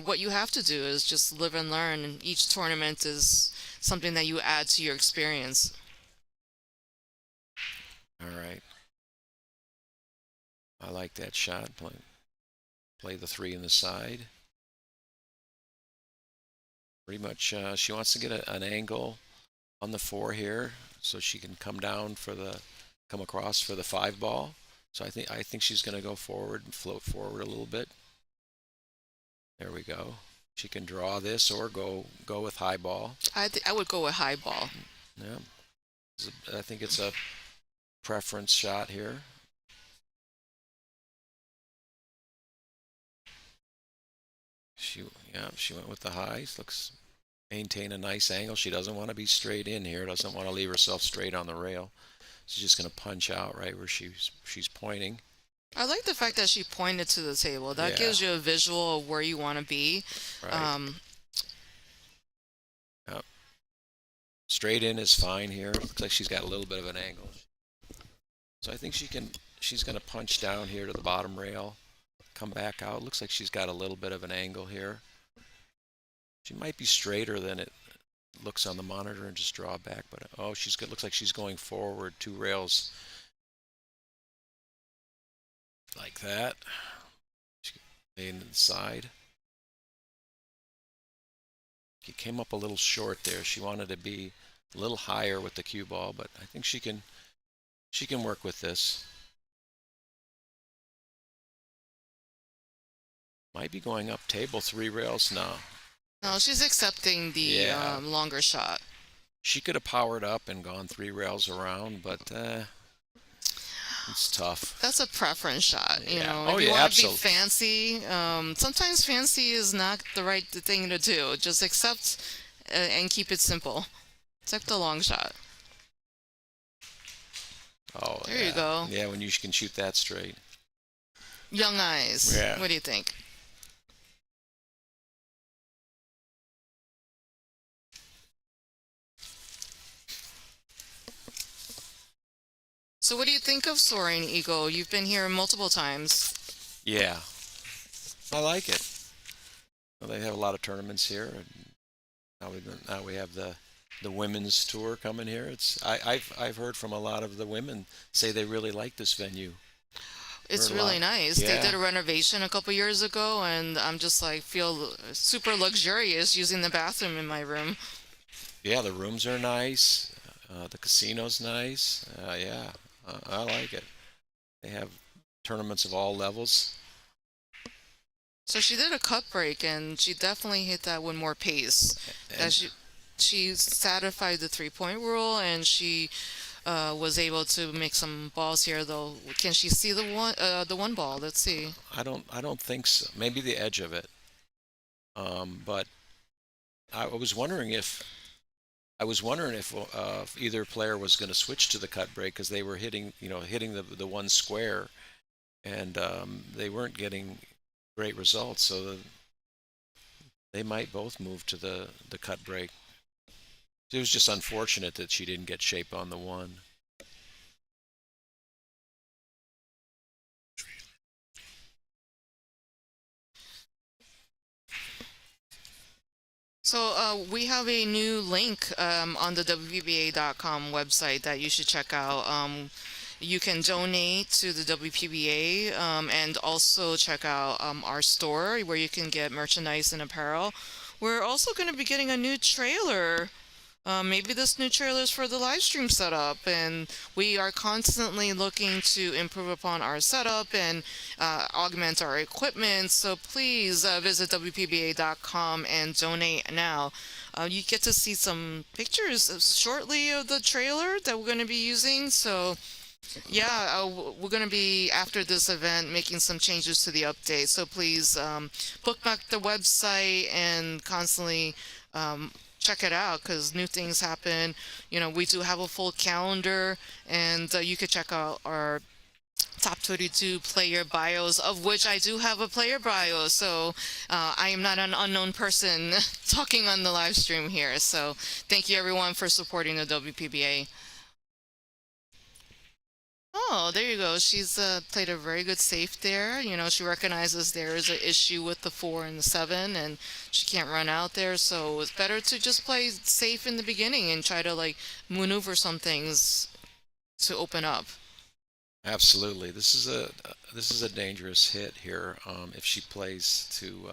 what you have to do is just live and learn. And each tournament is something that you add to your experience. All right. I like that shot. Play the three in the side. Pretty much, she wants to get an angle on the four here, so she can come across for the five ball. So I think she's going to go forward and float forward a little bit. There we go. She can draw this or go with high ball. I would go with high ball. Yeah, I think it's a preference shot here. She went with the highs. Looks maintain a nice angle. She doesn't want to be straight in here. Doesn't want to leave herself straight on the rail. She's just going to punch out right where she's pointing. I like the fact that she pointed to the table. That Yeah. gives you a visual of where you want to be. Right. Yep. Straight in is fine here. Looks like she's got a little bit of an angle. So I think she's going to punch down here to the bottom rail, come back out. Looks like she's got a little bit of an angle here. She might be straighter than it looks on the monitor and just draw back, but looks like she's going forward two rails like that. In the side. She came up a little short there. She wanted to be a little higher with the cue ball, but I think she can work with this. Might be going up table three rails now. No, she's accepting the Yeah. longer shot. She could have powered up and gone three rails around, but it's tough. That's a preference shot, you Yeah. know. Oh, If you yeah, want to be absolutely. fancy, sometimes fancy is not the right thing to do. Just accept and keep it simple. Accept the long shot. Oh, There yeah. you go. Yeah, when you can shoot that straight. Young eyes. Yeah. What do you think? So what do you think of Soaring Eagle? You've been here multiple times. Yeah, I like it. Well, they have a lot of tournaments here, and now we have the women's tour coming here. I've heard from a lot of the women say they really like this venue. It's Heard a lot. really nice. They Yeah. did a renovation a couple years ago, and I'm just like feel super luxurious using the bathroom in my room. Yeah, the rooms are nice. The casino's nice. Yeah, I like it. They have tournaments of all levels. So she did a cut break, and she definitely hit that with more pace. That And she satisfied the 3-point rule, and she was able to make some balls here. Though, can she see the one ball? Let's see. I don't think so. Maybe the edge of it. But I was wondering if either player was going to switch to the cut break because they were hitting the one square, and they weren't getting great results. So they might both move to the cut break. It was just unfortunate that she didn't get shape on the one. So we have a new link on the WPBA.com website that you should check out. You can donate to the WPBA and also check out our store where you can get merchandise and apparel. We're also going to be getting a new trailer. Maybe this new trailer is for the live stream setup, and we are constantly looking to improve upon our setup and augment our equipment. So please visit WPBA.com and donate now. You get to see some pictures shortly of the trailer that we're going to be using. So yeah, we're going to be, after this event, making some changes to the update. So please bookmark the website and constantly check it out because new things happen. You know, we do have a full calendar, and you could check out our top 22 player bios, of which I do have a player bio. So I am not an unknown person talking on the live stream here. So thank you everyone for supporting the WPBA. Oh, there you go. She's played a very good safe there. You know, she recognizes there is an issue with the 4 and the 7, and she can't run out there. So it's better to just play safe in the beginning and try to like maneuver some things to open up. Absolutely. This is a dangerous hit here. If she plays to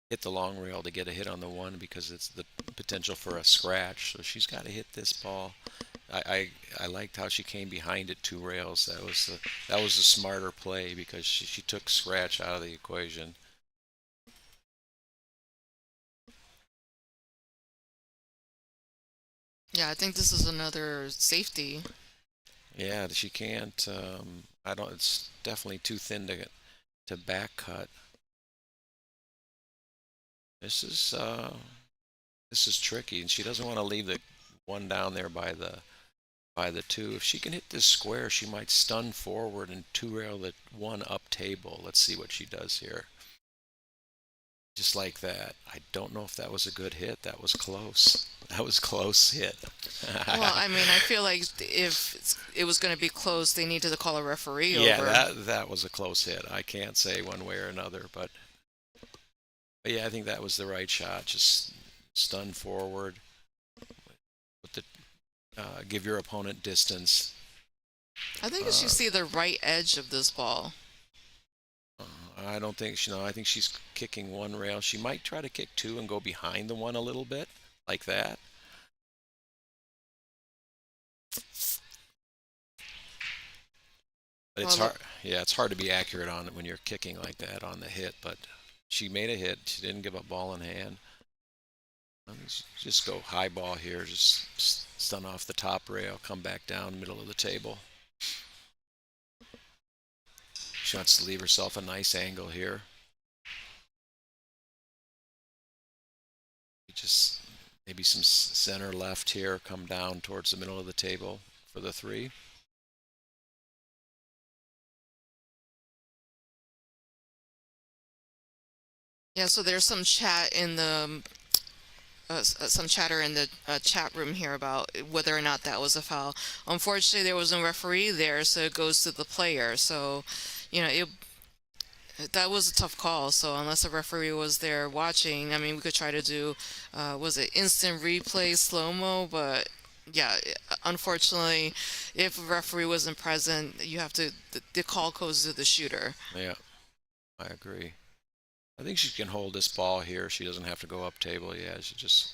hit the long rail to get a hit on the one because it's the potential for a scratch. So she's got to hit this ball. I liked how she came behind it two rails. That was a smarter play because she took scratch out of the equation. Yeah, I think this is another safety. Yeah, she can't. I don't. It's definitely too thin to back cut. This is uh, this is tricky, and she doesn't want to leave the one down there by the two. If she can hit this square, she might stun forward and two rail the one up table. Let's see what she does here. Just like that. I don't know if that was a good hit. That was close. That was close hit. Well, I mean, I feel like if it was going to be close, they needed to call a referee Yeah, over. that was a close hit. I can't say one way or another, but yeah, I think that was the right shot. Just stun forward with the give your opponent distance. I think you should Uh, see the right edge of this ball. I don't think she. No, I think she's kicking one rail. She might try to kick two and go behind the one a little bit, like that. But it's Well, hard. Yeah, it's hard to be accurate on it when you're kicking like that on the hit. But she made a hit. She didn't give up ball in hand. Let me just go high ball here. Just stun off the top rail. Come back down middle of the table. She wants to leave herself a nice angle here. Just maybe some center left here. Come down towards the middle of the table for the three. yeah, so there's some chatter in the chat room here about whether or not that was a foul. Unfortunately, there was no referee there, so it goes to the player. So, you know, that was a tough call. So unless a referee was there watching, I mean, we could try to do, was it instant replay slow mo? But yeah, unfortunately, if a referee wasn't present, you have to the call goes to the shooter. Yeah, I agree. I think she can hold this ball here. She doesn't have to go up table. Yeah, she just.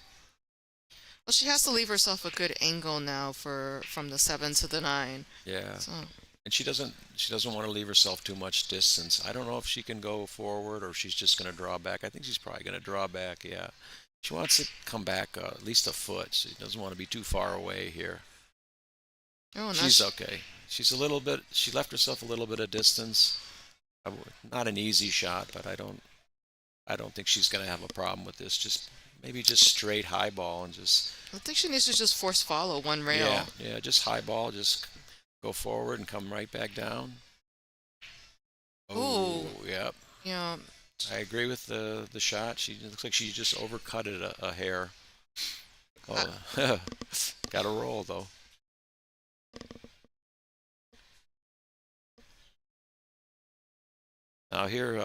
Well, she has to leave herself a good angle now for from the 7 to the 9. Yeah, So, and she doesn't want to leave herself too much distance. I don't know if she can go forward or if she's just going to draw back. I think she's probably going to draw back. Yeah, she wants to come back at least a foot. She doesn't want to be too far away here. oh, not She's okay. She's a little bit. She left herself a little bit of distance. Not an easy shot, but I don't think she's going to have a problem with this. Maybe just straight high ball and just. I think she needs to just force follow one Yeah, rail. yeah, just high ball, just go forward and come right back down. Oh, Ooh, yep. yeah. I agree with the shot. She looks like she just overcut it a hair. I, Oh, got to roll though. Now here,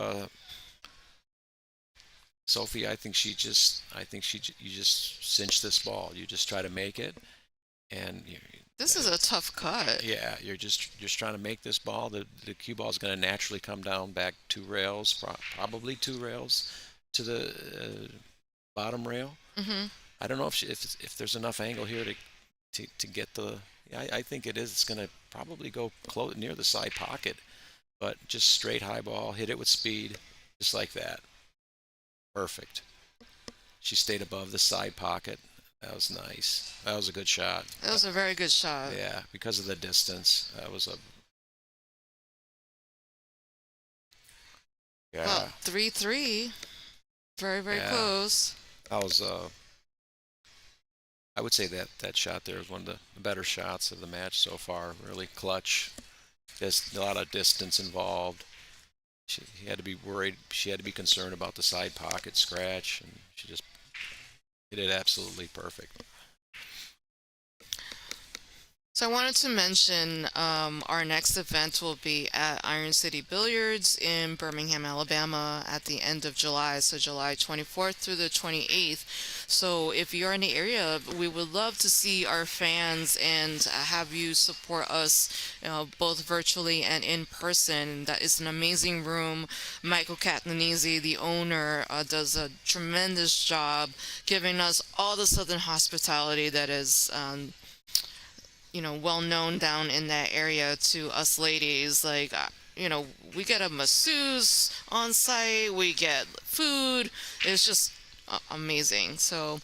Sophie, you just cinch this ball. You just try to make it, and this is a tough cut. yeah, you're just trying to make this ball. The cue ball is going to naturally come down back two rails, probably two rails to the bottom rail. Hmm. I don't know if there's enough angle here to get the. Yeah, I think it is. It's going to probably go close near the side pocket, but just straight high ball, hit it with speed, just like that. Perfect. She stayed above the side pocket. That was nice. That was a good shot. That was a very good shot. Yeah, because of the distance. That was a. Well, Yeah, 3-3. Very, very yeah. close. That was. I would say that shot there was one of the better shots of the match so far. Really clutch. There's a lot of distance involved. He had to be worried. She had to be concerned about the side pocket scratch, and she just hit it absolutely perfect. So I wanted to mention our next event will be at Iron City Billiards in Birmingham, Alabama at the end of July, so July 24th through the 28th. So if you're in the area, we would love to see our fans and have you support us, both virtually and in person. That is an amazing room. Michael Catanese, the owner, does a tremendous job giving us all the Southern hospitality that is well known down in that area to us ladies. Like, we get a masseuse on site, we get food. It's just amazing. So,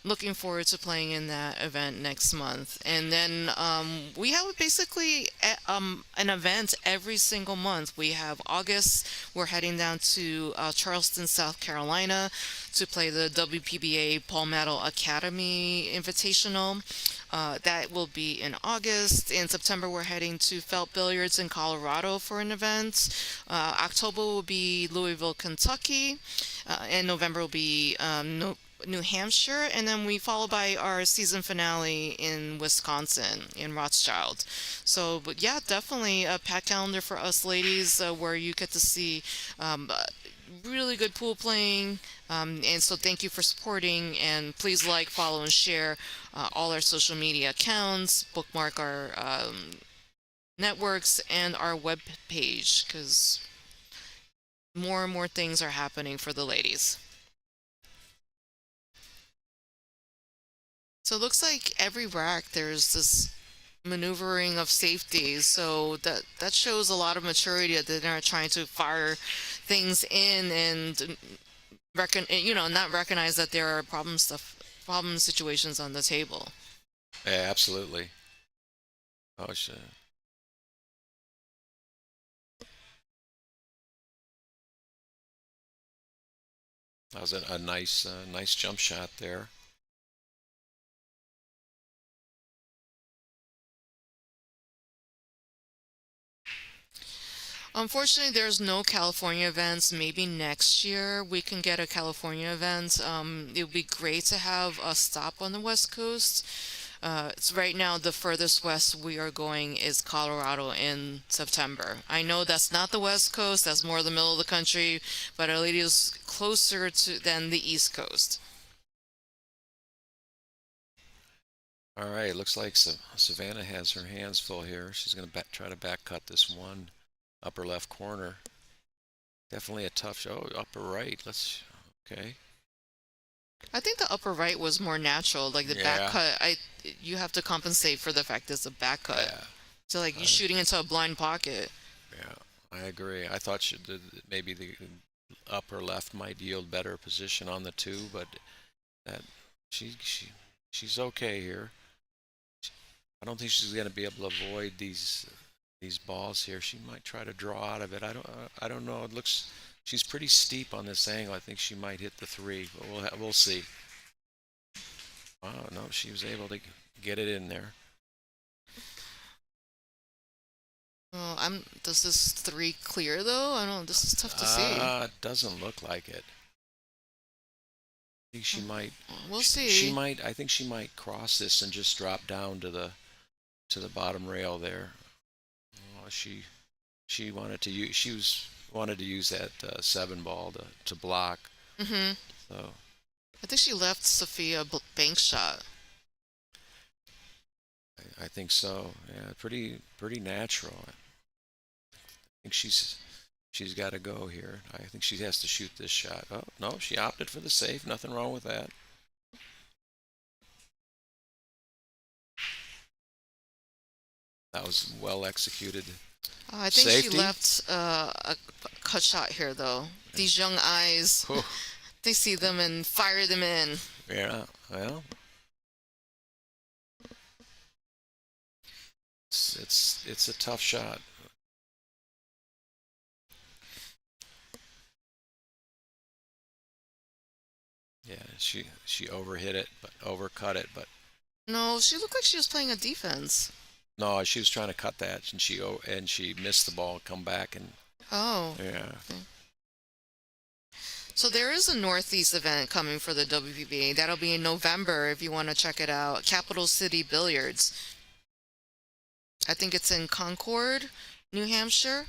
looking forward to playing in that event next month. And then we have basically an event every single month. We have August, we're heading down to Charleston, South Carolina to play the WPBA Palmetto Academy Invitational. That will be in August. In September, we're heading to Felt Billiards in Colorado for an event. October will be Louisville, Kentucky. And November will be New Hampshire, and then we follow by our season finale in Wisconsin, in Rothschild. So, but yeah, definitely a packed calendar for us ladies where you get to see really good pool playing. And so thank you for supporting, and please like, follow, and share all our social media accounts, bookmark our networks and our web page, because more and more things are happening for the ladies. So it looks like every rack there's this maneuvering of safety. So that shows a lot of maturity that they're not trying to fire things in and not recognize that there are problem situations on the table. Yeah, absolutely. Oh shit. That was a nice jump shot there. Unfortunately, there's no California events. Maybe next year we can get a California event. It would be great to have a stop on the West Coast. It's right now the furthest west we are going is Colorado in September. I know that's not the West Coast, that's more the middle of the country, but Our Lady is closer to than the East Coast. All right, looks like Savannah has her hands full here. She's going to try to back cut this one upper left corner. Definitely a tough show. Upper right. Okay. I think the upper right was more natural. Like the back Yeah. cut, you have to compensate for the fact it's a back cut. Yeah. So like you're shooting into a blind pocket. Yeah. I agree. I thought maybe the upper left might yield better position on the two, but that she's okay here. I don't think she's going to be able to avoid these balls here. She might try to draw out of it. I don't know. It looks she's pretty steep on this angle. I think she might hit the three, but we'll see. Oh no, she was able to get it in there. Oh, Does this three clear though? I don't know. This is tough to see. It doesn't look like it. I think she might. We'll see. She might. I think she might cross this and just drop down to the bottom rail there. Oh, she wanted to use that 7 ball to block. Mm-hmm. So I think she left Sophia bank shot. I think so. Yeah, pretty natural. I think she's got to go here. I think she has to shoot this shot. Oh no, she opted for the safe. Nothing wrong with that. That was well executed. I think Safety? she left a cut shot here though. These young eyes, Oh, they see them and fire them in. yeah. Well, it's a tough shot. Yeah, she overhit it, but overcut it, but No, she looked like she was playing a defense. no, she was trying to cut that, and she missed the ball, come back, and Oh. yeah. Okay. So there is a Northeast event coming for the WPBA. That'll be in November if you want to check it out. Capital City Billiards. I think it's in Concord, New Hampshire.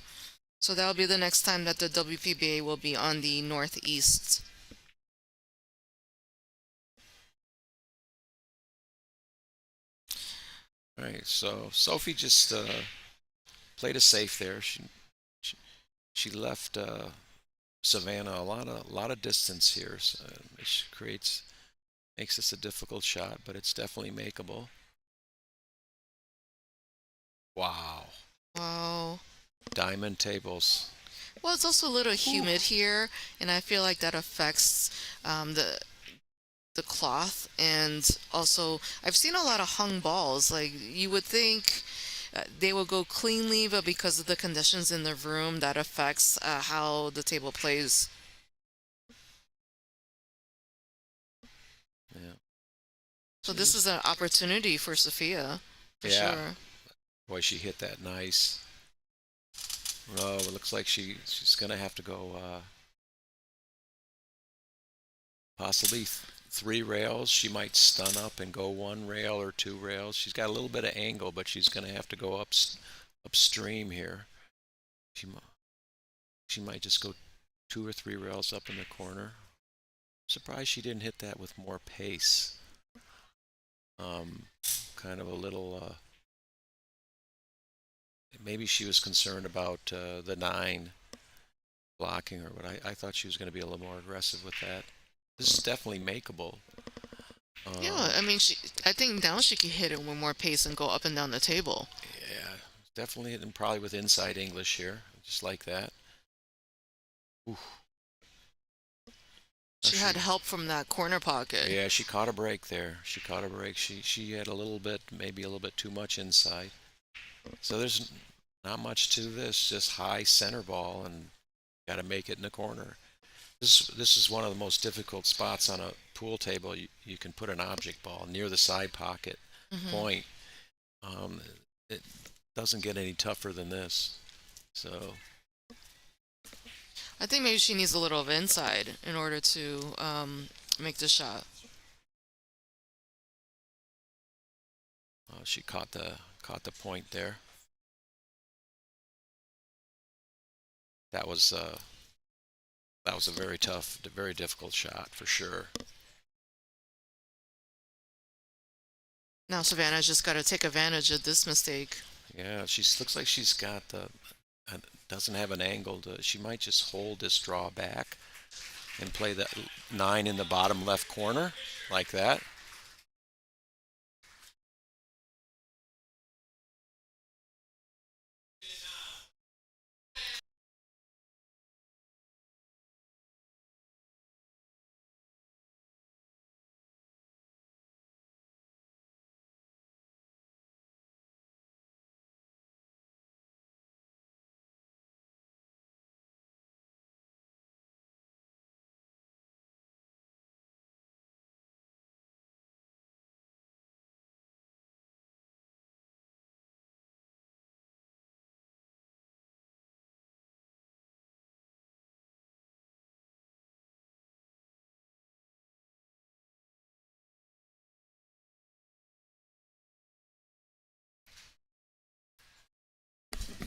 So that'll be the next time that the WPBA will be on the Northeast. All right, so Sophie just played it safe there. She, she left Savannah a lot of distance here, so which makes this a difficult shot, but it's definitely makeable. Wow, Wow. diamond tables. Well, it's also a little Ooh. humid here, and I feel like that affects the cloth. And also, I've seen a lot of hung balls. Like you would think they will go cleanly, but because of the conditions in the room, that affects how the table plays. Yeah, So this is an opportunity for Sophia, for yeah. sure. Boy, she hit that nice. Oh, it looks like she's gonna have to go possibly 3 rails. She might stun up and go 1 rail or 2 rails. She's got a little bit of angle, but she's gonna have to go upstream here. She might just go 2 or 3 rails up in the corner. Surprised she didn't hit that with more pace. Kind of a little. Maybe she was concerned about the 9 blocking her, but I thought she was going to be a little more aggressive with that. This is definitely makeable. Yeah, I mean, I think now she can hit it with more pace and go up and down the table. Yeah, definitely, and probably with inside English here, just like that. Ooh. She had help from that corner pocket. Yeah, she caught a break there. She caught a break. She had a little bit, maybe a little bit too much inside. So there's not much to this, just high center ball and got to make it in the corner. This is one of the most difficult spots on a pool table. You can put an object ball near the side pocket point. Um, it doesn't get any tougher than this. So I think maybe she needs a little of inside in order to make the shot. she caught the point there. That was a very tough, very difficult shot for sure. Now Savannah's just got to take advantage of this mistake. Yeah, she looks like she's got doesn't have an angle. She might just hold this draw back and play that 9 in the bottom left corner like that.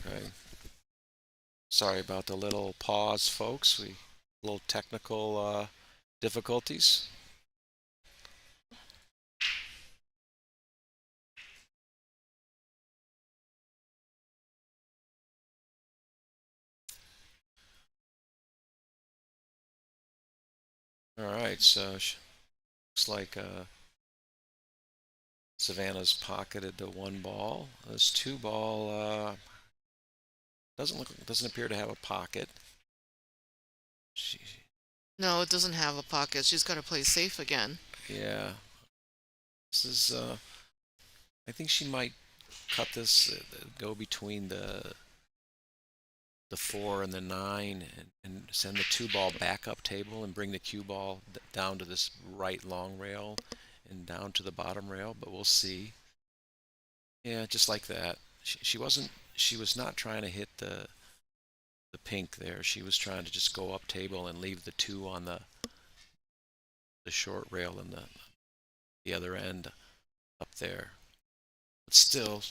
Okay. Sorry about the little pause, folks. Little technical difficulties. All right, so looks like Savannah's pocketed the 1 ball. This 2 ball doesn't appear to have a pocket. She, No, it doesn't have a pocket. She's got to play safe again. yeah, this is. I think she might cut this, go between the 4 and the 9, and send the 2 ball back up table and bring the cue ball down to this right long rail and down to the bottom rail. But we'll see. Yeah, just like that. She wasn't. She was not trying to hit the pink there. She was trying to just go up table and leave the 2 on the short rail and the other end up there. But still,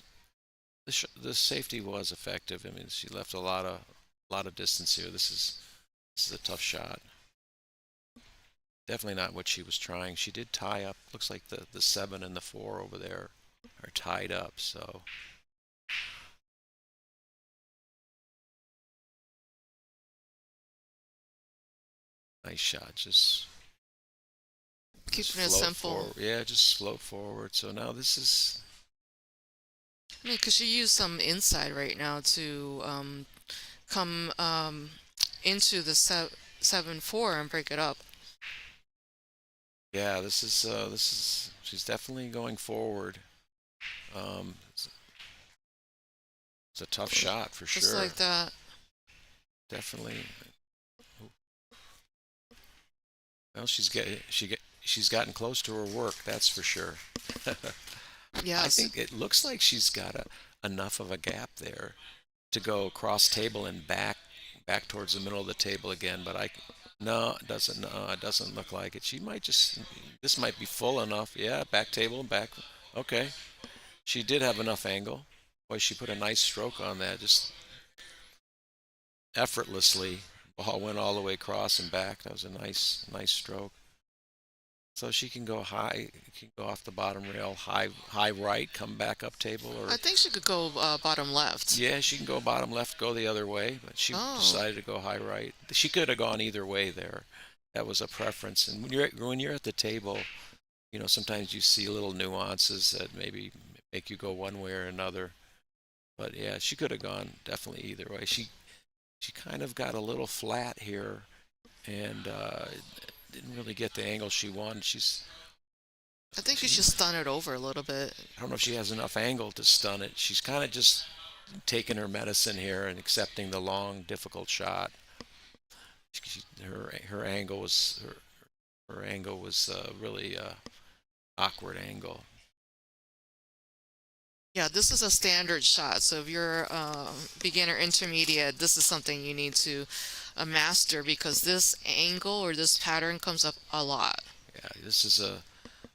the safety was effective. I mean, she left a lot of distance here. This is a tough shot. Definitely not what she was trying. She did tie up. Looks like the 7 and the 4 over there are tied up. So nice shot. Just Keeping it float simple. forward. Yeah, just float forward. So now this is, I mean, because you use some inside right now to come into the 7-4 and break it up. yeah, this is, she's definitely going forward. It's a tough shot for Just sure. like that. Definitely. Well, she's gotten close to her work, that's for sure. I Yes. think it looks like she's got enough of a gap there to go across table and back towards the middle of the table again. But no, it doesn't. No, it doesn't look like it. She might just, this might be full enough. Yeah, back table, back. Okay, she did have enough angle. Boy, she put a nice stroke on that, just effortlessly. Ball went all the way across and back. That was a nice stroke. So she can go high, can go off the bottom rail, high right, come back up table, or I think she could go bottom left. yeah, she can go bottom left, go the other way, but she Oh, decided to go high right. She could have gone either way there. That was a preference. And when you're at the table, sometimes you see little nuances that maybe make you go one way or another. But yeah, she could have gone definitely either way. She kind of got a little flat here and didn't really get the angle she wanted. I think you She should stun it over a little bit. I don't know if she has enough angle to stun it. She's kind of just taking her medicine here and accepting the long, difficult shot. Her angle was her angle was really awkward angle. Yeah, this is a standard shot. So if you're beginner intermediate, this is something you need to master because this angle or this pattern comes up a lot. Yeah, this is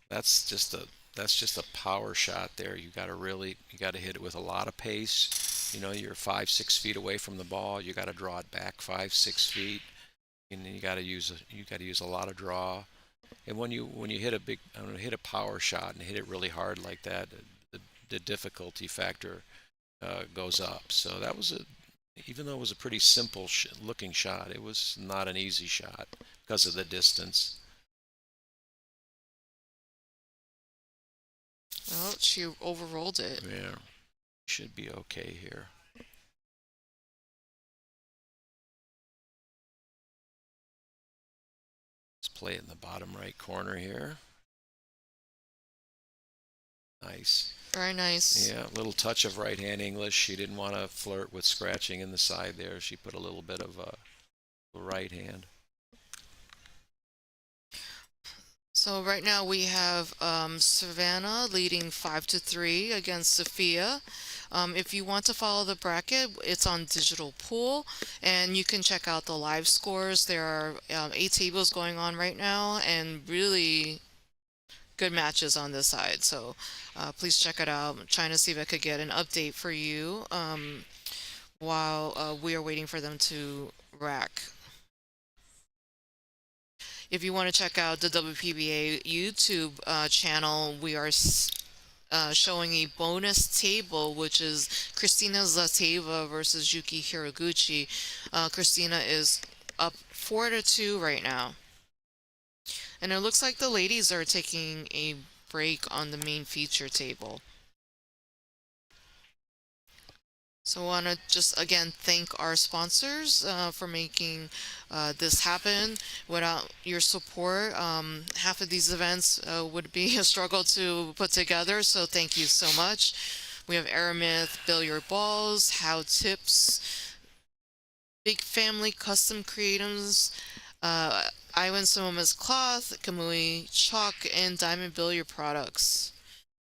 that's just a that's just a power shot there. You got to hit it with a lot of pace. You're 5 6 feet away from the ball. You got to draw it back 5 6 feet, and then you got to use a lot of draw. And when you hit hit a power shot and hit it really hard like that, the difficulty factor goes up. So that was even though it was a pretty simple looking shot, it was not an easy shot because of the distance. Oh, she overrolled it. Yeah, should be okay here. Let's play it in the bottom right corner here. Nice. Very nice. Yeah, a little touch of right hand English. She didn't want to flirt with scratching in the side there. She put a little bit of right hand. So right now we have Savannah leading 5-3 against Sophia. If you want to follow the bracket, it's on Digital Pool, and you can check out the live scores. There are 8 tables going on right now, and really good matches on this side. So please check it out. I'm trying to see if I could get an update for you while we are waiting for them to rack. If you want to check out the WPBA YouTube channel, we are showing a bonus table, which is Christina Zlateva versus Yuki Hiraguchi. Christina is up 4-2 right now. And it looks like the ladies are taking a break on the main feature table. So I want to just again thank our sponsors for making this happen. Without your support, half of these events would be a struggle to put together. So thank you so much. We have Aramith Billiard Balls, How Tips, Big Family Custom Creatives, Iwan Somoma's Cloth, Kamui Chalk, and Diamond Billiard Products.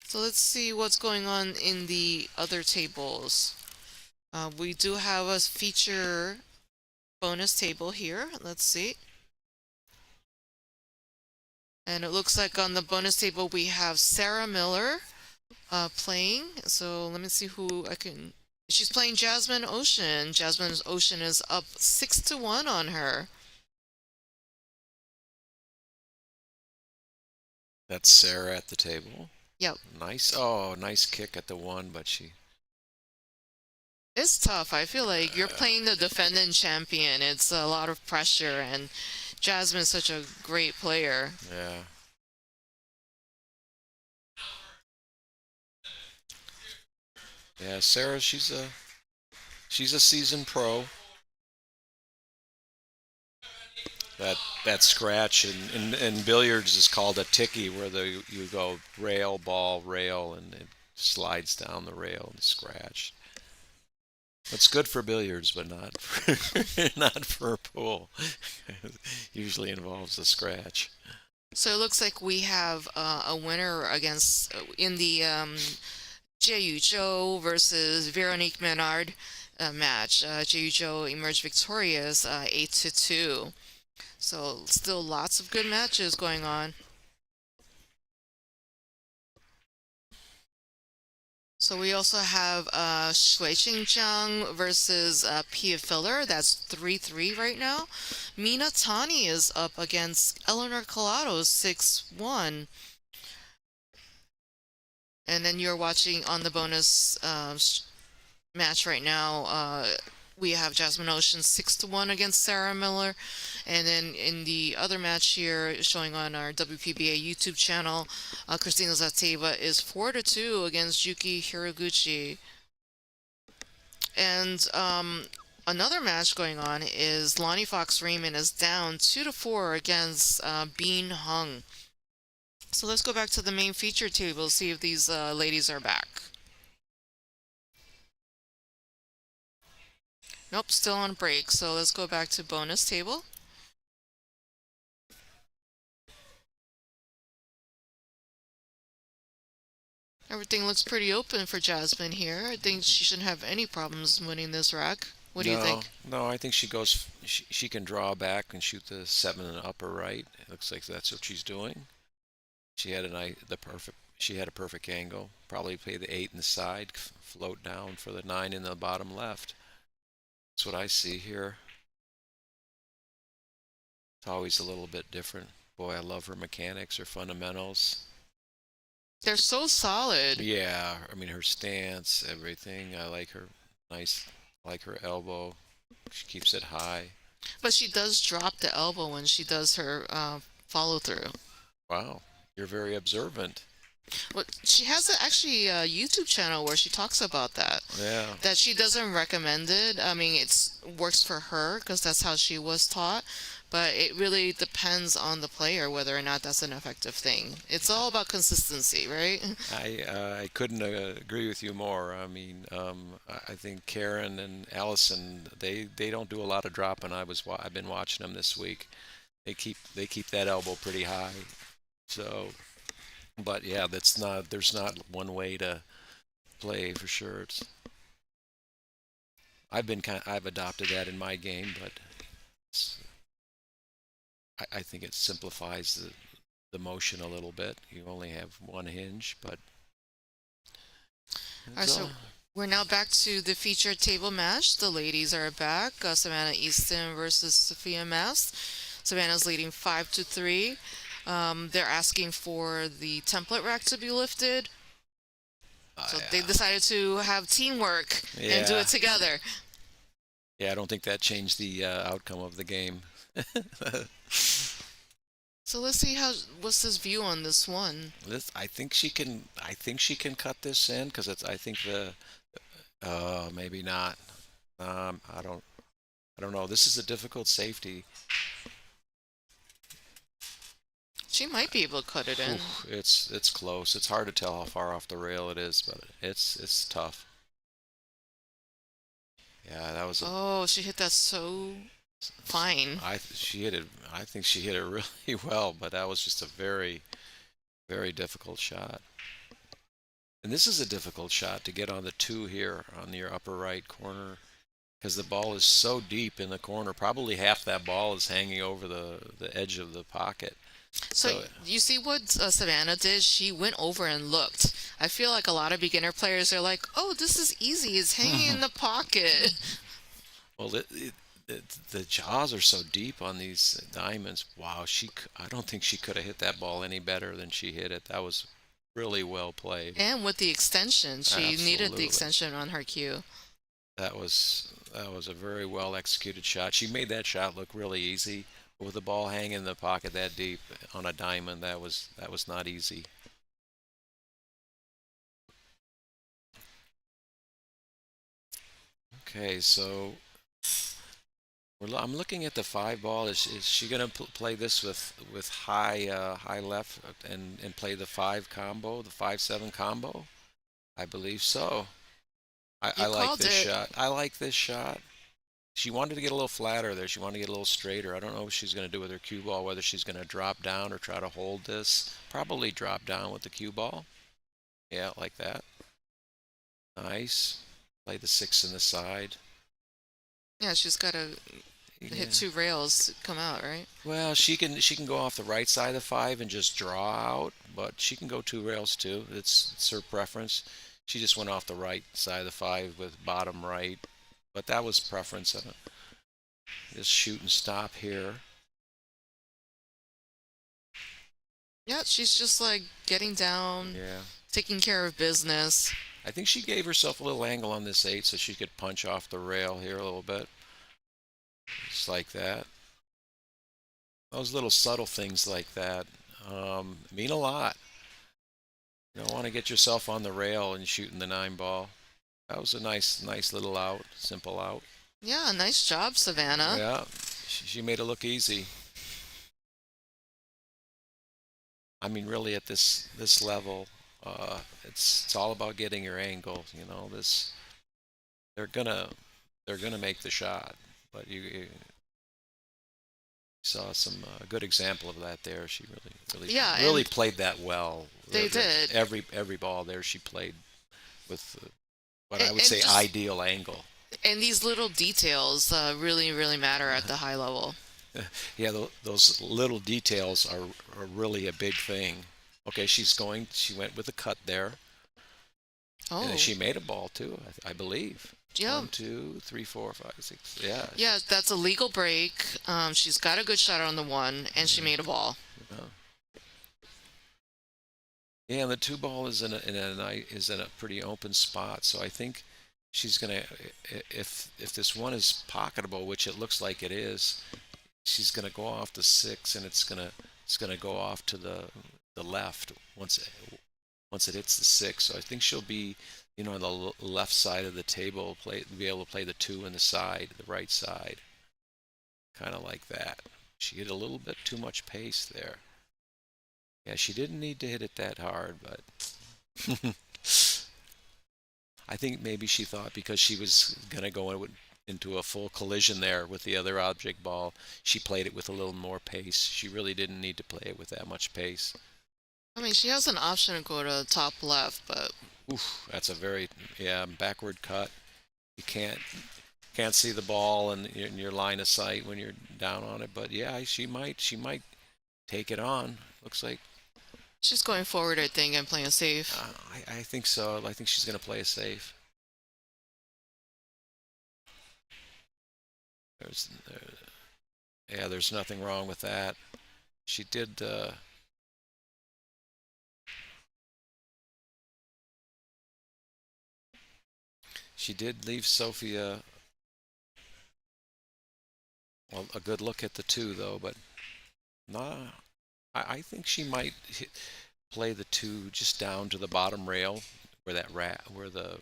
So let's see what's going on in the other tables. We do have a feature bonus table here. Let's see. And it looks like on the bonus table we have Sarah Miller playing. So let me see who I can. She's playing Jasmine Ocean. Jasmine Ocean is up 6-1 on her. That's Sarah at the table. Yep. Nice. Oh, nice kick at the one, but she. It's tough. I feel like you're playing the defending champion. It's a lot of pressure, and Jasmine's such a great player. Yeah. Yeah, Sarah, she's a seasoned pro. That scratch in billiards is called a ticky, where you go rail, ball, rail, and it slides down the rail and scratch. It's good for billiards, but not for, not for a pool. Usually involves a scratch. So it looks like we have a winner against in the Jie Zhou versus Veronique Menard match. Jie Zhou emerged victorious 8-2. So still lots of good matches going on. So we also have Shui Qingjiang versus Pia Filler. That's 3-3 right now. Mina Tani is up against Eleanor Collado 6-1. And then you're watching on the bonus match right now. We have Jasmine Ocean 6-1 against Sarah Miller, and then in the other match here, showing on our WPBA YouTube channel, Christina Zateva is 4-2 against Yuki Hiraguchi. And another match going on is Lonnie Fox Raymond is down 2-4 against Bean Hung. So let's go back to the main feature table, see if these ladies are back. Nope, still on break. So let's go back to bonus table. Everything looks pretty open for Jasmine here. I think she shouldn't have any problems winning this rack. What do you think? No, I think she goes. She can draw back and shoot the seven in the upper right. It looks like that's what she's doing. She had the perfect. She had a perfect angle. Probably play the 8 in the side, float down for the 9 in the bottom left. That's what I see here. It's always a little bit different. Boy, I love her mechanics, her fundamentals. They're so solid. Yeah, I mean her stance, everything. I like her. Nice. I like her elbow. She keeps it high. But she does drop the elbow when she does her follow through. Wow, you're very observant. Well, she has actually a YouTube channel where she talks about that. Yeah. That she doesn't recommend it. I mean, it's works for her because that's how she was taught. But it really depends on the player whether or not that's an effective thing. It's all about consistency, right? I couldn't agree with you more. I mean, I think Karen and Allison they don't do a lot of dropping. I've been watching them this week. They keep that elbow pretty high. So, but yeah, there's not one way to play for sure. I've adopted that in my game, but I think it simplifies the motion a little bit. You only have one hinge, but All right, so we're now back to the featured table match. The ladies are back. Savannah Easton versus Sophia Mast. Savannah's leading 5-3. They're asking for the template rack to be lifted. So they decided to have teamwork and do it together. Yeah, I don't think that changed the outcome of the game. So let's see what's his view on this one. I think she can. I think she can cut this in because I think the. Maybe not. I don't. I don't know. This is a difficult safety. She might be able to cut it in. It's close. It's hard to tell how far off the rail it is, but it's tough. Yeah, that was. Oh, she hit that so fine. She hit it. I think she hit it really well, but that was just a very, very difficult shot. And this is a difficult shot to get on the 2 here on your upper right corner. because the ball is so deep in the corner. Probably half that ball is hanging over the edge of the pocket. So So you see what Savannah did? She went over and looked. I feel like a lot of beginner players are like, "Oh, this is easy. It's hanging in the pocket." well, the jaws are so deep on these diamonds. Wow, I don't think she could have hit that ball any better than she hit it. That was really well played. And with the extension, she needed the Absolutely. extension on her cue. That was a very well executed shot. She made that shot look really easy. But with the ball hanging in the pocket that deep on a diamond, that was not easy. Okay, so I'm looking at the five ball. Is she gonna play this with high left and play the five combo, the 5-7 combo? I believe so. I You like called this it. shot. I like this shot. She wanted to get a little flatter there. She wanted to get a little straighter. I don't know what she's going to do with her cue ball, whether she's going to drop down or try to hold this. Probably drop down with the cue ball. Yeah, like that. Nice. Play the six in the side. Yeah, she's got to Yeah. hit two rails to come out, right? Well, she can go off the right side of the five and just draw out, but she can go two rails too. It's her preference. She just went off the right side of the five with bottom right, but that was preference. Just shoot and stop here. Yeah, she's just like getting down, Yeah. taking care of business. I think she gave herself a little angle on this eight so she could punch off the rail here a little bit. Just like that. Those little subtle things like that mean a lot. You don't want to get yourself on the rail and shooting the nine ball. That was a nice little out, simple out. Yeah, nice job, Savannah. Yeah, she made it look easy. I mean, really, at this level, it's all about getting your angle. This they're gonna they're gonna make the shot, but you saw some good example of that there. She Yeah, really and played that well. they did. Every ball there she played with what I would And say just ideal angle. and these little details really, really matter at the high level. Yeah, those little details are really a big thing. Okay, she went with a cut there, Oh, and she made a ball too, I believe. yeah. One, two, three, four, five, six. Yeah. Yeah, that's a legal break. She's got a good shot on the one, and she made a ball. Yeah. Yeah, and the two ball is in a pretty open spot, so I think she's gonna if this one is pocketable, which it looks like it is, she's gonna go off the six, and it's gonna go off to the left once it hits the six. So I think she'll be on the left side of the table, be able to play the two in the right side, kind of like that. She hit a little bit too much pace there. Yeah, she didn't need to hit it that hard, but I think maybe she thought because she was gonna go into a full collision there with the other object ball, she played it with a little more pace. She really didn't need to play it with that much pace. I mean, she has an option to go to top left, but Oof, that's a very backward cut. You can't see the ball in your line of sight when you're down on it. But yeah, she might take it on. Looks like she's going forward, I think, and playing safe. I think so. I think she's gonna play it safe. There's nothing wrong with that. She did. She did leave Sophia a good look at the two though, but nah, I think she might play the two just down to the bottom rail where the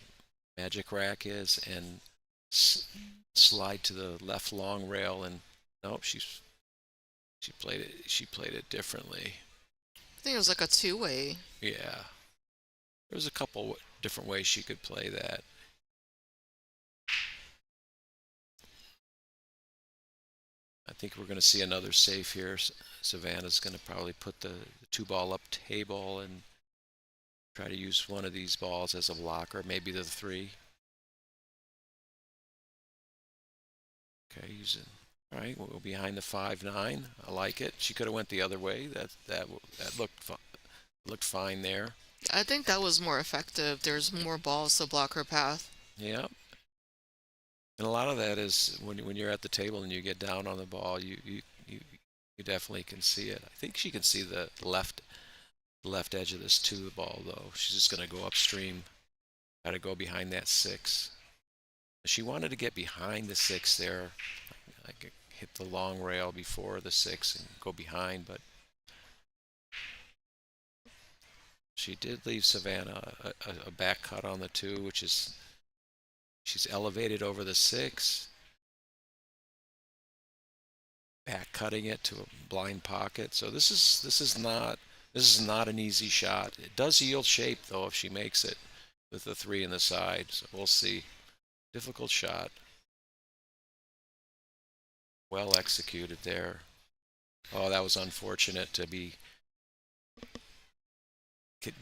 magic rack is, and s- slide to the left long rail. And nope, she played it differently. I think it was like a two-way. Yeah, there's a couple different ways she could play that. I think we're going to see another safe here. Savannah's going to probably put the two ball up table and try to use one of these balls as a blocker, maybe the three. Okay, using. All right, we'll go behind the 5-9. I like it. She could have went the other way. That looked fine there. I think that was more effective. There's more balls to block her path. Yeah, and a lot of that is when you're at the table and you get down on the ball, you you definitely can see it. I think she can see the left edge of this two ball though. She's just going to go upstream. Got to go behind that 6. She wanted to get behind the 6 there, like hit the long rail before the 6 and go behind, but she did leave Savannah a back cut on the 2, which is she's elevated over the 6, back cutting it to a blind pocket. So this is not an easy shot. It does yield shape though if she makes it with the 3 in the side. So we'll see. Difficult shot. Well executed there. Oh, that was unfortunate to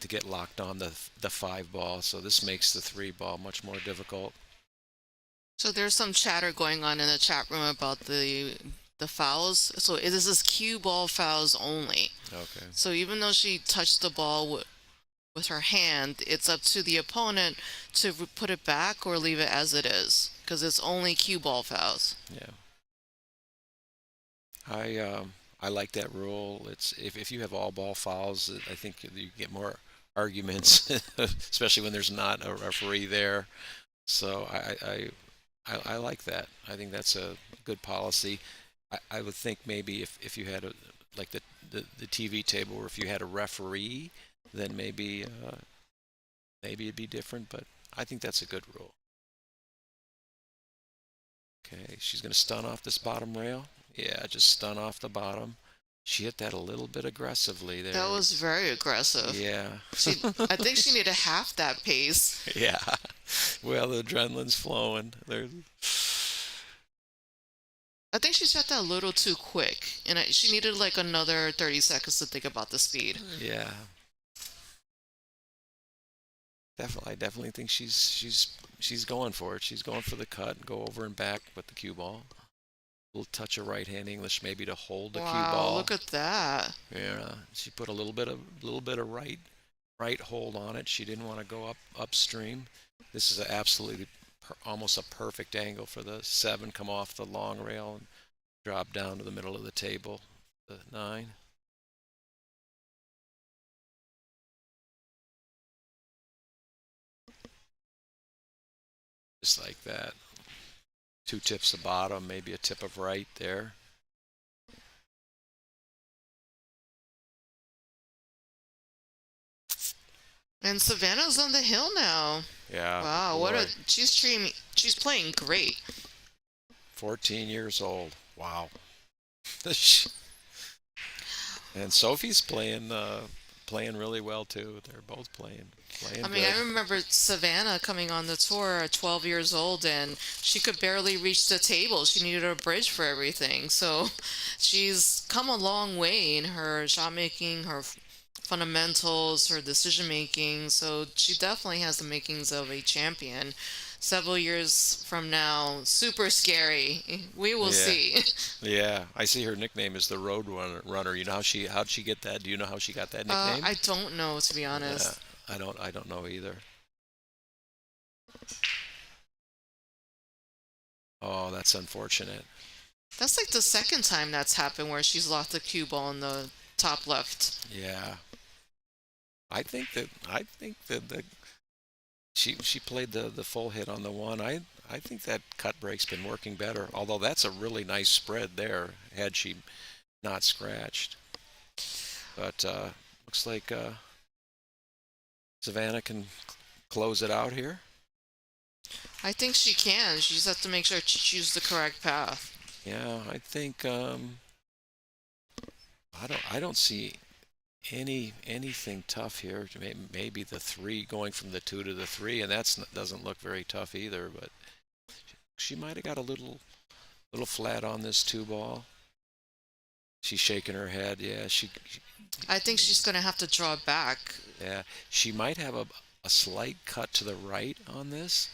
get locked on the 5 ball. So this makes the 3 ball much more difficult. So there's some chatter going on in the chat room about the fouls. So this is cue ball fouls only. Okay. So even though she touched the ball with her hand, it's up to the opponent to put it back or leave it as it is, because it's only cue ball fouls. Yeah. I like that rule. It's if you have all ball fouls, I think you get more arguments, especially when there's not a referee there. So I like that. I think that's a good policy. I would think maybe if you had like the TV table, or if you had a referee, then maybe it'd be different. But I think that's a good rule. Okay, she's going to stun off this bottom rail. Yeah, just stun off the bottom. She hit that a little bit aggressively there. That was very aggressive. Yeah. I think she needed half that pace. Yeah. Well, the adrenaline's flowing. I think she shot that a little too quick, and she needed like another 30 seconds to think about the speed. Yeah. Definitely, I definitely think she's going for it. She's going for the cut and go over and back with the cue ball. A little touch of right-hand English maybe to hold the cue ball. Wow, look at that. Yeah, she put a little bit of right hold on it. She didn't want to go upstream. This is absolutely almost a perfect angle for the 7 come off the long rail and drop down to the middle of the table. The 9. Just like that. 2 tips of bottom, maybe a tip of right there. And Savannah's on the hill now. Yeah. Wow, boy. she's playing great. 14 years old. Wow. And Sophie's playing really well too. They're both playing I mean, good. I remember Savannah coming on the tour at 12 years old, and she could barely reach the table. She needed a bridge for everything. So she's come a long way in her shot making, her fundamentals, her decision making. So she definitely has the makings of a champion. Several years from now, super scary. We will see. Yeah, I see her nickname is the Road Runner. You know how'd she get that? Do you know how she got that nickname? I don't know, to be honest. I don't know either. Oh, that's unfortunate. That's like the second time that's happened where she's lost the cue ball in the top left. Yeah. I think that she played the full hit on the 1. I think that cut break's been working better. Although that's a really nice spread there had she not scratched. But looks like Savannah can close it out here. I think she can. She just has to make sure she chooses the correct path. Yeah, I think I don't see anything tough here. Maybe the 3 going from the 2 to the 3, and doesn't look very tough either. But she might have got a little flat on this 2 ball. She's shaking her head. Yeah, I think she's going to have to draw back. Yeah, she might have a slight cut to the right on this.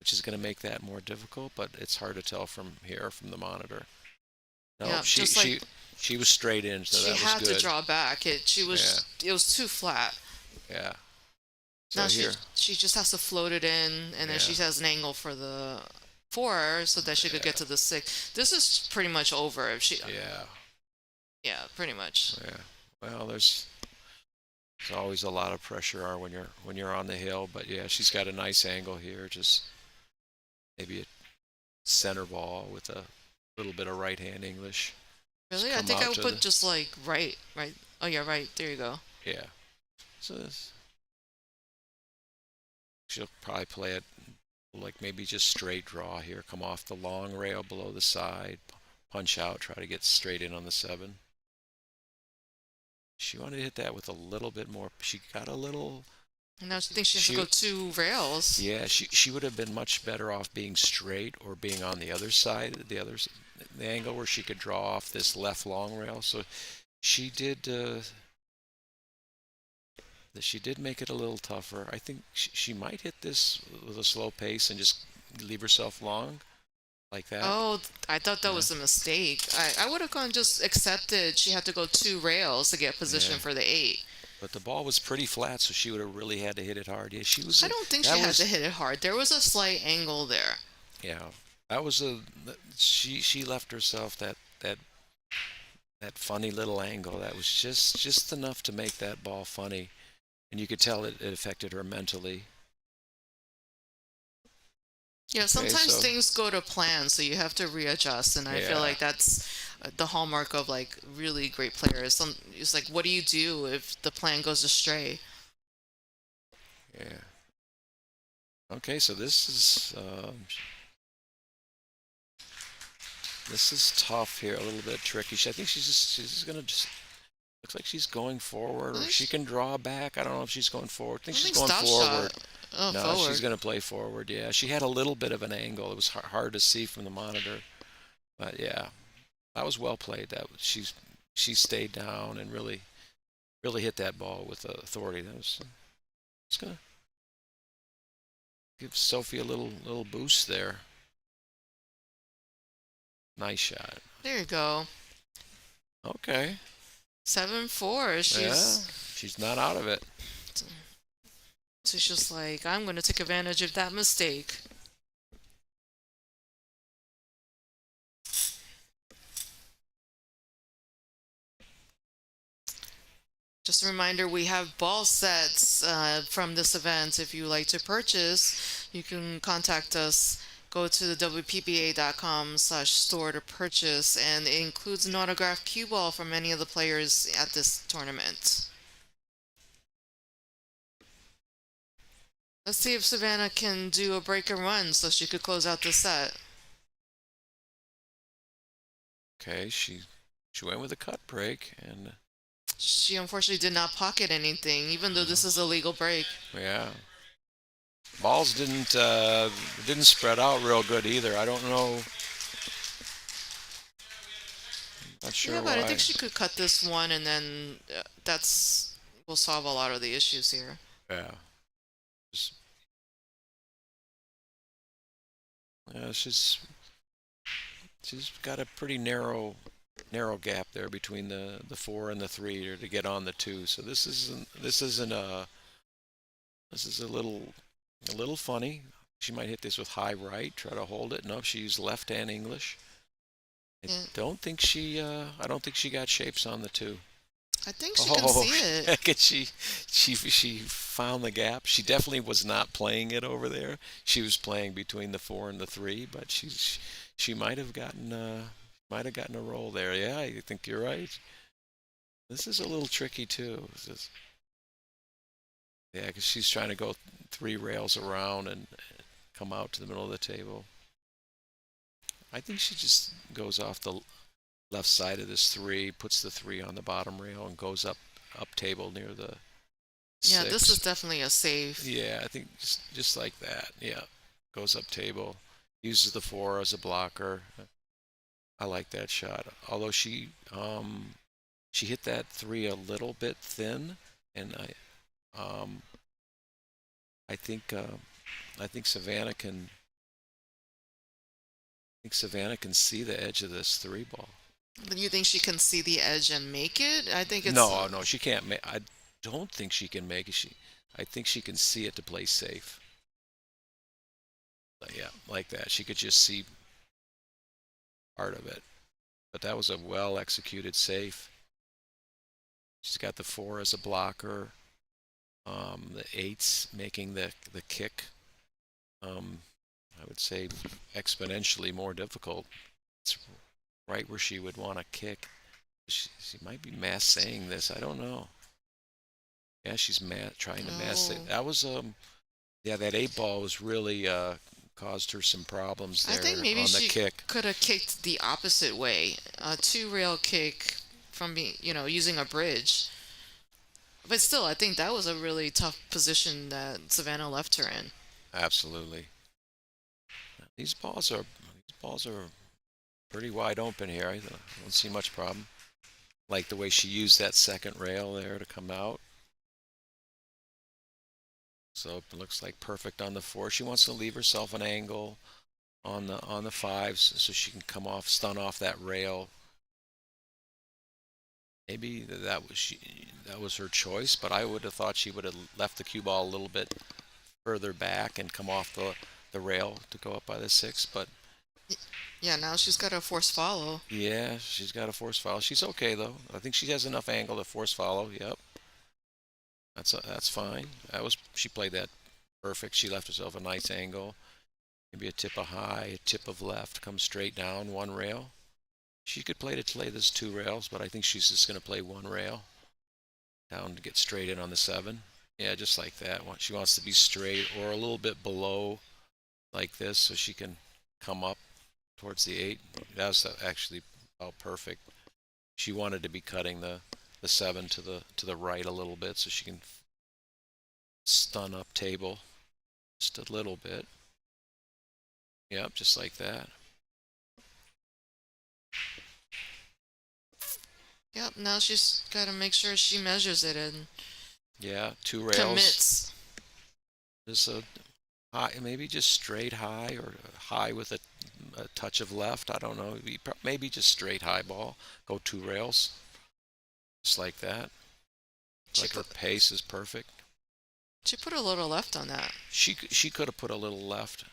which is going to make that more difficult. But it's hard to tell from here from the monitor. No, Yeah, just like she was straight in, so she that was had to good. draw back. Yeah, It was too flat. yeah. So Now here, she just has to float it in, and then yeah, she has an angle for the four so that she could get yeah, to the six. This is pretty much over. If she, yeah, yeah, pretty much. yeah. Well, there's always a lot of pressure on when you're on the hill, but yeah, she's got a nice angle here. Just maybe a center ball with a little bit of right hand English. Just Really, I come think I out would to put the just like right, right. Oh yeah, right. There you go. yeah. So she'll probably play it like maybe just straight draw here. Come off the long rail below the side, punch out, try to get straight in on the 7. She wanted to hit that with a little bit more. She got a little. And now she thinks she has to She go 2 rails. Yeah, she would have been much better off being straight or being on the other side, the angle where she could draw off this left long rail. So she did. She did make it a little tougher. I think she might hit this with a slow pace and just leave herself long like that. Oh, I thought that Yeah, was a mistake. I would have gone just accepted she had to go 2 rails to get position yeah. for the 8. But the ball was pretty flat, so she would have really had to hit it hard. Yeah, she was. I don't think she That had to was. hit it hard. There was a slight angle there. Yeah, that was a. She left herself that funny little angle. That was just enough to make that ball funny, and you could tell it affected her mentally. Yeah, Okay, sometimes so things go to plan, so you have to readjust, and I feel yeah, like that's the hallmark of like really great players. It's like, what do you do if the plan goes astray? yeah. Okay, so this is tough here, a little bit tricky. I think she's gonna just looks like she's going forward, or she can draw back. I don't know if she's going forward. I think I she's think going stop forward. shot. Oh, No, she's forward. gonna play forward. Yeah, she had a little bit of an angle. It was hard to see from the monitor, but yeah, that was well played. She stayed down and really hit that ball with authority. That was it's gonna give Sophie a little boost there. Nice shot. There you go. Okay. 7-4. Yeah, she's not out of it. She's just like, I'm going to take advantage of that mistake. Just a reminder, we have ball sets from this event. If you like to purchase, you can contact us. Go to the WPBA.com/store to purchase, and it includes an autographed cue ball from many of the players at this tournament. Let's see if Savannah can do a break and run so she could close out the set. Okay, she went with a cut break, and She unfortunately did not pocket anything, even though this uh, is a legal break. yeah, balls didn't spread out real good either. I don't know, not Yeah, sure but I why. think she could cut this one, and then that's will solve a lot of the issues here. Yeah, just, yeah, she's got a pretty narrow gap there between the 4 and the 3 to get on the 2. So this is a little funny. She might hit this with high right, try to hold it. No, she used left hand English. Yeah, I don't think she got shapes on the 2. I think she can Oh, see it. heck, she found the gap. She definitely was not playing it over there. She was playing between the 4 and the 3, but she might have gotten a roll there. Yeah, I think you're right. This is a little tricky too. Yeah, because she's trying to go 3 rails around and come out to the middle of the table. I think she just goes off the left side of this 3, puts the 3 on the bottom rail, and goes up table near the Yeah, this is 6. definitely a save. Yeah, I think just like that. Yeah, goes up table, uses the 4 as a blocker. I like that shot. Although she hit that 3 a little bit thin, and um I think Savannah can think Savannah can see the edge of this three ball. But you think she can see the edge and make it? I think it's No, no, she can't make. I don't think she can make it. I think she can see it to play safe. Yeah, like that. She could just see part of it. But that was a well executed save. She's got the four as a blocker. The eights making the kick. I would say exponentially more difficult. It's right where she would want to kick. She might be mass saying this. I don't know. Yeah, she's trying to mass it. no. That was yeah, that eight ball was really caused her some problems I there think maybe on the she kick. could have kicked the opposite way, a two rail kick from using a bridge. But still, I think that was a really tough position that Savannah left her in. Absolutely. These balls are pretty wide open here. I don't see much problem. Like the way she used that second rail there to come out. So it looks like perfect on the four. She wants to leave herself an angle on the fives so she can come off, stun off that rail. Maybe that was her choice, but I would have thought she would have left the cue ball a little bit further back and come off the rail to go up by the six. But Yeah, now she's got a force follow. yeah, she's got a force follow. She's okay though. I think she has enough angle to force follow. Yep, that's fine. She played that perfect. She left herself a nice angle. Maybe a tip of high, a tip of left, come straight down one rail. She could play this two rails, but I think she's just going to play one rail down to get straight in on the seven. Yeah, just like that. She wants to be straight or a little bit below like this so she can come up towards the eight. That was actually about perfect. She wanted to be cutting the seven to the right a little bit so she can stun up table just a little bit. Yep, just like that. Yep, now she's got to make sure she measures it and Yeah, two rails. commits. Just a high, maybe just straight high or high with a touch of left. I don't know. Maybe just straight high ball. Go two rails, just like that. She Like her put, pace is perfect. she put a little left on that. She could have put a little left.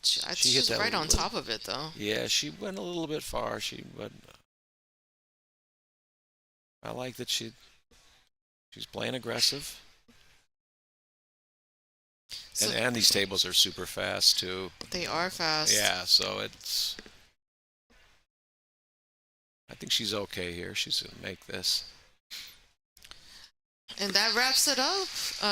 She hit She's that right on little. top of it, though. Yeah, she went a little bit far. But I like that she's playing aggressive. So And these tables are super fast too. they are fast. Yeah, so I think she's okay here. She's gonna make this. And that wraps it up.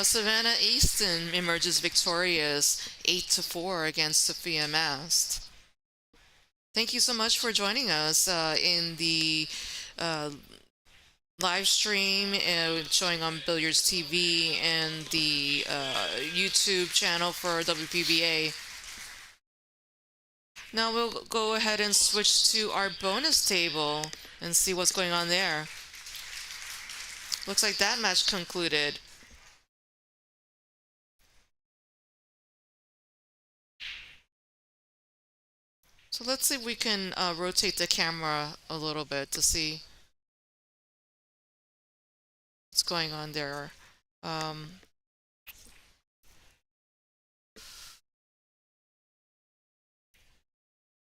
Savannah Easton emerges victorious 8-4 against Sophia Mast. Thank you so much for joining us in the uh, live stream showing on Billiards TV and the YouTube channel for WPBA. Now we'll go ahead and switch to our bonus table and see what's going on there. Looks like that match concluded. So let's see if we can rotate the camera a little bit to see what's going on there.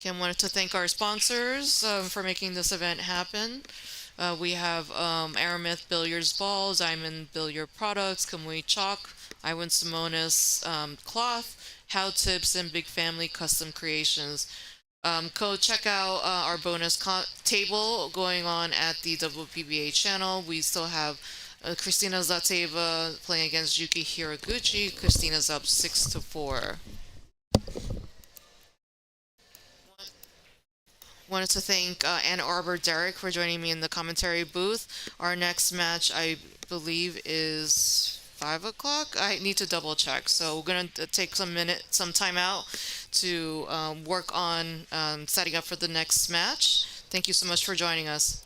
Again, wanted to thank our sponsors for making this event happen. We have Aramith Billiards Balls, Diamond Billiard Products, Kamui Chalk, Iwan Simonis Cloth, How Tips, and Big Family Custom Creations. Go check out our bonus table going on at the WPBA channel. We still have Christina Zateva playing against Yuki Hiraguchi. Christina's up 6-4. Wanted to thank Ann Arbor Derek for joining me in the commentary booth. Our next match, I believe, is 5 o'clock. I need to double check. So we're going to take some time out to work on setting up for the next match. Thank you so much for joining us.